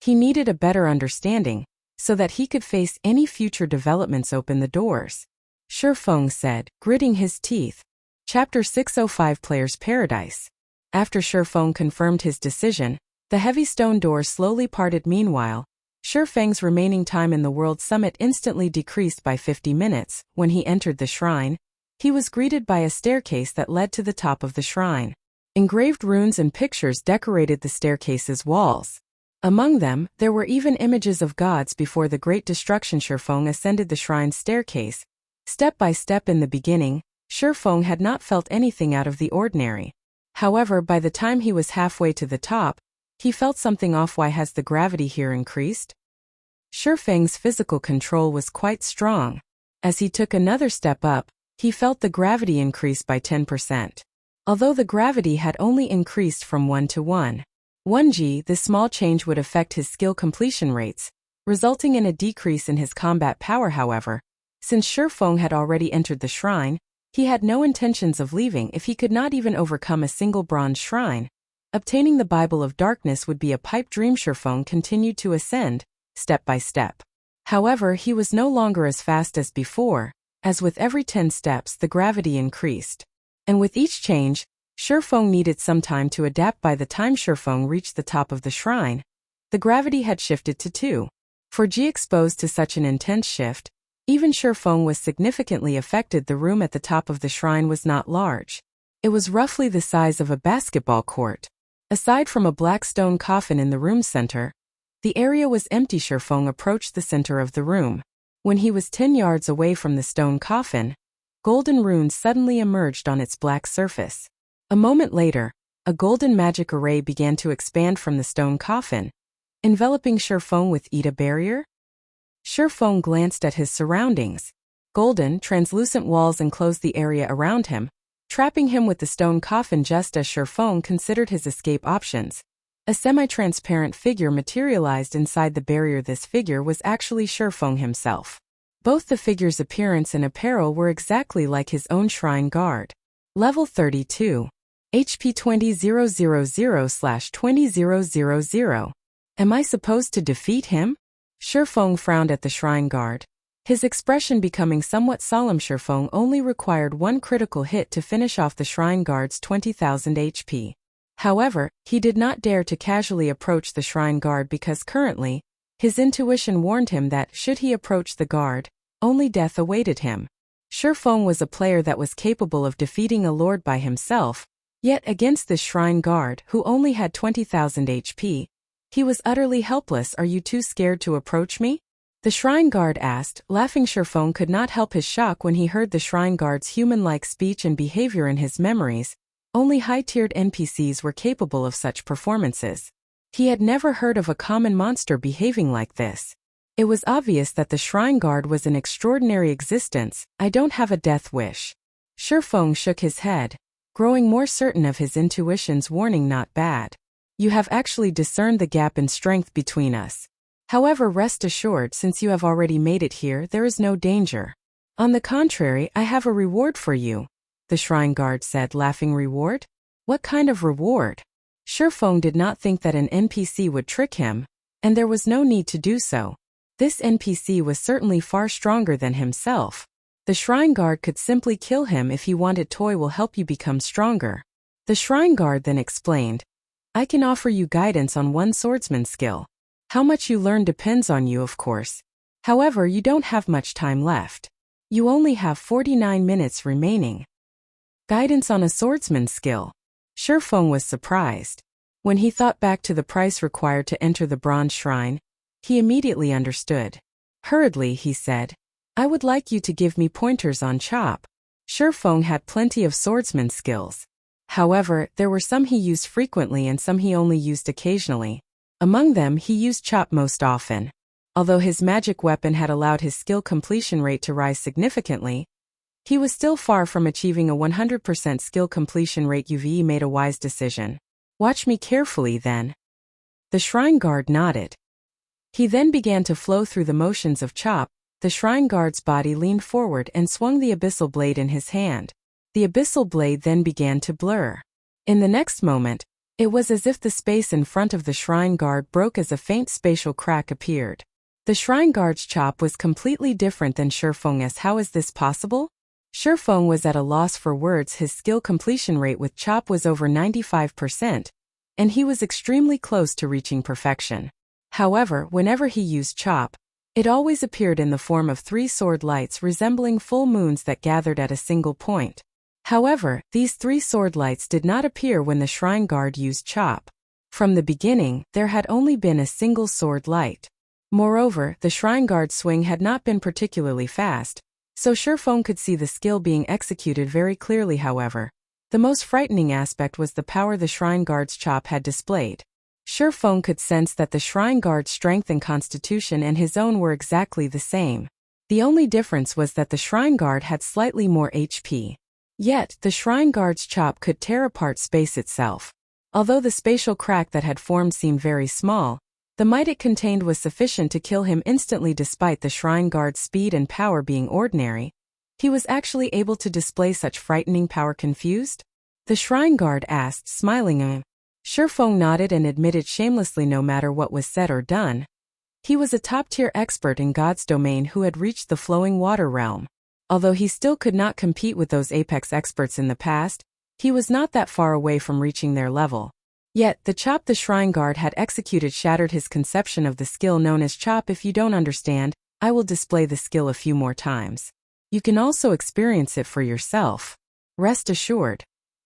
He needed a better understanding, so that he could face any future developments. Open the doors, Shifeng said, gritting his teeth. Chapter 605 Player's Paradise. After Shifeng confirmed his decision, the heavy stone doors slowly parted. Meanwhile, Shifeng's remaining time in the World Summit instantly decreased by 50 minutes. When he entered the shrine, he was greeted by a staircase that led to the top of the shrine. Engraved runes and pictures decorated the staircase's walls. Among them, there were even images of gods before the Great Destruction. Shifeng ascended the shrine's staircase, step by step. In the beginning, Shifeng had not felt anything out of the ordinary. However, by the time he was halfway to the top, he felt something off. Why has the gravity here increased? Shifeng's physical control was quite strong. As he took another step up, he felt the gravity increase by 10%. Although the gravity had only increased from 1 to 1g, this small change would affect his skill completion rates, resulting in a decrease in his combat power. However, since Shifeng had already entered the shrine, he had no intentions of leaving. If he could not even overcome a single bronze shrine, obtaining the Bible of Darkness would be a pipe dream. Shifeng continued to ascend, step by step. However, he was no longer as fast as before, as with every 10 steps the gravity increased. And with each change, Shifeng needed some time to adapt. By the time Shifeng reached the top of the shrine, the gravity had shifted to 4g. Exposed to such an intense shift, even Shifeng was significantly affected. The room at the top of the shrine was not large. It was roughly the size of a basketball court. Aside from a black stone coffin in the room's center, the area was empty. Shifeng approached the center of the room. When he was 10 yards away from the stone coffin, golden runes suddenly emerged on its black surface. A moment later, a golden magic array began to expand from the stone coffin, enveloping Shifeng with a barrier. Shifeng glanced at his surroundings. Golden, translucent walls enclosed the area around him, trapping him with the stone coffin. Just as Shifeng considered his escape options, a semi-transparent figure materialized inside the barrier. This figure was actually Shifeng himself. Both the figure's appearance and apparel were exactly like his own shrine guard. Level 32. HP 20000/20000. Am I supposed to defeat him? Shifeng frowned at the shrine guard, his expression becoming somewhat solemn. Shifeng only required one critical hit to finish off the shrine guard's 20,000 HP. However, he did not dare to casually approach the shrine guard because currently, his intuition warned him that should he approach the guard, only death awaited him. Shifeng was a player that was capable of defeating a lord by himself, yet against this shrine guard who only had 20,000 HP, he was utterly helpless. Are you too scared to approach me? The shrine guard asked, laughing. Shurfeng could not help his shock when he heard the shrine guard's human-like speech and behavior in his memories. Only high-tiered NPCs were capable of such performances. He had never heard of a common monster behaving like this. It was obvious that the shrine guard was an extraordinary existence. I don't have a death wish. Shurfeng shook his head, growing more certain of his intuition's warning. Not bad. You have actually discerned the gap in strength between us. However, rest assured, since you have already made it here, there is no danger. On the contrary, I have a reward for you, the shrine guard said, laughing. Reward? What kind of reward? Shurfeng did not think that an NPC would trick him, and there was no need to do so. This NPC was certainly far stronger than himself. The shrine guard could simply kill him if he wanted. Toy will help you become stronger. The shrine guard then explained, I can offer you guidance on one swordsman skill. How much you learn depends on you, of course. However, you don't have much time left. You only have 49 minutes remaining. Guidance on a swordsman skill. Shurfeng was surprised. When he thought back to the price required to enter the bronze shrine, he immediately understood. Hurriedly, he said, I would like you to give me pointers on chop. Shurfeng had plenty of swordsman skills. However, there were some he used frequently and some he only used occasionally. Among them, he used chop most often. Although his magic weapon had allowed his skill completion rate to rise significantly, he was still far from achieving a 100% skill completion rate. You've made a wise decision. Watch me carefully then. The shrine guard nodded. He then began to flow through the motions of chop. The shrine guard's body leaned forward and swung the abyssal blade in his hand. The abyssal blade then began to blur. In the next moment, it was as if the space in front of the shrine guard broke as a faint spatial crack appeared. The shrine guard's chop was completely different than Shurfeng's. How is this possible? Shurfeng was at a loss for words. His skill completion rate with chop was over 95%, and he was extremely close to reaching perfection. However, whenever he used chop, it always appeared in the form of 3 sword lights resembling full moons that gathered at a single point. However, these 3 sword lights did not appear when the shrine guard used chop. From the beginning, there had only been a single sword light. Moreover, the shrine guard's swing had not been particularly fast, so Shurfeng could see the skill being executed very clearly. However, the most frightening aspect was the power the shrine guard's chop had displayed. Shurfeng could sense that the shrine guard's strength and constitution and his own were exactly the same. The only difference was that the shrine guard had slightly more HP. Yet, the shrine guard's chop could tear apart space itself. Although the spatial crack that had formed seemed very small, the might it contained was sufficient to kill him instantly. Despite the shrine guard's speed and power being ordinary, he was actually able to display such frightening power. Confused? The shrine guard asked, smiling. Shurfeng nodded and admitted shamelessly no matter what was said or done, he was a top-tier expert in God's domain who had reached the flowing water realm. Although he still could not compete with those apex experts in the past, he was not that far away from reaching their level. Yet, the chop the shrine guard had executed shattered his conception of the skill known as chop. If you don't understand, I will display the skill a few more times. You can also experience it for yourself. Rest assured.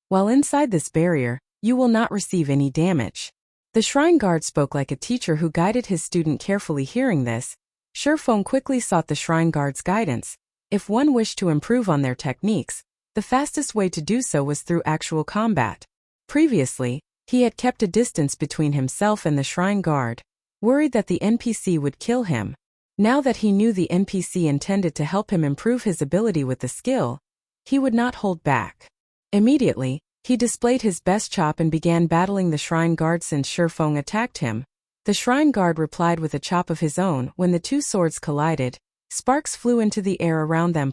While inside this barrier, you will not receive any damage. The shrine guard spoke like a teacher who guided his student carefully. Hearing this, Shurfeng quickly sought the shrine guard's guidance. If one wished to improve on their techniques, the fastest way to do so was through actual combat. Previously, he had kept a distance between himself and the shrine guard, worried that the NPC would kill him. Now that he knew the NPC intended to help him improve his ability with the skill, he would not hold back. Immediately, he displayed his best chop and began battling the shrine guard. Since Shurfeng attacked him, the shrine guard replied with a chop of his own. When the 2 swords collided, sparks flew into the air around them.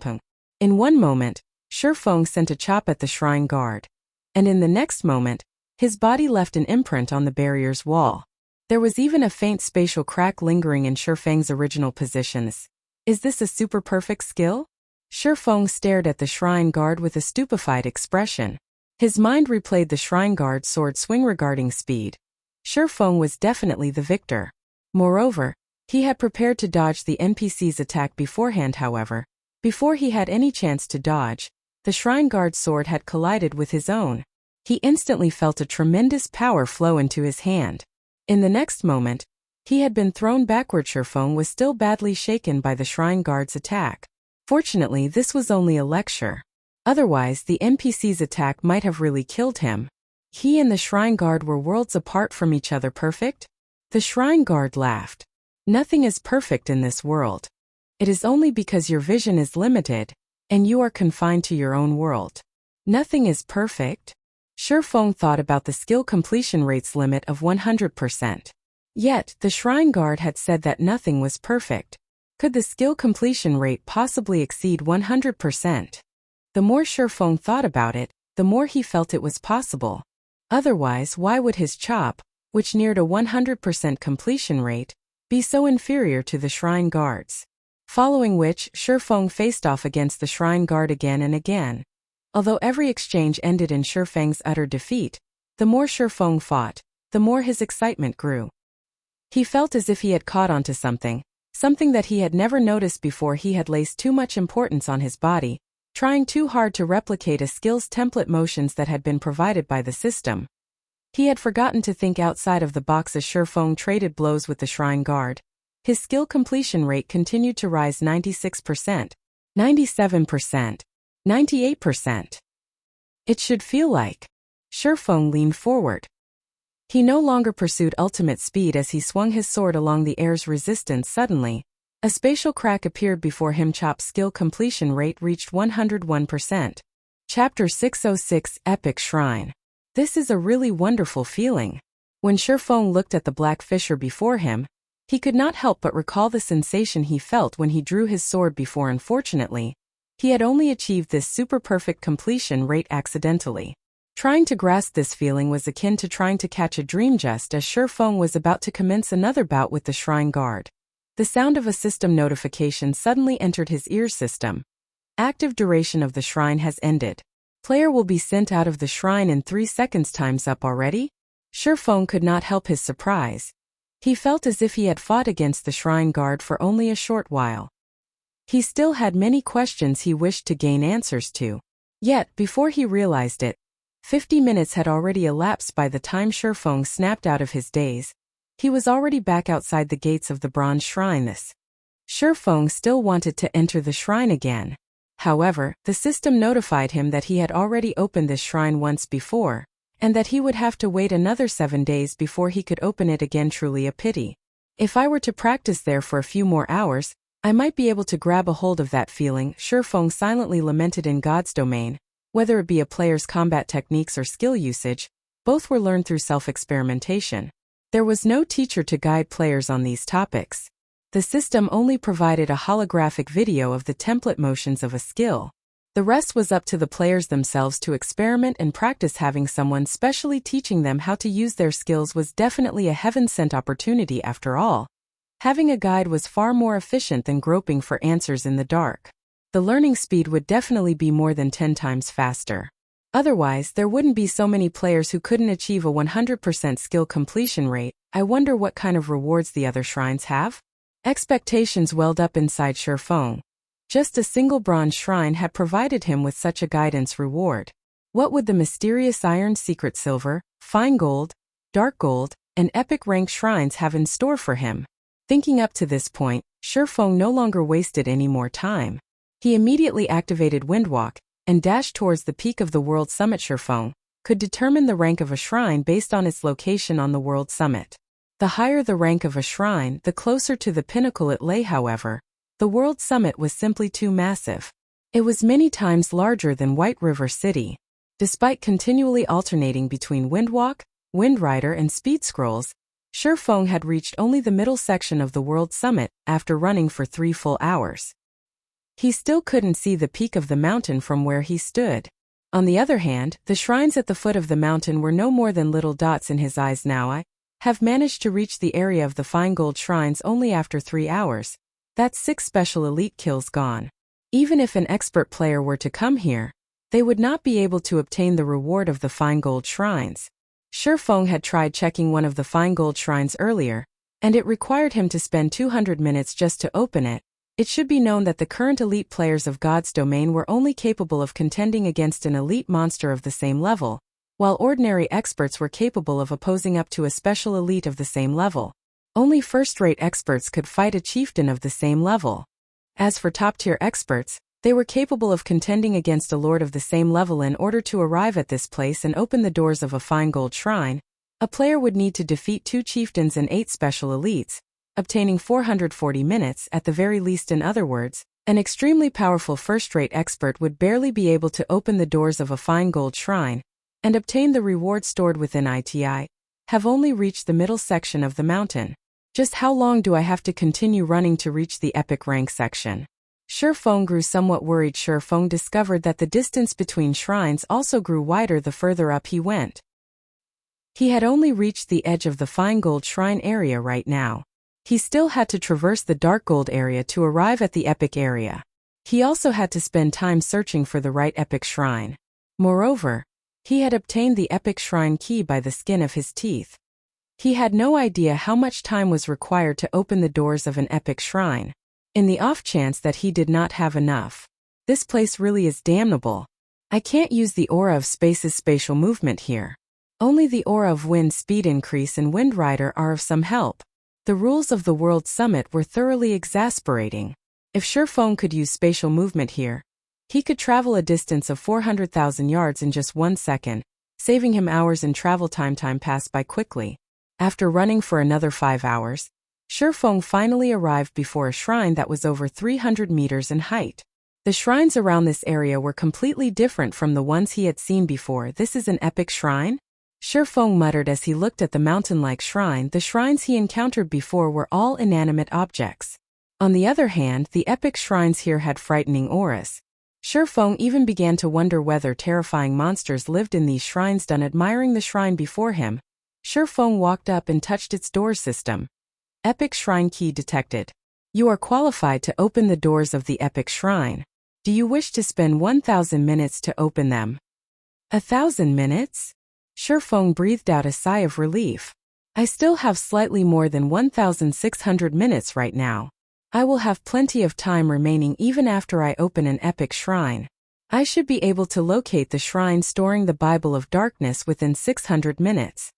In one moment, Shurfeng sent a chop at the shrine guard, and in the next moment, his body left an imprint on the barrier's wall. There was even a faint spatial crack lingering in Shurfeng's original positions. Is this a super perfect skill? Shurfeng stared at the shrine guard with a stupefied expression. His mind replayed the shrine guard's sword swing regarding speed. Shurfeng was definitely the victor. Moreover, he had prepared to dodge the NPC's attack beforehand. However, before he had any chance to dodge, the shrine guard's sword had collided with his own. He instantly felt a tremendous power flow into his hand. In the next moment, He had been thrown backward. Shurfeng was still badly shaken by the shrine guard's attack. Fortunately, this was only a lecture. Otherwise, the NPC's attack might have really killed him. He and the shrine guard were worlds apart from each other. Perfect? The shrine guard laughed. Nothing is perfect in this world. It is only because your vision is limited, and you are confined to your own world. Nothing is perfect. Shurfeng thought about the skill completion rate's limit of 100%. Yet, the shrine guard had said that nothing was perfect. Could the skill completion rate possibly exceed 100%? The more Shurfeng thought about it, the more he felt it was possible. Otherwise, why would his chop, which neared a 100% completion rate, be so inferior to the shrine guard's? Following which, Shurfeng faced off against the shrine guard again and again. Although every exchange ended in Shurfeng's utter defeat, the more Shurfeng fought, the more his excitement grew. He felt as if he had caught onto something that he had never noticed before. He had placed too much importance on his body, trying too hard to replicate a skill's template motions that had been provided by the system. He had forgotten to think outside of the box as Shurfeng traded blows with the shrine guard. His skill completion rate continued to rise: 96%, 97%, 98%. It should feel like. Shurfeng leaned forward. He no longer pursued ultimate speed as he swung his sword along the air's resistance. Suddenly, a spatial crack appeared before him. Chop's skill completion rate reached 101%. Chapter 606, Epic Shrine. This is a really wonderful feeling. When Shurfeng looked at the black fissure before him, he could not help but recall the sensation he felt when he drew his sword before. Unfortunately, he had only achieved this super-perfect completion rate accidentally. Trying to grasp this feeling was akin to trying to catch a dream. Just as Shurfeng was about to commence another bout with the shrine guard, the sound of a system notification suddenly entered his ear. System. Active duration of the shrine has ended. Player will be sent out of the shrine in 3 seconds. Time's up already? Shurfeng could not help his surprise. He felt as if he had fought against the shrine guard for only a short while. He still had many questions he wished to gain answers to. Yet, before he realized it, 50 minutes had already elapsed. By the time Shurfeng snapped out of his daze, he was already back outside the gates of the bronze shrine. Shurfeng still wanted to enter the shrine again. However, the system notified him that he had already opened this shrine once before, and that he would have to wait another 7 days before he could open it again. Truly a pity. If I were to practice there for a few more hours, I might be able to grab a hold of that feeling. Shurfeng silently lamented. In God's domain, whether it be a player's combat techniques or skill usage, both were learned through self-experimentation. There was no teacher to guide players on these topics. The system only provided a holographic video of the template motions of a skill. The rest was up to the players themselves to experiment and practice. Having someone specially teaching them how to use their skills was definitely a heaven-sent opportunity. After all, having a guide was far more efficient than groping for answers in the dark. The learning speed would definitely be more than 10 times faster. Otherwise, there wouldn't be so many players who couldn't achieve a 100% skill completion rate. I wonder what kind of rewards the other shrines have? Expectations welled up inside Shurfeng. Just a single bronze shrine had provided him with such a guidance reward. What would the mysterious iron, secret silver, fine gold, dark gold, and epic rank shrines have in store for him? Thinking up to this point, Shurfeng no longer wasted any more time. He immediately activated Windwalk and dashed towards the peak of the world summit. Shurfeng could determine the rank of a shrine based on its location on the world summit. The higher the rank of a shrine, the closer to the pinnacle it lay. However, the world summit was simply too massive. It was many times larger than White River City. Despite continually alternating between Windwalk, Windrider, and Speed Scrolls, Shurfeng had reached only the middle section of the world summit after running for 3 full hours. He still couldn't see the peak of the mountain from where he stood. On the other hand, the shrines at the foot of the mountain were no more than little dots in his eyes. Now I have managed to reach the area of the fine gold shrines only after 3 hours. That's 6 special elite kills gone. Even if an expert player were to come here, they would not be able to obtain the reward of the fine gold shrines. Shurfeng had tried checking one of the fine gold shrines earlier, and it required him to spend 200 minutes just to open it. It should be known that the current elite players of God's domain were only capable of contending against an elite monster of the same level, while ordinary experts were capable of opposing up to a special elite of the same level. Only first-rate experts could fight a chieftain of the same level. As for top-tier experts, they were capable of contending against a lord of the same level. In order to arrive at this place and open the doors of a fine gold shrine, a player would need to defeat 2 chieftains and 8 special elites, obtaining 440 minutes at the very least. In other words, an extremely powerful first-rate expert would barely be able to open the doors of a fine gold shrine and obtain the reward stored within it. Have only reached the middle section of the mountain. Just how long do I have to continue running to reach the epic rank section? Shifeng grew somewhat worried. Shifeng discovered that the distance between shrines also grew wider the further up he went. He had only reached the edge of the fine gold shrine area right now. He still had to traverse the dark gold area to arrive at the epic area. He also had to spend time searching for the right epic shrine. Moreover, he had obtained the epic shrine key by the skin of his teeth. He had no idea how much time was required to open the doors of an epic shrine. In the off chance that he did not have enough. This place really is damnable. I can't use the aura of space's spatial movement here. Only the aura of wind speed increase and wind rider are of some help. The rules of the World Summit were thoroughly exasperating. If Shifeng could use spatial movement here, he could travel a distance of 400,000 yards in just 1 second, saving him hours in travel time. Time passed by quickly. After running for another 5 hours, Shifeng finally arrived before a shrine that was over 300 meters in height. The shrines around this area were completely different from the ones he had seen before. This is an epic shrine? Shifeng muttered as he looked at the mountain-like shrine. The shrines he encountered before were all inanimate objects. On the other hand, the epic shrines here had frightening auras. Shifeng even began to wonder whether terrifying monsters lived in these shrines. Done admiring the shrine before him, Shifeng walked up and touched its door system. Epic shrine key detected. You are qualified to open the doors of the epic shrine. Do you wish to spend 1,000 minutes to open them? 1,000 minutes? Shifeng breathed out a sigh of relief. I still have slightly more than 1,600 minutes right now. I will have plenty of time remaining even after I open an epic shrine. I should be able to locate the shrine storing the Bible of Darkness within 600 minutes.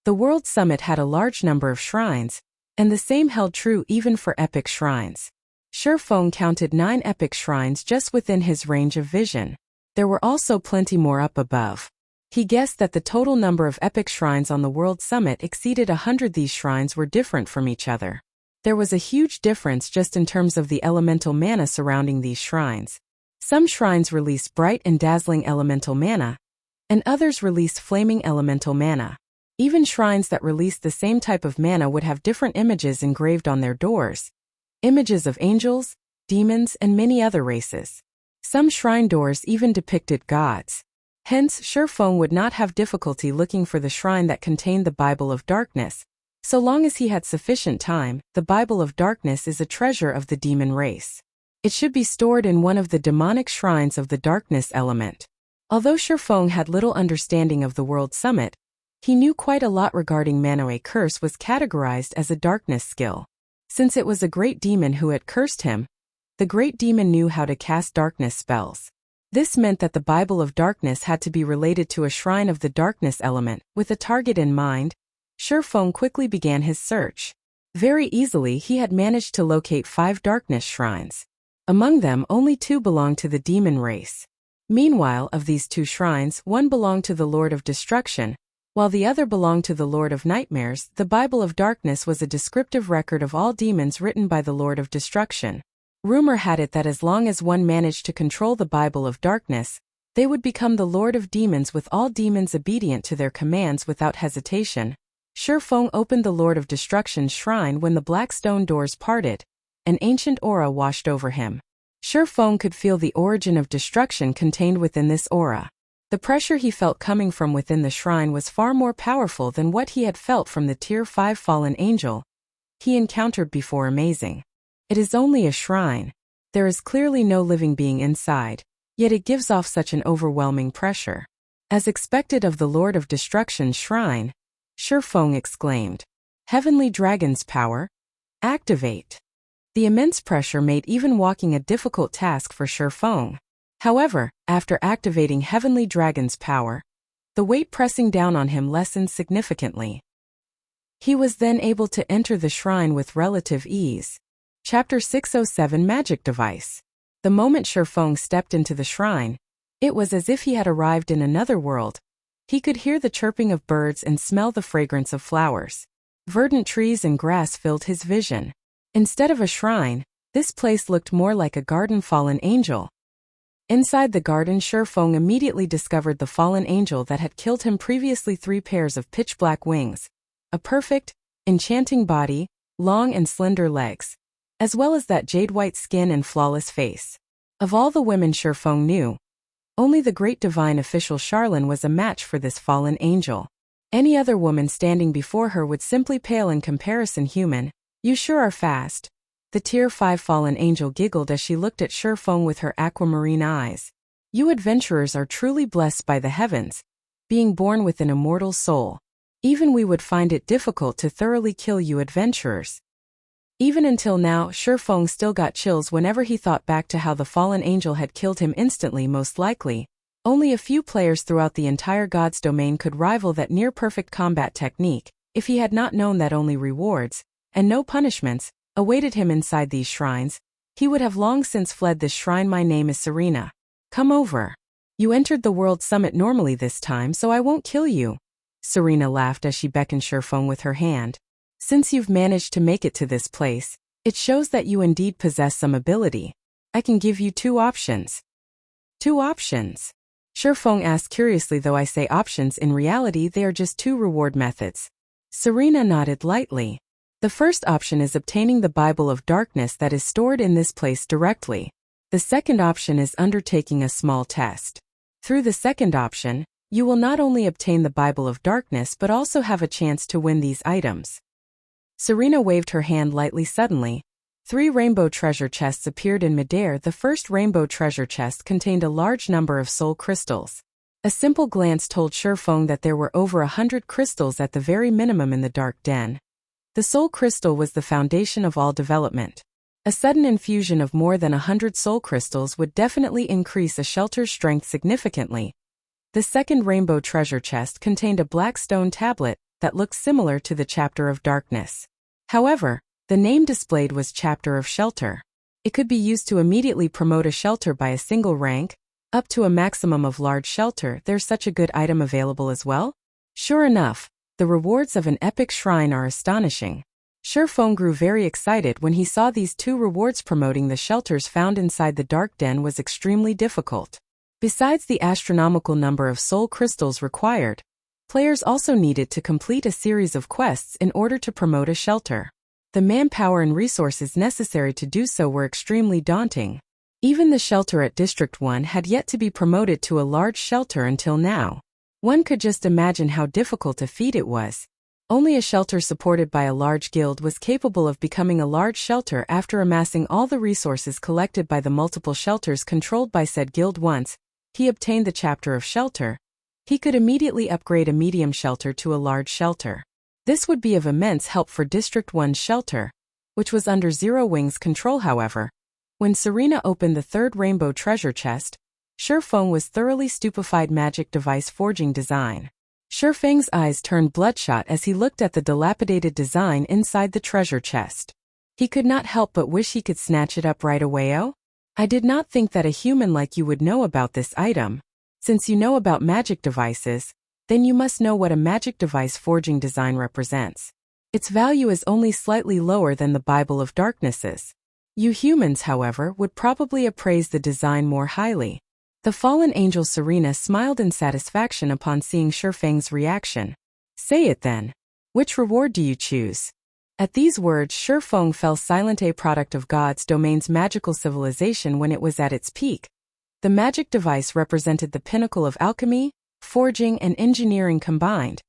The World Summit had a large number of shrines, and the same held true even for epic shrines. Shifeng counted 9 epic shrines just within his range of vision. There were also plenty more up above. He guessed that the total number of epic shrines on the World Summit exceeded 100. These shrines were different from each other. There was a huge difference just in terms of the elemental mana surrounding these shrines. Some shrines released bright and dazzling elemental mana, and others released flaming elemental mana. Even shrines that released the same type of mana would have different images engraved on their doors. Images of angels, demons, and many other races. Some shrine doors even depicted gods. Hence, Shifeng would not have difficulty looking for the shrine that contained the Bible of Darkness. So long as he had sufficient time, the Bible of Darkness is a treasure of the demon race. It should be stored in one of the demonic shrines of the darkness element. Although Shifeng had little understanding of the World Summit, he knew quite a lot regarding mana. A curse was categorized as a darkness skill. Since it was a great demon who had cursed him, the great demon knew how to cast darkness spells. This meant that the Bible of Darkness had to be related to a shrine of the darkness element. With a target in mind, Shifeng quickly began his search. Very easily he had managed to locate 5 darkness shrines. Among them, only 2 belonged to the demon race. Meanwhile, of these 2 shrines, one belonged to the Lord of Destruction, while the other belonged to the Lord of Nightmares. The Bible of Darkness was a descriptive record of all demons written by the Lord of Destruction. Rumor had it that as long as one managed to control the Bible of Darkness, they would become the Lord of Demons, with all demons obedient to their commands without hesitation. Shifeng opened the Lord of Destruction's shrine when the black stone doors parted. An ancient aura washed over him. Shifeng could feel the origin of destruction contained within this aura. The pressure he felt coming from within the shrine was far more powerful than what he had felt from the Tier 5 fallen angel he encountered before. Amazing. It is only a shrine. There is clearly no living being inside, yet it gives off such an overwhelming pressure. As expected of the Lord of Destruction's shrine, Shifeng exclaimed, "Heavenly Dragon's power? Activate." The immense pressure made even walking a difficult task for Shifeng. However, after activating Heavenly Dragon's power, the weight pressing down on him lessened significantly. He was then able to enter the shrine with relative ease. Chapter 607 Magic Device. The moment Shifeng stepped into the shrine, it was as if he had arrived in another world. He could hear the chirping of birds and smell the fragrance of flowers. Verdant trees and grass filled his vision. Instead of a shrine, this place looked more like a garden fallen angel. Inside the garden, Shifeng immediately discovered the fallen angel that had killed him previously. 3 pairs of pitch-black wings, a perfect, enchanting body, long and slender legs, as well as that jade-white skin and flawless face. Of all the women Shifeng knew, only the great divine official Charlene was a match for this fallen angel. Any other woman standing before her would simply pale in comparison. Human, you sure are fast. The Tier 5 fallen angel giggled as she looked at Shifeng with her aquamarine eyes. You adventurers are truly blessed by the heavens, being born with an immortal soul. Even we would find it difficult to thoroughly kill you adventurers. Even until now, Shifeng still got chills whenever he thought back to how the fallen angel had killed him instantly. Most likely, only a few players throughout the entire God's domain could rival that near-perfect combat technique. If he had not known that only rewards, and no punishments, awaited him inside these shrines, he would have long since fled this shrine. My name is Serena. Come over. You entered the World Summit normally this time, so I won't kill you. Serena laughed as she beckoned Shifeng with her hand. Since you've managed to make it to this place, it shows that you indeed possess some ability. I can give you 2 options. 2 options? Shifeng asked curiously. Though I say options, in reality they are just 2 reward methods. Serena nodded lightly. The first option is obtaining the Bible of Darkness that is stored in this place directly. The second option is undertaking a small test. Through the second option, you will not only obtain the Bible of Darkness but also have a chance to win these items. Serena waved her hand lightly. Suddenly, 3 rainbow treasure chests appeared in midair. The first rainbow treasure chest contained a large number of soul crystals. A simple glance told Shifeng that there were over 100 crystals at the very minimum in the dark den. The soul crystal was the foundation of all development. A sudden infusion of more than 100 soul crystals would definitely increase a shelter's strength significantly. The second rainbow treasure chest contained a black stone tablet that looked similar to the Chapter of Darkness. However, the name displayed was Chapter of Shelter. It could be used to immediately promote a shelter by a single rank, up to a maximum of large shelter. There's such a good item available as well? Sure enough, the rewards of an epic shrine are astonishing. Shifeng grew very excited when he saw these 2 rewards. Promoting the shelters found inside the dark den was extremely difficult. Besides the astronomical number of soul crystals required, players also needed to complete a series of quests in order to promote a shelter. The manpower and resources necessary to do so were extremely daunting. Even the shelter at District 1 had yet to be promoted to a large shelter until now. One could just imagine how difficult a feat it was. Only a shelter supported by a large guild was capable of becoming a large shelter after amassing all the resources collected by the multiple shelters controlled by said guild. Once he obtained the Chapter of Shelter, he could immediately upgrade a medium shelter to a large shelter. This would be of immense help for District 1's shelter, which was under Zero Wing's control. However, when Serena opened the third rainbow treasure chest, Shifeng was thoroughly stupefied. Magic device forging design. Shifeng's eyes turned bloodshot as he looked at the dilapidated design inside the treasure chest. He could not help but wish he could snatch it up right away. Oh, I did not think that a human like you would know about this item. Since you know about magic devices, then you must know what a magic device forging design represents. Its value is only slightly lower than the Bible of Darknesses. You humans, however, would probably appraise the design more highly. The fallen angel Serena smiled in satisfaction upon seeing Shifeng's reaction. Say it then. Which reward do you choose? At these words, Shifeng fell silent. A product of God's domain's magical civilization when it was at its peak. The magic device represented the pinnacle of alchemy, forging, and engineering combined,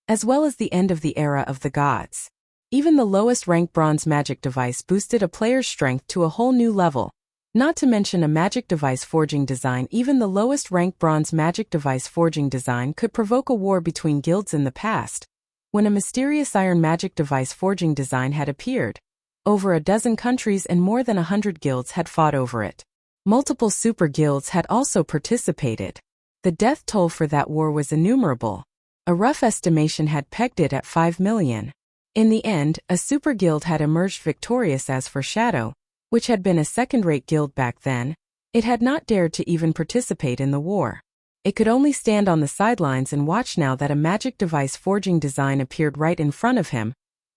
as well as the end of the era of the gods. Even the lowest rank bronze magic device boosted a player's strength to a whole new level. Not to mention a magic device forging design. Even the lowest rank bronze magic device forging design could provoke a war between guilds in the past, when a mysterious iron magic device forging design had appeared. Over a dozen countries and more than 100 guilds had fought over it. Multiple super guilds had also participated. The death toll for that war was innumerable. A rough estimation had pegged it at 5 million. In the end, a super guild had emerged victorious. As for Shadow, which had been a second-rate guild back then, it had not dared to even participate in the war. It could only stand on the sidelines and watch. Now that a magic device forging design appeared right in front of him,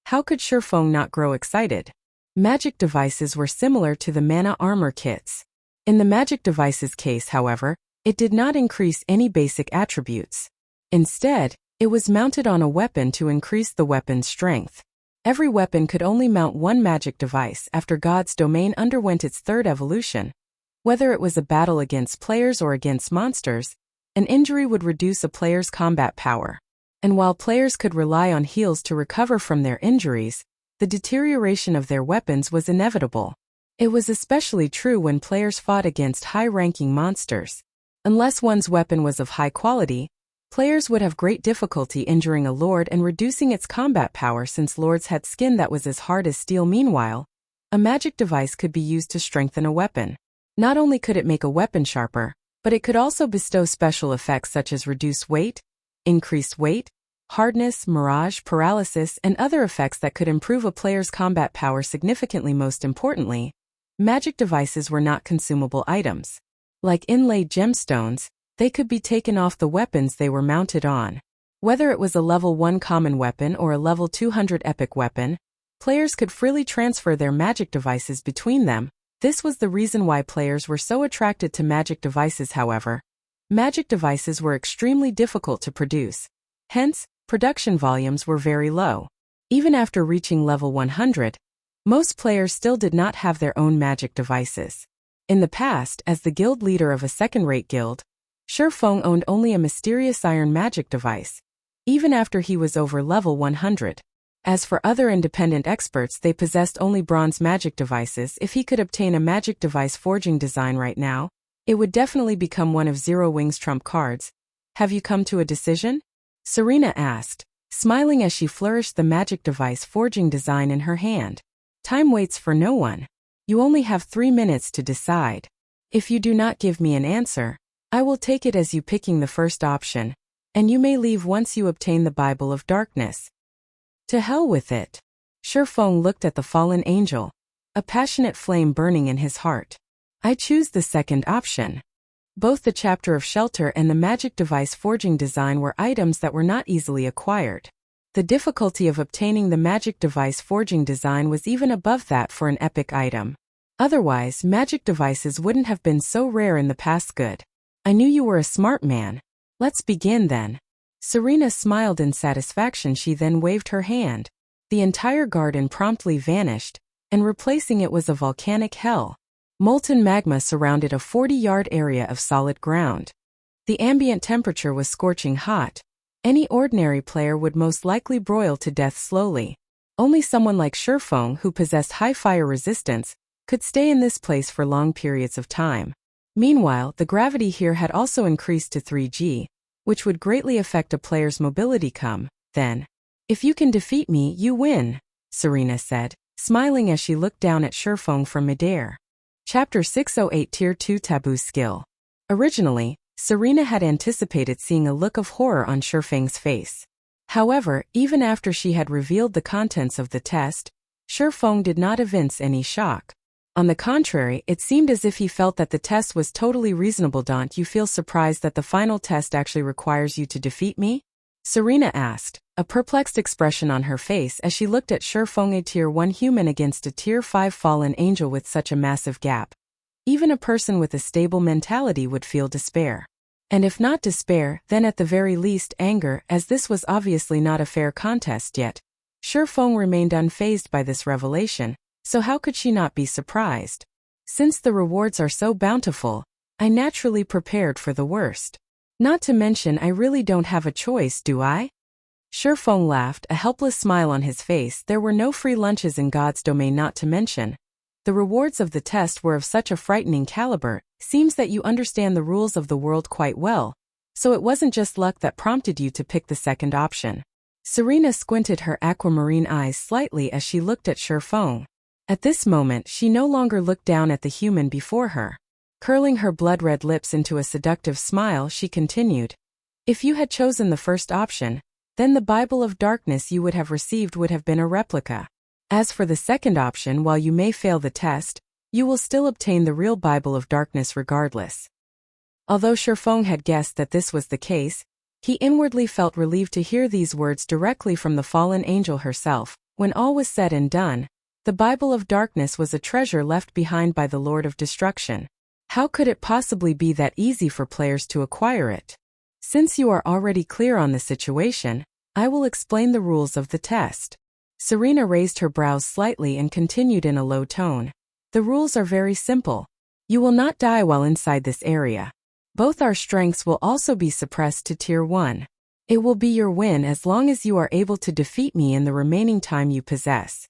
how could Shifeng not grow excited? Magic devices were similar to the mana armor kits. In the magic device's case, however, it did not increase any basic attributes. Instead, it was mounted on a weapon to increase the weapon's strength. Every weapon could only mount one magic device after God's domain underwent its third evolution. Whether it was a battle against players or against monsters, an injury would reduce a player's combat power. And while players could rely on heals to recover from their injuries, the deterioration of their weapons was inevitable. It was especially true when players fought against high-ranking monsters. Unless one's weapon was of high quality, players would have great difficulty injuring a lord and reducing its combat power, since lords had skin that was as hard as steel. Meanwhile, a magic device could be used to strengthen a weapon. Not only could it make a weapon sharper, but it could also bestow special effects such as reduced weight, increased weight, hardness, mirage, paralysis, and other effects that could improve a player's combat power significantly. Most importantly, magic devices were not consumable items. Like inlaid gemstones, they could be taken off the weapons they were mounted on. Whether it was a level 1 common weapon or a level 200 epic weapon, players could freely transfer their magic devices between them. This was the reason why players were so attracted to magic devices. However, magic devices were extremely difficult to produce. Hence, production volumes were very low. Even after reaching level 100, most players still did not have their own magic devices. In the past, as the guild leader of a second-rate guild, Shifeng owned only a mysterious iron magic device, even after he was over level 100. As for other independent experts, they possessed only bronze magic devices. If he could obtain a magic device forging design right now, it would definitely become one of Zero Wing's trump cards. Have you come to a decision? Serena asked, smiling as she flourished the magic device forging design in her hand. Time waits for no one. You only have 3 minutes to decide. If you do not give me an answer, I will take it as you picking the first option, and you may leave once you obtain the Bible of Darkness. To hell with it. Shifeng looked at the fallen angel, a passionate flame burning in his heart. I choose the second option. Both the chapter of shelter and the magic device forging design were items that were not easily acquired. The difficulty of obtaining the magic device forging design was even above that for an epic item. Otherwise, magic devices wouldn't have been so rare in the past. Good. I knew you were a smart man. Let's begin then. Serena smiled in satisfaction. She then waved her hand. The entire garden promptly vanished, and replacing it was a volcanic hell. Molten magma surrounded a 40-yard area of solid ground. The ambient temperature was scorching hot. Any ordinary player would most likely broil to death slowly. Only someone like Shifeng, who possessed high fire resistance, could stay in this place for long periods of time. Meanwhile, the gravity here had also increased to 3G, which would greatly affect a player's mobility. Come, then. If you can defeat me, you win, Serena said, smiling as she looked down at Shifeng from midair. Chapter 608 Tier 2 Taboo Skill. Originally, Serena had anticipated seeing a look of horror on Shifeng's face. However, even after she had revealed the contents of the test, Shifeng did not evince any shock. On the contrary, it seemed as if he felt that the test was totally reasonable. Don't you feel surprised that the final test actually requires you to defeat me? Serena asked, a perplexed expression on her face as she looked at Shifeng, a Tier 1 human against a Tier 5 fallen angel with such a massive gap. Even a person with a stable mentality would feel despair. And if not despair, then at the very least anger, as this was obviously not a fair contest yet. Shifeng remained unfazed by this revelation. So how could she not be surprised? Since the rewards are so bountiful, I naturally prepared for the worst. Not to mention I really don't have a choice, do I? Shifeng laughed, a helpless smile on his face. There were no free lunches in God's domain. Not to mention, the rewards of the test were of such a frightening caliber. Seems that you understand the rules of the world quite well, so it wasn't just luck that prompted you to pick the second option. Serena squinted her aquamarine eyes slightly as she looked at Shifeng. At this moment, she no longer looked down at the human before her. Curling her blood-red lips into a seductive smile, she continued, if you had chosen the first option, then the Bible of Darkness you would have received would have been a replica. As for the second option, while you may fail the test, you will still obtain the real Bible of Darkness regardless. Although Shifeng had guessed that this was the case, he inwardly felt relieved to hear these words directly from the fallen angel herself. When all was said and done, the Bible of Darkness was a treasure left behind by the Lord of Destruction. How could it possibly be that easy for players to acquire it? Since you are already clear on the situation, I will explain the rules of the test. Serena raised her brows slightly and continued in a low tone. The rules are very simple. You will not die while inside this area. Both our strengths will also be suppressed to Tier 1. It will be your win as long as you are able to defeat me in the remaining time you possess.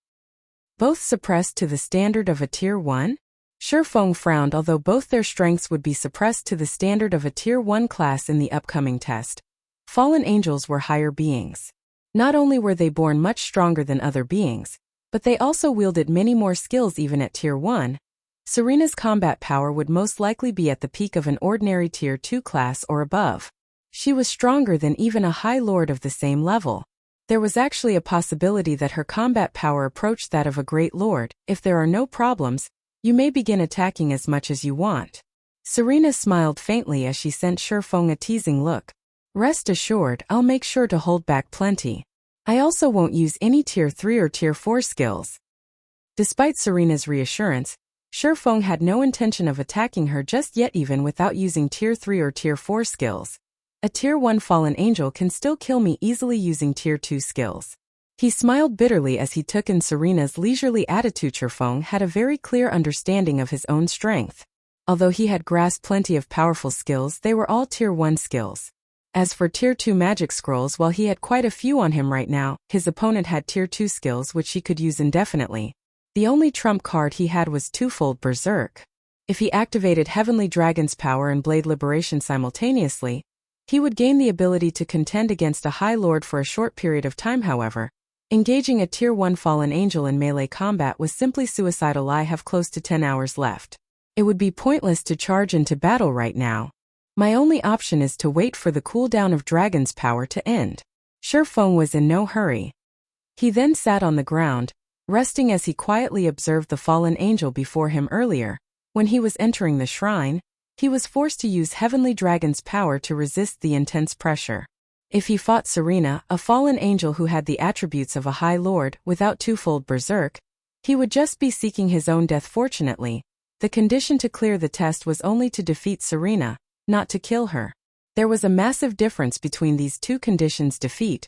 Both suppressed to the standard of a Tier 1? Shifeng frowned. Although both their strengths would be suppressed to the standard of a Tier 1 class in the upcoming test, fallen angels were higher beings. Not only were they born much stronger than other beings, but they also wielded many more skills even at Tier 1. Serena's combat power would most likely be at the peak of an ordinary Tier 2 class or above. She was stronger than even a High Lord of the same level. There was actually a possibility that her combat power approached that of a Great Lord. If there are no problems, you may begin attacking as much as you want. Serena smiled faintly as she sent Shifeng a teasing look. Rest assured, I'll make sure to hold back plenty. I also won't use any Tier 3 or Tier 4 skills. Despite Serena's reassurance, Shifeng had no intention of attacking her just yet, even without using Tier 3 or Tier 4 skills. A Tier 1 fallen angel can still kill me easily using Tier 2 skills. He smiled bitterly as he took in Serena's leisurely attitude. Shifeng had a very clear understanding of his own strength. Although he had grasped plenty of powerful skills, they were all Tier 1 skills. As for Tier 2 magic scrolls, while he had quite a few on him right now, his opponent had Tier 2 skills which he could use indefinitely. The only trump card he had was twofold Berserk. If he activated Heavenly Dragon's power and Blade Liberation simultaneously, he would gain the ability to contend against a High Lord for a short period of time. However, engaging a Tier 1 fallen angel in melee combat was simply suicidal. I have close to 10 hours left. It would be pointless to charge into battle right now. My only option is to wait for the cooldown of Dragon's power to end. Shifeng was in no hurry. He then sat on the ground, resting as he quietly observed the fallen angel before him. Earlier, when he was entering the shrine, he was forced to use Heavenly Dragon's power to resist the intense pressure. If he fought Serena, a fallen angel who had the attributes of a High Lord, without twofold Berserk, he would just be seeking his own death. Fortunately, the condition to clear the test was only to defeat Serena, not to kill her. There was a massive difference between these two conditions. Defeat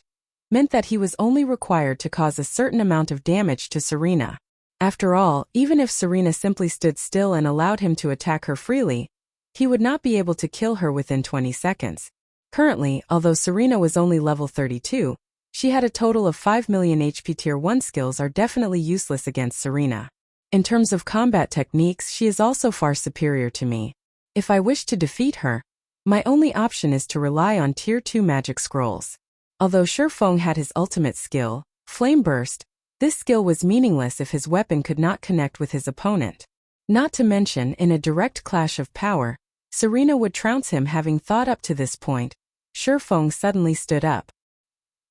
meant that he was only required to cause a certain amount of damage to Serena. After all, even if Serena simply stood still and allowed him to attack her freely, he would not be able to kill her within 20 seconds. Currently, although Serena was only level 32, she had a total of 5 million HP. Tier 1 skills are definitely useless against Serena. In terms of combat techniques, she is also far superior to me. If I wish to defeat her, my only option is to rely on Tier 2 magic scrolls. Although Shifeng had his ultimate skill, Flame Burst, this skill was meaningless if his weapon could not connect with his opponent. Not to mention, in a direct clash of power, Serena would trounce him. Having thought up to this point, Shifeng suddenly stood up.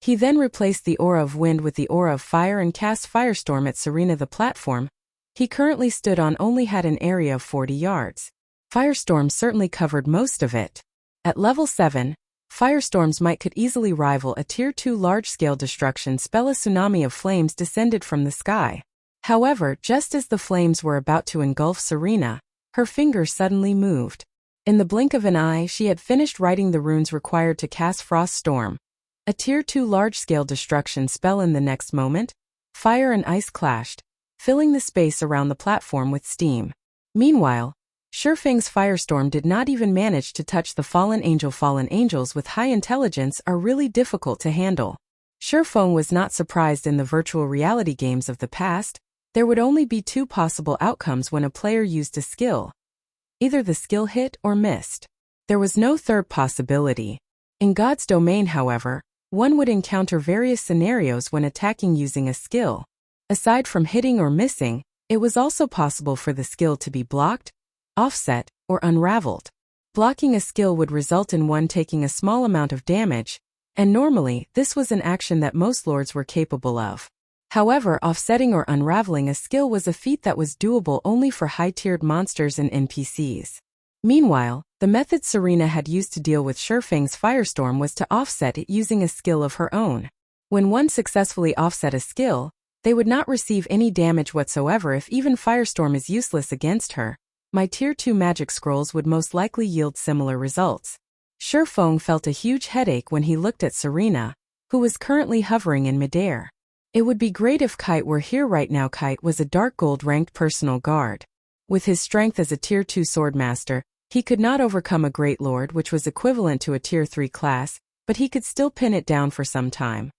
He then replaced the aura of wind with the aura of fire and cast Firestorm at Serena. The platform he currently stood on only had an area of 40 yards. Firestorm certainly covered most of it. At level 7, Firestorms could easily rival a Tier 2 large-scale destruction spell. A tsunami of flames descended from the sky. However, just as the flames were about to engulf Serena, her finger suddenly moved. In the blink of an eye, she had finished writing the runes required to cast Frost Storm, a Tier 2 large-scale destruction spell. In the next moment, fire and ice clashed, filling the space around the platform with steam. Meanwhile, Shifeng's Firestorm did not even manage to touch the fallen angel. Fallen angels with high intelligence are really difficult to handle. Shifeng was not surprised. In the virtual reality games of the past, there would only be two possible outcomes when a player used a skill. Either the skill hit or missed. There was no third possibility. In God's domain, however, one would encounter various scenarios when attacking using a skill. Aside from hitting or missing, it was also possible for the skill to be blocked, offset, or unraveled. Blocking a skill would result in one taking a small amount of damage, and normally, this was an action that most lords were capable of. However, offsetting or unraveling a skill was a feat that was doable only for high-tiered monsters and NPCs. Meanwhile, the method Serena had used to deal with Shurfeng's firestorm was to offset it using a skill of her own. When one successfully offset a skill, they would not receive any damage whatsoever if even firestorm is useless against her. My Tier 2 magic scrolls would most likely yield similar results. Shurfeng felt a huge headache when he looked at Serena, who was currently hovering in midair. It would be great if Kite were here right now. Kite was a dark gold ranked personal guard. With his strength as a Tier 2 swordmaster, he could not overcome a Great Lord, which was equivalent to a Tier 3 class, but he could still pin it down for some time.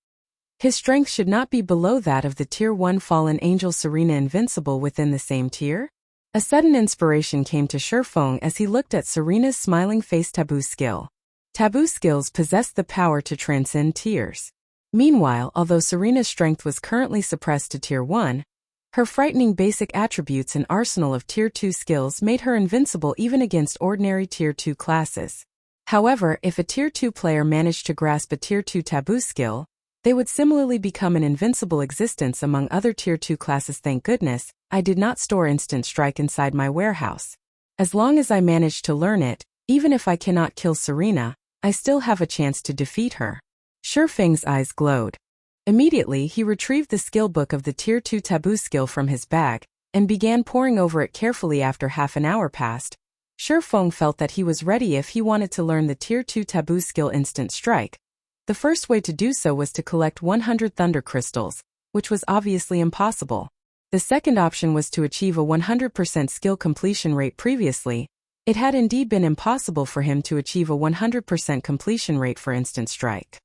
His strength should not be below that of the Tier 1 Fallen Angel Serena, invincible within the same tier. A sudden inspiration came to Shurfeng as he looked at Serena's smiling face. Taboo skill. Taboo skills possessed the power to transcend tiers. Meanwhile, although Serena's strength was currently suppressed to Tier 1, her frightening basic attributes and arsenal of Tier 2 skills made her invincible even against ordinary Tier 2 classes. However, if a Tier 2 player managed to grasp a Tier 2 taboo skill, they would similarly become an invincible existence among other Tier 2 classes. Thank goodness, I did not store Instant Strike inside my warehouse. As long as I manage to learn it, even if I cannot kill Serena, I still have a chance to defeat her. Shurfeng's eyes glowed. Immediately, he retrieved the skill book of the Tier 2 taboo skill from his bag, and began poring over it carefully. After half an hour passed, Shurfeng felt that he was ready if he wanted to learn the Tier 2 taboo skill Instant Strike. The first way to do so was to collect 100 thunder crystals, which was obviously impossible. The second option was to achieve a 100% skill completion rate. Previously, it had indeed been impossible for him to achieve a 100% completion rate for Instant Strike.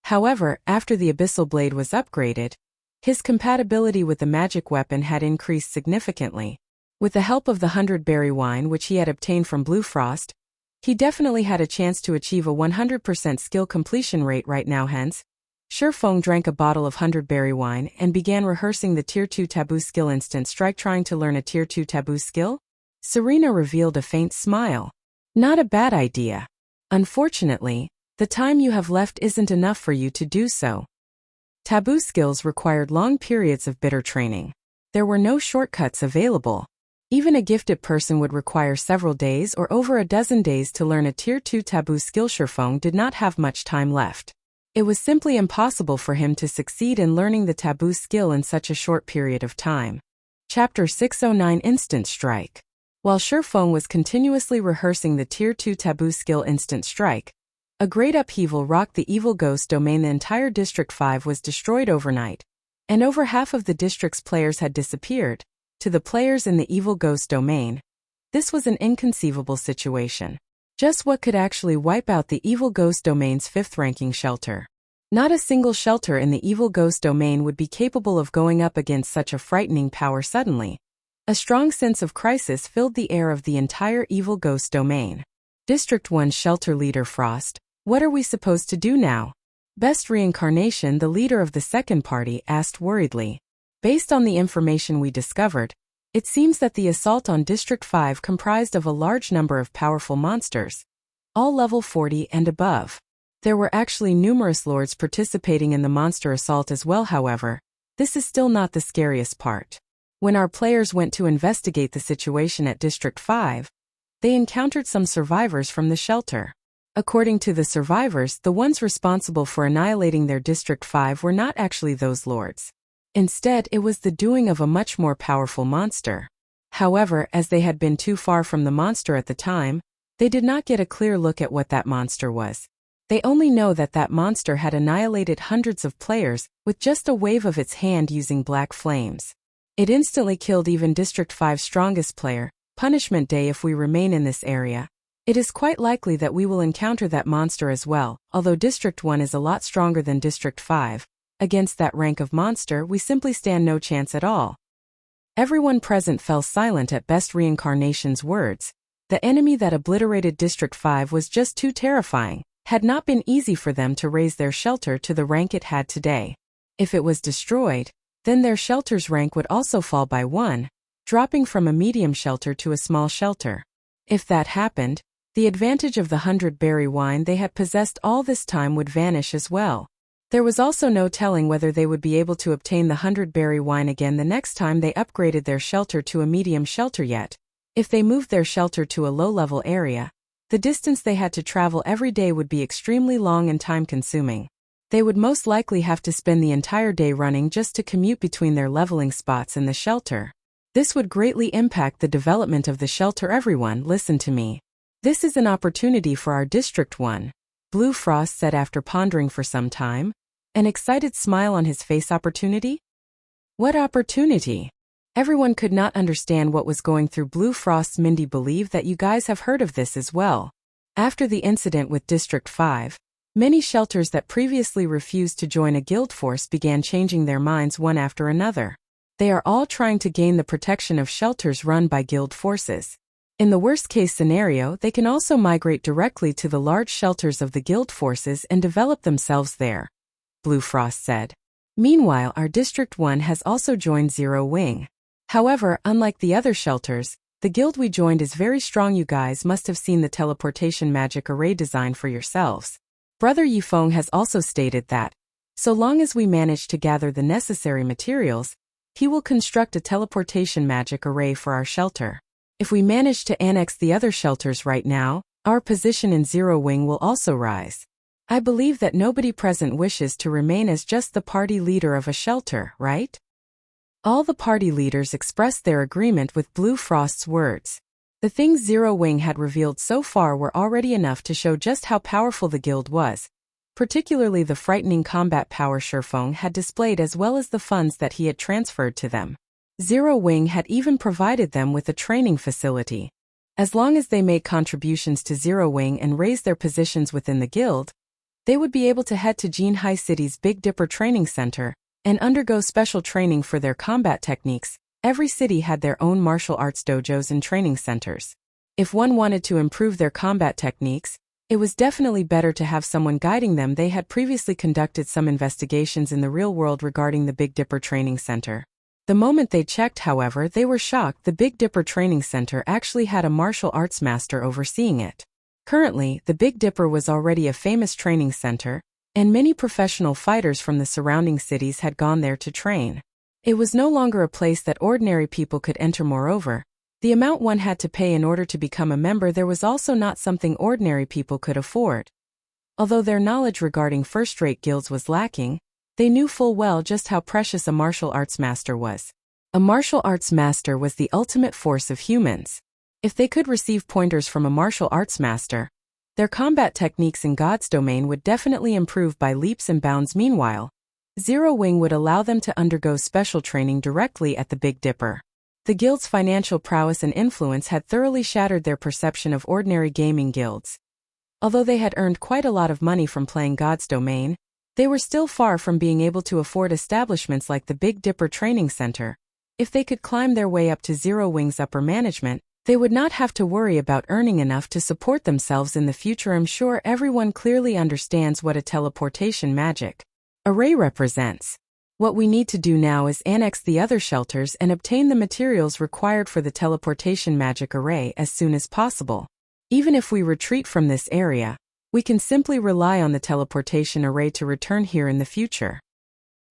However, after the Abyssal Blade was upgraded, his compatibility with the magic weapon had increased significantly. With the help of the 100-berry wine which he had obtained from Blue Frost, he definitely had a chance to achieve a 100% skill completion rate right now. Hence, Shurfeng drank a bottle of 100-berry wine and began rehearsing the Tier 2 taboo skill Instant Strike. Trying to learn a Tier 2 taboo skill? Serena revealed a faint smile. Not a bad idea. Unfortunately, the time you have left isn't enough for you to do so. Taboo skills required long periods of bitter training. There were no shortcuts available. Even a gifted person would require several days or over a dozen days to learn a Tier 2 taboo skill. Shurfeng did not have much time left. It was simply impossible for him to succeed in learning the taboo skill in such a short period of time. Chapter 609 Instant Strike. While Shurfeng was continuously rehearsing the Tier 2 taboo skill Instant Strike, a great upheaval rocked the evil ghost domain. The entire District 5 was destroyed overnight, and over half of the district's players had disappeared. To the players in the evil ghost domain, this was an inconceivable situation. Just what could actually wipe out the evil ghost domain's 5th-ranking shelter? Not a single shelter in the evil ghost domain would be capable of going up against such a frightening power suddenly. A strong sense of crisis filled the air of the entire evil ghost domain. District 1 shelter leader Frost, what are we supposed to do now? Best Reincarnation, the leader of the second party, asked worriedly. Based on the information we discovered, it seems that the assault on District 5 comprised of a large number of powerful monsters, all level 40 and above. There were actually numerous lords participating in the monster assault as well. However, this is still not the scariest part. When our players went to investigate the situation at District 5, they encountered some survivors from the shelter. According to the survivors, the ones responsible for annihilating their District 5 were not actually those lords. Instead, it was the doing of a much more powerful monster. However, as they had been too far from the monster at the time, they did not get a clear look at what that monster was. They only know that that monster had annihilated hundreds of players with just a wave of its hand using black flames. It instantly killed even District 5's strongest player. Punishment Day. If we remain in this area, it is quite likely that we will encounter that monster as well. Although District 1 is a lot stronger than District 5, against that rank of monster we simply stand no chance at all. Everyone present fell silent at Best Reincarnation's words. The enemy that obliterated District 5 was just too terrifying. Had not been easy for them to raise their shelter to the rank it had today. If it was destroyed, then their shelter's rank would also fall by 1, dropping from a medium shelter to a small shelter. If that happened, The advantage of the 100-berry wine they had possessed all this time would vanish as well. There was also no telling whether they would be able to obtain the 100-berry wine again the next time they upgraded their shelter to a medium shelter yet. If they moved their shelter to a low-level area, the distance they had to travel every day would be extremely long and time-consuming. They would most likely have to spend the entire day running just to commute between their leveling spots and the shelter. This would greatly impact the development of the shelter. Everyone, listen to me. This is an opportunity for our District 1. Blue Frost said after pondering for some time, an excited smile on his face. Opportunity? What opportunity? Everyone could not understand what was going through Blue Frost's mind. Believe that you guys have heard of this as well. After the incident with District 5, many shelters that previously refused to join a guild force began changing their minds one after another. They are all trying to gain the protection of shelters run by guild forces. In the worst-case scenario, they can also migrate directly to the large shelters of the guild forces and develop themselves there, Blue Frost said. Meanwhile, our District 1 has also joined Zero Wing. However, unlike the other shelters, the guild we joined is very strong. You guys must have seen the teleportation magic array design for yourselves. Brother Yifeng has also stated that, so long as we manage to gather the necessary materials, he will construct a teleportation magic array for our shelter. If we manage to annex the other shelters right now, our position in Zero Wing will also rise. I believe that nobody present wishes to remain as just the party leader of a shelter, right? All the party leaders expressed their agreement with Blue Frost's words. The things Zero Wing had revealed so far were already enough to show just how powerful the guild was, particularly the frightening combat power Shifeng had displayed as well as the funds that he had transferred to them. Zero Wing had even provided them with a training facility. As long as they made contributions to Zero Wing and raised their positions within the guild, they would be able to head to Jinhai City's Big Dipper Training Center and undergo special training for their combat techniques. Every city had their own martial arts dojos and training centers. If one wanted to improve their combat techniques, it was definitely better to have someone guiding them. They had previously conducted some investigations in the real world regarding the Big Dipper Training Center. The moment they checked, however, they were shocked. The Big Dipper Training Center actually had a martial arts master overseeing it. Currently, the Big Dipper was already a famous training center, and many professional fighters from the surrounding cities had gone there to train. It was no longer a place that ordinary people could enter. Moreover, the amount one had to pay in order to become a member there was also not something ordinary people could afford. Although their knowledge regarding first-rate guilds was lacking, they knew full well just how precious a martial arts master was. A martial arts master was the ultimate force of humans. If they could receive pointers from a martial arts master, their combat techniques in God's domain would definitely improve by leaps and bounds. Meanwhile, Zero Wing would allow them to undergo special training directly at the Big Dipper. The guild's financial prowess and influence had thoroughly shattered their perception of ordinary gaming guilds. Although they had earned quite a lot of money from playing God's domain, they were still far from being able to afford establishments like the Big Dipper Training Center. If they could climb their way up to Zero Wing's upper management, they would not have to worry about earning enough to support themselves in the future. I'm sure everyone clearly understands what a teleportation magic array represents. What we need to do now is annex the other shelters and obtain the materials required for the teleportation magic array as soon as possible. Even if we retreat from this area, we can simply rely on the teleportation array to return here in the future.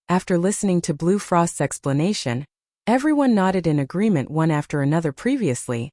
After listening to Blue Frost's explanation, everyone nodded in agreement one after another. Previously,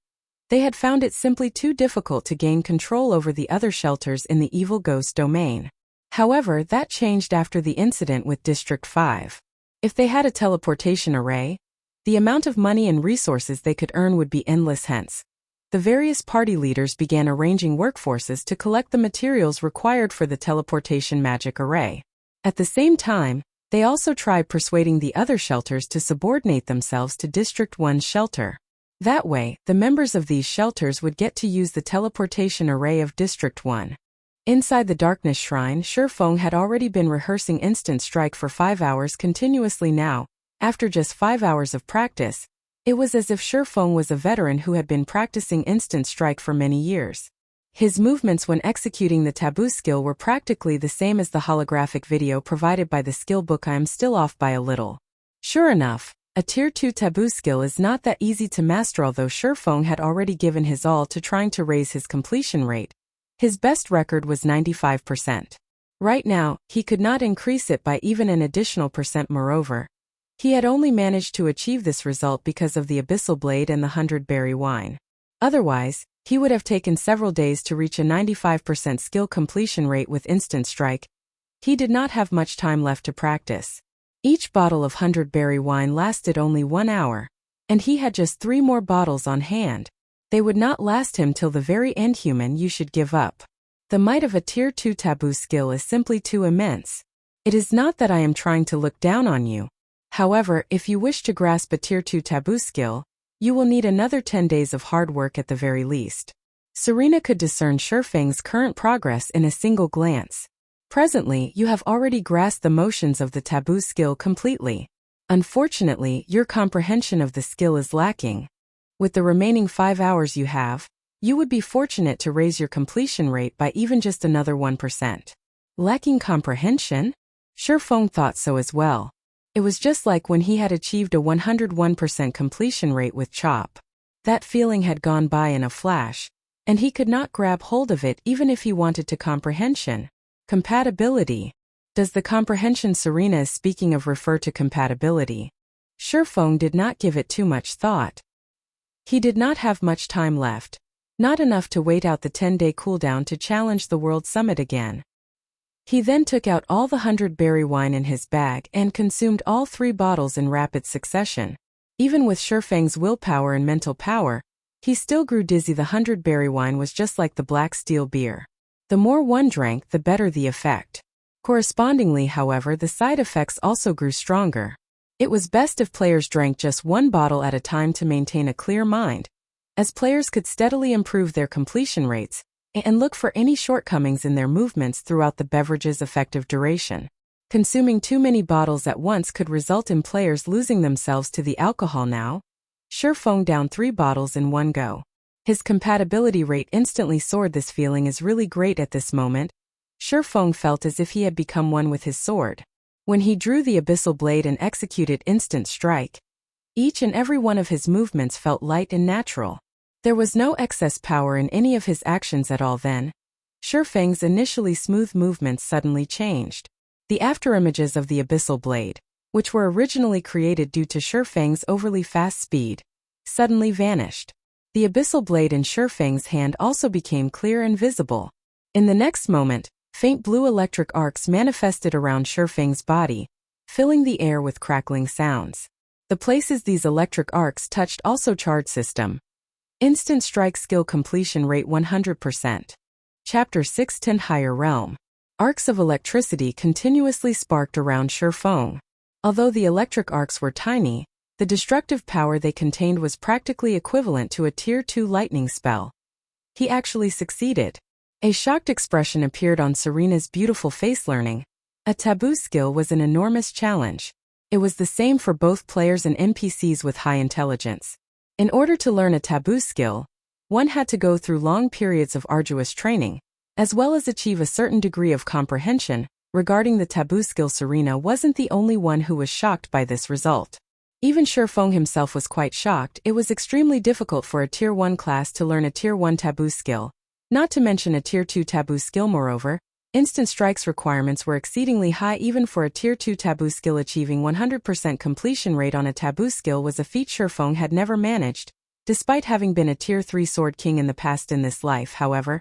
they had found it simply too difficult to gain control over the other shelters in the Evil Ghost domain. However, that changed after the incident with District 5. If they had a teleportation array, the amount of money and resources they could earn would be endless. Hence, the various party leaders began arranging workforces to collect the materials required for the teleportation magic array. At the same time, they also tried persuading the other shelters to subordinate themselves to District 1's shelter. That way, the members of these shelters would get to use the teleportation array of District 1. Inside the Darkness Shrine, Shifeng had already been rehearsing Instant Strike for 5 hours continuously now. After just 5 hours of practice, it was as if Shifeng was a veteran who had been practicing Instant Strike for many years. His movements when executing the Taboo skill were practically the same as the holographic video provided by the skill book. I am still off by a little. Sure enough, A Tier 2 Taboo skill is not that easy to master, although Shurfeng had already given his all to trying to raise his completion rate. His best record was 95%. Right now, he could not increase it by even an additional %. Moreover, he had only managed to achieve this result because of the Abyssal Blade and the 100-berry wine. Otherwise, he would have taken several days to reach a 95% skill completion rate with instant strike. He did not have much time left to practice. Each bottle of 100-berry wine lasted only 1 hour, and he had just 3 more bottles on hand. They would not last him till the very end. Human, you should give up. The might of a Tier 2 Taboo skill is simply too immense. It is not that I am trying to look down on you. However, if you wish to grasp a Tier 2 Taboo skill, you will need another 10 days of hard work at the very least. Serena could discern Shurfeng's current progress in a single glance. Presently, you have already grasped the motions of the Taboo skill completely. Unfortunately, your comprehension of the skill is lacking. With the remaining 5 hours you have, you would be fortunate to raise your completion rate by even just another 1%. Lacking comprehension? Shurfeng thought so as well. It was just like when he had achieved a 101% completion rate with Chop. That feeling had gone by in a flash, and he could not grab hold of it even if he wanted to. Comprehension. Compatibility. Does the comprehension Serena is speaking of refer to compatibility? Shurfeng did not give it too much thought. He did not have much time left. Not enough to wait out the 10-day cooldown to challenge the World Summit again. He then took out all the 100-berry wine in his bag and consumed all 3 bottles in rapid succession. Even with Shurfeng's willpower and mental power, he still grew dizzy. The 100-berry wine was just like the black steel beer. The more one drank, the better the effect. Correspondingly, however, the side effects also grew stronger. It was best if players drank just 1 bottle at a time to maintain a clear mind, as players could steadily improve their completion rates and look for any shortcomings in their movements throughout the beverage's effective duration. Consuming too many bottles at once could result in players losing themselves to the alcohol. Now, Shurfeng downed 3 bottles in one go. His compatibility rate instantly soared. This feeling is really great at this moment. Shurfeng felt as if he had become one with his sword. When he drew the Abyssal Blade and executed instant strike, each and every one of his movements felt light and natural. There was no excess power in any of his actions at all. Then, Shurfeng's initially smooth movements suddenly changed. The afterimages of the Abyssal Blade, which were originally created due to Shurfeng's overly fast speed, suddenly vanished. The Abyssal Blade in Shurfeng's hand also became clear and visible. In the next moment, faint blue electric arcs manifested around Shurfeng's body, filling the air with crackling sounds. The places these electric arcs touched also charged. System. Instant strike skill completion rate 100%. Chapter 6 10 Higher Realm. Arcs of electricity continuously sparked around Shurfeng. Although the electric arcs were tiny, the destructive power they contained was practically equivalent to a Tier 2 lightning spell. He actually succeeded. A shocked expression appeared on Serena's beautiful face. Learning a Taboo skill was an enormous challenge. It was the same for both players and NPCs with high intelligence. In order to learn a Taboo skill, one had to go through long periods of arduous training, as well as achieve a certain degree of comprehension. Regarding the Taboo skill, Serena wasn't the only one who was shocked by this result. Even Shurfeng himself was quite shocked. It was extremely difficult for a Tier 1 class to learn a Tier 1 Taboo skill, not to mention a Tier 2 Taboo skill. Moreover, instant strikes requirements were exceedingly high. Even for a Tier 2 Taboo skill, achieving 100% completion rate on a Taboo skill was a feat Shurfeng had never managed. Despite having been a Tier 3 Sword King in the past in this life, however,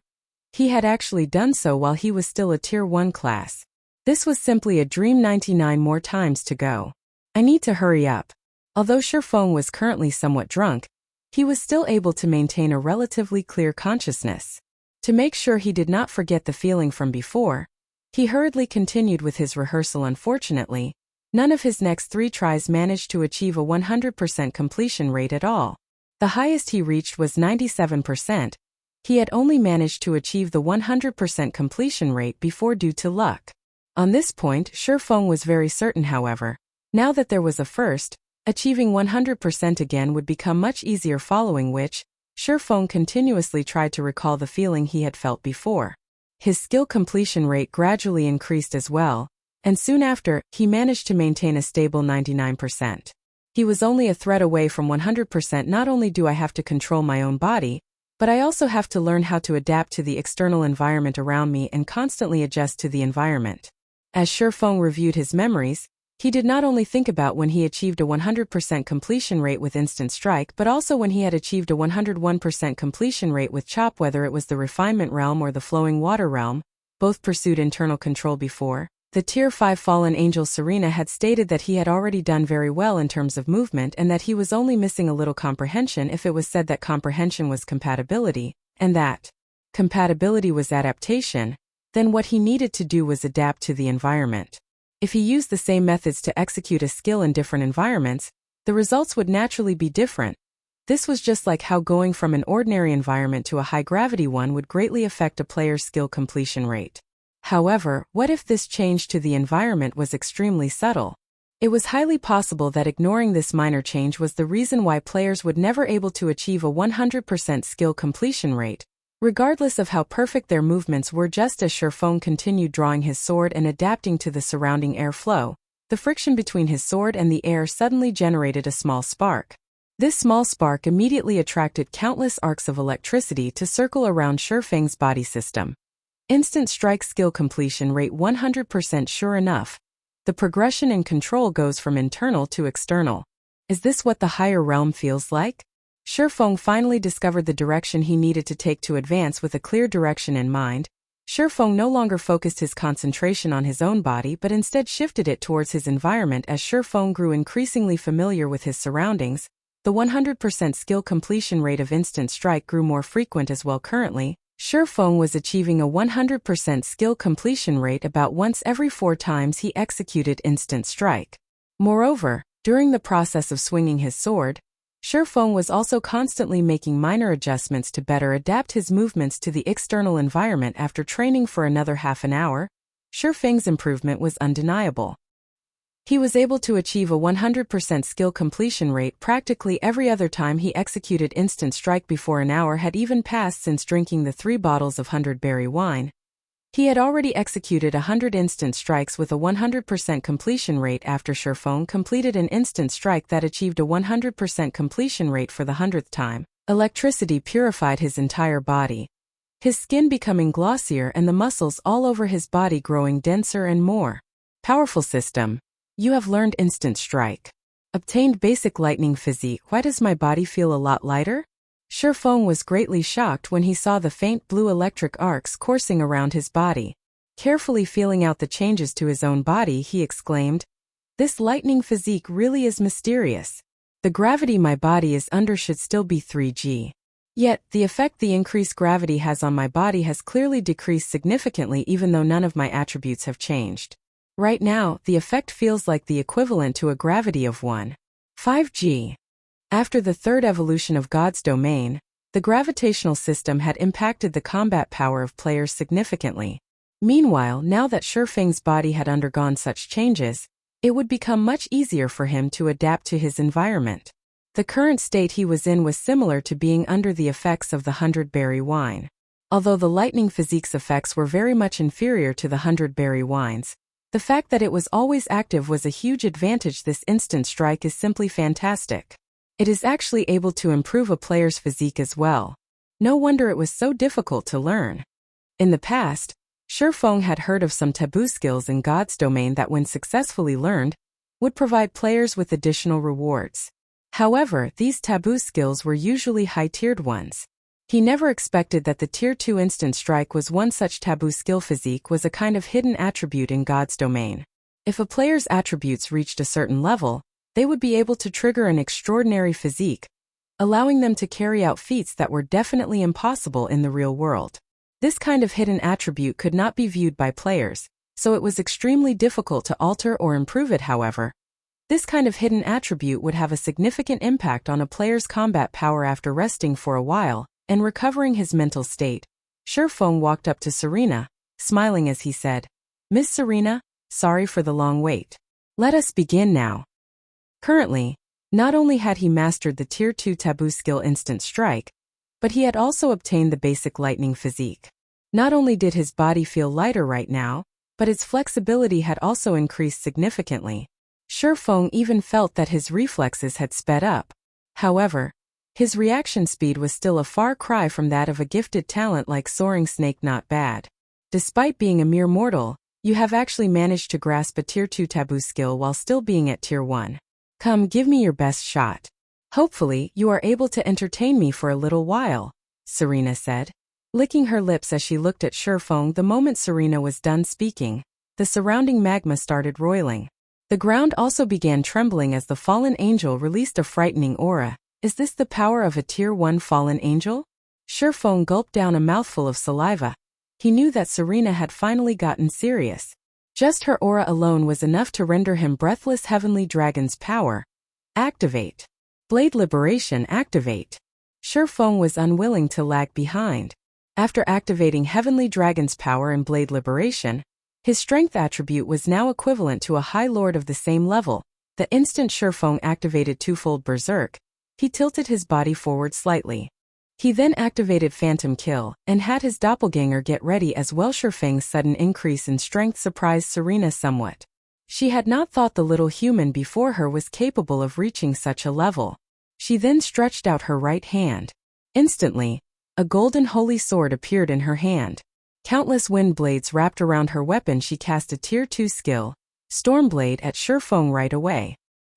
he had actually done so while he was still a Tier 1 class. This was simply a dream. 99 more times to go. I need to hurry up. Although Shurfeng was currently somewhat drunk, he was still able to maintain a relatively clear consciousness. To make sure he did not forget the feeling from before, he hurriedly continued with his rehearsal. Unfortunately, none of his next 3 tries managed to achieve a 100% completion rate at all. The highest he reached was 97%. He had only managed to achieve the 100% completion rate before due to luck. On this point, Shurfeng was very certain, however. Now that there was a first, achieving 100% again would become much easier, following which, Shurfeng continuously tried to recall the feeling he had felt before. His skill completion rate gradually increased as well, and soon after, he managed to maintain a stable 99%. He was only a thread away from 100%. Not only do I have to control my own body, but I also have to learn how to adapt to the external environment around me and constantly adjust to the environment. As Shifeng reviewed his memories, he did not only think about when he achieved a 100% completion rate with Instant Strike but also when he had achieved a 101% completion rate with Chop. Whether it was the Refinement Realm or the Flowing Water Realm, both pursued internal control before. The Tier 5 Fallen Angel Serena had stated that he had already done very well in terms of movement and that he was only missing a little comprehension if it was said that comprehension was compatibility, and that compatibility was adaptation, then what he needed to do was adapt to the environment. If he used the same methods to execute a skill in different environments, the results would naturally be different. This was just like how going from an ordinary environment to a high-gravity one would greatly affect a player's skill completion rate. However, what if this change to the environment was extremely subtle? It was highly possible that ignoring this minor change was the reason why players would never able to achieve a 100% skill completion rate, regardless of how perfect their movements were. Just as Shifeng continued drawing his sword and adapting to the surrounding air flow, the friction between his sword and the air suddenly generated a small spark. This small spark immediately attracted countless arcs of electricity to circle around Shifeng's body system. Instant Strike skill completion rate 100%. Sure enough, the progression in control goes from internal to external. Is this what the higher realm feels like? Shifeng finally discovered the direction he needed to take to advance. With a clear direction in mind, Shifeng no longer focused his concentration on his own body but instead shifted it towards his environment. As Shifeng grew increasingly familiar with his surroundings, the 100% skill completion rate of Instant Strike grew more frequent as well. Currently, Shifeng was achieving a 100% skill completion rate about once every 4 times he executed Instant Strike. Moreover, during the process of swinging his sword, Shifeng was also constantly making minor adjustments to better adapt his movements to the external environment. After training for another half an hour, Shifeng's improvement was undeniable. He was able to achieve a 100% skill completion rate practically every other time he executed Instant Strike. Before an hour had even passed since drinking the 3 bottles of 100-berry wine, he had already executed 100 Instant Strikes with a 100% completion rate. After Shifeng completed an Instant Strike that achieved a 100% completion rate for the 100th time, electricity purified his entire body, his skin becoming glossier and the muscles all over his body growing denser and more powerful. System. You have learned Instant Strike. Obtained basic lightning physique. Why does my body feel a lot lighter? Shifeng was greatly shocked when he saw the faint blue electric arcs coursing around his body. Carefully feeling out the changes to his own body, he exclaimed, "This lightning physique really is mysterious. The gravity my body is under should still be 3G. Yet, the effect the increased gravity has on my body has clearly decreased significantly even though none of my attributes have changed. Right now, the effect feels like the equivalent to a gravity of 1.5G. After the 3rd evolution of God's domain, the gravitational system had impacted the combat power of players significantly. Meanwhile, now that Shifeng's body had undergone such changes, it would become much easier for him to adapt to his environment. The current state he was in was similar to being under the effects of the 100-berry wine. Although the lightning physique's effects were very much inferior to the 100-berry wines, the fact that it was always active was a huge advantage. This Instant Strike is simply fantastic. It is actually able to improve a player's physique as well. No wonder it was so difficult to learn. In the past, Shifeng had heard of some taboo skills in God's domain that, when successfully learned, would provide players with additional rewards. However, these taboo skills were usually high-tiered ones. He never expected that the Tier 2 Instant Strike was one such taboo skill. Physique was a kind of hidden attribute in God's domain. If a player's attributes reached a certain level, they would be able to trigger an extraordinary physique, allowing them to carry out feats that were definitely impossible in the real world. This kind of hidden attribute could not be viewed by players, so it was extremely difficult to alter or improve it. However, this kind of hidden attribute would have a significant impact on a player's combat power. After resting for a while and recovering his mental state, Shifeng walked up to Serena, smiling as he said, "Miss Serena, sorry for the long wait. Let us begin now." Currently, not only had he mastered the Tier 2 taboo skill Instant Strike, but he had also obtained the basic lightning physique. Not only did his body feel lighter right now, but its flexibility had also increased significantly. Shifeng even felt that his reflexes had sped up. However, his reaction speed was still a far cry from that of a gifted talent like Soaring Snake. Not bad. Despite being a mere mortal, you have actually managed to grasp a Tier 2 taboo skill while still being at Tier 1. Come, give me your best shot. Hopefully, you are able to entertain me for a little while, Serena said, licking her lips as she looked at Shifeng. The moment Serena was done speaking, the surrounding magma started roiling. The ground also began trembling as the fallen angel released a frightening aura. Is this the power of a Tier 1 fallen angel? Shifeng gulped down a mouthful of saliva. He knew that Serena had finally gotten serious. Just her aura alone was enough to render him breathless. Heavenly Dragon's power. Activate. Blade Liberation activate. Shifeng was unwilling to lag behind. After activating Heavenly Dragon's power and Blade Liberation, his strength attribute was now equivalent to a High Lord of the same level. The instant Shifeng activated twofold Berserk, he tilted his body forward slightly. He then activated Phantom Kill and had his doppelganger get ready as well. Shifeng's sudden increase in strength surprised Serena somewhat. She had not thought the little human before her was capable of reaching such a level. She then stretched out her right hand. Instantly, a golden holy sword appeared in her hand. Countless wind blades wrapped around her weapon. She cast a Tier 2 skill, Stormblade, at Shifeng right away.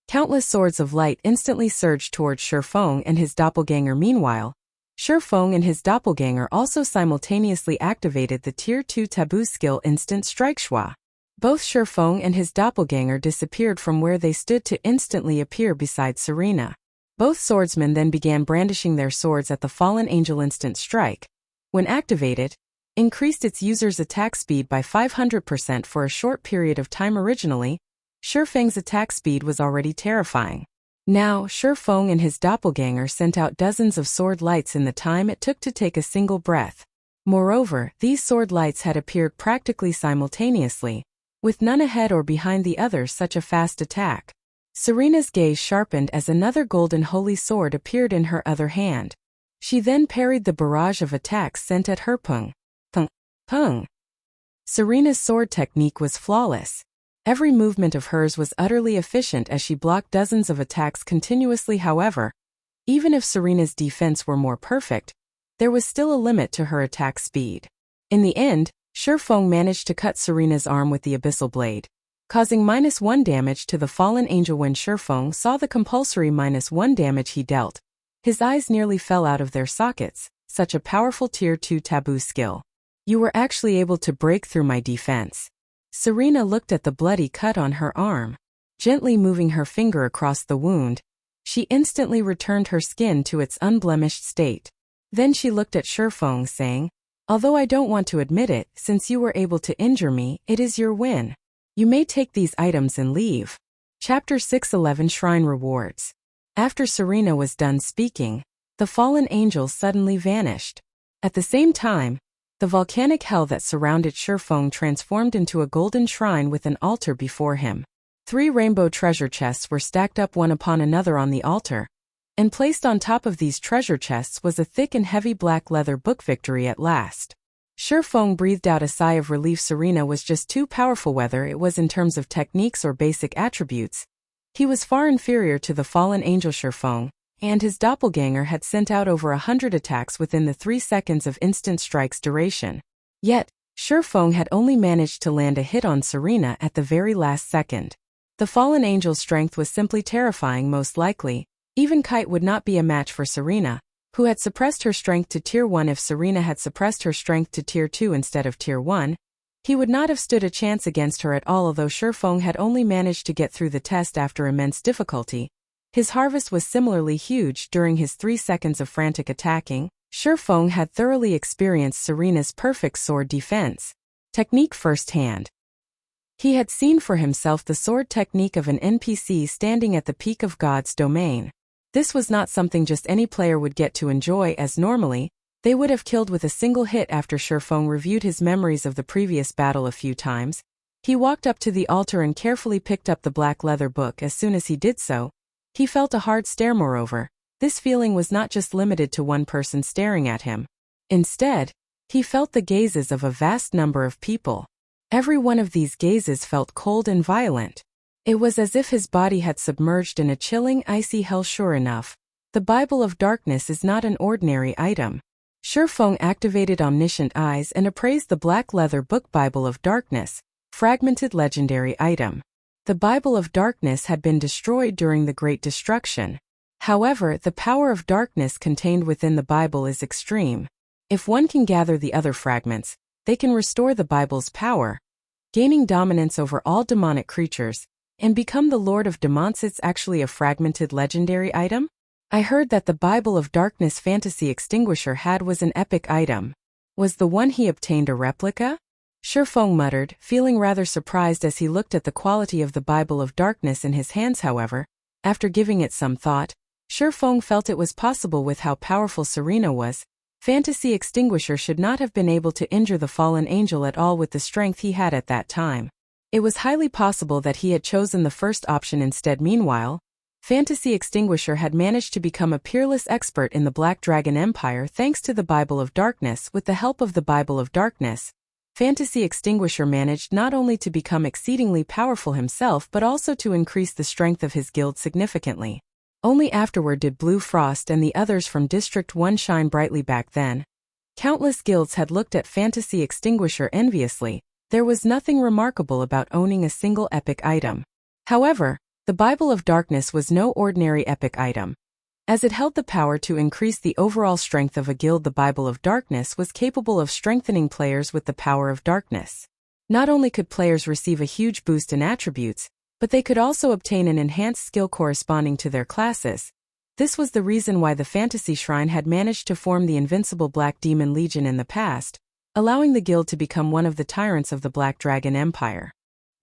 Countless swords of light instantly surged towards Shifeng and his doppelganger. Meanwhile, Shifeng and his doppelganger also simultaneously activated the Tier 2 taboo skill Instant Strike Schwa. Both Shifeng and his doppelganger disappeared from where they stood to instantly appear beside Serena. Both swordsmen then began brandishing their swords at the fallen angel. Instant Strike, when activated, increased its user's attack speed by 500% for a short period of time. Originally, Shifeng's attack speed was already terrifying. Now, Shifeng and his doppelganger sent out dozens of sword lights in the time it took to take a single breath. Moreover, these sword lights had appeared practically simultaneously, with none ahead or behind the other. Such a fast attack. Serena's gaze sharpened as another golden holy sword appeared in her other hand. She then parried the barrage of attacks sent at her. Pung. Pung. Pung. Serena's sword technique was flawless. Every movement of hers was utterly efficient as she blocked dozens of attacks continuously. However, even if Serena's defense were more perfect, there was still a limit to her attack speed. In the end, Shifeng managed to cut Serena's arm with the Abyssal Blade, causing -1 damage to the fallen angel. When Shifeng saw the compulsory -1 damage he dealt, his eyes nearly fell out of their sockets. Such a powerful Tier 2 taboo skill. You were actually able to break through my defense. Serena looked at the bloody cut on her arm. Gently moving her finger across the wound, she instantly returned her skin to its unblemished state. Then she looked at Shifeng, saying, "Although I don't want to admit it, since you were able to injure me, it is your win. You may take these items and leave." Chapter 611 Shrine Rewards. After Serena was done speaking, the fallen angel suddenly vanished. At the same time, the volcanic hell that surrounded Shifeng transformed into a golden shrine with an altar before him. 3 rainbow treasure chests were stacked up one upon another on the altar, and placed on top of these treasure chests was a thick and heavy black leather book. Victory at last. Shifeng breathed out a sigh of relief. Serena was just too powerful. Whether it was in terms of techniques or basic attributes, he was far inferior to the fallen angel. Shifeng and his doppelganger had sent out over 100 attacks within the 3 seconds of Instant Strike's duration. Yet, Shifeng had only managed to land a hit on Serena at the very last second. The fallen angel's strength was simply terrifying. Most likely, even Kite would not be a match for Serena, who had suppressed her strength to Tier 1. If Serena had suppressed her strength to Tier 2 instead of Tier 1, he would not have stood a chance against her at all. Although Shifeng had only managed to get through the test after immense difficulty, his harvest was similarly huge. During his 3 seconds of frantic attacking, Shifeng had thoroughly experienced Serena's perfect sword defense technique firsthand. He had seen for himself the sword technique of an NPC standing at the peak of God's domain. This was not something just any player would get to enjoy, as normally, they would have killed with a single hit. After Shifeng reviewed his memories of the previous battle a few times, he walked up to the altar and carefully picked up the black leather book. As soon as he did so, he felt a hard stare. Moreover, this feeling was not just limited to one person staring at him. Instead, he felt the gazes of a vast number of people. Every one of these gazes felt cold and violent. It was as if his body had submerged in a chilling, icy hell. Sure enough, the Bible of Darkness is not an ordinary item. Shifeng activated omniscient eyes and appraised the black leather book. Bible of Darkness, fragmented legendary item. The Bible of Darkness had been destroyed during the Great Destruction. However, the power of darkness contained within the Bible is extreme. If one can gather the other fragments, they can restore the Bible's power, gaining dominance over all demonic creatures, and become the Lord of Demons. It's actually a fragmented legendary item? I heard that the Bible of Darkness Fantasy Extinguisher had was an epic item. Was the one he obtained a replica? Shifeng muttered, feeling rather surprised as he looked at the quality of the Bible of Darkness in his hands. However, after giving it some thought, Shifeng felt it was possible with how powerful Serena was. Fantasy Extinguisher should not have been able to injure the fallen angel at all with the strength he had at that time. It was highly possible that he had chosen the first option instead. Meanwhile, Fantasy Extinguisher had managed to become a peerless expert in the Black Dragon Empire thanks to the Bible of Darkness. With the help of the Bible of Darkness, Fantasy Extinguisher managed not only to become exceedingly powerful himself but also to increase the strength of his guild significantly. Only afterward did Blue Frost and the others from District 1 shine brightly. Back then, countless guilds had looked at Fantasy Extinguisher enviously. There was nothing remarkable about owning a single epic item. However, the Bible of Darkness was no ordinary epic item. As it held the power to increase the overall strength of a guild, the Bible of Darkness was capable of strengthening players with the power of darkness. Not only could players receive a huge boost in attributes, but they could also obtain an enhanced skill corresponding to their classes. This was the reason why the Fantasy Shrine had managed to form the invincible Black Demon Legion in the past, allowing the guild to become one of the tyrants of the Black Dragon Empire.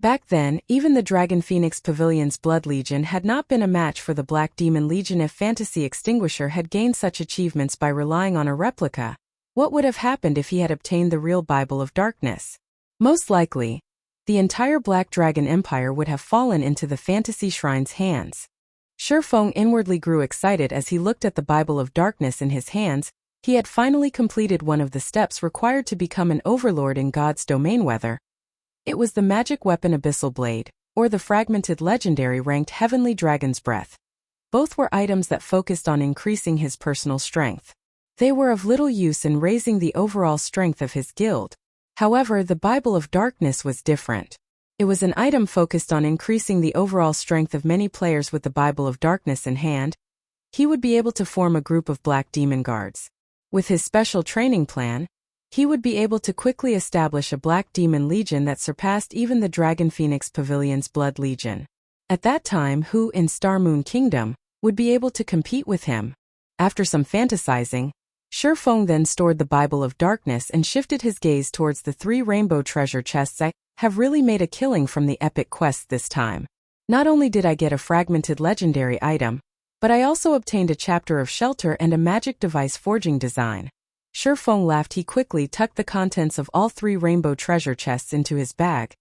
Back then, even the Dragon Phoenix Pavilion's Blood Legion had not been a match for the Black Demon Legion. If Fantasy Extinguisher had gained such achievements by relying on a replica, what would have happened if he had obtained the real Bible of Darkness? Most likely, the entire Black Dragon Empire would have fallen into the Fantasy Shrine's hands. Shifeng inwardly grew excited as he looked at the Bible of Darkness in his hands. He had finally completed one of the steps required to become an overlord in God's domain. Whether it was the magic weapon Abyssal Blade, or the fragmented legendary ranked Heavenly Dragon's Breath. Both were items that focused on increasing his personal strength. They were of little use in raising the overall strength of his guild. However, the Bible of Darkness was different. It was an item focused on increasing the overall strength of many players. With the Bible of Darkness in hand, he would be able to form a group of Black Demon Guards. With his special training plan, he would be able to quickly establish a Black Demon Legion that surpassed even the Dragon Phoenix Pavilion's Blood Legion. At that time, who in Star Moon Kingdom would be able to compete with him? After some fantasizing, Shifeng then stored the Bible of Darkness and shifted his gaze towards the 3 rainbow treasure chests. I have really made a killing from the epic quest this time. Not only did I get a fragmented legendary item, but I also obtained a chapter of shelter and a magic device forging design. Shifeng laughed. He quickly tucked the contents of all 3 rainbow treasure chests into his bag.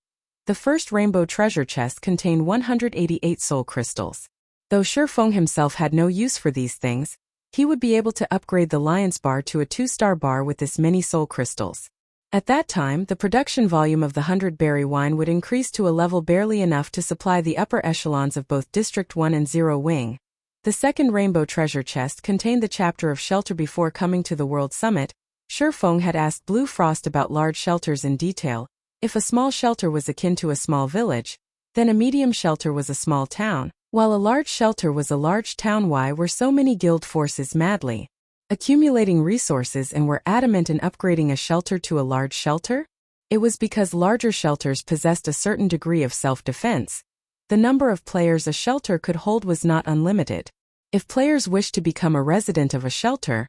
The first rainbow treasure chest contained 188 soul crystals. Though Shifeng himself had no use for these things, he would be able to upgrade the Lion's Bar to a 2-star bar with this many soul crystals. At that time, the production volume of the 100-berry wine would increase to a level barely enough to supply the upper echelons of both District 1 and 0 Wing. The second rainbow treasure chest contained the chapter of shelter. Before coming to the World Summit, Shifeng had asked Blue Frost about large shelters in detail. If a small shelter was akin to a small village, then a medium shelter was a small town, while a large shelter was a large town. Why were so many guild forces madly accumulating resources and were adamant in upgrading a shelter to a large shelter? It was because larger shelters possessed a certain degree of self-defense. The number of players a shelter could hold was not unlimited. If players wished to become a resident of a shelter,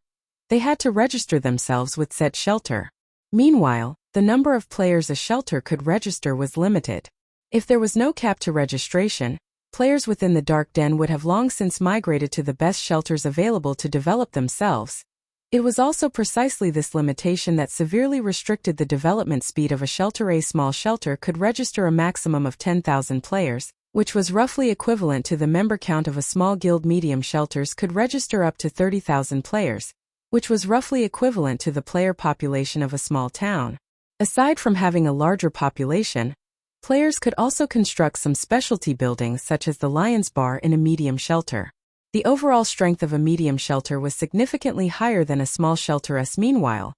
they had to register themselves with said shelter. Meanwhile, the number of players a shelter could register was limited. If there was no cap to registration, players within the Dark Den would have long since migrated to the best shelters available to develop themselves. It was also precisely this limitation that severely restricted the development speed of a shelter. A small shelter could register a maximum of 10,000 players, which was roughly equivalent to the member count of a small guild. Medium shelters could register up to 30,000 players, which was roughly equivalent to the player population of a small town. Aside from having a larger population, Players could also construct some specialty buildings such as the Lion's Bar in a medium shelter. The overall strength of a medium shelter was significantly higher than a small shelter. Meanwhile,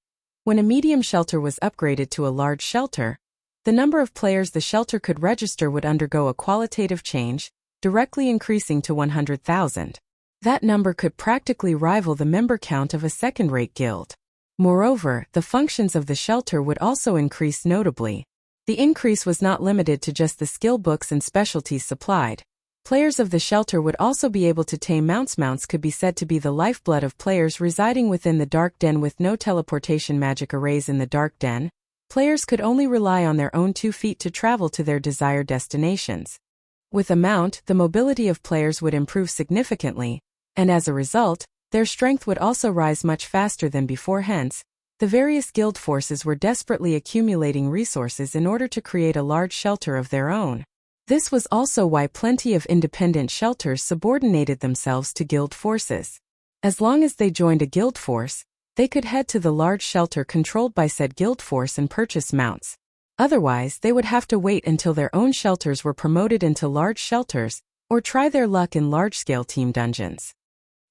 when a medium shelter was upgraded to a large shelter, the number of players the shelter could register would undergo a qualitative change, directly increasing to 100,000. That number could practically rival the member count of a second-rate guild. Moreover, the functions of the shelter would also increase notably. The increase was not limited to just the skill books and specialties supplied. Players of the shelter would also be able to tame mounts. Mounts could be said to be the lifeblood of players residing within the Dark Den. With no teleportation magic arrays in the Dark Den, players could only rely on their own 2 feet to travel to their desired destinations. With a mount, the mobility of players would improve significantly, and as a result, their strength would also rise much faster than before. Hence, the various guild forces were desperately accumulating resources in order to create a large shelter of their own. This was also why plenty of independent shelters subordinated themselves to guild forces. As long as they joined a guild force, they could head to the large shelter controlled by said guild force and purchase mounts. Otherwise, they would have to wait until their own shelters were promoted into large shelters, or try their luck in large-scale team dungeons.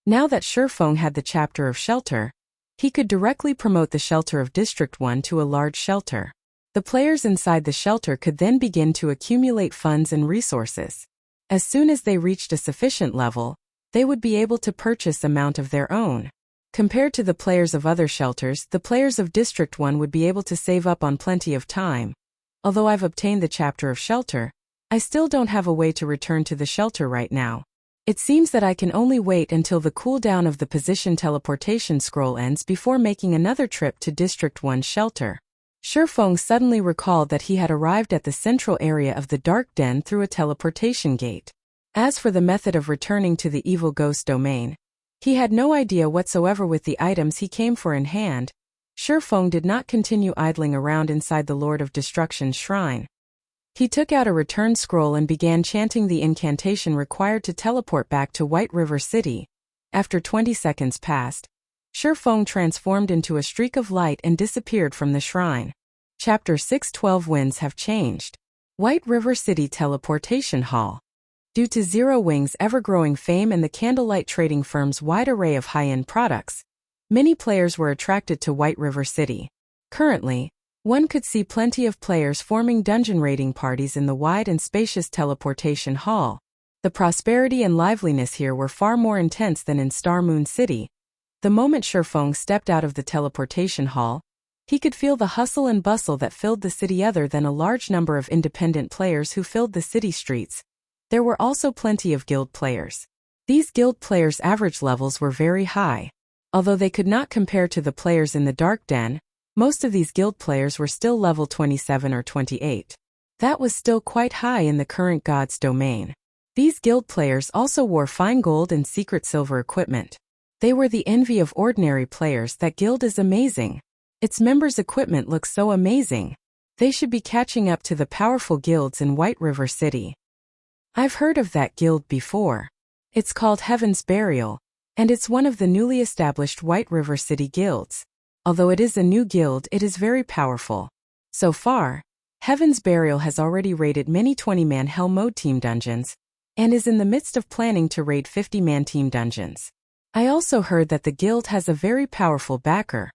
Now that Shurfeng had the chapter of shelter, he could directly promote the shelter of District 1 to a large shelter. The players inside the shelter could then begin to accumulate funds and resources. As soon as they reached a sufficient level, they would be able to purchase a mount of their own. Compared to the players of other shelters, the players of District 1 would be able to save up on plenty of time. Although I've obtained the chapter of shelter, I still don't have a way to return to the shelter right now. It seems that I can only wait until the cooldown of the position teleportation scroll ends before making another trip to District 1's shelter. Shurfeng suddenly recalled that he had arrived at the central area of the Dark Den through a teleportation gate. As for the method of returning to the Evil Ghost domain, he had no idea whatsoever. With the items he came for in hand, Shurfeng did not continue idling around inside the Lord of Destruction's shrine. He took out a return scroll and began chanting the incantation required to teleport back to White River City. After 20 seconds passed, Shurfeng transformed into a streak of light and disappeared from the shrine. Chapter 6:12 Winds have changed. White River City Teleportation Hall. Due to Zero Wing's ever-growing fame and the candlelight trading firm's wide array of high-end products, many players were attracted to White River City. Currently, one could see plenty of players forming dungeon raiding parties in the wide and spacious teleportation hall. The prosperity and liveliness here were far more intense than in Star Moon City. The moment Shurfeng stepped out of the teleportation hall, he could feel the hustle and bustle that filled the city. Other than a large number of independent players who filled the city streets, there were also plenty of guild players. These guild players' average levels were very high. Although they could not compare to the players in the Dark Den, most of these guild players were still level 27 or 28. That was still quite high in the current God's domain. These guild players also wore fine gold and secret silver equipment. They were the envy of ordinary players. That guild is amazing. Its members' equipment looks so amazing. They should be catching up to the powerful guilds in White River City. I've heard of that guild before. It's called Heaven's Burial, and it's one of the newly established White River City guilds. Although it is a new guild, it is very powerful. So far, Heaven's Burial has already raided many 20-man Hell Mode team dungeons, and is in the midst of planning to raid 50-man team dungeons. I also heard that the guild has a very powerful backer.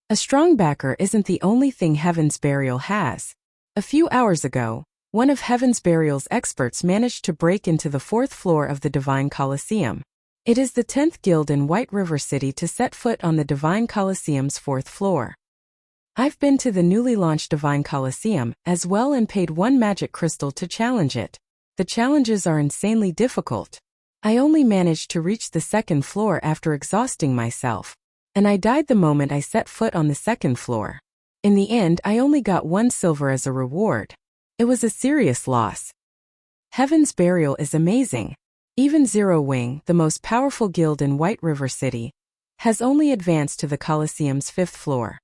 A strong backer isn't the only thing Heaven's Burial has. A few hours ago, one of Heaven's Burial's experts managed to break into the 4th floor of the Divine Coliseum. It is the 10th guild in White River City to set foot on the Divine Coliseum's 4th floor. I've been to the newly launched Divine Coliseum as well and paid 1 magic crystal to challenge it. The challenges are insanely difficult. I only managed to reach the 2nd floor after exhausting myself, and I died the moment I set foot on the 2nd floor. In the end, I only got 1 silver as a reward. It was a serious loss. Heaven's Burial is amazing. Even Zero Wing, the most powerful guild in White River City, has only advanced to the Coliseum's 5th floor.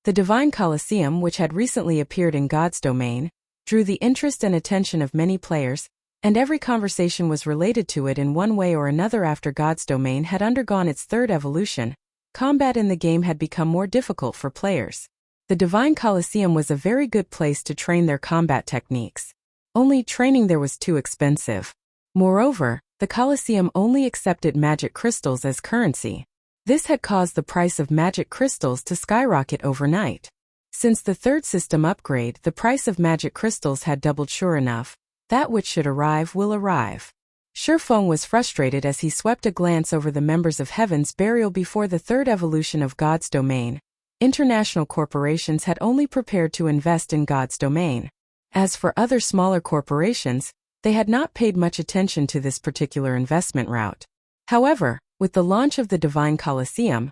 The Divine Coliseum, which had recently appeared in God's domain, drew the interest and attention of many players, and every conversation was related to it in one way or another. After God's domain had undergone its 3rd evolution, combat in the game had become more difficult for players. The Divine Colosseum was a very good place to train their combat techniques. Only training there was too expensive. Moreover, the Colosseum only accepted magic crystals as currency. This had caused the price of magic crystals to skyrocket overnight. Since the third system upgrade, the price of magic crystals had doubled. Sure enough, that which should arrive will arrive. Shifeng was frustrated as he swept a glance over the members of Heaven's Burial before the third evolution of God's domain. International corporations had only prepared to invest in God's domain. As for other smaller corporations, they had not paid much attention to this particular investment route. However, with the launch of the Divine Colosseum,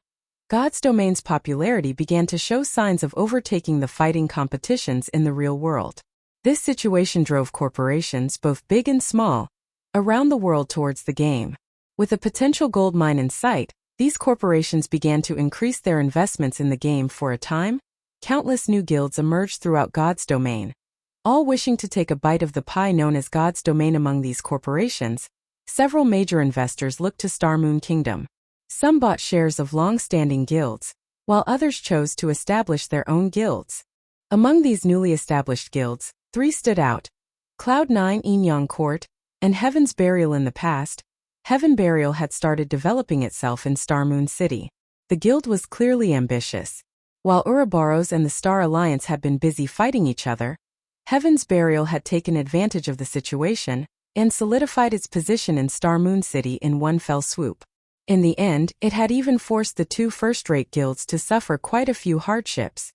God's domain's popularity began to show signs of overtaking the fighting competitions in the real world. This situation drove corporations, both big and small, around the world towards the game. With a potential gold mine in sight, these corporations began to increase their investments in the game. For a time, countless new guilds emerged throughout God's domain, all wishing to take a bite of the pie known as God's domain. Among these corporations, several major investors looked to Star Moon Kingdom. Some bought shares of long-standing guilds, while others chose to establish their own guilds. Among these newly established guilds, 3 stood out: Cloud9 Inyang Court, and Heaven's Burial. In the past, Heaven Burial had started developing itself in Star Moon City. The guild was clearly ambitious. While Ouroboros and the Star Alliance had been busy fighting each other, Heaven's Burial had taken advantage of the situation and solidified its position in Star Moon City in one fell swoop. In the end, it had even forced the 2 first-rate guilds to suffer quite a few hardships.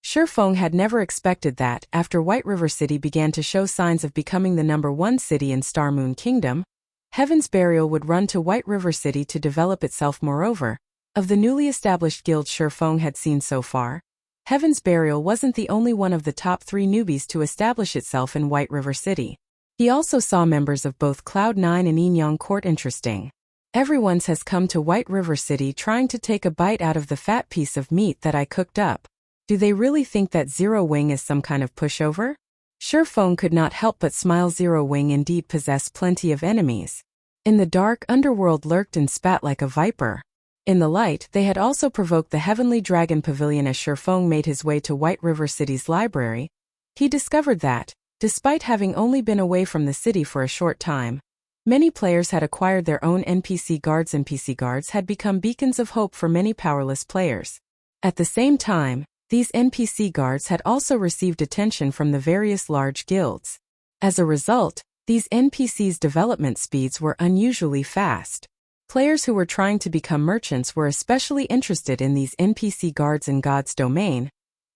Shifeng had never expected that, after White River City began to show signs of becoming the #1 city in Star Moon Kingdom, Heaven's Burial would run to White River City to develop itself. Moreover, of the newly established guilds Shifeng had seen so far, Heaven's Burial wasn't the only one of the top 3 newbies to establish itself in White River City. He also saw members of both Cloud9 and Inyang Court. Interesting. Everyone's has come to White River City trying to take a bite out of the fat piece of meat that I cooked up. Do they really think that Zero Wing is some kind of pushover? Shifeng could not help but smile. Zero Wing indeed possessed plenty of enemies. In the dark underworld lurked and spat like a viper. In the light, they had also provoked the Heavenly Dragon Pavilion. As Shifeng made his way to White River City's library, he discovered that, despite having only been away from the city for a short time, many players had acquired their own NPC guards. NPC guards had become beacons of hope for many powerless players. At the same time, these NPC guards had also received attention from the various large guilds. As a result, these NPCs' development speeds were unusually fast. Players who were trying to become merchants were especially interested in these NPC guards in God's domain.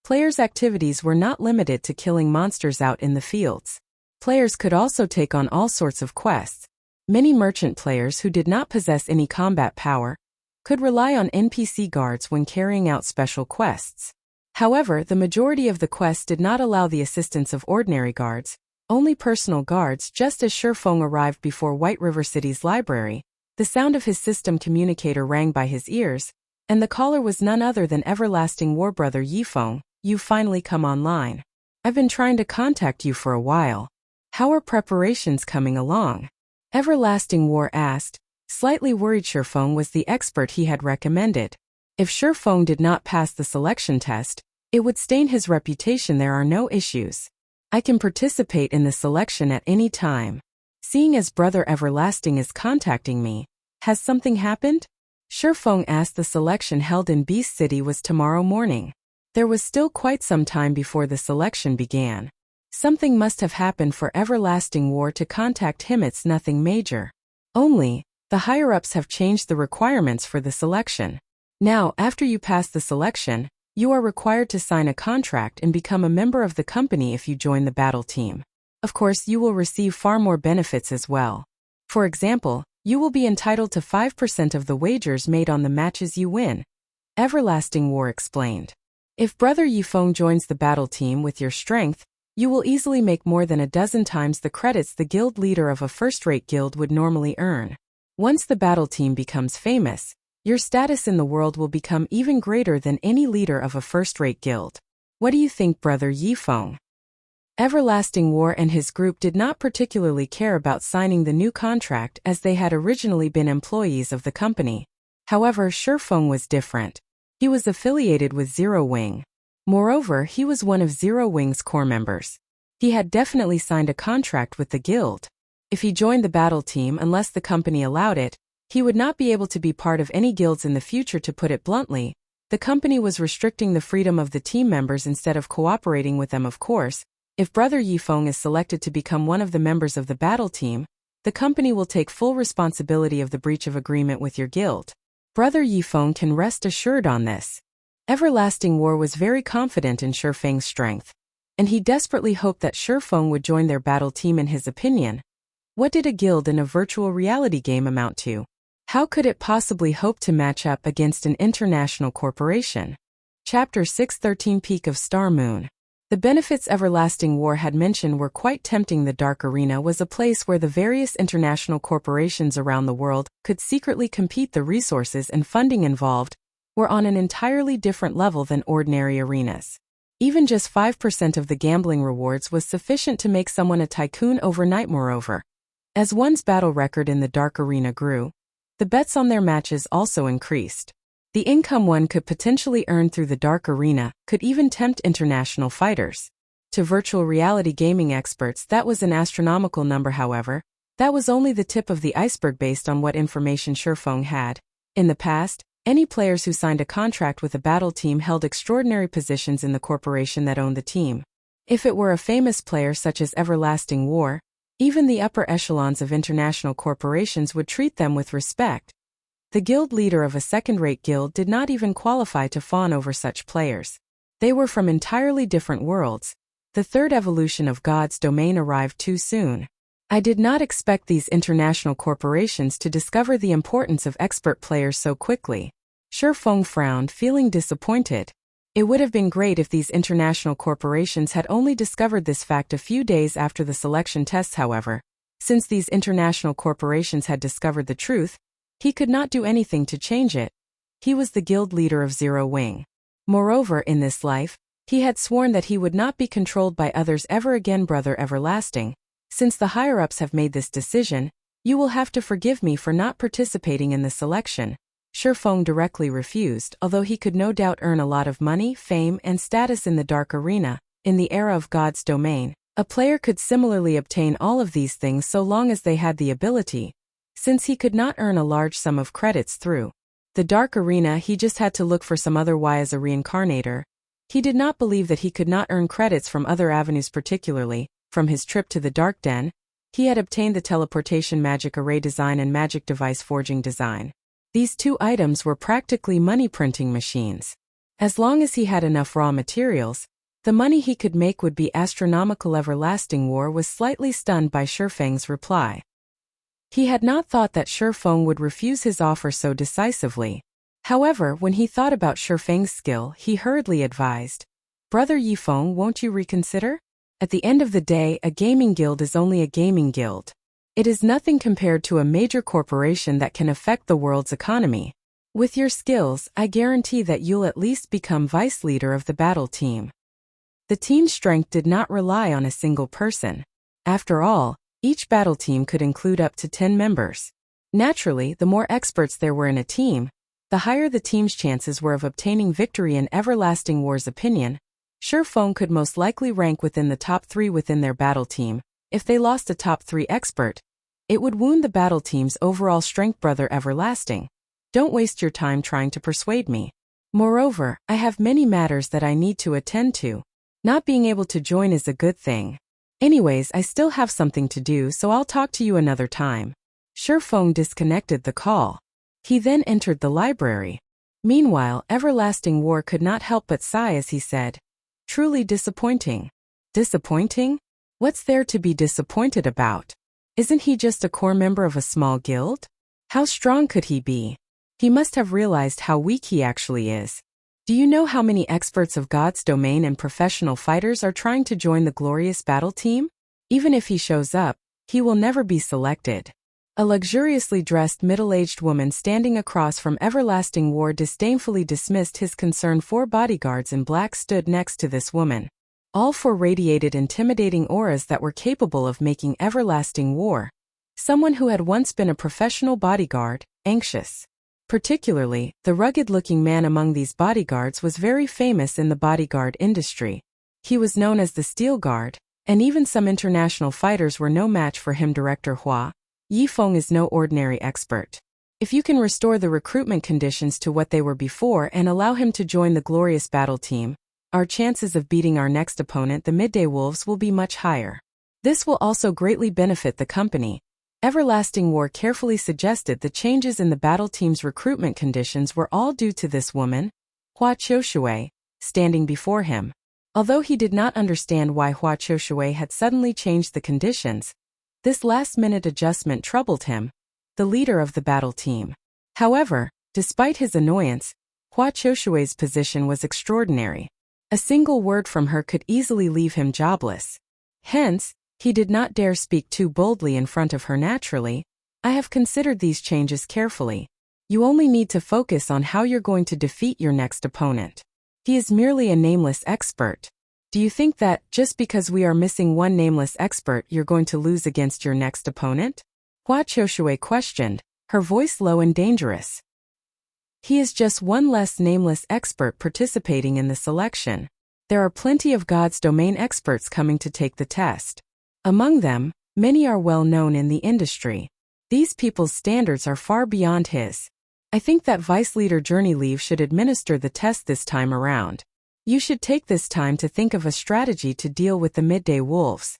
Players' activities were not limited to killing monsters out in the fields. Players could also take on all sorts of quests. Many merchant players who did not possess any combat power could rely on NPC guards when carrying out special quests. However, the majority of the quests did not allow the assistance of ordinary guards, only personal guards. Just as Shifeng arrived before White River City's library, the sound of his system communicator rang by his ears, and the caller was none other than Everlasting War Brother Yifeng. You've finally come online. I've been trying to contact you for a while. How are preparations coming along? Everlasting War asked. Slightly worried. Shifeng was the expert he had recommended. If Shifeng did not pass the selection test, it would stain his reputation. There are no issues. I can participate in the selection at any time. Seeing as Brother Everlasting is contacting me, has something happened? Shifeng asked. The selection held in Beast City was tomorrow morning. There was still quite some time before the selection began. Something must have happened for Everlasting War to contact him. It's nothing major. Only, the higher-ups have changed the requirements for the selection. Now, after you pass the selection, you are required to sign a contract and become a member of the company if you join the battle team. Of course, you will receive far more benefits as well. For example, you will be entitled to 5% of the wagers made on the matches you win. Everlasting War explained. If Brother Yifeng joins the battle team with your strength, you will easily make more than a dozen times the credits the guild leader of a first-rate guild would normally earn. Once the battle team becomes famous, your status in the world will become even greater than any leader of a first-rate guild. What do you think, Brother Yifeng? Everlasting War and his group did not particularly care about signing the new contract as they had originally been employees of the company. However, Shifeng was different. He was affiliated with Zero Wing. Moreover, he was one of Zero Wing's core members. He had definitely signed a contract with the guild. If he joined the battle team unless the company allowed it, he would not be able to be part of any guilds in the future. To put it bluntly, the company was restricting the freedom of the team members instead of cooperating with them. Of course, if Brother Yifeng is selected to become one of the members of the battle team, the company will take full responsibility of the breach of agreement with your guild. Brother Yifeng can rest assured on this. Everlasting War was very confident in Shifeng's strength, and he desperately hoped that Shifeng would join their battle team. In his opinion, what did a guild in a virtual reality game amount to? How could it possibly hope to match up against an international corporation? Chapter 613 Peak of Star Moon. The benefits Everlasting War had mentioned were quite tempting. The Dark Arena was a place where the various international corporations around the world could secretly compete. The resources and funding involved were on an entirely different level than ordinary arenas. Even just 5% of the gambling rewards was sufficient to make someone a tycoon overnight. Moreover, as one's battle record in the Dark Arena grew, the bets on their matches also increased. The income one could potentially earn through the Dark Arena could even tempt international fighters. To virtual reality gaming experts, that was an astronomical number. However, that was only the tip of the iceberg based on what information Shifeng had. In the past, any players who signed a contract with a battle team held extraordinary positions in the corporation that owned the team. If it were a famous player such as Everlasting War, even the upper echelons of international corporations would treat them with respect. The guild leader of a second-rate guild did not even qualify to fawn over such players. They were from entirely different worlds. The third evolution of God's domain arrived too soon. I did not expect these international corporations to discover the importance of expert players so quickly. Shifeng frowned, feeling disappointed. It would have been great if these international corporations had only discovered this fact a few days after the selection tests. However, since these international corporations had discovered the truth, he could not do anything to change it. He was the guild leader of Zero Wing. Moreover, in this life, he had sworn that he would not be controlled by others ever again. Brother Everlasting, since the higher-ups have made this decision, you will have to forgive me for not participating in the selection. Shifeng directly refused. Although he could no doubt earn a lot of money, fame, and status in the Dark Arena, in the era of God's domain, a player could similarly obtain all of these things so long as they had the ability. Since he could not earn a large sum of credits through the Dark Arena, he just had to look for some other way. As a reincarnator, he did not believe that he could not earn credits from other avenues. Particularly, from his trip to the Dark Den, he had obtained the teleportation magic array design and magic device forging design. These two items were practically money-printing machines. As long as he had enough raw materials, the money he could make would be astronomical. Everlasting War was slightly stunned by Shifeng's reply. He had not thought that Shifeng would refuse his offer so decisively. However, when he thought about Shifeng's skill, he hurriedly advised, "Brother Yifeng, won't you reconsider? At the end of the day, a gaming guild is only a gaming guild. It is nothing compared to a major corporation that can affect the world's economy. With your skills, I guarantee that you'll at least become vice leader of the battle team." The team's strength did not rely on a single person. After all, each battle team could include up to 10 members. Naturally, the more experts there were in a team, the higher the team's chances were of obtaining victory. In Everlasting War's opinion, Shifeng could most likely rank within the top 3 within their battle team. If they lost a top 3 expert, it would wound the battle team's overall strength. Brother Everlasting, don't waste your time trying to persuade me. Moreover, I have many matters that I need to attend to. Not being able to join is a good thing. Anyways, I still have something to do, so I'll talk to you another time. Shifeng disconnected the call. He then entered the library. Meanwhile, Everlasting War could not help but sigh as he said, "Truly disappointing." Disappointing? What's there to be disappointed about? Isn't he just a core member of a small guild? How strong could he be? He must have realized how weak he actually is. Do you know how many experts of God's domain and professional fighters are trying to join the glorious battle team? Even if he shows up, he will never be selected. A luxuriously dressed middle-aged woman standing across from Everlasting War disdainfully dismissed his concern. 4 bodyguards in black stood next to this woman. All 4 radiated intimidating auras that were capable of making Everlasting War, someone who had once been a professional bodyguard, anxious. Particularly, the rugged-looking man among these bodyguards was very famous in the bodyguard industry. He was known as the Steel Guard, and even some international fighters were no match for him. Director Hua Yifeng is no ordinary expert. If you can restore the recruitment conditions to what they were before and allow him to join the glorious battle team, our chances of beating our next opponent, the Midday Wolves, will be much higher. This will also greatly benefit the company. Everlasting War carefully suggested the changes in the battle team's recruitment conditions were all due to this woman, Hua Qiushui, standing before him. Although he did not understand why Hua Qiushui had suddenly changed the conditions, this last-minute adjustment troubled him, the leader of the battle team. However, despite his annoyance, Hua Qiushui's position was extraordinary. A single word from her could easily leave him jobless. Hence, he did not dare speak too boldly in front of her. Naturally, I have considered these changes carefully. You only need to focus on how you're going to defeat your next opponent. He is merely a nameless expert. Do you think that, just because we are missing one nameless expert, you're going to lose against your next opponent? Hua Qiushui questioned, her voice low and dangerous. He is just one less nameless expert participating in the selection. There are plenty of God's domain experts coming to take the test. Among them, many are well known in the industry. These people's standards are far beyond his. I think that Vice Leader Journey Leave should administer the test this time around. You should take this time to think of a strategy to deal with the Midday Wolves.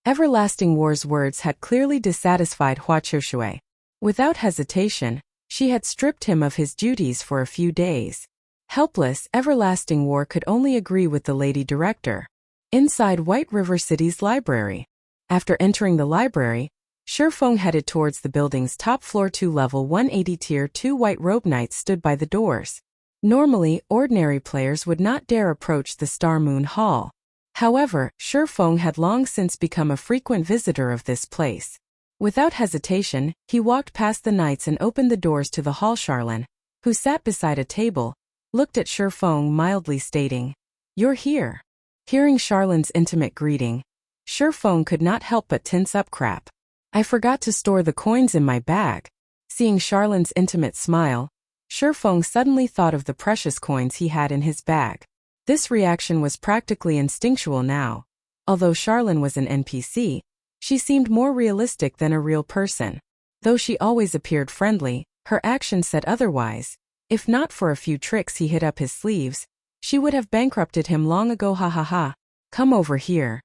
Everlasting War's words had clearly dissatisfied Hua Qiushui. Without hesitation, she had stripped him of his duties for a few days. Helpless, Everlasting War could only agree with the lady director. Inside White River City's library. After entering the library, Shifeng headed towards the building's top floor. 2 level 180 tier 2 white robe knights stood by the doors. Normally, ordinary players would not dare approach the Star Moon Hall. However, Shifeng had long since become a frequent visitor of this place. Without hesitation, he walked past the knights and opened the doors to the hall. Charlene, who sat beside a table, looked at Shifeng mildly, stating, "You're here." Hearing Charlene's intimate greeting, Shifeng could not help but tense up. "Crap. I forgot to store the coins in my bag." Seeing Charlene's intimate smile, Shifeng suddenly thought of the precious coins he had in his bag. This reaction was practically instinctual now. Although Charlene was an NPC, she seemed more realistic than a real person. Though she always appeared friendly, her actions said otherwise. If not for a few tricks he hid up his sleeves, she would have bankrupted him long ago. Ha ha ha. Come over here.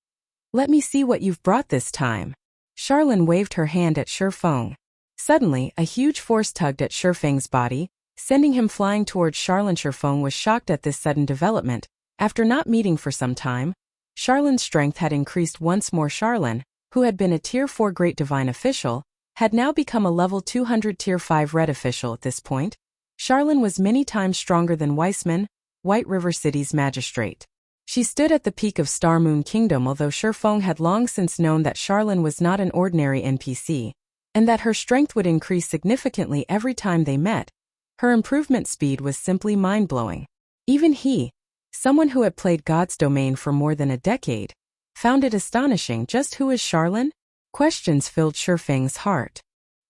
Let me see what you've brought this time. Charlene waved her hand at Shifeng. Suddenly, a huge force tugged at Shifeng's body, sending him flying towards Charlene. Shifeng was shocked at this sudden development. After not meeting for some time, Charlene's strength had increased once more. Charlene, who had been a Tier 4 Great Divine official, had now become a level 200 Tier 5 Red official at this point. Charlene was many times stronger than Weissman, White River City's magistrate. She stood at the peak of Star Moon Kingdom. Although Shifeng had long since known that Charlene was not an ordinary NPC, and that her strength would increase significantly every time they met, her improvement speed was simply mind-blowing. Even he, someone who had played God's Domain for more than a decade, found it astonishing. Just who is Charlene? Questions filled Shifeng's heart.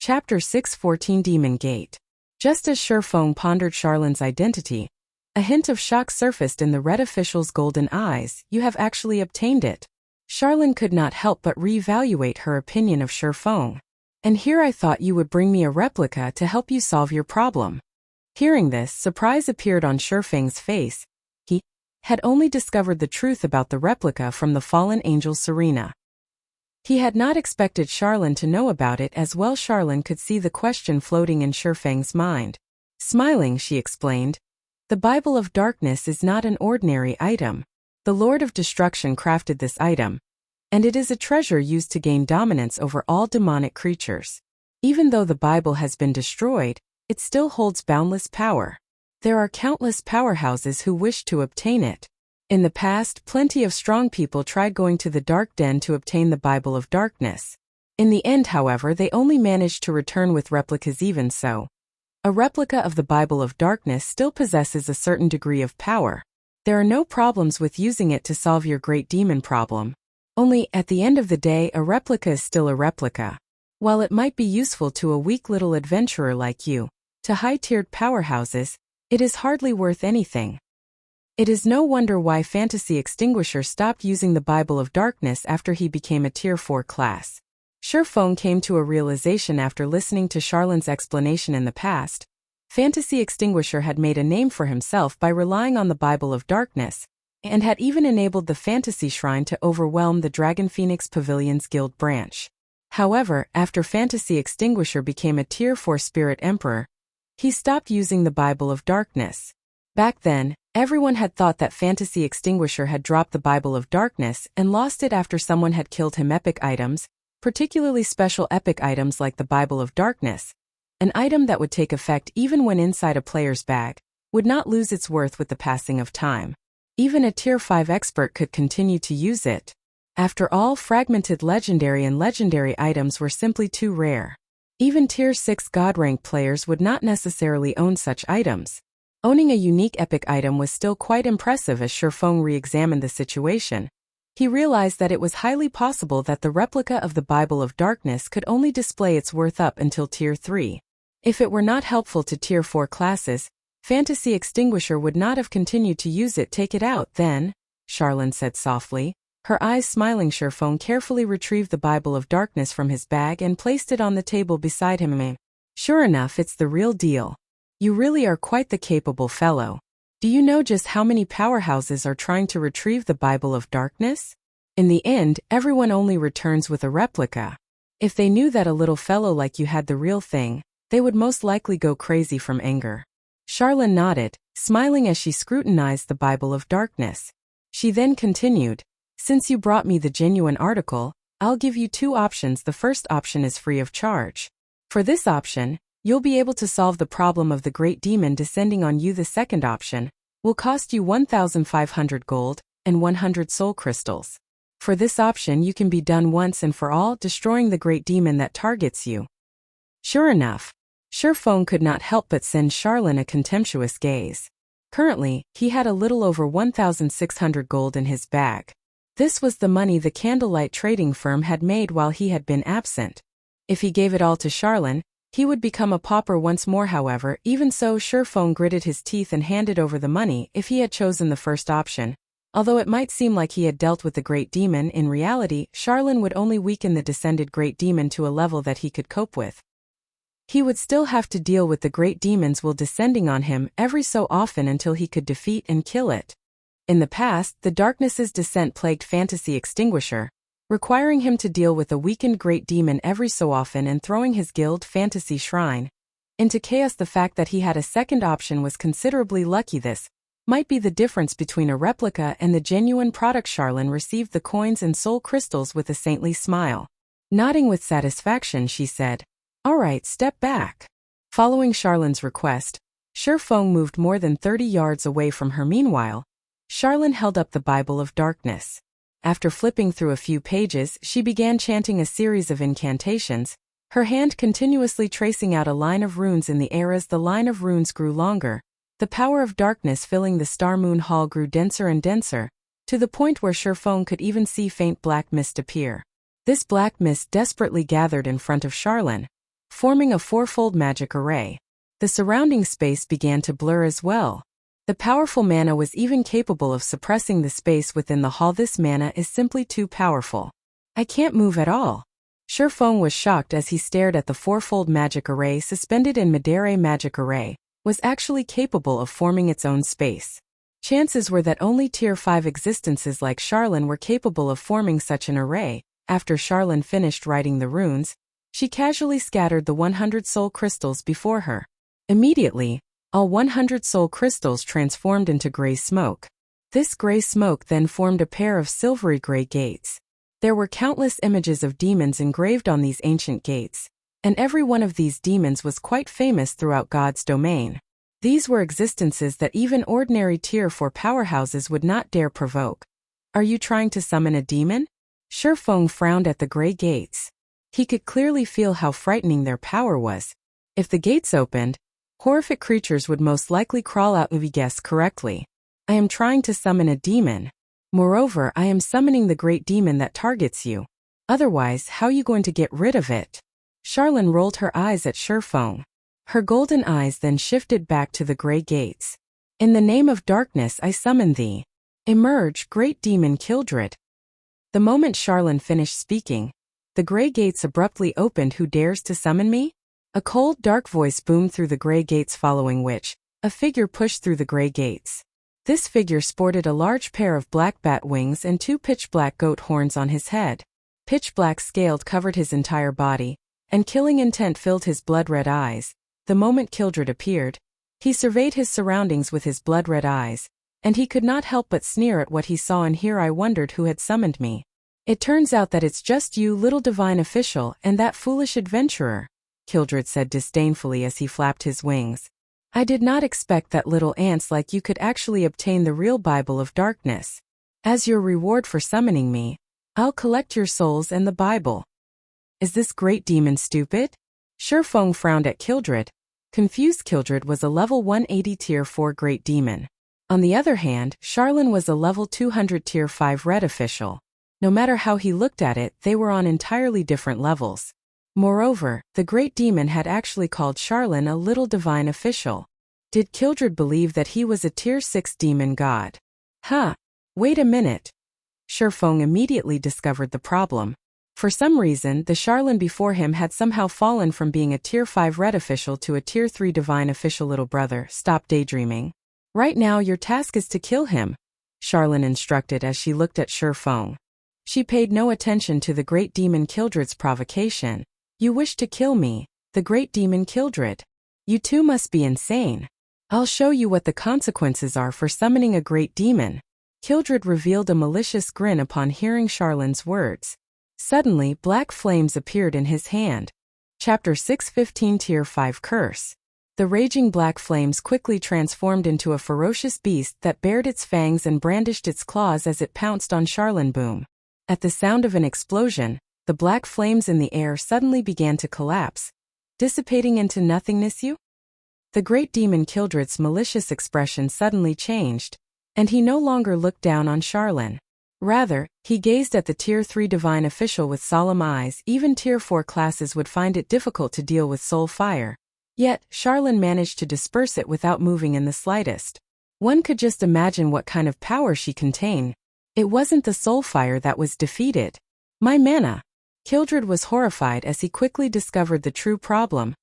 Chapter 614 Demon Gate. Just as Shifeng pondered Charlene's identity, a hint of shock surfaced in the red official's golden eyes. "You have actually obtained it." Charlene could not help but reevaluate her opinion of Shifeng. "And here I thought you would bring me a replica to help you solve your problem." Hearing this, surprise appeared on Shifeng's face. He had only discovered the truth about the replica from the fallen angel Serena. He had not expected Charlene to know about it as well. Charlene could see the question floating in Shifeng's mind. Smiling, she explained, "The Bible of Darkness is not an ordinary item. The Lord of Destruction crafted this item, and it is a treasure used to gain dominance over all demonic creatures. Even though the Bible has been destroyed, it still holds boundless power. There are countless powerhouses who wish to obtain it. In the past, plenty of strong people tried going to the Dark Den to obtain the Bible of Darkness. In the end, however, they only managed to return with replicas. Even so, a replica of the Bible of Darkness still possesses a certain degree of power. There are no problems with using it to solve your great demon problem. Only, at the end of the day, a replica is still a replica. While it might be useful to a weak little adventurer like you, To high-tiered powerhouses, it is hardly worth anything. It is no wonder why Fantasy Extinguisher stopped using the Bible of Darkness after he became a Tier 4 class. Sherfong came to a realization after listening to Charlone's explanation in the past. Fantasy Extinguisher had made a name for himself by relying on the Bible of Darkness, and had even enabled the Fantasy Shrine to overwhelm the Dragon Phoenix Pavilion's Guild branch. However, after Fantasy Extinguisher became a Tier 4 Spirit Emperor, he stopped using the Bible of Darkness. Back then, everyone had thought that Fantasy Extinguisher had dropped the Bible of Darkness and lost it after someone had killed him. Epic items, particularly special epic items like the Bible of Darkness, an item that would take effect even when inside a player's bag, would not lose its worth with the passing of time. Even a Tier 5 expert could continue to use it. After all, fragmented legendary and legendary items were simply too rare. Even Tier 6 God rank players would not necessarily own such items. Owning a unique epic item was still quite impressive. As Sherfong re-examined the situation, he realized that it was highly possible that the replica of the Bible of Darkness could only display its worth up until Tier 3. If it were not helpful to Tier 4 classes, Fantasy Extinguisher would not have continued to use it. Take it out, then, Charlene said softly, her eyes smiling. Sherfong carefully retrieved the Bible of Darkness from his bag and placed it on the table beside him. Sure enough, it's the real deal. You really are quite the capable fellow. Do you know just how many powerhouses are trying to retrieve the Bible of Darkness? In the end, everyone only returns with a replica. If they knew that a little fellow like you had the real thing, they would most likely go crazy from anger. Charlene nodded, smiling as she scrutinized the Bible of Darkness. She then continued, "Since you brought me the genuine article, I'll give you two options. The first option is free of charge. For this option, you'll be able to solve the problem of the Great Demon descending on you. The second option will cost you 1,500 gold and 100 soul crystals. For this option, you can be done once and for all, destroying the Great Demon that targets you." Sure enough, Sherfong could not help but send Charlene a contemptuous gaze. Currently, he had a little over 1,600 gold in his bag. This was the money the candlelight trading firm had made while he had been absent. If he gave it all to Charlene, he would become a pauper once more. However, even so, Sherfong gritted his teeth and handed over the money. If he had chosen the first option, although it might seem like he had dealt with the Great Demon, in reality, Charlene would only weaken the descended Great Demon to a level that he could cope with. He would still have to deal with the Great Demons while descending on him every so often until he could defeat and kill it. In the past, the Darkness's descent plagued Fantasy Extinguisher, requiring him to deal with a weakened Great Demon every so often and throwing his guild, Fantasy Shrine, into chaos. The fact that he had a second option was considerably lucky. This might be the difference between a replica and the genuine product. Charlene received the coins and soul crystals with a saintly smile. Nodding with satisfaction, she said, "All right, step back." Following Charlene's request, Sherfong moved more than 30 yards away from her. Meanwhile, Charlene held up the Bible of Darkness. After flipping through a few pages, she began chanting a series of incantations, her hand continuously tracing out a line of runes in the air. As the line of runes grew longer, the power of darkness filling the Star Moon Hall grew denser and denser, to the point where Sherfong could even see faint black mist appear. This black mist desperately gathered in front of Charlene, forming a fourfold magic array. The surrounding space began to blur as well. The powerful mana was even capable of suppressing the space within the hall. This mana is simply too powerful. I can't move at all. Sherfong was shocked as he stared at the fourfold magic array suspended in midair. Magic array was actually capable of forming its own space. Chances were that only Tier 5 existences like Charlene were capable of forming such an array. After Charlene finished writing the runes, she casually scattered the 100 soul crystals before her. Immediately, all 100 soul crystals transformed into gray smoke. This gray smoke then formed a pair of silvery gray gates. There were countless images of demons engraved on these ancient gates, and every one of these demons was quite famous throughout God's domain. These were existences that even ordinary Tier 4 powerhouses would not dare provoke. "Are you trying to summon a demon?" Sherfong frowned at the gray gates. He could clearly feel how frightening their power was. If the gates opened, horrific creatures would most likely crawl out. If you guessed correctly, I am trying to summon a demon. Moreover, I am summoning the Great Demon that targets you. Otherwise, how are you going to get rid of it? Charlene rolled her eyes at Sherfong. Her golden eyes then shifted back to the gray gates. In the name of darkness I summon thee. Emerge, great demon Kildred. The moment Charlene finished speaking, the gray gates abruptly opened. Who dares to summon me? A cold, dark voice boomed through the gray gates, following which, a figure pushed through the gray gates. This figure sported a large pair of black bat wings and 2 pitch-black goat horns on his head. Pitch-black scales covered his entire body, and killing intent filled his blood-red eyes. The moment Kildred appeared, he surveyed his surroundings with his blood-red eyes, and he could not help but sneer at what he saw and hear. I wondered who had summoned me. It turns out that it's just you, little divine official, and that foolish adventurer, Kildred said disdainfully as he flapped his wings. I did not expect that little ants like you could actually obtain the real Bible of Darkness. As your reward for summoning me, I'll collect your souls and the Bible. Is this great demon stupid? Shurfeng frowned at Kildred. Confused. Kildred was a level 180 tier 4 great demon. On the other hand, Charlene was a level 200 tier 5 red official. No matter how he looked at it, they were on entirely different levels. Moreover, the great demon had actually called Charlene a little divine official. Did Kildred believe that he was a tier 6 demon god? Wait a minute. Shurfeng immediately discovered the problem. For some reason, the Charlene before him had somehow fallen from being a tier 5 red official to a tier 3 divine official. Little brother, stop daydreaming. Right now your task is to kill him, Charlene instructed as she looked at Shurfeng. She paid no attention to the great demon Kildred's provocation. You wish to kill me, the great demon Kildred? You two must be insane. I'll show you what the consequences are for summoning a great demon. Kildred revealed a malicious grin upon hearing Charlene's words. Suddenly, black flames appeared in his hand. Chapter 615 Tier 5 Curse. The raging black flames quickly transformed into a ferocious beast that bared its fangs and brandished its claws as it pounced on Charlene. Boom. At the sound of an explosion, the black flames in the air suddenly began to collapse, dissipating into nothingness. The great demon Kildred's malicious expression suddenly changed, and he no longer looked down on Charlene. Rather, he gazed at the tier 3 divine official with solemn eyes. Even tier 4 classes would find it difficult to deal with soul fire. Yet, Charlene managed to disperse it without moving in the slightest. One could just imagine what kind of power she contained. It wasn't the soul fire that was defeated. My mana. Kildred was horrified as he quickly discovered the true problem.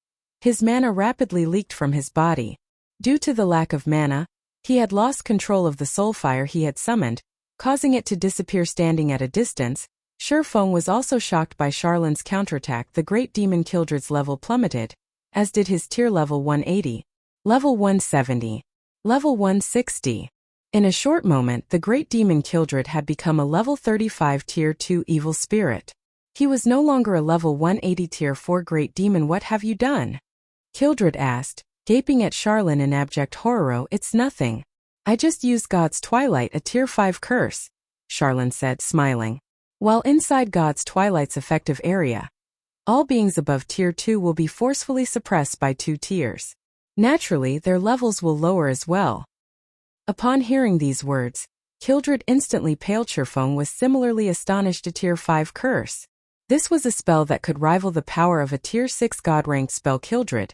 His mana rapidly leaked from his body. Due to the lack of mana, he had lost control of the soul fire he had summoned, causing it to disappear. Standing at a distance, Shurfeng was also shocked by Charlene's counterattack. The great demon Kildred's level plummeted, as did his tier. Level 180, level 170, level 160. In a short moment, the great demon Kildred had become a level 35 tier 2 evil spirit. He was no longer a level 180 tier 4 great demon. What have you done? Kildred asked, gaping at Charlene in abject horror. It's nothing. I just used God's Twilight, a tier 5 curse, Charlene said, smiling. While inside God's Twilight's effective area, all beings above tier 2 will be forcefully suppressed by 2 tiers. Naturally, their levels will lower as well. Upon hearing these words, Kildred instantly paled. Shurfeng was similarly astonished. A tier 5 curse. This was a spell that could rival the power of a tier 6 god-ranked spell. Kildred,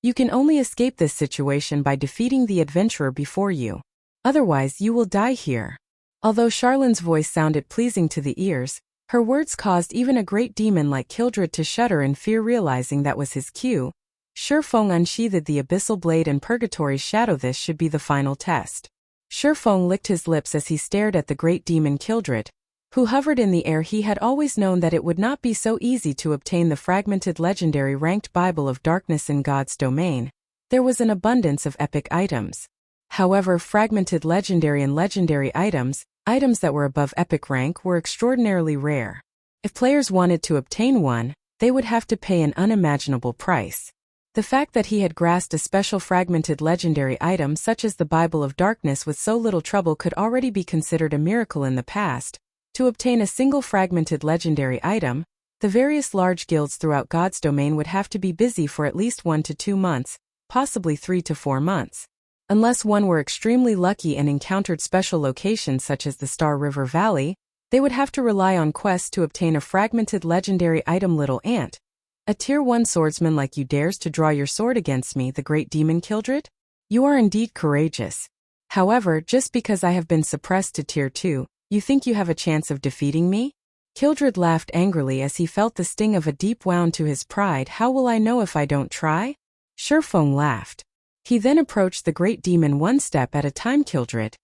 you can only escape this situation by defeating the adventurer before you. Otherwise you will die here. Although Charlene's voice sounded pleasing to the ears, her words caused even a great demon like Kildred to shudder in fear. Realizing that was his cue, Shurfeng unsheathed the abyssal blade and purgatory's shadow. This should be the final test. Shurfeng licked his lips as he stared at the great demon Kildred, who hovered in the air. He had always known that it would not be so easy to obtain the fragmented legendary ranked Bible of Darkness in God's domain. There was an abundance of epic items. However, fragmented legendary and legendary items that were above epic rank, were extraordinarily rare. If players wanted to obtain one, they would have to pay an unimaginable price. The fact that he had grasped a special fragmented legendary item such as the Bible of Darkness with so little trouble could already be considered a miracle in the past. To obtain a single fragmented legendary item, the various large guilds throughout God's domain would have to be busy for at least 1 to 2 months, possibly 3 to 4 months. Unless one were extremely lucky and encountered special locations such as the Star River Valley, they would have to rely on quests to obtain a fragmented legendary item. Little ant, A Tier 1 swordsman like you dares to draw your sword against me, the great demon Kildred? You are indeed courageous. However, just because I have been suppressed to Tier 2, you think you have a chance of defeating me? Kildred laughed angrily as he felt the sting of a deep wound to his pride. How will I know if I don't try? Shurfeng laughed. He then approached the great demon one step at a time. Kildred.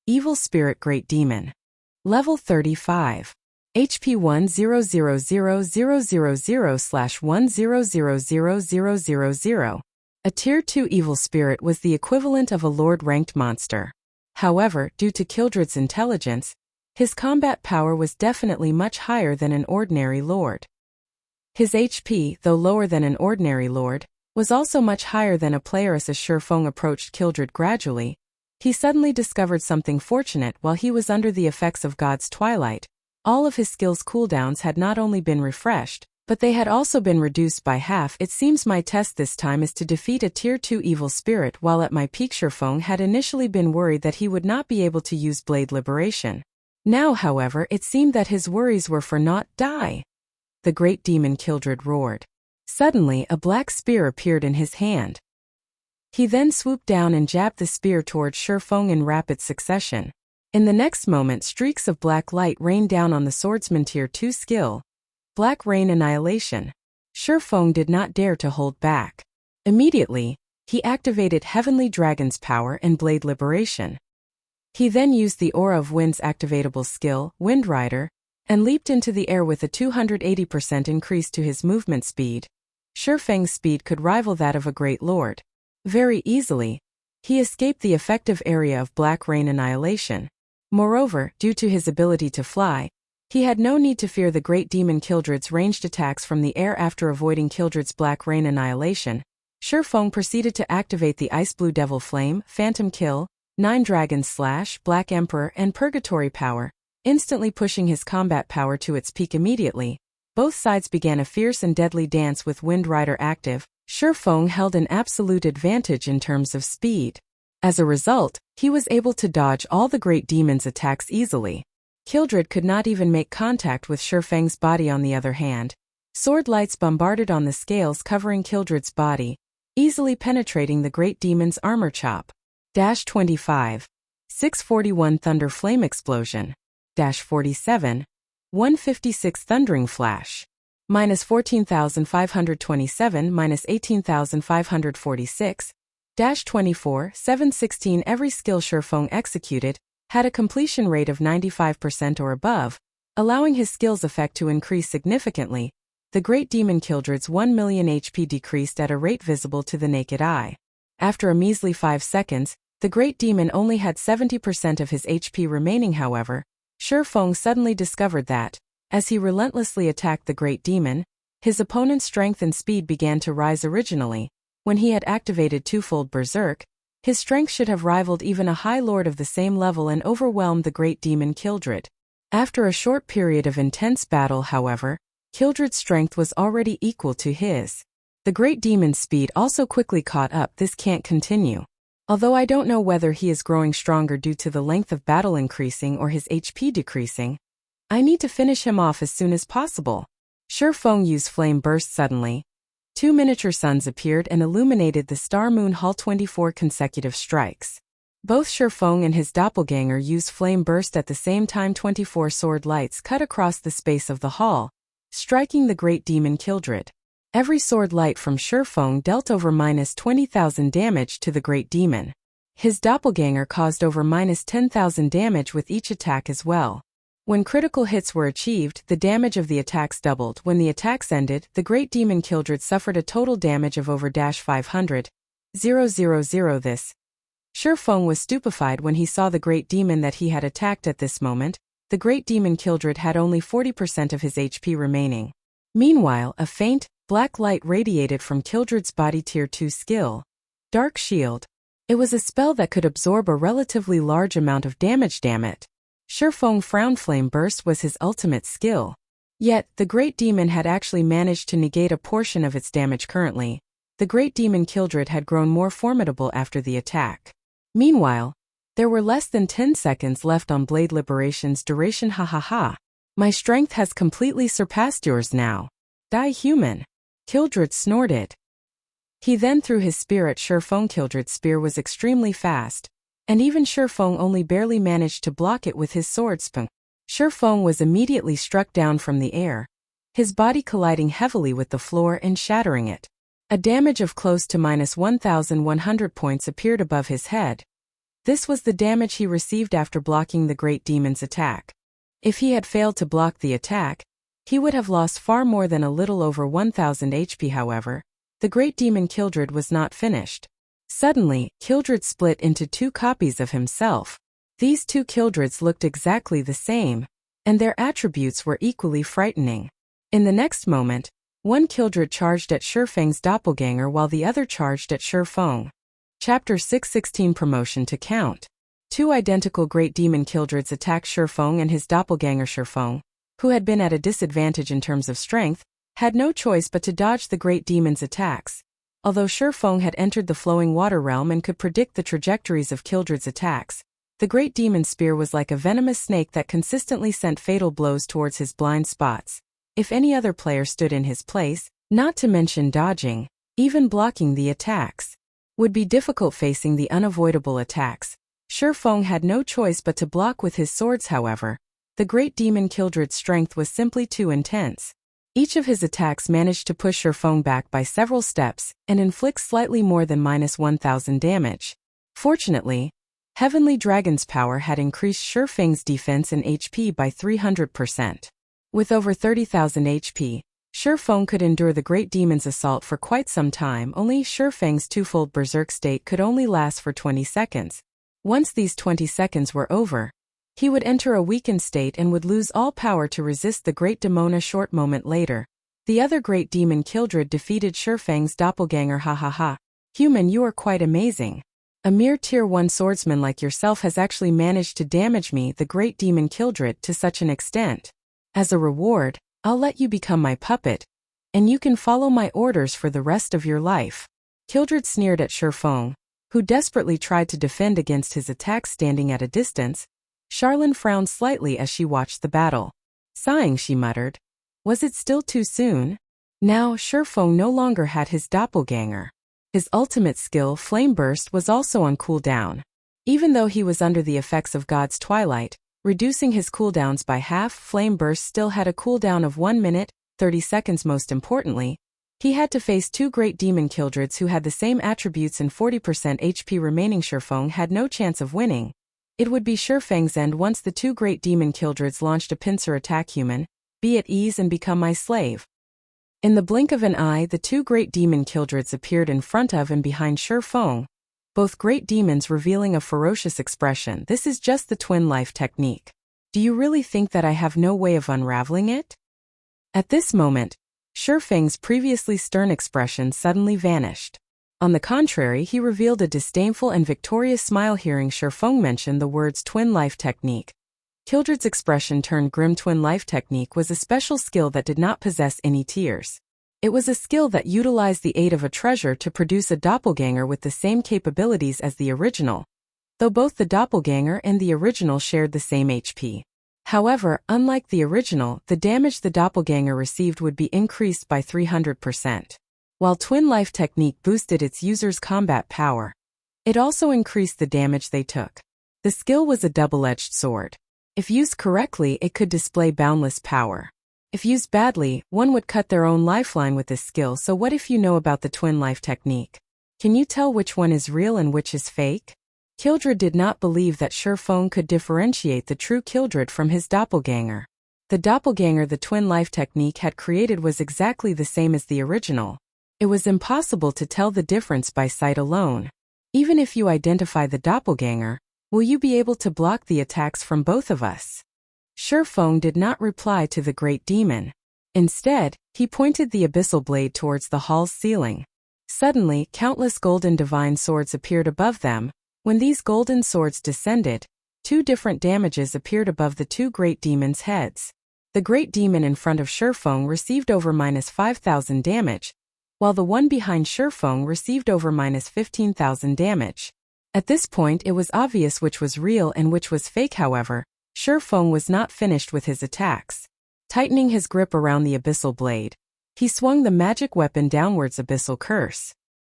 Evil Spirit Great Demon. Level 35. HP 1000000/1000000. A Tier 2 evil spirit was the equivalent of a Lord-ranked monster. However, due to Kildred's intelligence, his combat power was definitely much higher than an ordinary Lord. His HP, though lower than an ordinary Lord, was also much higher than a player. As Shurfeng approached Kildred gradually, he suddenly discovered something fortunate. While he was under the effects of God's Twilight, all of his skills' cooldowns had not only been refreshed, but they had also been reduced by half. It seems my test this time is to defeat a Tier 2 evil spirit. While at my peak, Shurfeng had initially been worried that he would not be able to use Blade Liberation. Now, however, it seemed that his worries were for naught. Die! The great demon Kildred roared. Suddenly, a black spear appeared in his hand. He then swooped down and jabbed the spear towards Shurfeng in rapid succession. In the next moment, streaks of black light rained down on the swordsman. Tier 2 skill. Black Rain Annihilation. Shurfeng did not dare to hold back. Immediately, he activated Heavenly Dragon's power and Blade Liberation. He then used the Aura of Wind's activatable skill, Wind Rider, and leaped into the air with a 280% increase to his movement speed. Shurfeng's speed could rival that of a great lord. Very easily, he escaped the effective area of Black Rain Annihilation. Moreover, due to his ability to fly, he had no need to fear the great demon Kildred's ranged attacks from the air. After avoiding Kildred's Black Rain Annihilation, Shurfeng proceeded to activate the Ice Blue Devil Flame, Phantom Kill, Nine Dragons Slash, Black Emperor, and Purgatory Power, instantly pushing his combat power to its peak. Immediately, both sides began a fierce and deadly dance. With Wind Rider active, Shurfeng held an absolute advantage in terms of speed. As a result, he was able to dodge all the great demon's attacks easily. Kildred could not even make contact with Shurfeng's body. On the other hand, sword lights bombarded on the scales covering Kildred's body, easily penetrating the great demon's armor. Chop. 25. 641 Thunder Flame Explosion. 47. 156 Thundering Flash. -14,527 -18,546. 24. 716 Every skill Shurfeng executed had a completion rate of 95% or above, allowing his skill's effect to increase significantly. The great demon Kildred's 1 million HP decreased at a rate visible to the naked eye. After a measly 5 seconds, the great demon only had 70% of his HP remaining. However, Shurfeng suddenly discovered that, as he relentlessly attacked the great demon, his opponent's strength and speed began to rise. Originally, when he had activated twofold Berserk, his strength should have rivaled even a high lord of the same level and overwhelmed the great demon Kildred. After a short period of intense battle, however, Kildred's strength was already equal to his. The great demon's speed also quickly caught up. This can't continue. Although I don't know whether he is growing stronger due to the length of battle increasing or his HP decreasing, I need to finish him off as soon as possible. Shurfeng used Flame Burst. Suddenly, 2 miniature suns appeared and illuminated the Star Moon Hall. 24 consecutive strikes. Both Shurfeng and his doppelganger used Flame Burst at the same time. 24 sword lights cut across the space of the hall, striking the great demon Kildred. Every sword light from Shurfeng dealt over -20,000 damage to the great demon. His doppelganger caused over -10,000 damage with each attack as well. When critical hits were achieved, the damage of the attacks doubled. When the attacks ended, the great demon Kildred suffered a total damage of over -500,000. This. Shurfeng was stupefied when he saw the great demon that he had attacked. At this moment, the great demon Kildred had only 40% of his HP remaining. Meanwhile, a faint, black light radiated from Kildred's body. Tier 2 skill. Dark Shield. It was a spell that could absorb a relatively large amount of damage. Damn it. Shurfeng frowned. Flame Burst was his ultimate skill. Yet, the great demon had actually managed to negate a portion of its damage. Currently, the great demon Kildred had grown more formidable after the attack. Meanwhile, there were less than 10 seconds left on Blade Liberation's duration. Ha ha ha. My strength has completely surpassed yours now. Die human. Kildred snorted. He then threw his spear at Shurfeng. Kildred's spear was extremely fast, and even Shurfeng only barely managed to block it with his sword spin. Shurfeng was immediately struck down from the air, his body colliding heavily with the floor and shattering it. A damage of close to -1,100 points appeared above his head. This was the damage he received after blocking the Great Demon's attack. If he had failed to block the attack, he would have lost far more than a little over 1,000 HP. However, the Great Demon Kildred was not finished. Suddenly, Kildred split into two copies of himself. These two Kildreds looked exactly the same, and their attributes were equally frightening. In the next moment, one Kildred charged at Shurfeng's doppelganger while the other charged at Shurfeng. Chapter 616 Promotion to Count. Two identical Great Demon Kildreds attacked Shurfeng, and his doppelganger Shurfeng, who had been at a disadvantage in terms of strength, had no choice but to dodge the Great Demon's attacks. Although Shurfeng had entered the flowing water realm and could predict the trajectories of Kildred's attacks, the Great Demon's spear was like a venomous snake that consistently sent fatal blows towards his blind spots. If any other player stood in his place, not to mention dodging, even blocking the attacks, would be difficult. Facing the unavoidable attacks, Shurfeng had no choice but to block with his swords. However, the Great Demon Kildred's strength was simply too intense. Each of his attacks managed to push Shurfeng back by several steps and inflict slightly more than -1,000 damage. Fortunately, Heavenly Dragon's power had increased Shurfeng's defense and HP by 300%. With over 30,000 HP, Shurfeng could endure the Great Demon's assault for quite some time. Only Shurfeng's twofold berserk state could only last for 20 seconds. Once these 20 seconds were over, he would enter a weakened state and would lose all power to resist the Great Demon. A short moment later, the other Great Demon Kildred defeated Shurfeng's doppelganger. Ha ha ha. Human, you are quite amazing. A mere tier 1 swordsman like yourself has actually managed to damage me, the Great Demon Kildred, to such an extent. As a reward, I'll let you become my puppet, and you can follow my orders for the rest of your life. Kildred sneered at Shurfeng, who desperately tried to defend against his attacks. Standing at a distance, Charlene frowned slightly as she watched the battle. Sighing, she muttered, "Was it still too soon?" Now, Shurfeng no longer had his doppelganger. His ultimate skill, Flame Burst, was also on cooldown. Even though he was under the effects of God's Twilight, reducing his cooldowns by half, Flame Burst still had a cooldown of 1 minute, 30 seconds. Most importantly, he had to face two Great Demon Kildreds who had the same attributes and 40% HP remaining. Shurfeng had no chance of winning. It would be Shurfeng's end once the two Great Demon Kildreds launched a pincer attack. Human, be at ease and become my slave. In the blink of an eye, the two Great Demon Kildreds appeared in front of and behind Shurfeng, both great demons revealing a ferocious expression. This is just the twin life technique. Do you really think that I have no way of unraveling it? At this moment, Shurfeng's previously stern expression suddenly vanished. On the contrary, he revealed a disdainful and victorious smile. Hearing Shurfeng mention the words twin life technique, Kildred's expression turned grim. Twin life technique was a special skill that did not possess any tiers. It was a skill that utilized the aid of a treasure to produce a doppelganger with the same capabilities as the original, though both the doppelganger and the original shared the same HP. However, unlike the original, the damage the doppelganger received would be increased by 300%. While twin life technique boosted its users' combat power, it also increased the damage they took. The skill was a double-edged sword. If used correctly, it could display boundless power. If used badly, one would cut their own lifeline with this skill. So what if you know about the twin life technique? Can you tell which one is real and which is fake? Kildred did not believe that Shurfeng could differentiate the true Kildred from his doppelganger. The doppelganger the twin life technique had created was exactly the same as the original. It was impossible to tell the difference by sight alone. Even if you identify the doppelganger, will you be able to block the attacks from both of us? Shurfeng did not reply to the Great Demon. Instead, he pointed the abyssal blade towards the hall's ceiling. Suddenly, countless golden divine swords appeared above them. When these golden swords descended, two different damages appeared above the two Great Demons' heads. The Great Demon in front of Shurfeng received over -5,000 damage, while the one behind Shurfeng received over -15,000 damage. At this point, it was obvious which was real and which was fake. However, Shurfeng was not finished with his attacks. Tightening his grip around the abyssal blade, He swung the magic weapon downwards, Abyssal Curse.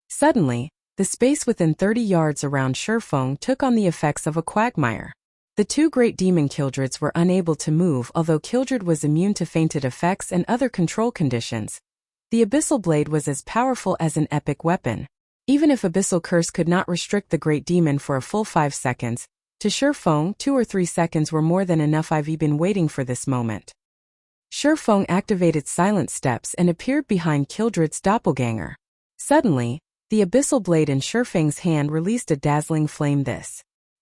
Suddenly, the space within 30 yards around Shurfeng took on the effects of a quagmire. The two great demon Kildreds were unable to move, although Kildred was immune to fainted effects and other control conditions. The Abyssal Blade was as powerful as an epic weapon. Even if Abyssal Curse could not restrict the great demon for a full 5 seconds, to Shurfeng 2 or 3 seconds were more than enough. I've been waiting for this moment. Shurfeng activated silent steps and appeared behind Kildred's doppelganger. Suddenly, the Abyssal Blade in Shurfeng's hand released a dazzling flame.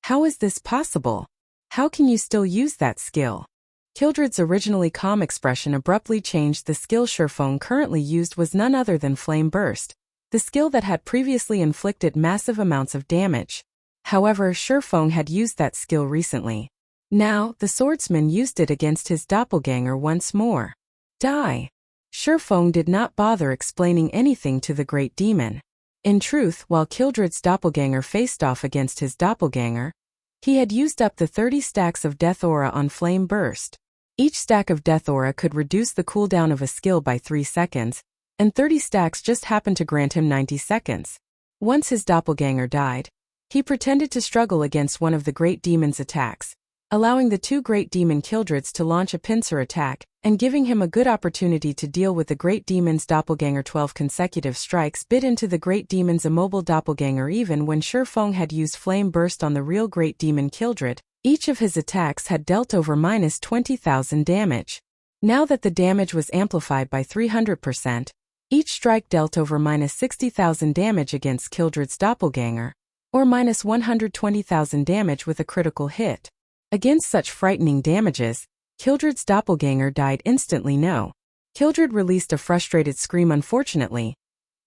How is this possible? How can you still use that skill? Kildred's originally calm expression abruptly changed. The skill Shurfeng currently used was none other than Flame Burst, the skill that had previously inflicted massive amounts of damage. However, Shurfeng had used that skill recently. Now, the swordsman used it against his doppelganger once more. Die! Shurfeng did not bother explaining anything to the great demon. In truth, while Kildred's doppelganger faced off against his doppelganger, he had used up the 30 stacks of Death Aura on Flame Burst. Each stack of Death Aura could reduce the cooldown of a skill by 3 seconds, and 30 stacks just happened to grant him 90 seconds. Once his doppelganger died, he pretended to struggle against one of the great demon's attacks, allowing the two great demon Kildreds to launch a pincer attack, and giving him a good opportunity to deal with the great demon's doppelganger. 12 consecutive strikes bit into the great demon's immobile doppelganger. Even when Shurfeng had used Flame Burst on the real great demon Kildred, each of his attacks had dealt over minus 20,000 damage. Now that the damage was amplified by 300%, each strike dealt over minus 60,000 damage against Kildred's doppelganger, or minus 120,000 damage with a critical hit. Against such frightening damages, Kildred's doppelganger died instantly. No. Kildred released a frustrated scream. Unfortunately,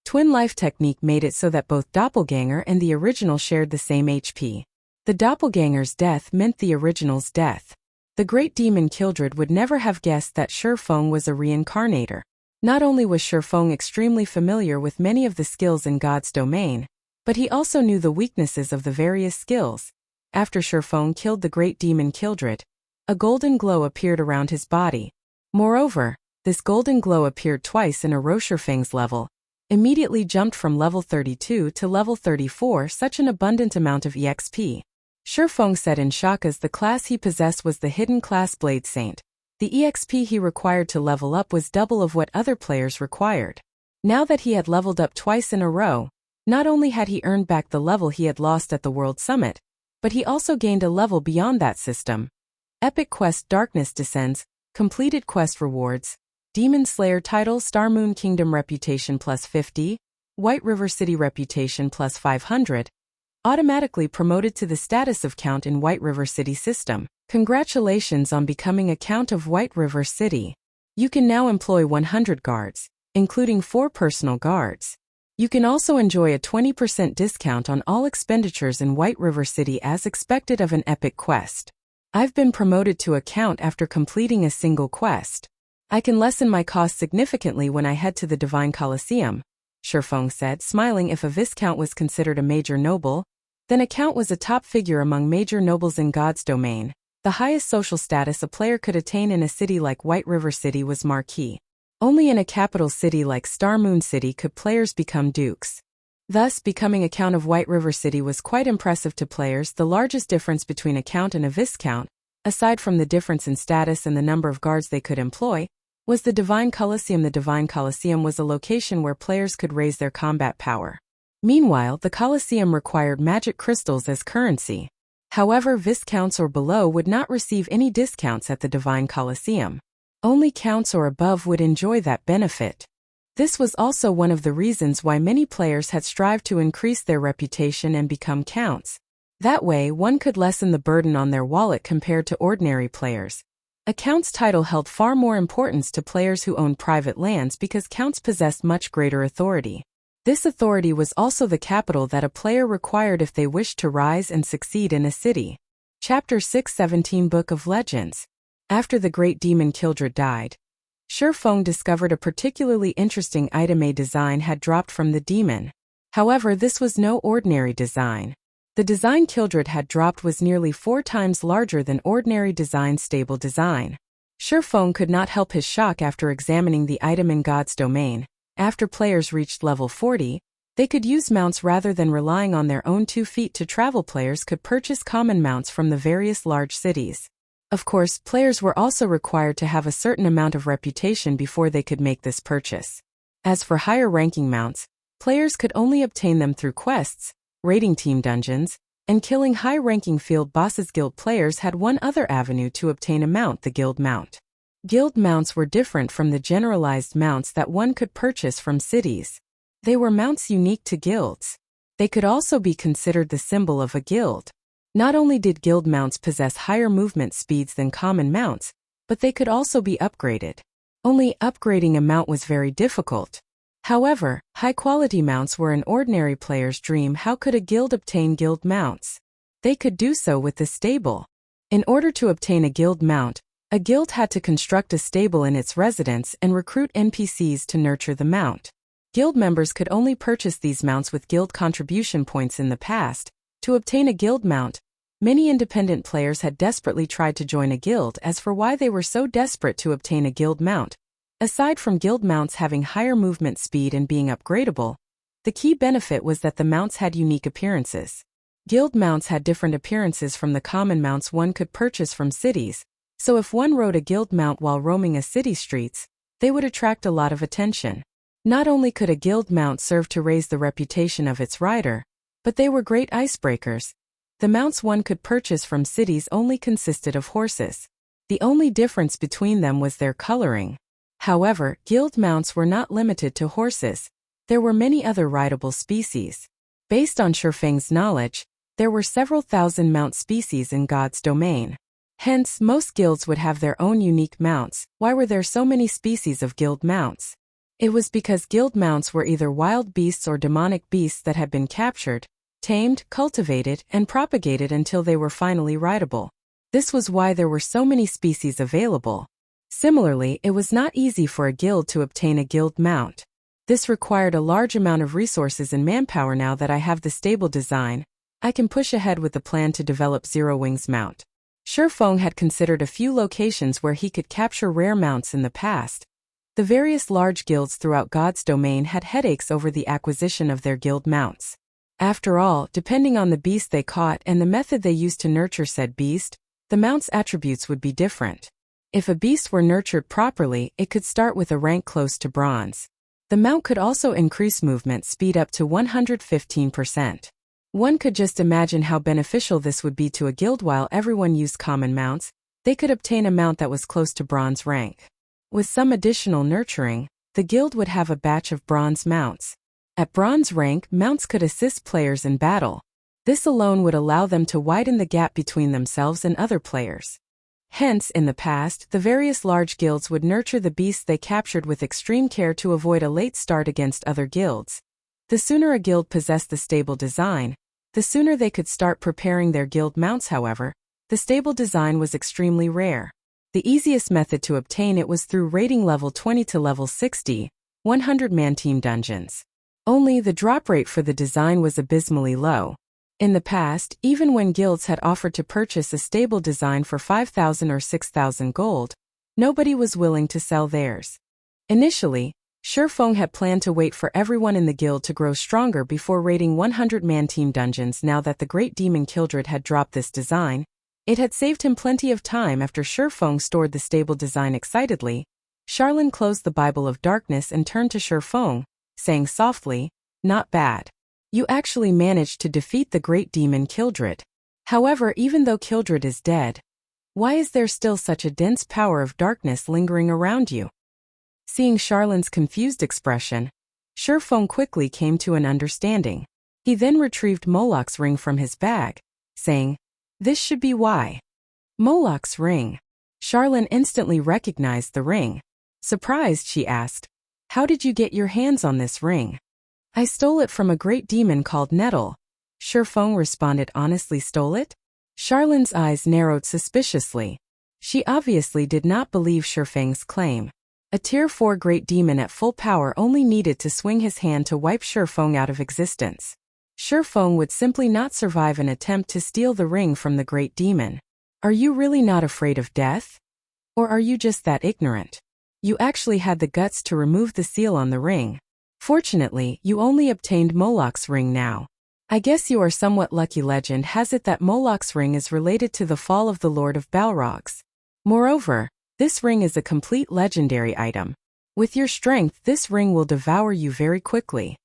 Twin Life technique made it so that both doppelganger and the original shared the same HP. The doppelganger's death meant the original's death. The great demon Kildred would never have guessed that Shurfeng was a reincarnator. Not only was Shurfeng extremely familiar with many of the skills in God's domain, but he also knew the weaknesses of the various skills. After Shurfeng killed the great demon Kildred, a golden glow appeared around his body. Moreover, this golden glow appeared twice in a row. Shurfeng's level immediately jumped from level 32 to level 34. Such an abundant amount of EXP. Shurfeng said in shock, as the class he possessed was the hidden class Blade Saint. The EXP he required to level up was double of what other players required. Now that he had leveled up twice in a row, not only had he earned back the level he had lost at the World Summit, but he also gained a level beyond that system. Epic Quest Darkness Descends, completed quest rewards, Demon Slayer title, Star Moon Kingdom reputation plus 50, White River City reputation plus 500, automatically promoted to the status of Count in White River City system. Congratulations on becoming a Count of White River City. You can now employ 100 guards, including 4 personal guards. You can also enjoy a 20% discount on all expenditures in White River City as expected of an epic quest. I've been promoted to a Count after completing a single quest. I can lessen my cost significantly when I head to the Divine Colosseum, Shurfeng said, smiling. If a Viscount was considered a major noble, then a Count was a top figure among major nobles in God's domain. The highest social status a player could attain in a city like White River City was Marquis. Only in a capital city like Star Moon City could players become dukes. Thus, becoming a Count of White River City was quite impressive to players. The largest difference between a Count and a Viscount, aside from the difference in status and the number of guards they could employ, was the Divine Colosseum. The Divine Colosseum was a location where players could raise their combat power. Meanwhile, the Colosseum required magic crystals as currency. However, Viscounts or below would not receive any discounts at the Divine Colosseum. Only Counts or above would enjoy that benefit. This was also one of the reasons why many players had strived to increase their reputation and become Counts. That way, one could lessen the burden on their wallet compared to ordinary players. A Count's title held far more importance to players who owned private lands because Counts possessed much greater authority. This authority was also the capital that a player required if they wished to rise and succeed in a city. Chapter 617 Book of Legends. After the great demon Kildred died, Shurfeng discovered a particularly interesting item. A design had dropped from the demon. However, this was no ordinary design. The design Kildred had dropped was nearly 4 times larger than ordinary design. Stable design. Shifeng could not help his shock after examining the item in God's domain. After players reached level 40, they could use mounts rather than relying on their own 2 feet to travel. Players could purchase common mounts from the various large cities. Of course, players were also required to have a certain amount of reputation before they could make this purchase. As for higher-ranking mounts, players could only obtain them through quests, raiding team dungeons, and killing high-ranking field bosses. Guild players had one other avenue to obtain a mount: the guild mount. Guild mounts were different from the generalized mounts that one could purchase from cities. They were mounts unique to guilds. They could also be considered the symbol of a guild. Not only did guild mounts possess higher movement speeds than common mounts, but they could also be upgraded. Only upgrading a mount was very difficult. However, high-quality mounts were an ordinary player's dream. How could a guild obtain guild mounts? They could do so with the stable. In order to obtain a guild mount, a guild had to construct a stable in its residence and recruit NPCs to nurture the mount. Guild members could only purchase these mounts with guild contribution points. In the past, to obtain a guild mount, many independent players had desperately tried to join a guild. As for why they were so desperate to obtain a guild mount, aside from guild mounts having higher movement speed and being upgradable, the key benefit was that the mounts had unique appearances. Guild mounts had different appearances from the common mounts one could purchase from cities, so if one rode a guild mount while roaming a city streets, they would attract a lot of attention. Not only could a guild mount serve to raise the reputation of its rider, but they were great icebreakers. The mounts one could purchase from cities only consisted of horses. The only difference between them was their coloring. However, guild mounts were not limited to horses. There were many other rideable species. Based on Shifeng's knowledge, there were several thousand mount species in God's domain. Hence, most guilds would have their own unique mounts. Why were there so many species of guild mounts? It was because guild mounts were either wild beasts or demonic beasts that had been captured, tamed, cultivated, and propagated until they were finally rideable. This was why there were so many species available. Similarly, it was not easy for a guild to obtain a guild mount. This required a large amount of resources and manpower. Now that I have the stable design, I can push ahead with the plan to develop Zero Wings mount. Shifeng had considered a few locations where he could capture rare mounts in the past. The various large guilds throughout God's domain had headaches over the acquisition of their guild mounts. After all, depending on the beast they caught and the method they used to nurture said beast, the mount's attributes would be different. If a beast were nurtured properly, it could start with a rank close to bronze. The mount could also increase movement speed up to 115%. One could just imagine how beneficial this would be to a guild. While everyone used common mounts, they could obtain a mount that was close to bronze rank. With some additional nurturing, the guild would have a batch of bronze mounts. At bronze rank, mounts could assist players in battle. This alone would allow them to widen the gap between themselves and other players. Hence, in the past, the various large guilds would nurture the beasts they captured with extreme care to avoid a late start against other guilds. The sooner a guild possessed the stable design, the sooner they could start preparing their guild mounts. However, the stable design was extremely rare. The easiest method to obtain it was through raiding level 20 to level 60, 100-man team dungeons. Only the drop rate for the design was abysmally low. In the past, even when guilds had offered to purchase a stable design for 5,000 or 6,000 gold, nobody was willing to sell theirs. Initially, Shifeng had planned to wait for everyone in the guild to grow stronger before raiding 100-man team dungeons. Now that the great demon Kildred had dropped this design, it had saved him plenty of time. After Shifeng stored the stable design excitedly, Charlene closed the Bible of Darkness and turned to Shifeng, saying softly, "Not bad. You actually managed to defeat the great demon Kildred. However, even though Kildred is dead, why is there still such a dense power of darkness lingering around you?" Seeing Charlene's confused expression, Shifeng quickly came to an understanding. He then retrieved Moloch's ring from his bag, saying, "This should be why." Moloch's ring. Charlene instantly recognized the ring. Surprised, she asked, "How did you get your hands on this ring?" "I stole it from a great demon called Nettle," Shifeng responded honestly. "Stole it?" Charlene's eyes narrowed suspiciously. She obviously did not believe Shifeng's claim. A Tier 4 great demon at full power only needed to swing his hand to wipe Shifeng out of existence. Shifeng would simply not survive an attempt to steal the ring from the great demon. "Are you really not afraid of death? Or are you just that ignorant? You actually had the guts to remove the seal on the ring. Fortunately, you only obtained Moloch's ring now. I guess you are somewhat lucky. Legend has it that Moloch's ring is related to the fall of the Lord of Balrogs. Moreover, this ring is a complete legendary item. With your strength, this ring will devour you very quickly.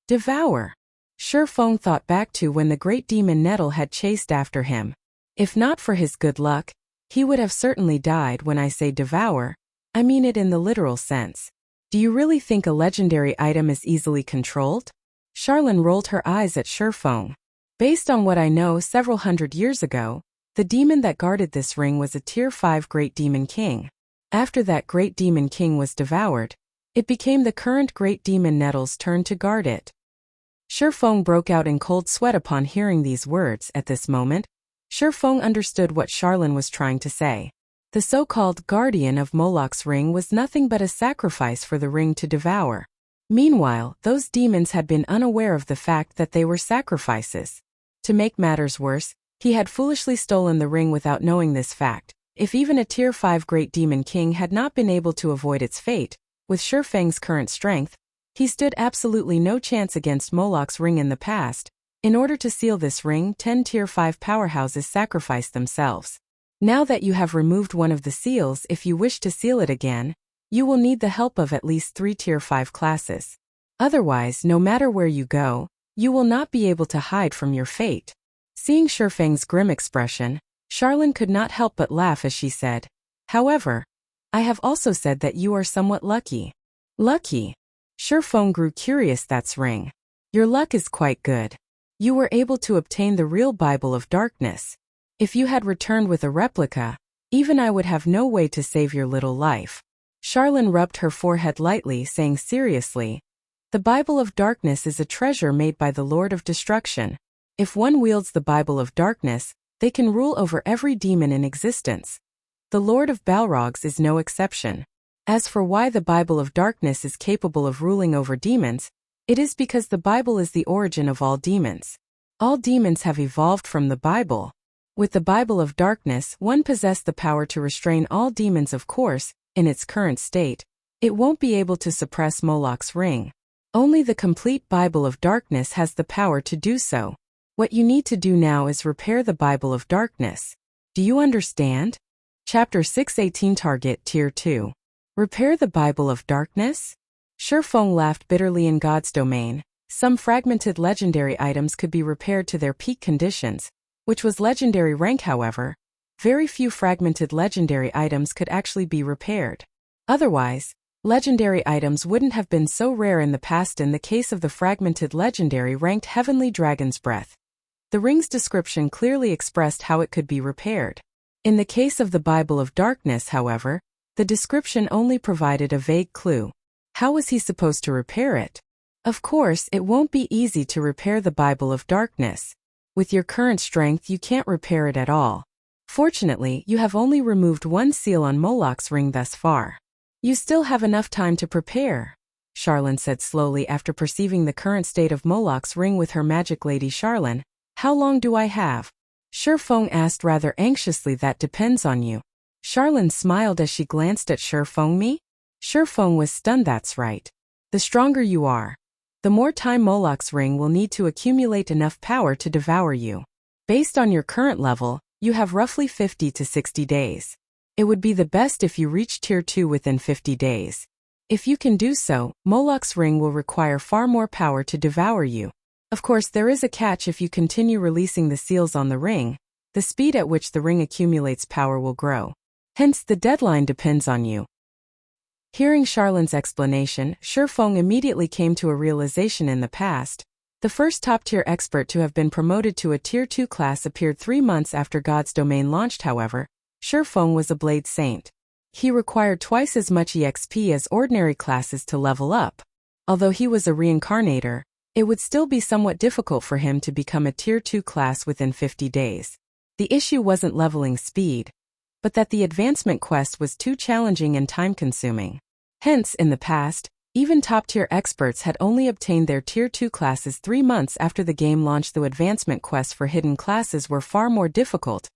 Devour. Shurfeng thought back to when the great demon Nettle had chased after him. If not for his good luck, he would have certainly died. When I say devour, I mean it in the literal sense. Do you really think a legendary item is easily controlled? Charlene rolled her eyes at Shurfeng. Based on what I know, several hundred years ago, the demon that guarded this ring was a Tier 5 Great Demon King. After that Great Demon King was devoured, it became the current Great Demon Nettle's turn to guard it. Shurfeng broke out in cold sweat upon hearing these words. At this moment, Shurfeng understood what Charlene was trying to say. The so-called guardian of Moloch's ring was nothing but a sacrifice for the ring to devour. Meanwhile, those demons had been unaware of the fact that they were sacrifices. To make matters worse, he had foolishly stolen the ring without knowing this fact. If even a Tier 5 Great Demon King had not been able to avoid its fate, with Shurfeng's current strength, he stood absolutely no chance against Moloch's ring in the past. In order to seal this ring, 10 Tier 5 powerhouses sacrificed themselves. Now that you have removed one of the seals, if you wish to seal it again, you will need the help of at least 3 Tier 5 classes. Otherwise, no matter where you go, you will not be able to hide from your fate. Seeing Shurfeng's grim expression, Charlene could not help but laugh as she said, "However, I have also said that you are somewhat lucky." Lucky? Shurfeng grew curious. That's ring. Your luck is quite good. You were able to obtain the real Bible of Darkness. If you had returned with a replica, even I would have no way to save your little life. Charlene rubbed her forehead lightly, saying seriously, "The Bible of Darkness is a treasure made by the Lord of Destruction. If one wields the Bible of Darkness, they can rule over every demon in existence. The Lord of Balrogs is no exception. As for why the Bible of Darkness is capable of ruling over demons, it is because the Bible is the origin of all demons. All demons have evolved from the Bible. With the Bible of Darkness, one possesses the power to restrain all demons. Of course, in its current state, it won't be able to suppress Moloch's ring. Only the complete Bible of Darkness has the power to do so. What you need to do now is repair the Bible of Darkness. Do you understand?" Chapter 618 Target Tier 2. Repair the Bible of Darkness? Shurfeng laughed bitterly. In God's domain, some fragmented legendary items could be repaired to their peak conditions, which was legendary rank. However, very few fragmented legendary items could actually be repaired. Otherwise, legendary items wouldn't have been so rare in the past. In the case of the fragmented legendary ranked Heavenly Dragon's Breath, the ring's description clearly expressed how it could be repaired. In the case of the Bible of Darkness, however, the description only provided a vague clue. How was he supposed to repair it? Of course, it won't be easy to repair the Bible of Darkness. With your current strength, you can't repair it at all. Fortunately, you have only removed one seal on Moloch's ring thus far. You still have enough time to prepare, Charlene said slowly after perceiving the current state of Moloch's ring with her magic. Lady Charlene, how long do I have? Shurfeng asked rather anxiously. That depends on you. Charlene smiled as she glanced at Shurfeng. Me? Shurfeng was stunned. That's right. The stronger you are, the more time Moloch's ring will need to accumulate enough power to devour you. Based on your current level, you have roughly 50 to 60 days. It would be the best if you reach Tier 2 within 50 days. If you can do so, Moloch's ring will require far more power to devour you. Of course, there is a catch. If you continue releasing the seals on the ring, the speed at which the ring accumulates power will grow. Hence, the deadline depends on you. Hearing Charlene's explanation, Shurfeng immediately came to a realization. In the past, the first top-tier expert to have been promoted to a Tier 2 class appeared 3 months after God's Domain launched. However, Shurfeng was a Blade Saint. He required twice as much EXP as ordinary classes to level up. Although he was a reincarnator, it would still be somewhat difficult for him to become a Tier 2 class within 50 days. The issue wasn't leveling speed, but that the advancement quest was too challenging and time-consuming. Hence, in the past, even top-tier experts had only obtained their Tier 2 classes 3 months after the game launched. The advancement quests for hidden classes were far more difficult,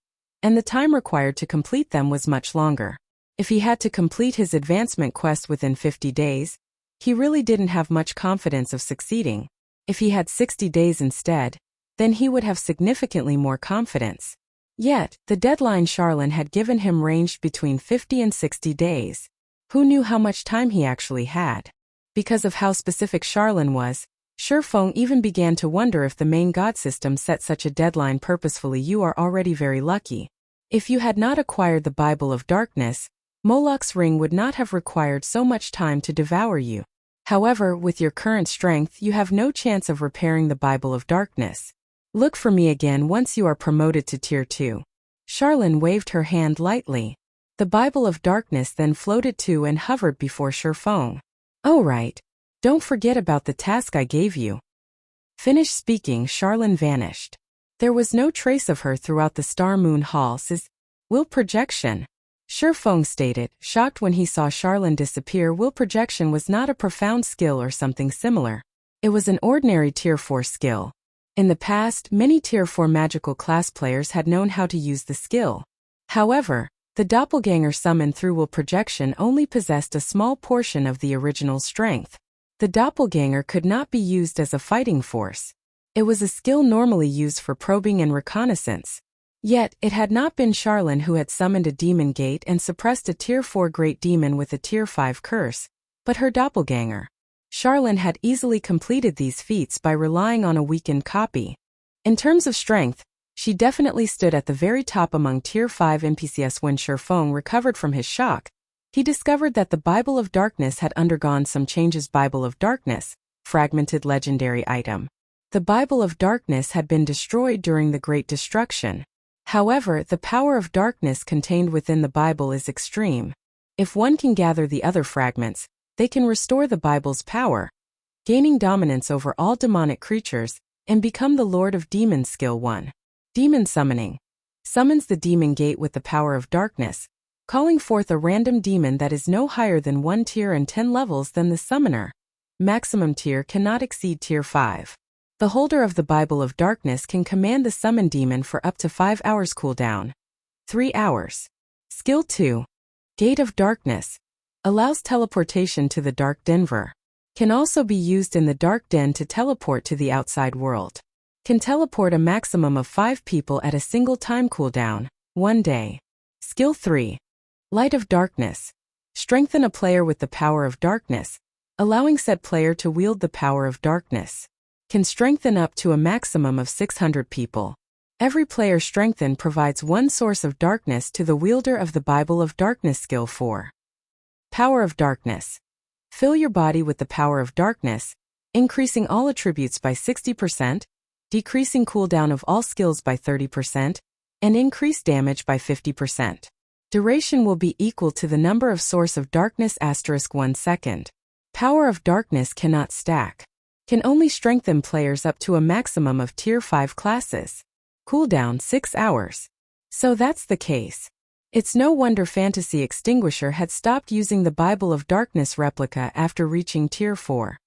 and the time required to complete them was much longer. If he had to complete his advancement quest within 50 days, he really didn't have much confidence of succeeding. If he had 60 days instead, then he would have significantly more confidence. Yet, the deadline Charlene had given him ranged between 50 and 60 days. Who knew how much time he actually had? Because of how specific Charlene was, Shifeng even began to wonder if the main god system set such a deadline purposefully. You are already very lucky. If you had not acquired the Bible of Darkness, Moloch's ring would not have required so much time to devour you. However, with your current strength, you have no chance of repairing the Bible of Darkness. Look for me again once you are promoted to Tier 2. Charlene waved her hand lightly. The Bible of Darkness then floated to and hovered before Shifeng. Oh right. Don't forget about the task I gave you. Finished speaking, Charlene vanished. There was no trace of her throughout the Star Moon Hall. Will projection? Shifeng stated, shocked when he saw Charlene disappear. Will projection was not a profound skill or something similar. It was an ordinary Tier 4 skill. In the past, many Tier 4 magical class players had known how to use the skill. However, the doppelganger summoned through will projection only possessed a small portion of the original strength. The doppelganger could not be used as a fighting force. It was a skill normally used for probing and reconnaissance. Yet, it had not been Charlene who had summoned a demon gate and suppressed a Tier 4 great demon with a Tier 5 curse, but her doppelganger. Charlene had easily completed these feats by relying on a weakened copy. In terms of strength, she definitely stood at the very top among Tier 5 NPCs. When Shifeng recovered from his shock, he discovered that the Bible of Darkness had undergone some changes. Bible of Darkness, fragmented legendary item. The Bible of Darkness had been destroyed during the Great Destruction. However, the power of darkness contained within the Bible is extreme. If one can gather the other fragments, they can restore the Bible's power, gaining dominance over all demonic creatures, and become the Lord of Demons. Skill 1. Demon Summoning. Summons the demon gate with the power of darkness, calling forth a random demon that is no higher than 1 tier and 10 levels than the summoner. Maximum tier cannot exceed Tier 5. The holder of the Bible of Darkness can command the summoned demon for up to 5 hours cooldown. 3 hours. Skill 2. Gate of Darkness. Allows teleportation to the Dark Denver. Can also be used in the Dark Den to teleport to the outside world. Can teleport a maximum of 5 people at a single time. Cooldown, 1 day. Skill 3. Light of Darkness. Strengthen a player with the power of darkness, allowing said player to wield the power of darkness. Can strengthen up to a maximum of 600 people. Every player strengthened provides 1 source of darkness to the wielder of the Bible of Darkness. Skill 4. Power of Darkness. Fill your body with the power of darkness, increasing all attributes by 60%, decreasing cooldown of all skills by 30%, and increase damage by 50%. Duration will be equal to the number of source of darkness * 1 second. Power of Darkness cannot stack. Can only strengthen players up to a maximum of Tier 5 classes. Cooldown 6 hours. So that's the case. It's no wonder Fantasy Extinguisher had stopped using the Bible of Darkness replica after reaching Tier 4.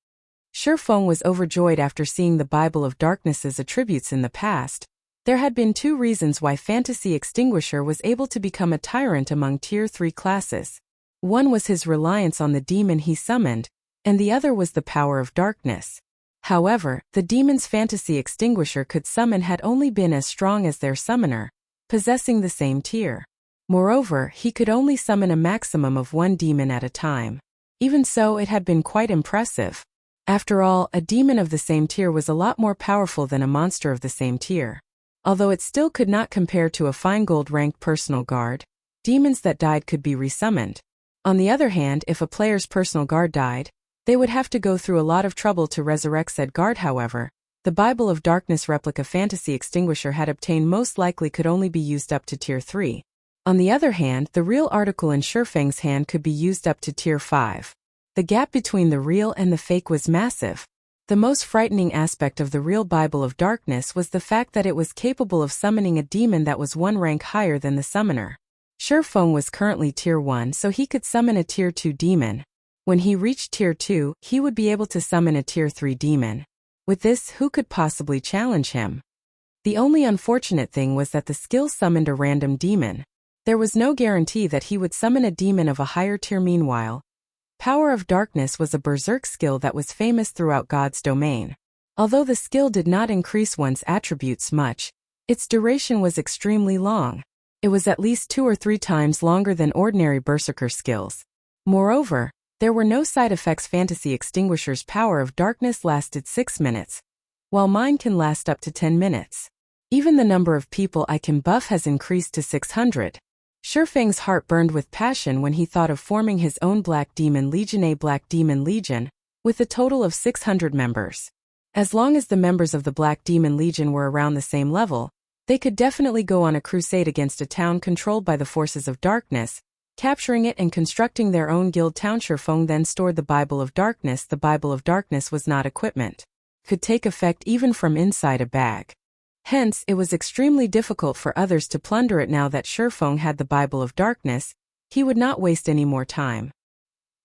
Shifeng was overjoyed after seeing the Bible of Darkness's attributes in the past. There had been 2 reasons why Fantasy Extinguisher was able to become a tyrant among Tier 3 classes. One was his reliance on the demon he summoned, and the other was the power of darkness. However, the demons Fantasy Extinguisher could summon had only been as strong as their summoner, possessing the same tier. Moreover, he could only summon a maximum of 1 demon at a time. Even so, it had been quite impressive. After all, a demon of the same tier was a lot more powerful than a monster of the same tier. Although it still could not compare to a fine gold-ranked personal guard, demons that died could be resummoned. On the other hand, if a player's personal guard died, they would have to go through a lot of trouble to resurrect said guard. However, the Bible of Darkness replica Fantasy Extinguisher had obtained most likely could only be used up to Tier 3. On the other hand, the real article in Shifeng's hand could be used up to Tier 5. The gap between the real and the fake was massive. The most frightening aspect of the real Bible of Darkness was the fact that it was capable of summoning a demon that was 1 rank higher than the summoner. Shifeng was currently Tier 1, so he could summon a Tier 2 demon. When he reached Tier 2, he would be able to summon a Tier 3 demon. With this, who could possibly challenge him? The only unfortunate thing was that the skill summoned a random demon. There was no guarantee that he would summon a demon of a higher tier. Meanwhile, Power of Darkness was a berserk skill that was famous throughout God's domain. Although the skill did not increase one's attributes much, its duration was extremely long. It was at least 2 or 3 times longer than ordinary berserker skills. Moreover, there were no side effects. Fantasy Extinguisher's Power of Darkness lasted 6 minutes, while mine can last up to 10 minutes. Even the number of people I can buff has increased to 600. Shurfeng's heart burned with passion when he thought of forming his own Black Demon Legion, a Black Demon Legion, with a total of 600 members. As long as the members of the Black Demon Legion were around the same level, they could definitely go on a crusade against a town controlled by the forces of darkness, capturing it and constructing their own guild town. Shurfeng then stored the Bible of Darkness. The Bible of Darkness was not equipment, could take effect even from inside a bag. Hence, it was extremely difficult for others to plunder it. Now that Shurfeng had the Bible of Darkness, he would not waste any more time.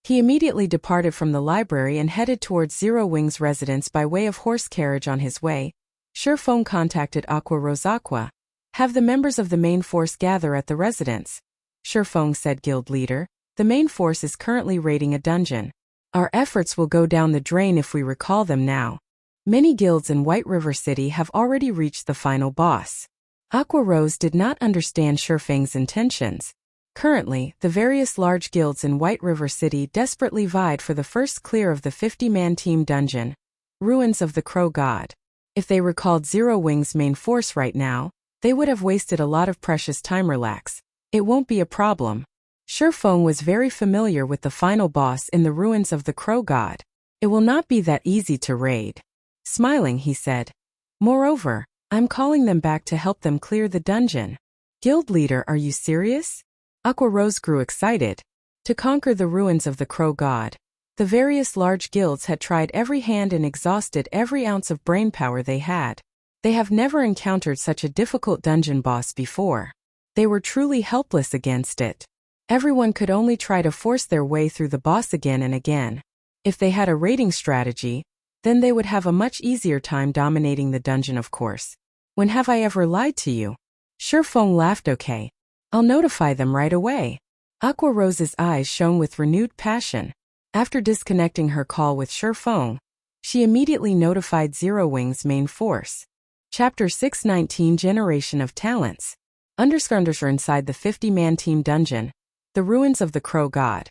He immediately departed from the library and headed towards Zero Wing's residence by way of horse carriage. On his way, Shurfeng contacted Aqua Rose. Aqua, have the members of the main force gather at the residence. Shurfeng said, Guild leader, the main force is currently raiding a dungeon. Our efforts will go down the drain if we recall them now. Many guilds in White River City have already reached the final boss. Aqua Rose did not understand Shurfeng's intentions. Currently, the various large guilds in White River City desperately vied for the first clear of the 50-man team dungeon, Ruins of the Crow God. If they recalled Zero Wing's main force right now, they would have wasted a lot of precious time. Relax. It won't be a problem. Shurfeng was very familiar with the final boss in the Ruins of the Crow God. It will not be that easy to raid. Smiling, he said. Moreover, I'm calling them back to help them clear the dungeon. Guild leader, are you serious? Aqua Rose grew excited. To conquer the Ruins of the Crow God, the various large guilds had tried every hand and exhausted every ounce of brainpower they had. They have never encountered such a difficult dungeon boss before. They were truly helpless against it. Everyone could only try to force their way through the boss again and again. If they had a raiding strategy, then they would have a much easier time dominating the dungeon. Of course. When have I ever lied to you? Shurfeng laughed. Okay. I'll notify them right away. Aqua Rose's eyes shone with renewed passion. After disconnecting her call with Shurfeng, she immediately notified Zero Wing's main force. Chapter 619, Generation of Talents. Inside the 50-man team dungeon, the Ruins of the Crow God.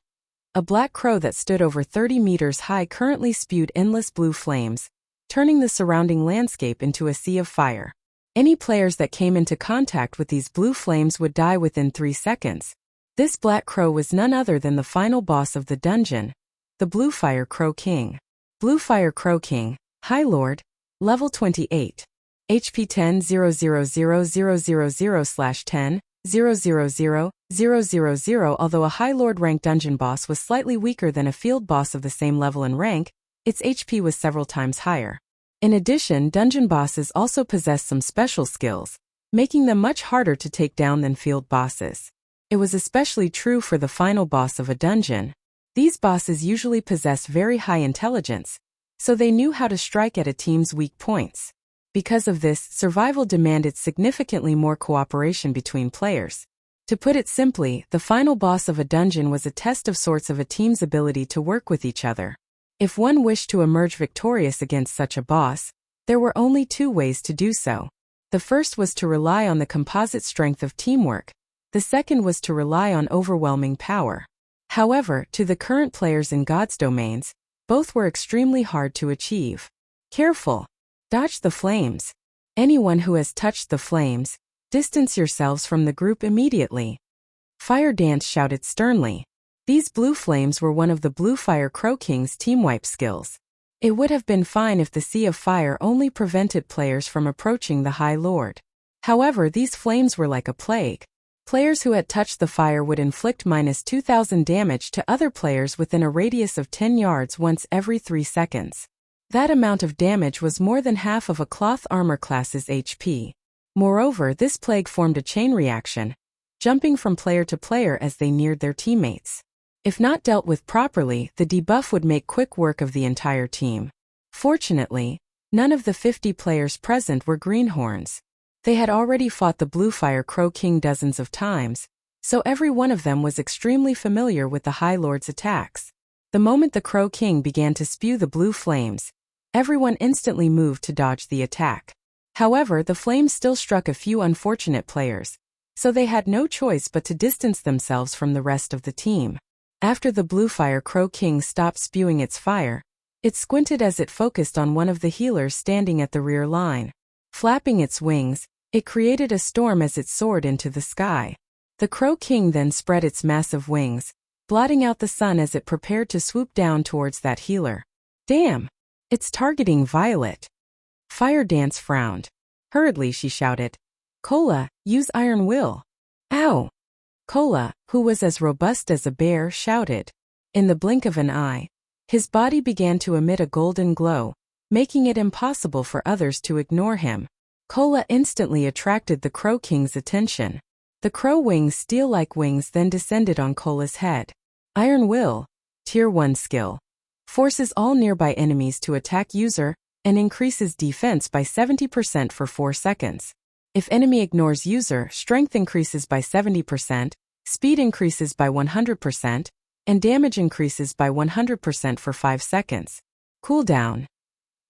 A black crow that stood over 30 meters high currently spewed endless blue flames, turning the surrounding landscape into a sea of fire. Any players that came into contact with these blue flames would die within 3 seconds. This black crow was none other than the final boss of the dungeon, the Blue Fire Crow King. Blue Fire Crow King, High Lord, level 28. HP 10,000/10,000,000. Although a High Lord rank dungeon boss was slightly weaker than a field boss of the same level and rank, its HP was several times higher. In addition, dungeon bosses also possess some special skills, making them much harder to take down than field bosses. It was especially true for the final boss of a dungeon. These bosses usually possess very high intelligence, so they knew how to strike at a team's weak points. Because of this, survival demanded significantly more cooperation between players. To put it simply, the final boss of a dungeon was a test of sorts of a team's ability to work with each other. If one wished to emerge victorious against such a boss, there were only 2 ways to do so. The first was to rely on the composite strength of teamwork. The second was to rely on overwhelming power. However, to the current players in God's domains, both were extremely hard to achieve. Careful! Dodge the flames. Anyone who has touched the flames, distance yourselves from the group immediately. Fire Dance shouted sternly. These blue flames were one of the Blue Fire Crow King's team wipe skills. It would have been fine if the Sea of Fire only prevented players from approaching the High Lord. However, these flames were like a plague. Players who had touched the fire would inflict -2,000 damage to other players within a radius of 10 yards once every 3 seconds. That amount of damage was more than half of a cloth armor class's HP. Moreover, this plague formed a chain reaction, jumping from player to player as they neared their teammates. If not dealt with properly, the debuff would make quick work of the entire team. Fortunately, none of the 50 players present were greenhorns. They had already fought the Blue Fire Crow King dozens of times, so every one of them was extremely familiar with the High Lord's attacks. The moment the Crow King began to spew the blue flames, everyone instantly moved to dodge the attack. However, the flames still struck a few unfortunate players, so they had no choice but to distance themselves from the rest of the team. After the blue fire Crow King stopped spewing its fire, it squinted as it focused on one of the healers standing at the rear line. Flapping its wings, it created a storm as it soared into the sky. The Crow King then spread its massive wings, blotting out the sun as it prepared to swoop down towards that healer. Damn! It's targeting Violet. Fire Dance frowned. Hurriedly she shouted, "Cola, use Iron Will." Ow! Cola, who was as robust as a bear, shouted. In the blink of an eye, his body began to emit a golden glow, making it impossible for others to ignore him. Cola instantly attracted the Crow King's attention. The crow wings, steel-like wings, then descended on Cola's head. Iron Will, Tier 1 skill. Forces all nearby enemies to attack user and increases defense by 70% for 4 seconds. If enemy ignores user, strength increases by 70%, speed increases by 100%, and damage increases by 100% for 5 seconds. Cooldown.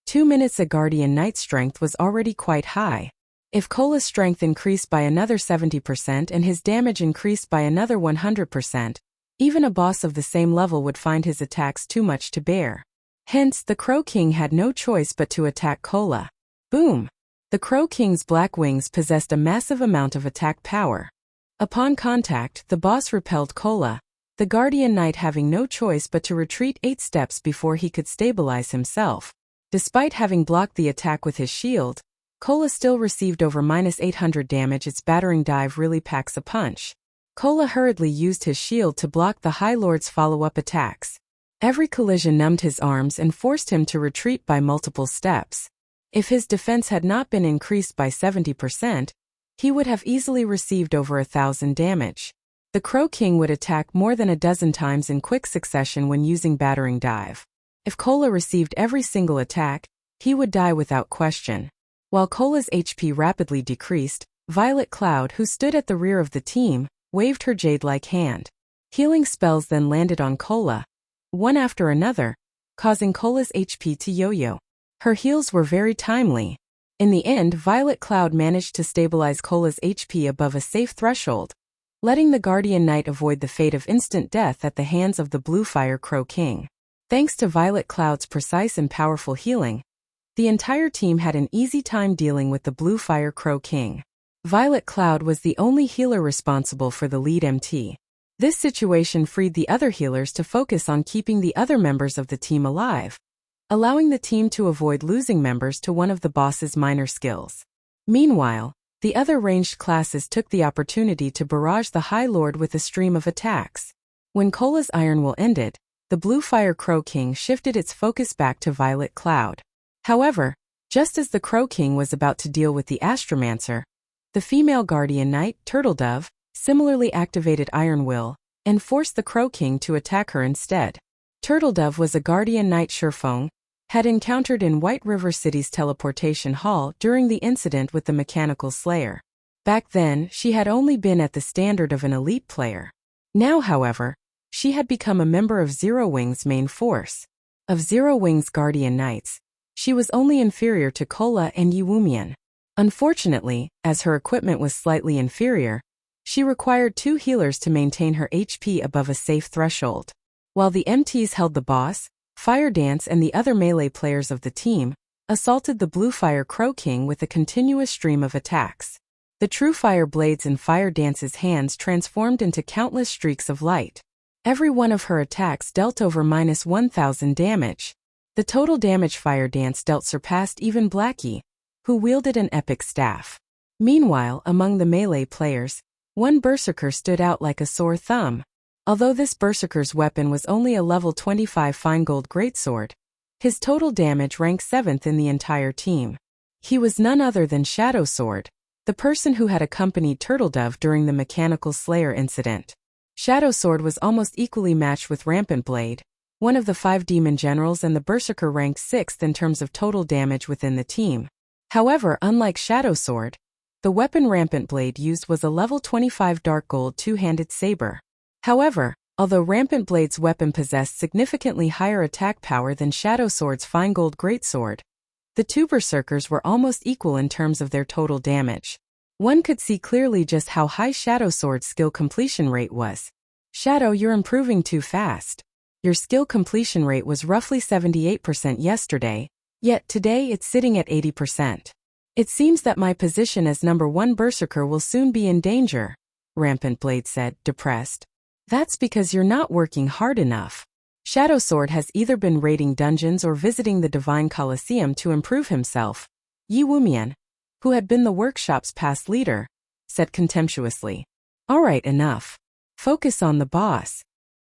2 minutes. A Guardian Knight's strength was already quite high. If Cola's strength increased by another 70% and his damage increased by another 100%, even a boss of the same level would find his attacks too much to bear. Hence, the Crow King had no choice but to attack Cola. Boom! The Crow King's black wings possessed a massive amount of attack power. Upon contact, the boss repelled Cola, the Guardian Knight having no choice but to retreat 8 steps before he could stabilize himself. Despite having blocked the attack with his shield, Cola still received over -800 damage. Its battering dive really packs a punch. Cola hurriedly used his shield to block the High Lord's follow-up attacks. Every collision numbed his arms and forced him to retreat by multiple steps. If his defense had not been increased by 70%, he would have easily received over 1,000 damage. The Crow King would attack more than a dozen times in quick succession when using battering dive. If Cola received every single attack, he would die without question. While Cola's HP rapidly decreased, Violet Cloud, who stood at the rear of the team, waved her jade-like hand. Healing spells then landed on Cola, one after another, causing Cola's HP to yo-yo. Her heals were very timely. In the end, Violet Cloud managed to stabilize Cola's HP above a safe threshold, letting the Guardian Knight avoid the fate of instant death at the hands of the Blue Fire Crow King. Thanks to Violet Cloud's precise and powerful healing, the entire team had an easy time dealing with the Blue Fire Crow King. Violet Cloud was the only healer responsible for the lead MT. This situation freed the other healers to focus on keeping the other members of the team alive, allowing the team to avoid losing members to one of the boss's minor skills. Meanwhile, the other ranged classes took the opportunity to barrage the High Lord with a stream of attacks. When Cola's Iron Will ended, the Blue Fire Crow King shifted its focus back to Violet Cloud. However, just as the Crow King was about to deal with the Astromancer, the female Guardian Knight, Turtledove, similarly activated Iron Will and forced the Crow King to attack her instead. Turtledove was a Guardian Knight Shurfeng, had encountered in White River City's teleportation hall during the incident with the Mechanical Slayer. Back then, she had only been at the standard of an elite player. Now, however, she had become a member of Zero Wing's main force. Of Zero Wing's Guardian Knights, she was only inferior to Cola and Yiwumian. Unfortunately, as her equipment was slightly inferior, she required 2 healers to maintain her HP above a safe threshold. While the MTs held the boss, Fire Dance and the other melee players of the team assaulted the Blue Fire Crow King with a continuous stream of attacks. The true fire blades in Fire Dance's hands transformed into countless streaks of light. Every one of her attacks dealt over -1,000 damage. The total damage Fire Dance dealt surpassed even Blackie, who wielded an epic staff. Meanwhile, among the melee players, one berserker stood out like a sore thumb. Although this berserker's weapon was only a level 25 fine gold greatsword, his total damage ranked 7th in the entire team. He was none other than Shadow Sword, the person who had accompanied Turtledove during the Mechanical Slayer incident. Shadow Sword was almost equally matched with Rampant Blade, one of the 5 demon generals, and the berserker ranked 6th in terms of total damage within the team. However, unlike Shadow Sword, The weapon Rampant Blade used was a level 25 dark gold two-handed saber. However, although Rampant Blade's weapon possessed significantly higher attack power than Shadow Sword's fine gold greatsword, the two berserkers were almost equal in terms of their total damage. One could see clearly just how high Shadow Sword's skill completion rate was. Shadow, you're improving too fast. Your skill completion rate was roughly 78% yesterday, yet today it's sitting at 80%. It seems that my position as number 1 berserker will soon be in danger, Rampant Blade said, depressed. That's because you're not working hard enough. Shadow Sword has either been raiding dungeons or visiting the Divine Colosseum to improve himself. Yi Wumian, who had been the workshop's past leader, said contemptuously. All right, enough. Focus on the boss.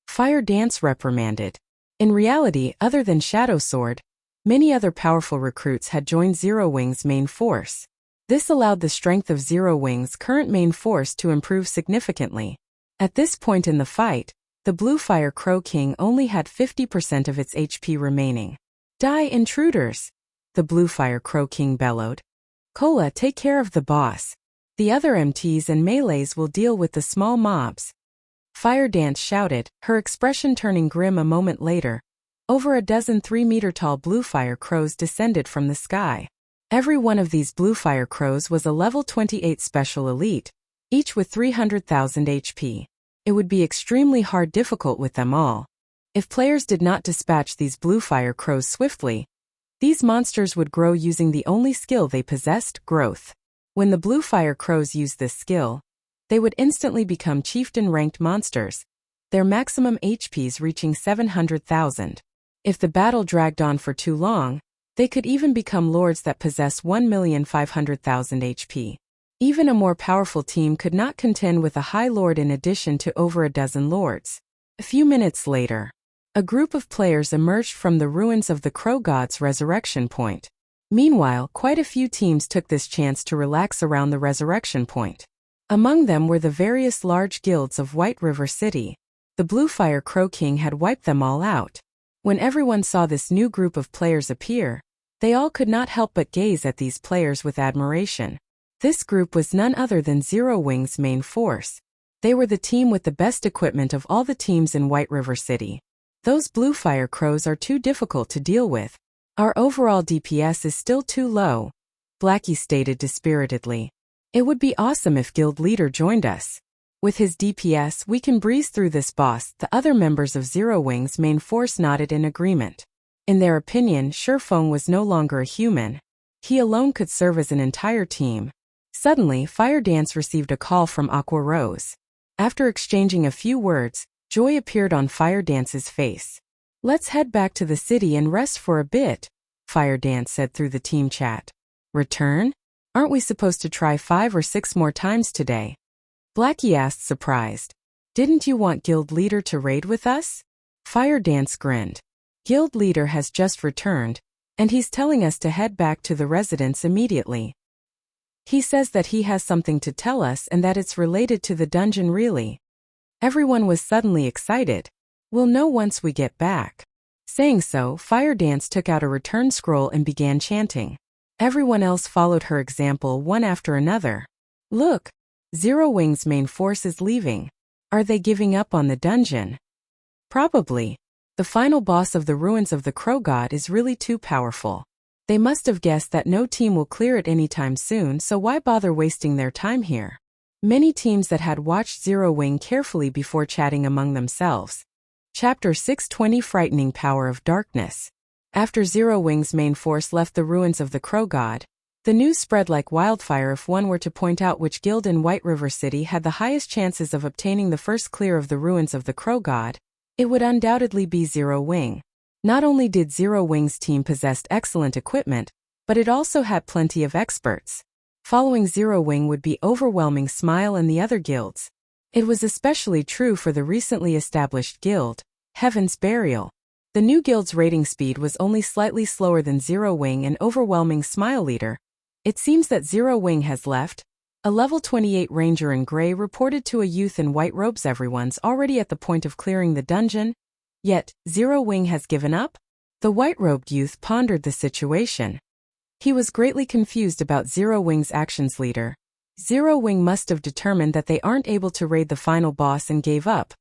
Fire Dance reprimanded. In reality, other than Shadow Sword, many other powerful recruits had joined Zero Wing's main force. This allowed the strength of Zero Wing's current main force to improve significantly. At this point in the fight, the Blue Fire Crow King only had 50% of its HP remaining. Die, intruders! The Blue Fire Crow King bellowed. Kola, take care of the boss. The other MTs and melees will deal with the small mobs. Fire Dance shouted, her expression turning grim a moment later. Over a dozen 3-meter-tall Blue Fire Crows descended from the sky. Every one of these Blue Fire Crows was a level 28 special elite, each with 300,000 HP. It would be extremely difficult with them all. If players did not dispatch these Blue Fire Crows swiftly, these monsters would grow using the only skill they possessed, growth. When the Blue Fire Crows used this skill, they would instantly become chieftain-ranked monsters, their maximum HPs reaching 700,000. If the battle dragged on for too long, they could even become lords that possess 1,500,000 HP. Even a more powerful team could not contend with a high lord in addition to over a dozen lords. A few minutes later, a group of players emerged from the ruins of the Crow God's resurrection point. Meanwhile, quite a few teams took this chance to relax around the resurrection point. Among them were the various large guilds of White River City. The Blue Fire Crow King had wiped them all out. When everyone saw this new group of players appear, they all could not help but gaze at these players with admiration. This group was none other than Zero Wing's main force. They were the team with the best equipment of all the teams in White River City. Those Blue Fire Crows are too difficult to deal with. Our overall DPS is still too low, Blackie stated dispiritedly. It would be awesome if Guild Leader joined us. With his DPS, we can breeze through this boss. The other members of Zero Wing's main force nodded in agreement. In their opinion, Shurfeng was no longer a human. He alone could serve as an entire team. Suddenly, Fire Dance received a call from Aqua Rose. After exchanging a few words, joy appeared on Fire Dance's face. Let's head back to the city and rest for a bit, Fire Dance said through the team chat. Return? Aren't we supposed to try 5 or 6 more times today? Blackie asked, surprised. Didn't you want Guild Leader to raid with us? Fire Dance grinned. Guild Leader has just returned, and he's telling us to head back to the residence immediately. He says that he has something to tell us and that it's related to the dungeon really. Everyone was suddenly excited. We'll know once we get back. Saying so, Fire Dance took out a return scroll and began chanting. Everyone else followed her example one after another. Look, Zero Wing's main force is leaving. Are they giving up on the dungeon? Probably. The final boss of the ruins of the Crow God is really too powerful. They must have guessed that no team will clear it anytime soon, so why bother wasting their time here? Many teams that had watched Zero Wing carefully before chatting among themselves. Chapter 620 Frightening Power of Darkness. After Zero Wing's main force left the ruins of the Crow God, the news spread like wildfire. If one were to point out which guild in White River City had the highest chances of obtaining the first clear of the ruins of the Crow God, it would undoubtedly be Zero Wing. Not only did Zero Wing's team possess excellent equipment, but it also had plenty of experts. Following Zero Wing would be overwhelming Smile and the other guilds. It was especially true for the recently established guild, Heaven's Burial. The new guild's rating speed was only slightly slower than Zero Wing and overwhelming Smile leader. It seems that Zero Wing has left. A level 28 ranger in gray reported to a youth in white robes. Everyone's already at the point of clearing the dungeon. Yet, Zero Wing has given up? The white-robed youth pondered the situation. He was greatly confused about Zero Wing's actions. Leader, Zero Wing must have determined that they aren't able to raid the final boss and gave up.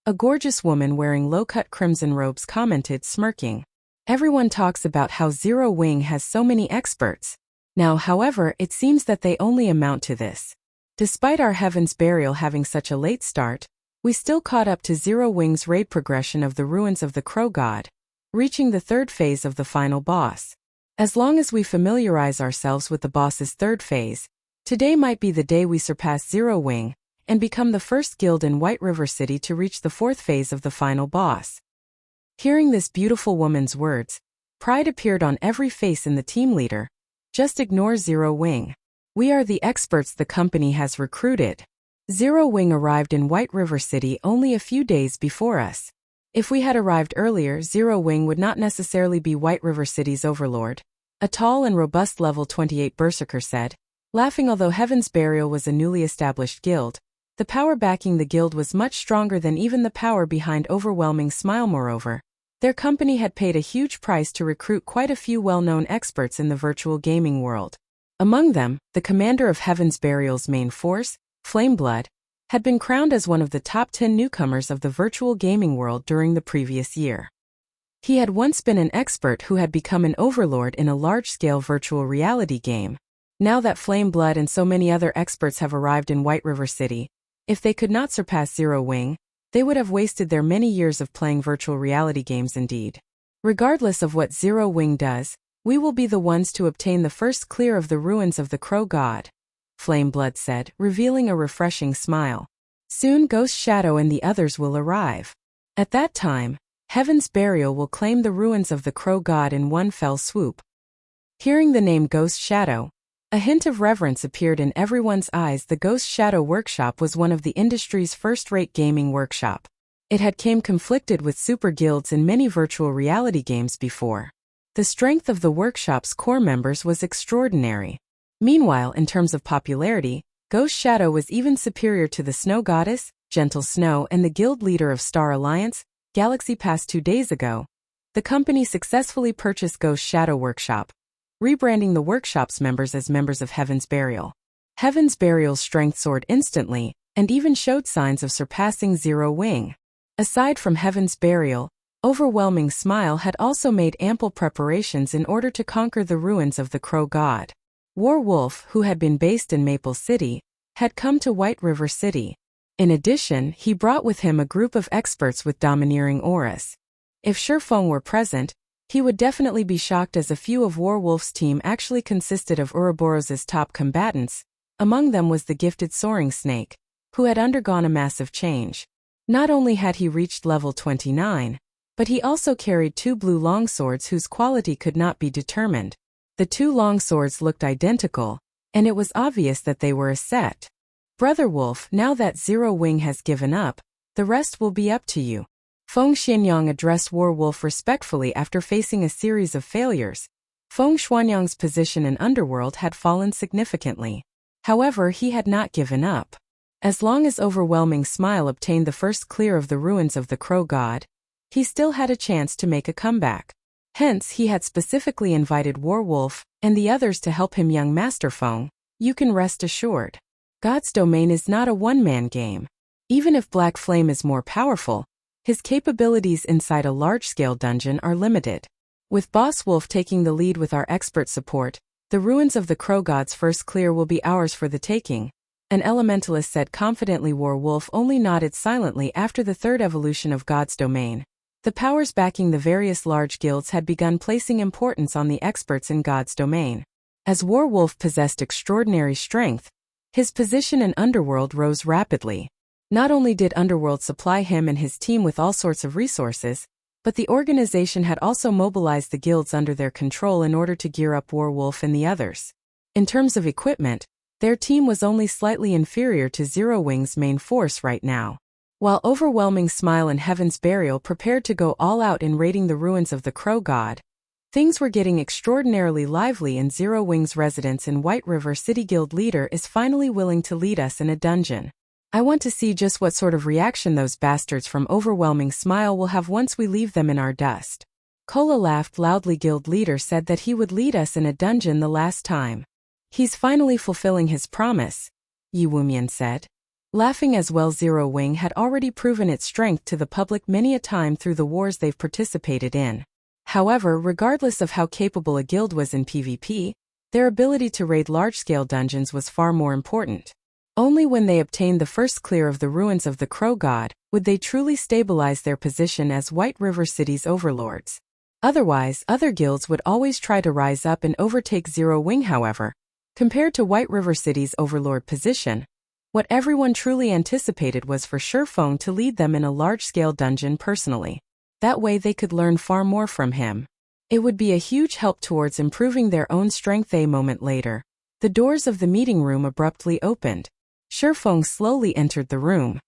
A gorgeous woman wearing low-cut crimson robes commented, smirking. Everyone talks about how Zero Wing has so many experts. Now, however, it seems that they only amount to this. Despite our Heaven's Burial having such a late start, we still caught up to Zero Wing's raid progression of the ruins of the Crow God, reaching the third phase of the final boss. As long as we familiarize ourselves with the boss's third phase, today might be the day we surpass Zero Wing and become the first guild in White River City to reach the fourth phase of the final boss. Hearing this beautiful woman's words, pride appeared on every face in the team leader. Just ignore Zero Wing. We are the experts the company has recruited. Zero Wing arrived in White River City only a few days before us. If we had arrived earlier, Zero Wing would not necessarily be White River City's overlord, a tall and robust level 28 berserker said, laughing. Although Heaven's Burial was a newly established guild, the power backing the guild was much stronger than even the power behind Overwhelming Smile. Moreover, their company had paid a huge price to recruit quite a few well-known experts in the virtual gaming world. Among them, the commander of Heaven's Burial's main force, Flameblood, had been crowned as one of the top 10 newcomers of the virtual gaming world during the previous year. He had once been an expert who had become an overlord in a large-scale virtual reality game. Now that Flameblood and so many other experts have arrived in White River City, if they could not surpass Zero Wing, they would have wasted their many years of playing virtual reality games indeed. Regardless of what Zero Wing does, we will be the ones to obtain the first clear of the ruins of the Crow God, Flameblood said, revealing a refreshing smile. Soon Ghost Shadow and the others will arrive. At that time, Heaven's Burial will claim the ruins of the Crow God in one fell swoop. Hearing the name Ghost Shadow, a hint of reverence appeared in everyone's eyes. The Ghost Shadow Workshop was one of the industry's first-rate gaming workshop. It had came conflicted with super guilds in many virtual reality games before. The strength of the workshop's core members was extraordinary. Meanwhile, in terms of popularity, Ghost Shadow was even superior to the Snow Goddess, Gentle Snow, and the guild leader of Star Alliance, Galaxy Pass. 2 days ago, the company successfully purchased Ghost Shadow Workshop, rebranding the workshop's members as members of Heaven's Burial. Heaven's Burial's strength soared instantly, and even showed signs of surpassing Zero Wing. Aside from Heaven's Burial, Overwhelming Smile had also made ample preparations in order to conquer the ruins of the Crow God. Warwolf, who had been based in Maple City, had come to White River City. In addition, he brought with him a group of experts with domineering auras. If Shifeng were present, he would definitely be shocked, as a few of Warwolf's team actually consisted of Ouroboros's top combatants. Among them was the gifted Soaring Snake, who had undergone a massive change. Not only had he reached level 29, but he also carried 2 blue longswords whose quality could not be determined. The 2 longswords looked identical, and it was obvious that they were a set. Brother Wolf, now that Zero Wing has given up, the rest will be up to you. Feng Xianyang addressed Warwolf respectfully after facing a series of failures. Feng Xuanyang's position in Underworld had fallen significantly. However, he had not given up. As long as Overwhelming Smile obtained the first clear of the ruins of the Crow God, he still had a chance to make a comeback. Hence, he had specifically invited Warwolf and the others to help him. Young Master Feng, you can rest assured. God's Domain is not a one-man game. Even if Black Flame is more powerful, his capabilities inside a large-scale dungeon are limited. With Boss Wolf taking the lead with our expert support, the ruins of the Crow God's first clear will be ours for the taking, an elementalist said confidently. Warwolf only nodded silently after the third evolution of God's Domain. The powers backing the various large guilds had begun placing importance on the experts in God's Domain. As Warwolf possessed extraordinary strength, his position in Underworld rose rapidly. Not only did Underworld supply him and his team with all sorts of resources, but the organization had also mobilized the guilds under their control in order to gear up Warwolf and the others. In terms of equipment, their team was only slightly inferior to Zero Wing's main force right now. While Overwhelming Smile and Heaven's Burial prepared to go all out in raiding the ruins of the Crow God, things were getting extraordinarily lively in Zero Wing's residence in White River City. Guild leader is finally willing to lead us in a dungeon. I want to see just what sort of reaction those bastards from Overwhelming Smile will have once we leave them in our dust. Kola laughed loudly. Guild leader said that he would lead us in a dungeon the last time. He's finally fulfilling his promise. Yi Wumian said. Laughing as well, Zero Wing had already proven its strength to the public many a time through the wars they've participated in. However, regardless of how capable a guild was in PvP, their ability to raid large-scale dungeons was far more important. Only when they obtained the first clear of the ruins of the Crow God would they truly stabilize their position as White River City's overlords. Otherwise, other guilds would always try to rise up and overtake Zero Wing. However, compared to White River City's overlord position, what everyone truly anticipated was for Shifeng to lead them in a large-scale dungeon personally. That way they could learn far more from him. It would be a huge help towards improving their own strength. A moment later, the doors of the meeting room abruptly opened. Shifeng slowly entered the room.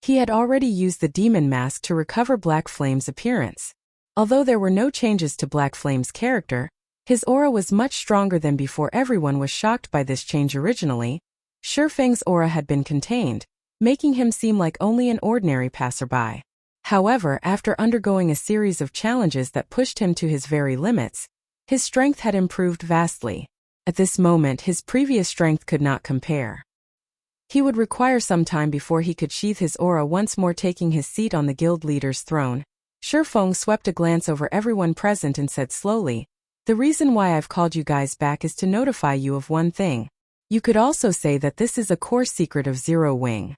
He had already used the demon mask to recover Black Flame's appearance. Although there were no changes to Black Flame's character, his aura was much stronger than before. Everyone was shocked by this change. Originally, Shifeng's aura had been contained, making him seem like only an ordinary passerby. However, after undergoing a series of challenges that pushed him to his very limits, his strength had improved vastly. At this moment, his previous strength could not compare. He would require some time before he could sheath his aura once more. Taking his seat on the guild leader's throne, Shifeng swept a glance over everyone present and said slowly, "The reason why I've called you guys back is to notify you of one thing. You could also say that this is a core secret of Zero Wing."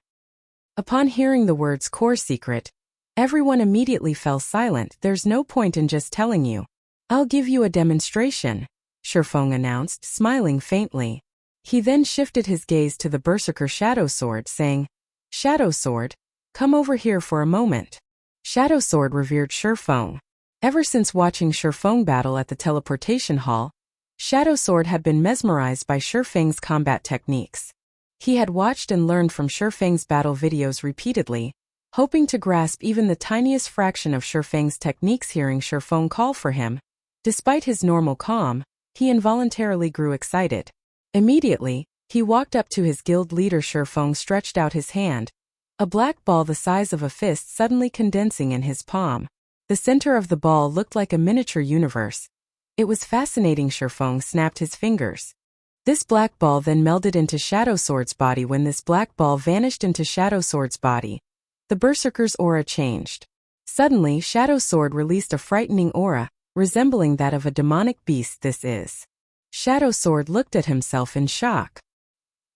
Upon hearing the words core secret, everyone immediately fell silent. "There's no point in just telling you. I'll give you a demonstration," Shifeng announced, smiling faintly. He then shifted his gaze to the Berserker Shadow Sword, saying, "Shadow Sword, come over here for a moment." Shadow Sword revered Shifeng. Ever since watching Shifeng battle at the teleportation hall, Shadow Sword had been mesmerized by Shifeng's combat techniques. He had watched and learned from Shifeng's battle videos repeatedly, hoping to grasp even the tiniest fraction of Shifeng's techniques. Hearing Shifeng call for him, despite his normal calm, he involuntarily grew excited. Immediately, he walked up to his guild leader. Shifeng stretched out his hand, a black ball the size of a fist suddenly condensing in his palm. The center of the ball looked like a miniature universe. It was fascinating. Shifeng snapped his fingers. This black ball then melded into Shadow Sword's body. When this black ball vanished into Shadow Sword's body, the Berserker's aura changed. Suddenly, Shadow Sword released a frightening aura, resembling that of a demonic beast. "This is..." Shadow Sword looked at himself in shock.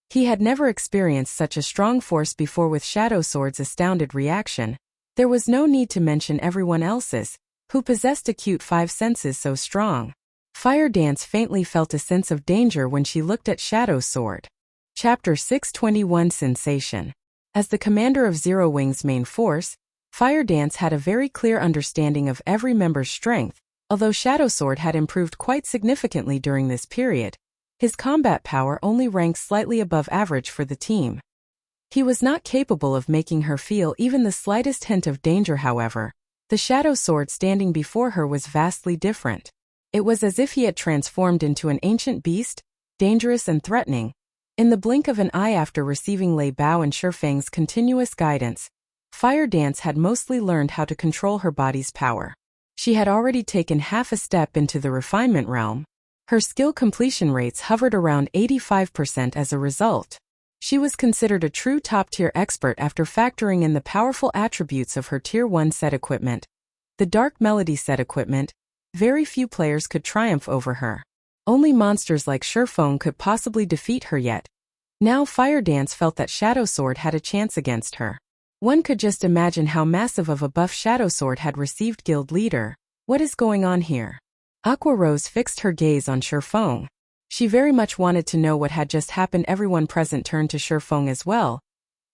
He had never experienced such a strong force before. With Shadow Sword's astounded reaction, there was no need to mention everyone else's, who possessed acute five senses so strong. Fire Dance faintly felt a sense of danger when she looked at Shadow Sword. Chapter 621 Sensation. As the commander of Zero Wing's main force, Fire Dance had a very clear understanding of every member's strength. Although Shadow Sword had improved quite significantly during this period, his combat power only ranked slightly above average for the team. He was not capable of making her feel even the slightest hint of danger. However, the Shadow Sword standing before her was vastly different. It was as if he had transformed into an ancient beast, dangerous and threatening. In the blink of an eye, after receiving Lei Bao and Shifeng's continuous guidance, Fire Dance had mostly learned how to control her body's power. She had already taken half a step into the refinement realm. Her skill completion rates hovered around 85% as a result. She was considered a true top-tier expert after factoring in the powerful attributes of her Tier 1 set equipment. The Dark Melody set equipment, very few players could triumph over her. Only monsters like Shifeng could possibly defeat her yet. Now Fire Dance felt that Shadow Sword had a chance against her. One could just imagine how massive of a buff Shadow Sword had received. Guild leader, what is going on here? Aqua Rose fixed her gaze on Shifeng. She very much wanted to know what had just happened. Everyone present turned to Shifeng as well,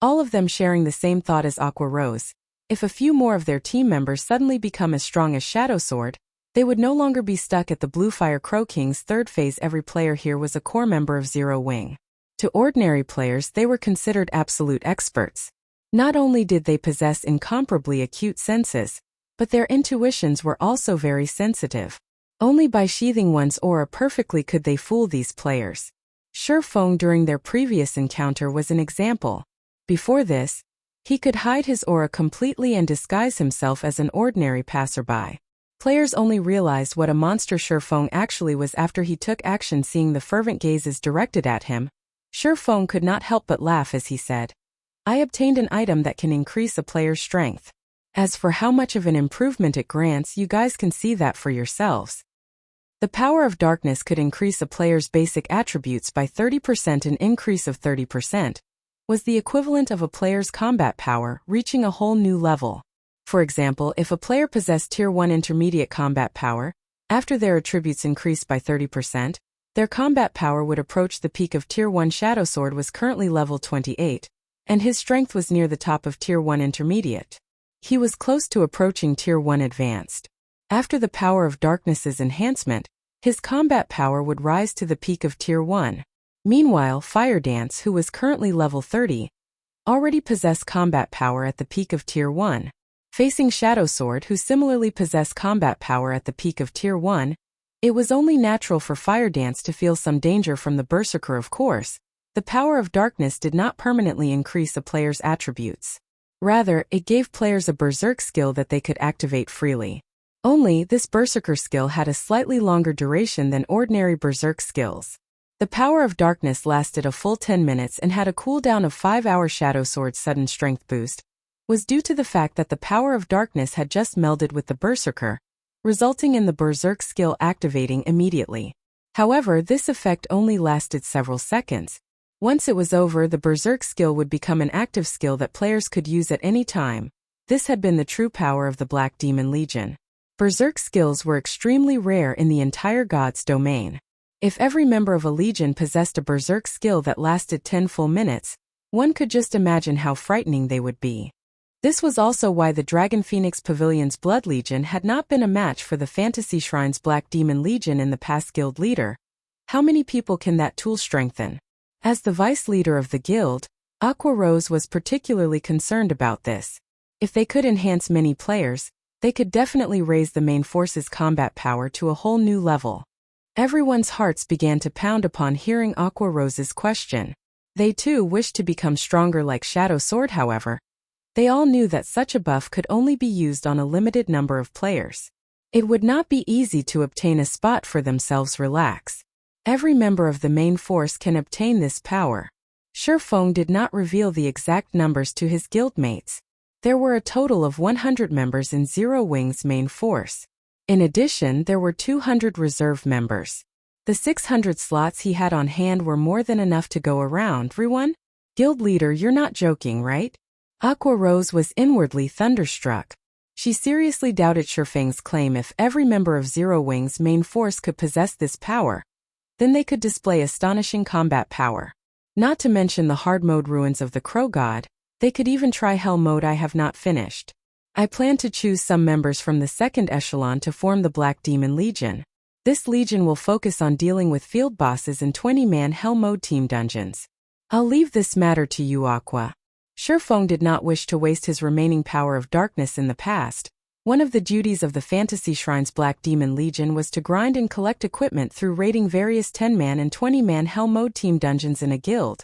all of them sharing the same thought as Aqua Rose. If a few more of their team members suddenly become as strong as Shadow Sword, they would no longer be stuck at the Blue Fire Crow King's third phase. Every player here was a core member of Zero Wing. To ordinary players, they were considered absolute experts. Not only did they possess incomparably acute senses, but their intuitions were also very sensitive. Only by sheathing one's aura perfectly could they fool these players. Shifeng during their previous encounter was an example. Before this, he could hide his aura completely and disguise himself as an ordinary passerby. Players only realized what a monster Shifeng actually was after he took action. Seeing the fervent gazes directed at him, Feng could not help but laugh as he said, I obtained an item that can increase a player's strength. As for how much of an improvement it grants, you guys can see that for yourselves. The power of darkness could increase a player's basic attributes by 30%. An increase of 30% was the equivalent of a player's combat power reaching a whole new level. For example, if a player possessed Tier 1 intermediate combat power, after their attributes increased by 30%, their combat power would approach the peak of Tier 1. Shadow Sword was currently level 28, and his strength was near the top of Tier 1 intermediate. He was close to approaching Tier 1 advanced. After the power of darkness's enhancement, his combat power would rise to the peak of Tier 1. Meanwhile, Fire Dance, who was currently level 30, already possessed combat power at the peak of Tier 1. Facing Shadow Sword, who similarly possessed combat power at the peak of Tier 1, it was only natural for Fire Dance to feel some danger from the Berserker. Of course, the power of darkness did not permanently increase a player's attributes. Rather, it gave players a Berserk skill that they could activate freely. Only, this Berserker skill had a slightly longer duration than ordinary Berserk skills. The power of darkness lasted a full 10 minutes and had a cooldown of 5 hours. Shadow Sword's sudden strength boost was due to the fact that the power of darkness had just melded with the Berserker, resulting in the Berserk skill activating immediately. However, this effect only lasted several seconds. Once it was over, the Berserk skill would become an active skill that players could use at any time. This had been the true power of the Black Demon Legion. Berserk skills were extremely rare in the entire God's domain. If every member of a legion possessed a Berserk skill that lasted 10 full minutes, one could just imagine how frightening they would be. This was also why the Dragon Phoenix Pavilion's Blood Legion had not been a match for the Fantasy Shrine's Black Demon Legion in the past. Guild leader. How many people can that tool strengthen? As the vice leader of the guild, Aqua Rose was particularly concerned about this. If they could enhance many players, they could definitely raise the main force's combat power to a whole new level. Everyone's hearts began to pound upon hearing Aqua Rose's question. They too wished to become stronger like Shadow Sword. However, they all knew that such a buff could only be used on a limited number of players. It would not be easy to obtain a spot for themselves. Relax. Every member of the main force can obtain this power. Feng did not reveal the exact numbers to his guildmates. There were a total of 100 members in Zero Wing's main force. In addition, there were 200 reserve members. The 600 slots he had on hand were more than enough to go around. Everyone? Guild leader, you're not joking, right? Aqua Rose was inwardly thunderstruck. She seriously doubted Feng's claim. If every member of Zero Wing's main force could possess this power, then they could display astonishing combat power. Not to mention the hard mode Ruins of the Crow God, they could even try Hell mode. I have not finished. I plan to choose some members from the second echelon to form the Black Demon Legion. This legion will focus on dealing with field bosses in 20-man Hell mode team dungeons. I'll leave this matter to you, Aqua. Feng did not wish to waste his remaining power of darkness in the past. One of the duties of the Fantasy Shrine's Black Demon Legion was to grind and collect equipment through raiding various 10-man and 20-man Hell mode team dungeons in a guild.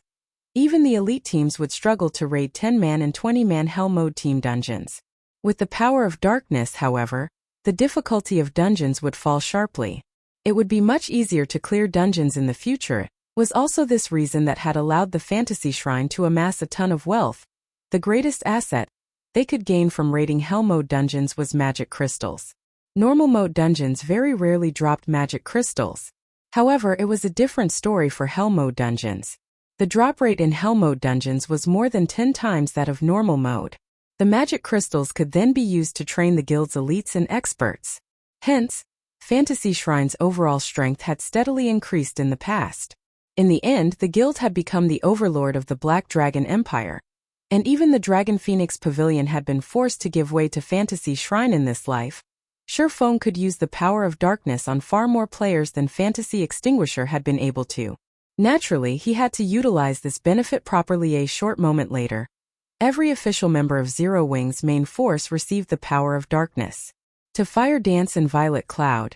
Even the elite teams would struggle to raid 10-man and 20-man Hell mode team dungeons. With the power of darkness, however, the difficulty of dungeons would fall sharply. It would be much easier to clear dungeons in the future. It was also this reason that had allowed the Fantasy Shrine to amass a ton of wealth. The greatest asset they could gain from raiding Hell mode dungeons was magic crystals. Normal mode dungeons very rarely dropped magic crystals. However, it was a different story for Hell mode dungeons. The drop rate in Hell mode dungeons was more than 10 times that of normal mode. The magic crystals could then be used to train the guild's elites and experts. Hence, Fantasy Shrine's overall strength had steadily increased in the past. In the end, the guild had become the overlord of the Black Dragon Empire, and even the Dragon Phoenix Pavilion had been forced to give way to Fantasy Shrine in this life. Feng could use the power of darkness on far more players than Fantasy Extinguisher had been able to. Naturally, he had to utilize this benefit properly. A short moment later, every official member of Zero Wing's main force received the power of darkness. To Fire Dance and Violet Cloud,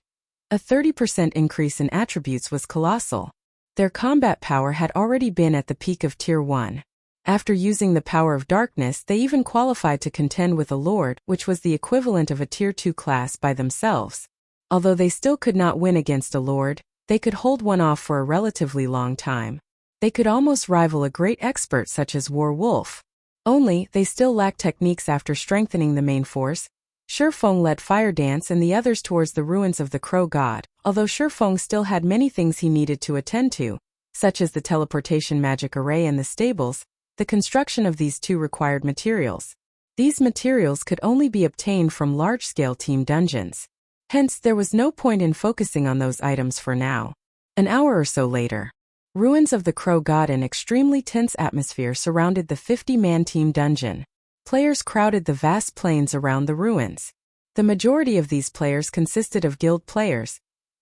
a 30% increase in attributes was colossal. Their combat power had already been at the peak of Tier 1. After using the power of darkness, they even qualified to contend with a Lord, which was the equivalent of a Tier 2 class by themselves. Although they still could not win against a Lord, they could hold one off for a relatively long time. They could almost rival a great expert such as War Wolf. Only, they still lacked techniques. After strengthening the main force, Shifeng led Fire Dance and the others towards the ruins of the Crow God, although Shifeng still had many things he needed to attend to, such as the teleportation magic array and the stables. The construction of these two required materials. These materials could only be obtained from large-scale team dungeons. Hence, there was no point in focusing on those items for now. An hour or so later, ruins of the Crow God. An extremely tense atmosphere surrounded the 50-man team dungeon. Players crowded the vast plains around the ruins. The majority of these players consisted of guild players.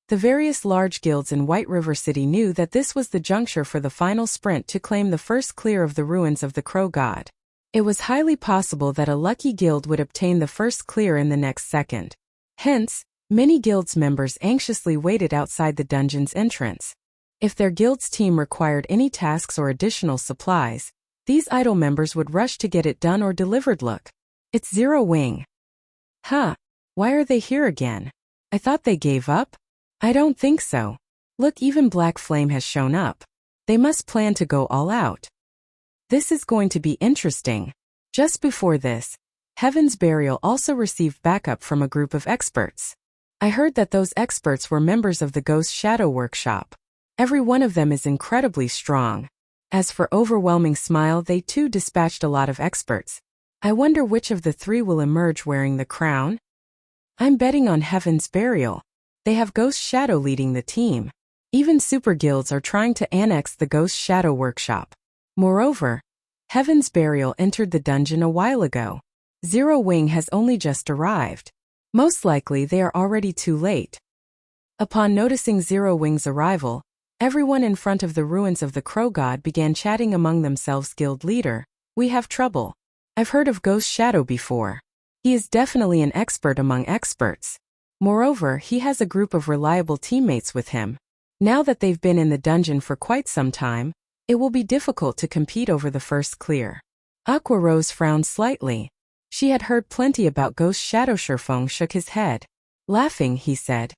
The various large guilds in White River City knew that this was the juncture for the final sprint to claim the first clear of the ruins of the Crow God. It was highly possible that a lucky guild would obtain the first clear in the next second. Hence, many guilds members anxiously waited outside the dungeon's entrance. If their guild's team required any tasks or additional supplies, these idle members would rush to get it done or delivered. Look, it's Zero Wing. Huh, why are they here again? I thought they gave up? I don't think so. Look, even Black Flame has shown up. They must plan to go all out. This is going to be interesting. Just before this, Heaven's Burial also received backup from a group of experts. I heard that those experts were members of the Ghost Shadow Workshop. Every one of them is incredibly strong. As for Overwhelming Smile, they too dispatched a lot of experts. I wonder which of the three will emerge wearing the crown? I'm betting on Heaven's Burial. They have Ghost Shadow leading the team. Even super guilds are trying to annex the Ghost Shadow Workshop. Moreover, Heaven's Burial entered the dungeon a while ago. Zero Wing has only just arrived. Most likely they are already too late. Upon noticing Zero Wing's arrival, everyone in front of the ruins of the Crow God began chatting among themselves. Guild leader, we have trouble. I've heard of Ghost Shadow before. He is definitely an expert among experts. Moreover, he has a group of reliable teammates with him. Now that they've been in the dungeon for quite some time, it will be difficult to compete over the first clear. Aqua Rose frowned slightly. She had heard plenty about Ghost Shadow. Shifeng shook his head. Laughing, he said,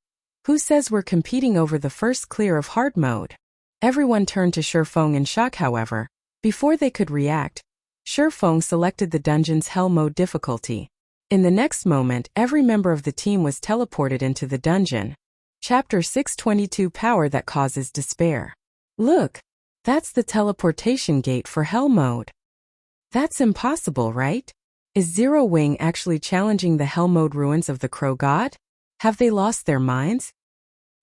"Who says we're competing over the first clear of hard mode?" Everyone turned to Shifeng in shock. However, before they could react, Shifeng selected the dungeon's hell mode difficulty. In the next moment, every member of the team was teleported into the dungeon. Chapter 622, Power that Causes Despair. Look, that's the teleportation gate for hell mode. That's impossible, right? Is Zero Wing actually challenging the hell mode ruins of the Crow God? Have they lost their minds?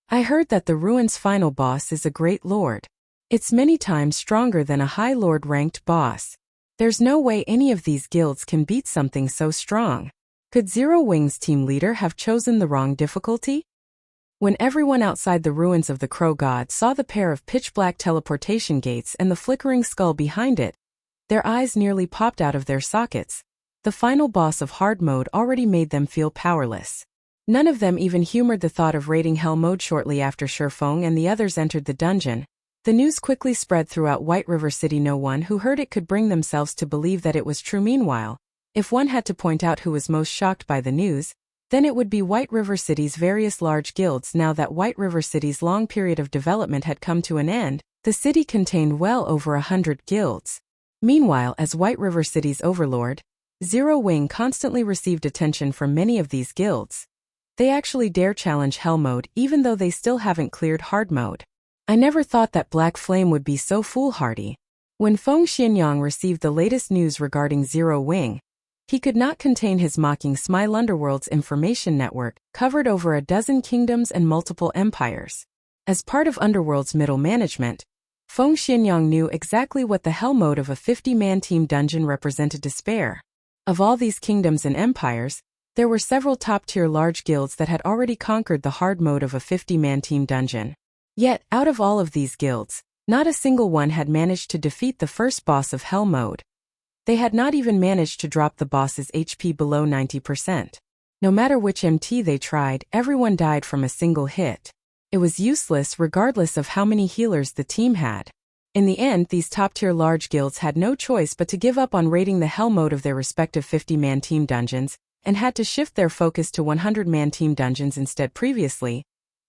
I heard that the ruins' final boss is a great lord. It's many times stronger than a high lord ranked boss. There's no way any of these guilds can beat something so strong. Could Zero Wing's team leader have chosen the wrong difficulty? When everyone outside the ruins of the Crow God saw the pair of pitch-black teleportation gates and the flickering skull behind it, their eyes nearly popped out of their sockets. The final boss of hard mode already made them feel powerless. None of them even humored the thought of raiding hell mode. Shortly after Shifeng and the others entered the dungeon, the news quickly spread throughout White River City. No one who heard it could bring themselves to believe that it was true. Meanwhile, if one had to point out who was most shocked by the news, then it would be White River City's various large guilds. Now that White River City's long period of development had come to an end, the city contained well over 100 guilds. Meanwhile, as White River City's overlord, Zero Wing constantly received attention from many of these guilds. They actually dare challenge hell mode even though they still haven't cleared hard mode. I never thought that Black Flame would be so foolhardy. When Feng Xianyang received the latest news regarding Zero Wing, he could not contain his mocking smile. Underworld's information network covered over a dozen kingdoms and multiple empires. As part of Underworld's middle management, Feng Xianyang knew exactly what the hell mode of a 50-man team dungeon represented. Despair. Of all these kingdoms and empires, there were several top-tier large guilds that had already conquered the hard mode of a 50-man team dungeon. Yet, out of all of these guilds, not a single one had managed to defeat the first boss of hell mode. They had not even managed to drop the boss's HP below 90%. No matter which MT they tried, everyone died from a single hit. It was useless regardless of how many healers the team had. In the end, these top-tier large guilds had no choice but to give up on raiding the hell mode of their respective 50-man team dungeons, and had to shift their focus to 100-man team dungeons instead. Previously,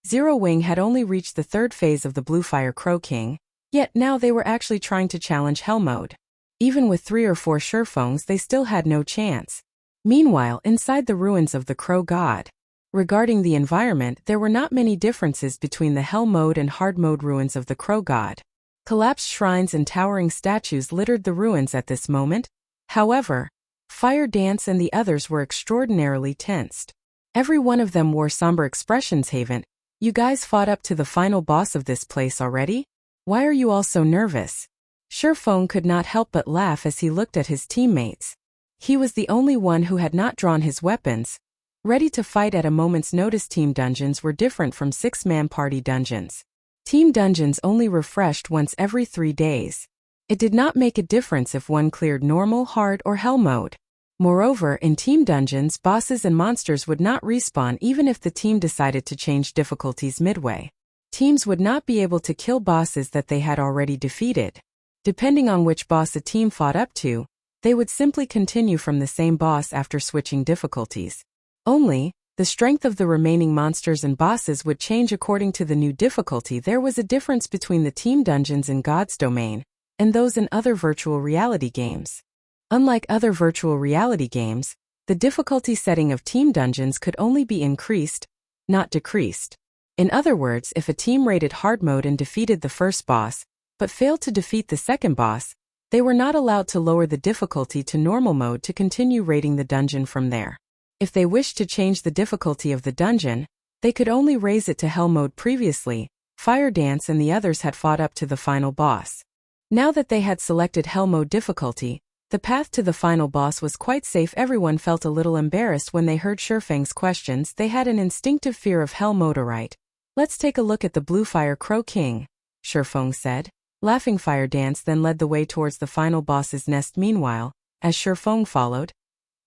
Zero Wing had only reached the third phase of the Blue Fire Crow King, Yet now they were actually trying to challenge Hell mode. Even with 3 or 4 Sherfongs, they still had no chance. Meanwhile, inside the ruins of the Crow God. Regarding the environment, there were not many differences between the Hell mode and Hard mode ruins of the Crow God. Collapsed shrines and towering statues littered the ruins at this moment. However, Fire Dance and the others were extraordinarily tensed. Every one of them wore somber expressions. Haven't you guys fought up to the final boss of this place already? Why are you all so nervous? Sherfong could not help but laugh as he looked at his teammates. He was the only one who had not drawn his weapons, ready to fight at a moment's notice. Team dungeons were different from 6-man party dungeons. Team dungeons only refreshed once every 3 days. It did not make a difference if one cleared normal, hard, or hell mode. Moreover, in team dungeons, bosses and monsters would not respawn even if the team decided to change difficulties midway. Teams would not be able to kill bosses that they had already defeated. Depending on which boss a team fought up to, they would simply continue from the same boss after switching difficulties. Only, the strength of the remaining monsters and bosses would change according to the new difficulty. There was a difference between the team dungeons in God's Domain and those in other virtual reality games. Unlike other virtual reality games, the difficulty setting of team dungeons could only be increased, not decreased. In other words, if a team rated hard mode and defeated the first boss, but failed to defeat the second boss, they were not allowed to lower the difficulty to normal mode to continue raiding the dungeon from there. If they wished to change the difficulty of the dungeon, they could only raise it to hell mode. Previously, Fire Dance and the others had fought up to the final boss. Now that they had selected hell mode difficulty, the path to the final boss was quite safe. Everyone felt a little embarrassed when they heard Sherfang's questions. They had an instinctive fear of hell mode. Alright, let's take a look at the Blue Fire Crow King, Sherfang said. Laughing, Fire Dance then led the way towards the final boss's nest. Meanwhile, as Sherfang followed,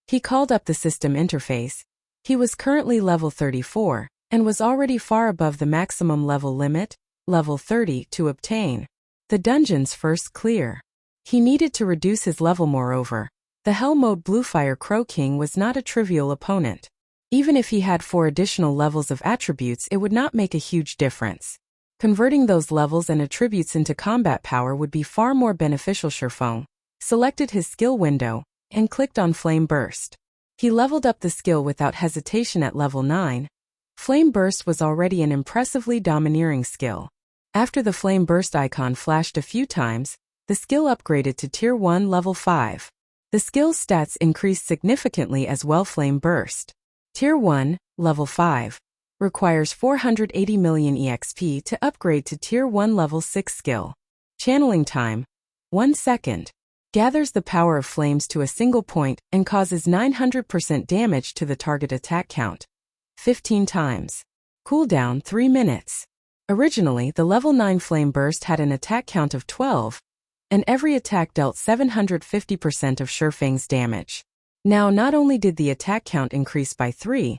he called up the system interface. He was currently level 34, and was already far above the maximum level limit, level 30, to obtain the dungeon's first clear. He needed to reduce his level. Moreover, the Hell mode Blue Fire Crow King was not a trivial opponent. Even if he had 4 additional levels of attributes, it would not make a huge difference. Converting those levels and attributes into combat power would be far more beneficial. Sherfang selected his skill window and clicked on Flame Burst. He leveled up the skill without hesitation at level 9. Flame Burst was already an impressively domineering skill. After the Flame Burst icon flashed a few times, the skill upgraded to Tier 1 level 5. The skill's stats increased significantly as well. Flame Burst, Tier 1, level 5. Requires 480 million EXP to upgrade to Tier 1 level 6 skill. Channeling time, 1 second. Gathers the power of flames to a single point and causes 900% damage to the target. Attack count, 15 times. Cooldown, 3 minutes. Originally, the level 9 Flame Burst had an attack count of 12, and every attack dealt 750% of Sherfang's damage. Now, not only did the attack count increase by 3,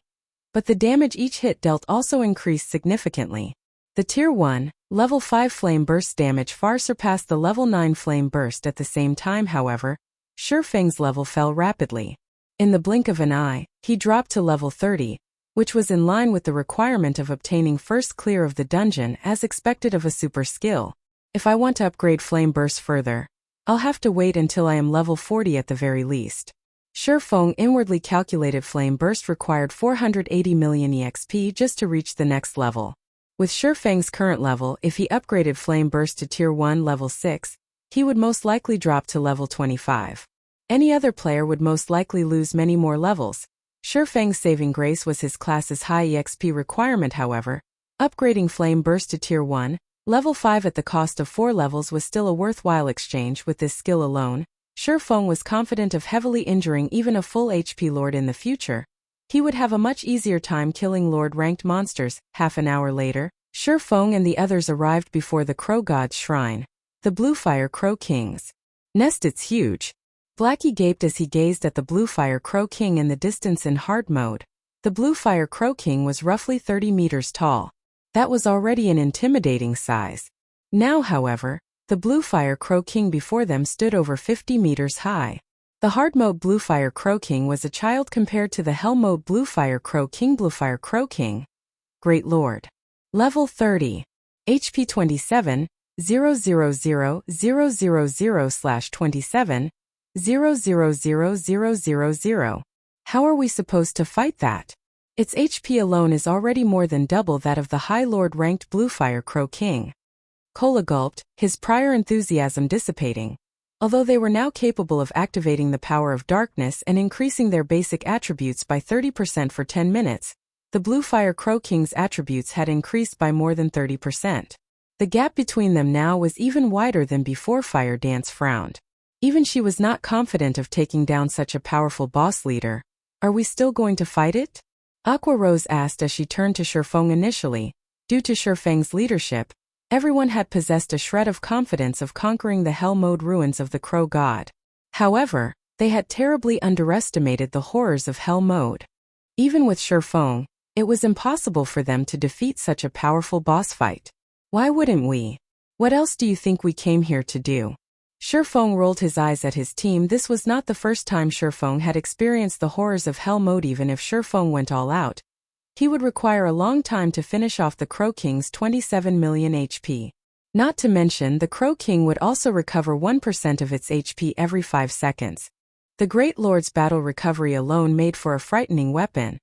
but the damage each hit dealt also increased significantly. The Tier 1, level 5 Flame Burst damage far surpassed the level 9 Flame Burst. At the same time, however, Sherfang's level fell rapidly. In the blink of an eye, he dropped to level 30, which was in line with the requirement of obtaining first clear of the dungeon as expected of a super skill. If I want to upgrade Flame Burst further, I'll have to wait until I am level 40 at the very least. Sherfang inwardly calculated Flame Burst required 480 million EXP just to reach the next level. With Sherfang's current level, if he upgraded Flame Burst to Tier 1 level 6, he would most likely drop to level 25. Any other player would most likely lose many more levels. Sherfang's saving grace was his class's high EXP requirement. However, upgrading Flame Burst to Tier 1, level 5 at the cost of 4 levels was still a worthwhile exchange. With this skill alone, Sherfang was confident of heavily injuring even a full HP Lord in the future. He would have a much easier time killing Lord-ranked monsters. Half an hour later, Sherfang and the others arrived before the Crow God's shrine, the Blue Fire Crow King's nest. It's huge. Blackie gaped as he gazed at the Blue Fire Crow King in the distance. In hard mode, the Blue Fire Crow King was roughly 30 meters tall. That was already an intimidating size. Now, however, the Blue Fire Crow King before them stood over 50 meters high. The hard mode Blue Fire Crow King was a child compared to the hell mode Blue Fire Crow King. Blue Fire Crow King, Great Lord. Level 30. HP 27, 00000/27, 0000000. How are we supposed to fight that? Its HP alone is already more than double that of the High Lord-ranked Bluefire Crow King. Kola gulped, his prior enthusiasm dissipating. Although they were now capable of activating the power of darkness and increasing their basic attributes by 30% for 10 minutes, the Bluefire Crow King's attributes had increased by more than 30%. The gap between them now was even wider than before. Fire Dance frowned. Even she was not confident of taking down such a powerful boss leader. Are we still going to fight it? Aqua Rose asked as she turned to Shifeng. Initially, due to Shifeng's leadership, everyone had possessed a shred of confidence of conquering the Hell Mode ruins of the Crow God. However, they had terribly underestimated the horrors of Hell Mode. Even with Shifeng, it was impossible for them to defeat such a powerful boss fight. Why wouldn't we? What else do you think we came here to do? Shifeng rolled his eyes at his team. This was not the first time Shifeng had experienced the horrors of Hell Mode. Even if Shifeng went all out, he would require a long time to finish off the Crow King's 27 million HP. Not to mention, the Crow King would also recover 1% of its HP every 5 seconds. The Great Lord's battle recovery alone made for a frightening weapon.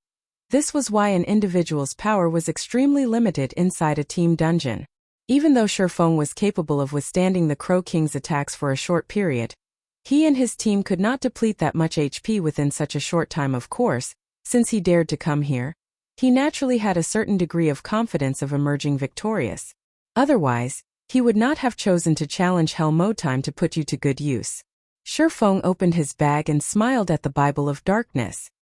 This was why an individual's power was extremely limited inside a team dungeon. Even though Shifeng was capable of withstanding the Crow King's attacks for a short period, he and his team could not deplete that much HP within such a short time. Of course, since he dared to come here, he naturally had a certain degree of confidence of emerging victorious. Otherwise, he would not have chosen to challenge Hell Mode. Time to put you to good use. Shifeng opened his bag and smiled at the Bible of Darkness.